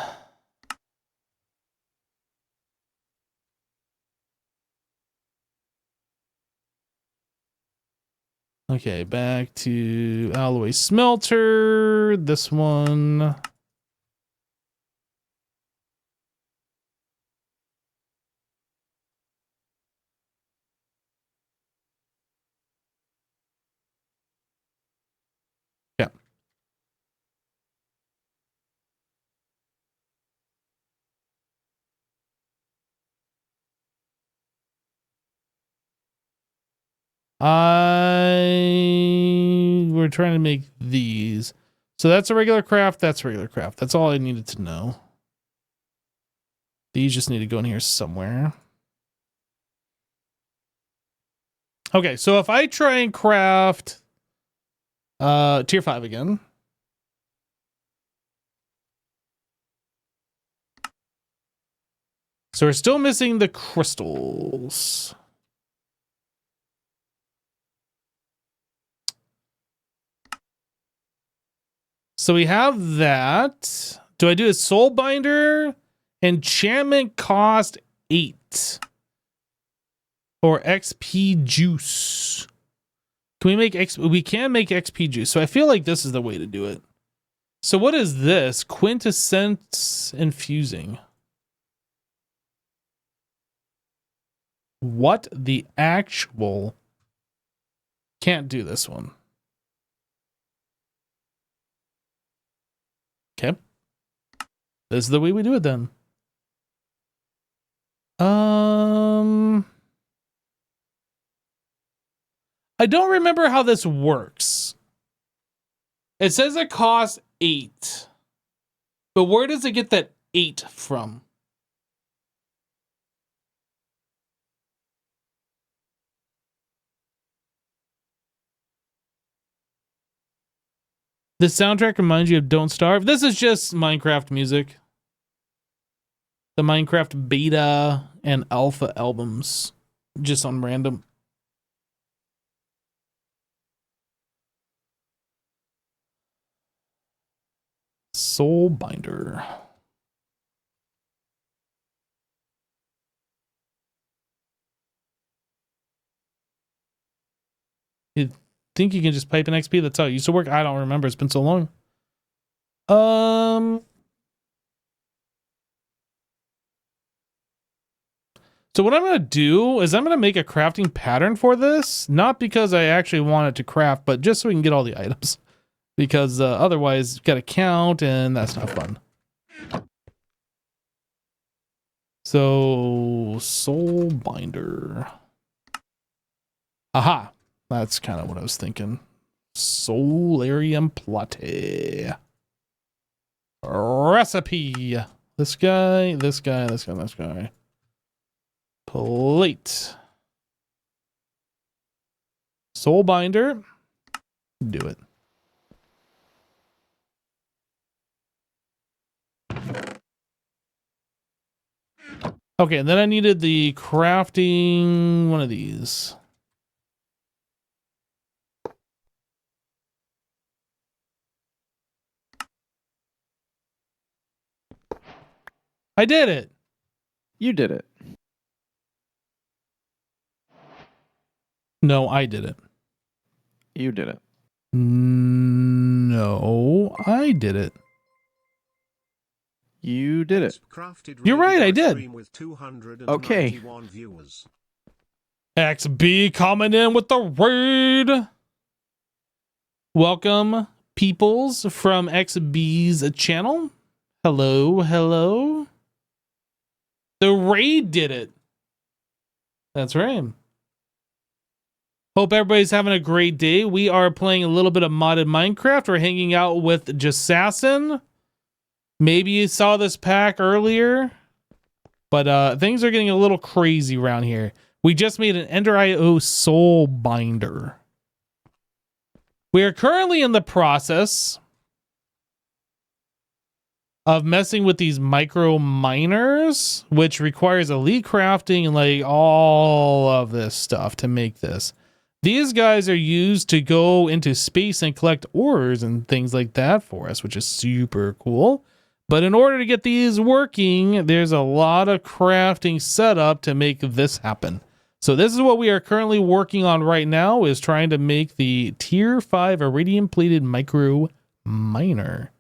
Okay, back to alloy smelter. This one. Yeah. We're trying to make these. So that's a regular craft. That's regular craft. That's all I needed to know. These just need to go in here somewhere. Okay, so if I try and craft tier 5 again. So we're still missing the crystals. So we have that. Do I do a soul binder? Enchantment cost 8. Or XP juice. Can we make we can make XP juice. So I feel like this is the way to do it. So what is this? Quintessence infusing. What the actual? Can't do this one. Okay. This is the way we do it then. I don't remember how this works. It says it costs 8. But where does it get that 8 from? The soundtrack reminds you of Don't Starve. This is just Minecraft music. The Minecraft beta and alpha albums. Just on random. Soul binder. You think you can just pipe in XP? That's how it used to work. I don't remember. It's been so long. So what I'm going to do is I'm going to make a crafting pattern for this. Not because I actually want it to craft, but just so we can get all the items. Because otherwise, you've got to count, and that's not fun. So, soul binder. Aha. That's kind of what I was thinking. Solarium plate. Recipe. This guy, this guy, this guy, this guy. Plate. Soul binder. Do it. Okay, and then I needed the crafting one of these. I did it. You did it. No, I did it. You did it. No, I did it. You did it. You're right, I did. Okay. XB coming in with the raid. Welcome, peoples from XB's channel. Hello, hello. The raid did it. That's right. Hope everybody's having a great day. We are playing a little bit of modded Minecraft. We're hanging out with Jasassin. Maybe you saw this pack earlier, but things are getting a little crazy around here. We just made an Ender IO soul binder. We are currently in the process of messing with these micro miners, which requires elite crafting and like all of this stuff to make this. These guys are used to go into space and collect ores and things like that for us, which is super cool. But in order to get these working, there's a lot of crafting set up to make this happen. So this is what we are currently working on right now, is trying to make the tier 5 iridium plated micro miner.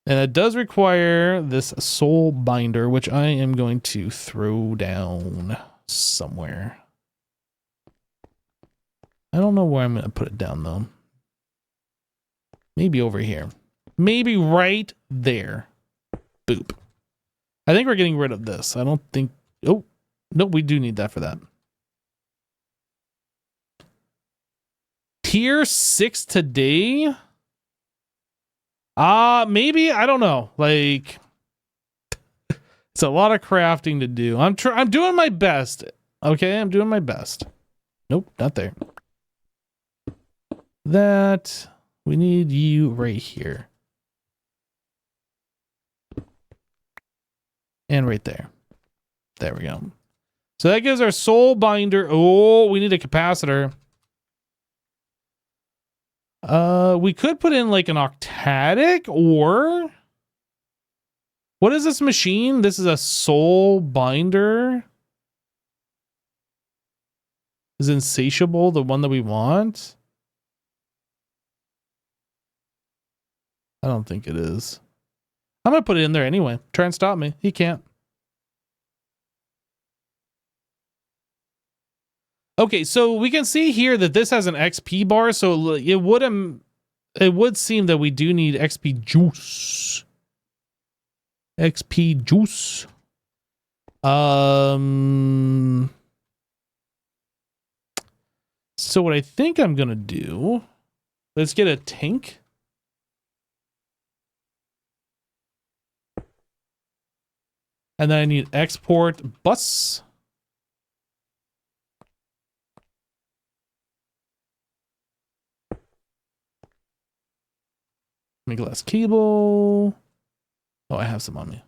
And it does require this soul binder, which I am going to throw down somewhere. I don't know where I'm going to put it down, though. Maybe over here. Maybe right there. Boop. I think we're getting rid of this. I don't think... Oh, nope, we do need that for that. Tier 6 today? Maybe, I don't know. Like, it's a lot of crafting to do. I'm doing my best. Okay, I'm doing my best. Nope, not there. That, we need you right here. And right there. There we go. So that gives our soul binder. Oh, we need a capacitor. We could put in like an octadic, or what is this machine? This is a soul binder. Is Insatiable the one that we want? I don't think it is. I'm gonna put it in there anyway. Try and stop me. He can't. Okay, so we can see here that this has an XP bar, so it would seem that we do need XP juice. XP juice. So what I think I'm gonna do, let's get a tank. And then I need export bus. Make glass cable. Oh, I have some on me.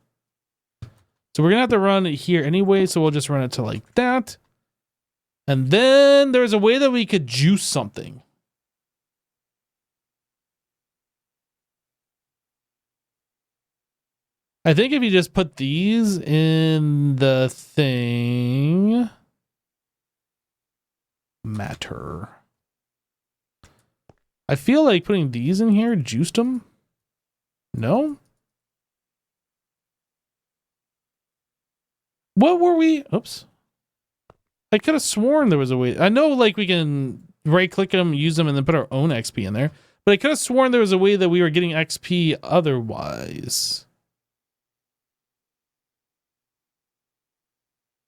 So we're gonna have to run it here anyway, so we'll just run it to like that. And then there's a way that we could juice something. I think if you just put these in the thing, matter. I feel like putting these in here juiced them. No? What were we? Oops. I could have sworn there was a way. I know like we can right click them, use them, and then put our own XP in there. But I could have sworn there was a way that we were getting XP otherwise.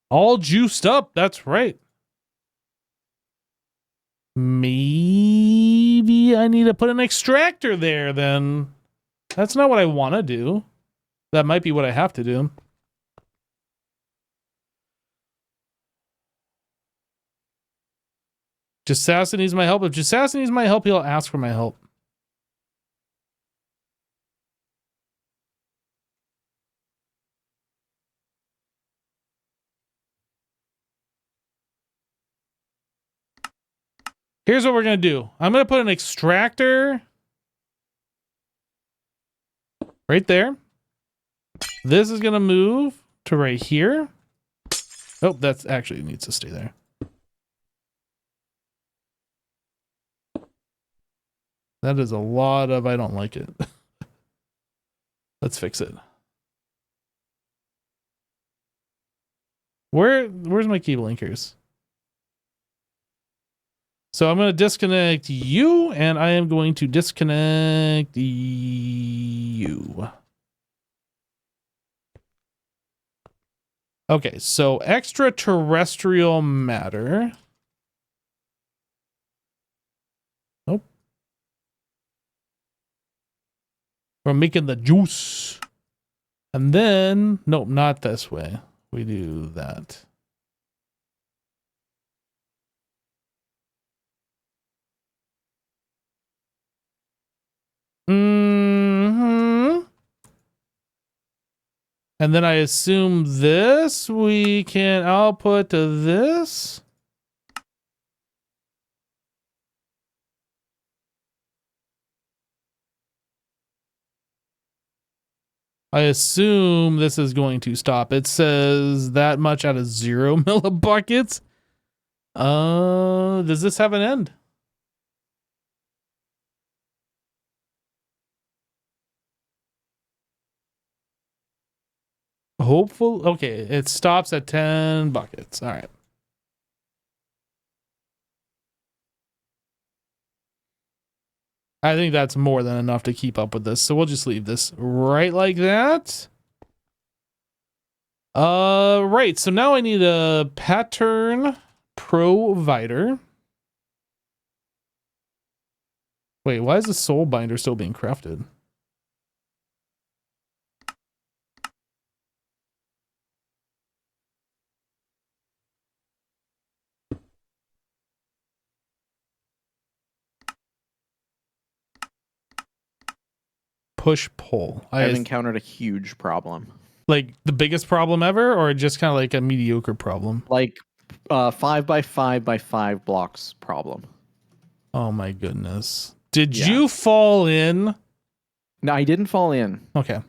All juiced up. That's right. Maybe I need to put an extractor there then. That's not what I want to do. That might be what I have to do. Jasassa needs my help. If Jasassa needs my help, he'll ask for my help. Here's what we're going to do. I'm going to put an extractor right there. This is going to move to right here. Oh, that's actually needs to stay there. That is a lot of, I don't like it. Let's fix it. Where's my key blinkers? So I'm going to disconnect you, and I am going to disconnect you. Okay, so extraterrestrial matter. Nope. We're making the juice. And then, nope, not this way. We do that. Mm-hmm. And then I assume this we can output to this. I assume this is going to stop. It says that much out of 0 millibuckets. Does this have an end? Hopeful. Okay, it stops at 10 buckets. All right. I think that's more than enough to keep up with this. So we'll just leave this right like that. Right. So now I need a pattern provider. Wait, why is the soul binder still being crafted? Push pull. I've encountered a huge problem. Like the biggest problem ever, or just kind of like a mediocre problem? Like 5 by 5 by 5 blocks problem. Oh my goodness. Did you fall in? No, I didn't fall in. Okay.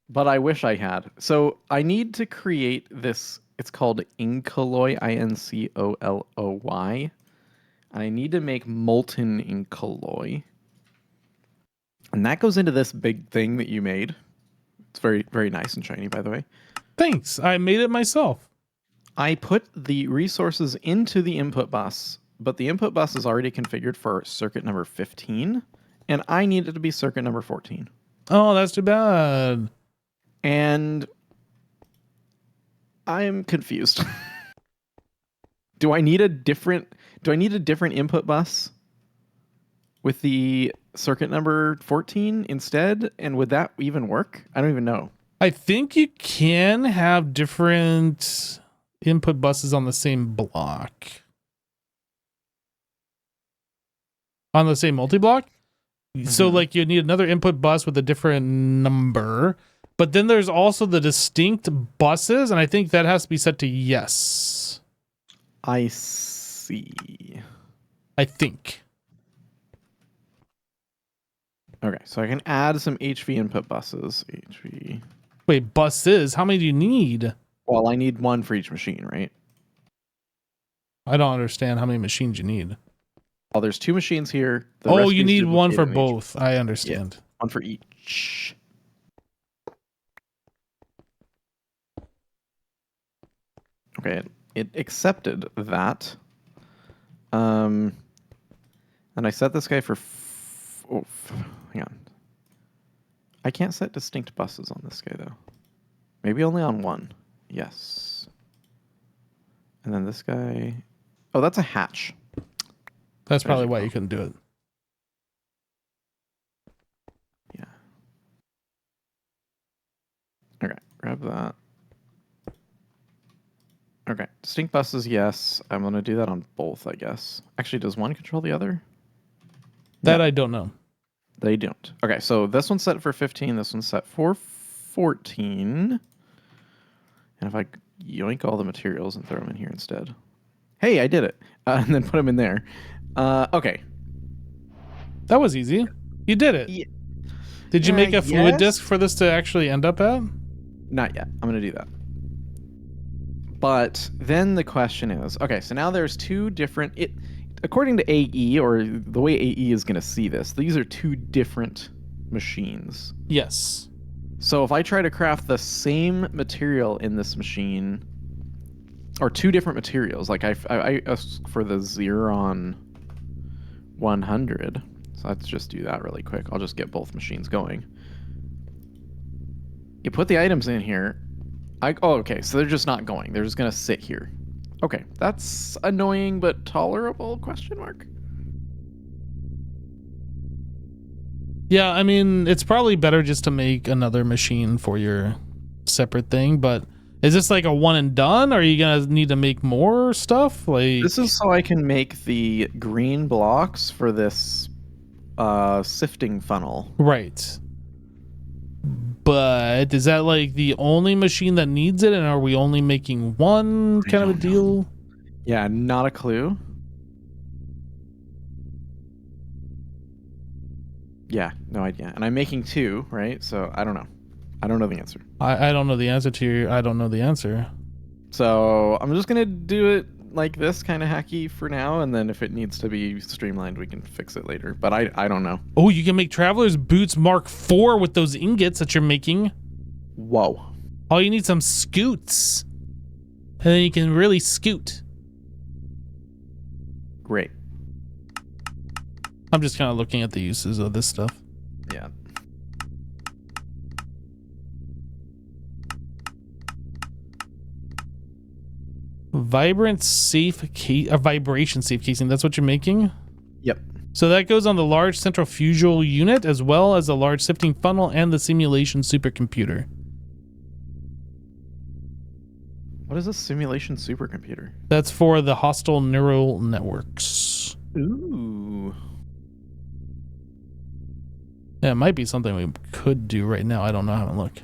But I wish I had. So I need to create this. It's called Incoloy, Incoloy. And I need to make molten Incoloy. And that goes into this big thing that you made. It's very, very nice and shiny, by the way. Thanks. I made it myself. I put the resources into the input bus, but the input bus is already configured for circuit number 15, and I need it to be circuit number 14. Oh, that's too bad. And I'm confused. Do I need a different input bus with the circuit number 14 instead? And would that even work? I don't even know. I think you can have different input buses on the same block. On the same multi-block? Mm-hmm. So like you need another input bus with a different number. But then there's also the distinct buses, and I think that has to be set to yes. I see. I think. Okay, so I can add some HV input buses. HV. Wait, buses? How many do you need? Well, I need one for each machine, right? I don't understand how many machines you need. Well, there's 2 machines here. Oh, you need one for both. I understand. Yeah, one for each. Okay, it accepted that. And I set this guy for... hang on. I can't set distinct buses on this guy, though. Maybe only on one. Yes. And then this guy... Oh, that's a hatch. That's probably why you couldn't do it. Yeah. Okay, grab that. Okay, distinct buses, yes. I'm going to do that on both, I guess. Actually, does one control the other? That I don't know. They don't. Okay, so this one's set for 15. This one's set for 14. And if I yoink all the materials and throw them in here instead. Hey, I did it. And then put them in there. Okay. That was easy. You did it. Yeah. Did you make a fluid disk for this to actually end up at? Not yet. I'm going to do that. But then the question is, okay, so now there's 2 different... According to AE, or the way AE is going to see this, these are 2 different machines. Yes. So if I try to craft the same material in this machine, or 2 different materials, like I asked for the Xeron 100, so let's just do that really quick. I'll just get both machines going. You put the items in here. Oh, okay, so they're just not going. They're just going to sit here. Okay, that's annoying but tolerable, question mark. Yeah, I mean, it's probably better just to make another machine for your separate thing, but is this like a one and done, or are you going to need to make more stuff? Like this is so I can make the green blocks for this sifting funnel. Right. but is that like the only machine that needs it, and are we only making one kind of a deal? Yeah, not a clue. Yeah, no idea. And I'm making 2, right? So I don't know. I don't know the answer. I don't know the answer to your I don't know the answer. So I'm just gonna do it like this, kind of hacky for now, and then if it needs to be streamlined, we can fix it later. But I don't know. Oh, you can make Traveler's Boots Mark IV with those ingots that you're making. Whoa. All you need some scoots, and then you can really scoot. Great. I'm just kind of looking at the uses of this stuff. Yeah. Vibration safe casing. That's what you're making? Yep. So that goes on the large central fusion unit as well as the large sifting funnel and the simulation supercomputer. What is a simulation supercomputer? That's for the hostile neural networks. Ooh. Yeah, it might be something we could do right now. I don't know. I haven't looked.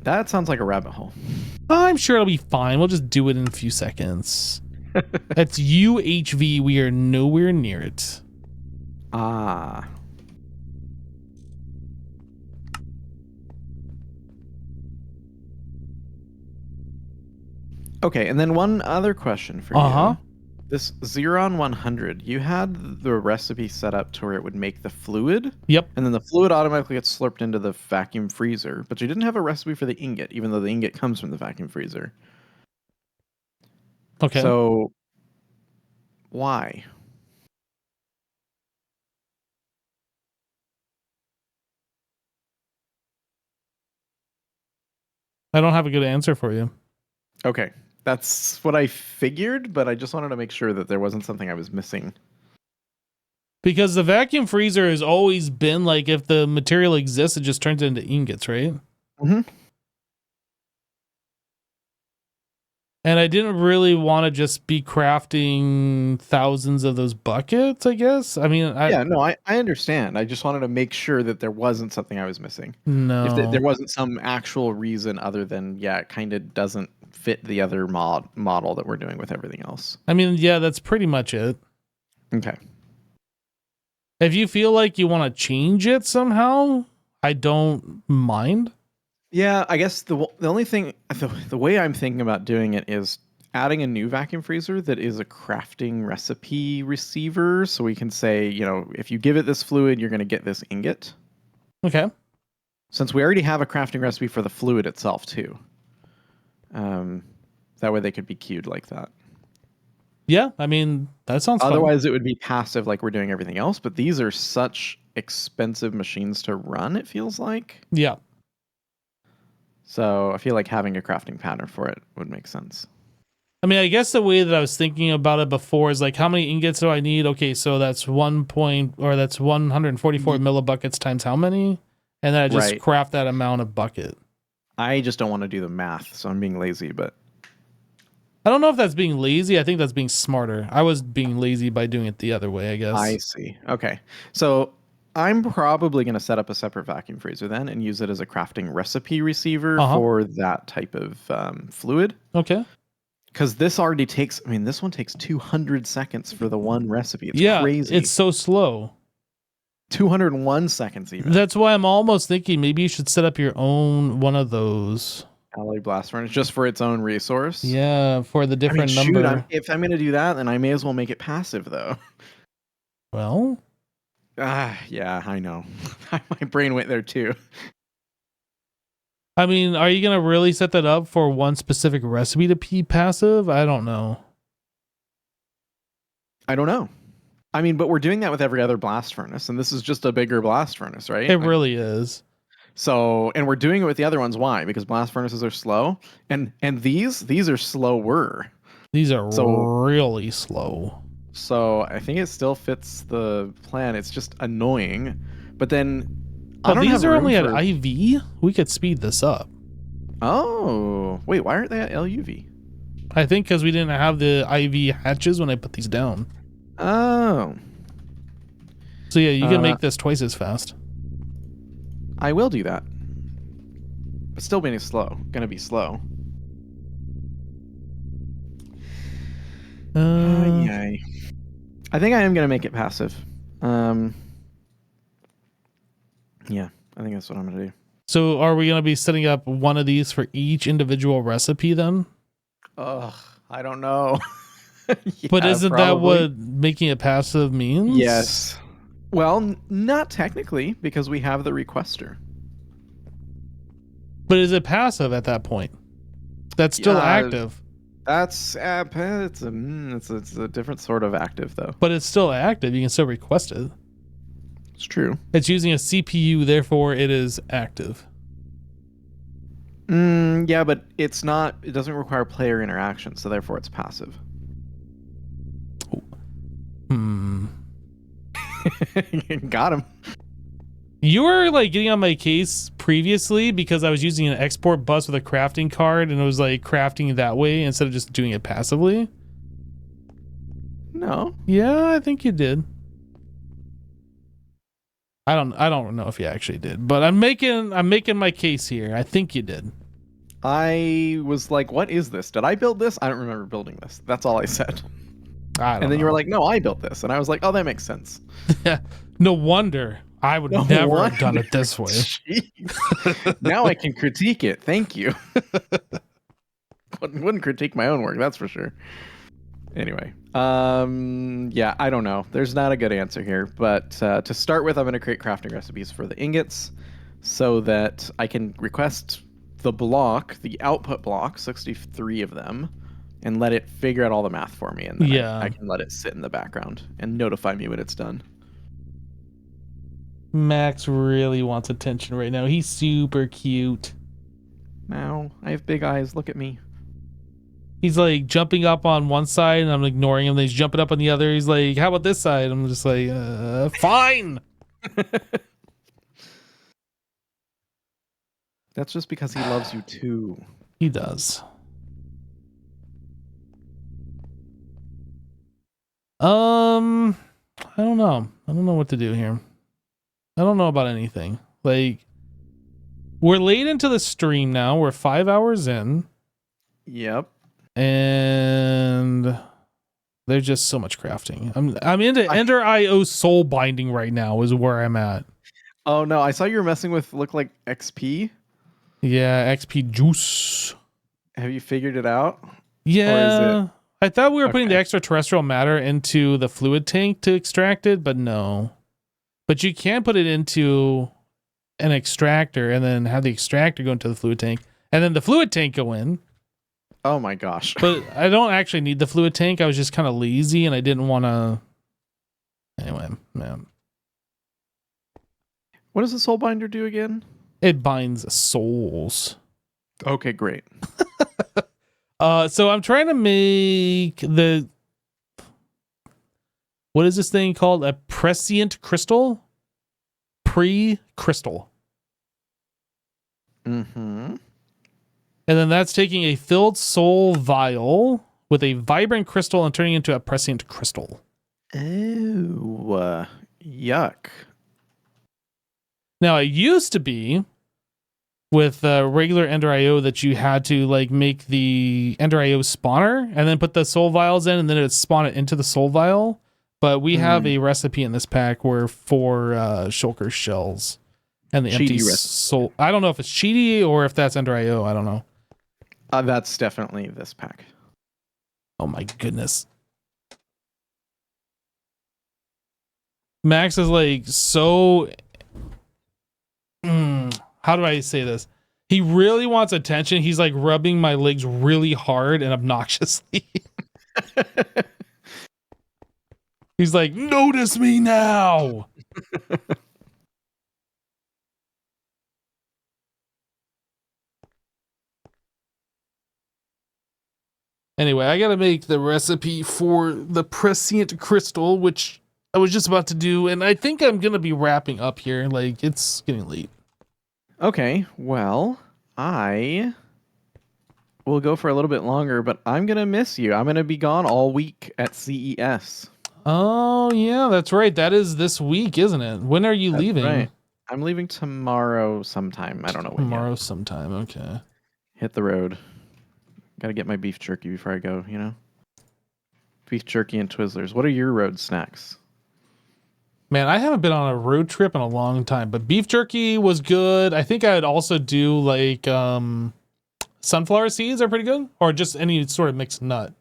That sounds like a rabbit hole. I'm sure it'll be fine. We'll just do it in a few seconds. That's UHV. We are nowhere near it. Ah. Okay, and then one other question for you. This Xeron 100, you had the recipe set up to where it would make the fluid. Yep. And then the fluid automatically gets slurped into the vacuum freezer. But you didn't have a recipe for the ingot, even though the ingot comes from the vacuum freezer. Okay. So, why? I don't have a good answer for you. Okay. That's what I figured, but I just wanted to make sure that there wasn't something I was missing. Because the vacuum freezer has always been like, if the material exists, it just turns it into ingots, right? Mm-hmm. And I didn't really want to just be crafting thousands of those buckets, I guess. I mean, I understand. I just wanted to make sure that there wasn't something I was missing. No. If there wasn't some actual reason other than, it kind of doesn't fit the other model that we're doing with everything else. I mean, yeah, that's pretty much it. Okay. If you feel like you want to change it somehow, I don't mind. Yeah, I guess the only thing, the way I'm thinking about doing it is adding a new vacuum freezer that is a crafting recipe receiver. So we can say, if you give it this fluid, you're going to get this ingot. Okay. Since we already have a crafting recipe for the fluid itself too. That way they could be queued like that. Yeah, I mean, that sounds fun. Otherwise, it would be passive like we're doing everything else. But these are such expensive machines to run, it feels like. Yeah. So I feel like having a crafting pattern for it would make sense. I mean, I guess the way that I was thinking about it before is like, how many ingots do I need? Okay, so that's 144 millibuckets times how many? And then I just craft that amount of bucket. I just don't want to do the math, so I'm being lazy, but I don't know if that's being lazy. I think that's being smarter. I was being lazy by doing it the other way, I guess. I see. Okay. So I'm probably going to set up a separate vacuum freezer then and use it as a crafting recipe receiver for that type of fluid. Okay. Because this already takes, this one takes 200 seconds for the one recipe. It's crazy. It's so slow. 201 seconds even. That's why I'm almost thinking maybe you should set up your own one of those. Alloy blast furnace just for its own resource. Yeah, for the different number. If I'm going to do that, then I may as well make it passive though. Well. Yeah, I know. My brain went there too. I mean, are you going to really set that up for one specific recipe to be passive? I don't know. I don't know. But we're doing that with every other blast furnace, and this is just a bigger blast furnace, right? It really is. So, and we're doing it with the other ones. Why? Because blast furnaces are slow, and these are slower. These are really slow. So I think it still fits the plan. It's just annoying. But then, these are only at IV. We could speed this up. Oh, wait, why aren't they at LUV? I think because we didn't have the IV hatches when I put these down. Oh. So yeah, you can make this twice as fast. I will do that. But still being slow. Gonna be slow. Yay. I think I am gonna make it passive. Yeah, I think that's what I'm gonna do. So are we going to be setting up one of these for each individual recipe then? Ugh, I don't know. But Yeah, isn't that what making it passive means? Yes. Well, not technically, because we have the requester. But is it passive at that point? That's still active. That's it's a different sort of active though. But it's still active. You can still request it. It's true. It's using a CPU, therefore it is active. Yeah, but it's not. It doesn't require player interaction, so therefore it's passive. Got him. You were like getting on my case previously because I was using an export bus with a crafting card and it was like crafting that way instead of just doing it passively. No. Yeah, I think you did. I don't know if you actually did, but I'm making my case here. I think you did. I was like, "What is this? Did I build this? I don't remember building this." That's all I said. I don't and then know. you were like, "No, I built this," and I was like, "Oh, that makes sense." No wonder. I would never have done it this way. Now I can critique it. Thank you. Wouldn't critique my own work, that's for sure. Anyway, yeah, I don't know. There's not a good answer here, but to start with, I'm going to create crafting recipes for the ingots so that I can request the block, the output block, 63 of them, and let it figure out all the math for me, and then I can let it sit in the background and notify me when it's done. Max really wants attention right now. He's super cute. Now, I have big eyes. Look at me. He's like jumping up on one side and I'm ignoring him. Then he's jumping up on the other. He's like, how about this side? I'm just like, fine. That's just because he loves you too. He does. I don't know. I don't know what to do here. I don't know about anything. Like, we're late into the stream now. We're 5 hours in. Yep. And there's just so much crafting. I'm into Ender IO soul binding right now is where I'm at. Oh no, I saw you were messing with look like XP. Yeah, XP juice. Have you figured it out? Yeah. I thought we were putting the extraterrestrial matter into the fluid tank to extract it, but no. But you can put it into an extractor and then have the extractor go into the fluid tank and then the fluid tank go in. Oh my gosh. But I don't actually need the fluid tank. I was just kind of lazy and I didn't want to. Anyway, man. What does the soul binder do again? It binds souls. Okay, great. So I'm trying to make the. What is this thing called? A prescient crystal? Pre-crystal. Mm-hmm. And then that's taking a filled soul vial with a vibrant crystal and turning it into a prescient crystal. Oh, yuck. Now, it used to be with regular Ender IO that you had to like make the Ender IO spawner and then put the soul vials in and then it would spawn it into the soul vial. But we have a recipe in this pack where 4 shulker shells and the empty soul. I don't know if it's cheaty or if that's Ender IO. I don't know. That's definitely this pack. Oh my goodness. Max is like so. How do I say this? He really wants attention. He's like rubbing my legs really hard and obnoxiously. He's like, notice me now. Anyway, I gotta make the recipe for the prescient crystal, which I was just about to do, and I think I'm gonna be wrapping up here. Like, it's getting late. Okay, well, I will go for a little bit longer, but I'm gonna miss you. I'm gonna be gone all week at CES. Oh yeah, that's right. That is this week, isn't it? When are you leaving? Right. I'm leaving tomorrow sometime. I don't know when yet. Tomorrow sometime. Okay. Hit the road. Got to get my beef jerky before I go, you know? Beef jerky and Twizzlers. What are your road snacks? Man, I haven't been on a road trip in a long time, but beef jerky was good. I think I'd also do like sunflower seeds are pretty good, or just any sort of mixed nut.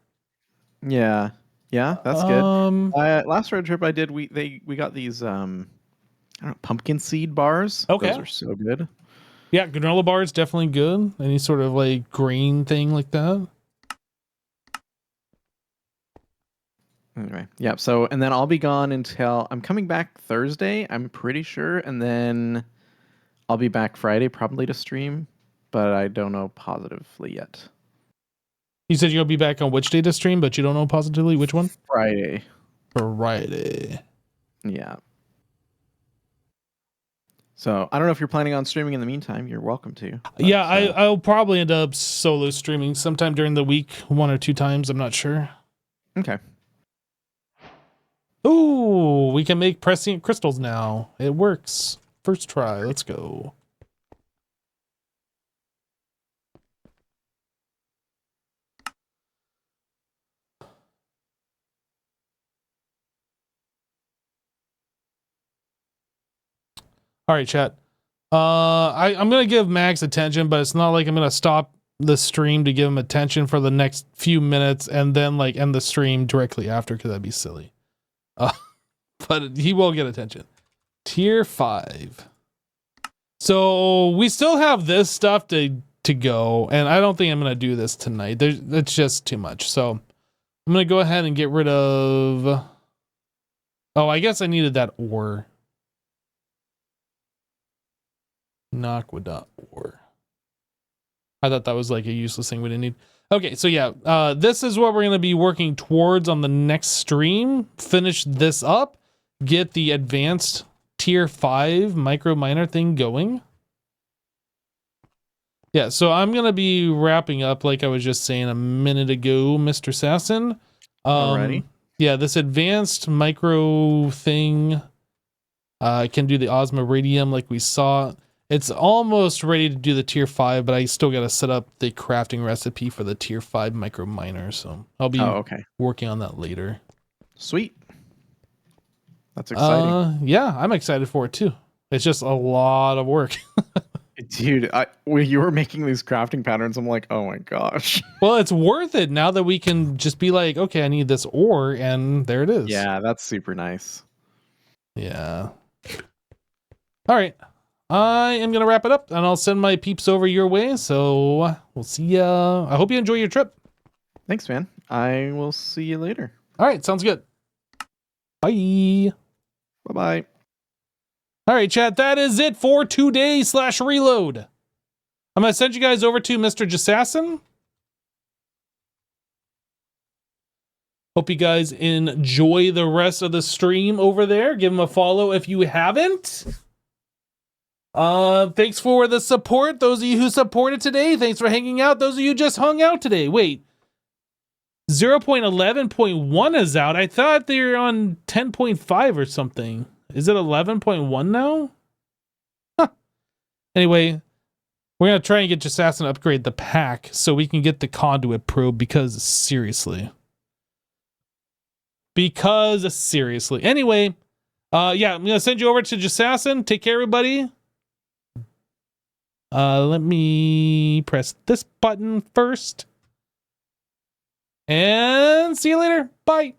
Yeah. Yeah, that's good. Last road trip I did, we got these I don't know, pumpkin seed bars. Okay. Those are so good. Yeah, granola bar is definitely good. Any sort of like grain thing like that. Anyway, yeah. So, and then I'll be gone until I'm coming back Thursday, I'm pretty sure, and then I'll be back Friday probably to stream, but I don't know positively yet. You said you'll be back on which day to stream, but you don't know positively which one? Friday. Friday. Yeah. So I don't know if you're planning on streaming in the meantime. You're welcome to. But, yeah, I'll probably end up solo streaming sometime during the week, 1 or 2 times. I'm not sure. Okay. Ooh, we can make prescient crystals now. It works. First try. Let's go. All right, chat. I'm gonna give Max attention, but it's not like I'm gonna stop the stream to give him attention for the next few minutes and then like end the stream directly after, because that'd be silly. But he will get attention. Tier 5. So we still have this stuff to go, and I don't think I'm gonna do this tonight. It's just too much. So I'm gonna go ahead and get rid of. Oh, I guess I needed that ore. Aqueduct ore. I thought that was like a useless thing we didn't need. Okay, so yeah, this is what we're going to be working towards on the next stream. Finish this up, get the advanced tier 5 micro miner thing going. Yeah, so I'm going to be wrapping up like I was just saying a minute ago, Mr. Sasson. Alrighty. Yeah, this advanced micro thing can do the osmiridium like we saw. It's almost ready to do the tier 5, but I still got to set up the crafting recipe for the tier 5 micro miner. So I'll be working on that later. Sweet. That's exciting. Yeah, I'm excited for it too. It's just a lot of work. Dude, when you were making these crafting patterns, I'm like, oh my gosh. Well, it's worth it now that we can just be like, okay, I need this ore, and there it is. Yeah, that's super nice. Yeah. All right. I am going to wrap it up, and I'll send my peeps over your way. So we'll see ya. I hope you enjoy your trip. Thanks, man. I will see you later. All right. Sounds good. Bye. Bye-bye. All right, chat. That is it for today/reload. I'm going to send you guys over to Mr. Jasassin. Hope you guys enjoy the rest of the stream over there. Give him a follow if you haven't. Thanks for the support. Those of you who supported today, thanks for hanging out. Those of you who just hung out today. Wait, 0.11.1 is out. I thought they were on 10.5 or something. Is it 11.1 now? Huh. Anyway, we're going to try and get Jasassin to upgrade the pack so we can get the conduit probe because seriously. Anyway, yeah, I'm going to send you over to Jasassin. Take care, everybody. Let me press this button first. And see you later. Bye.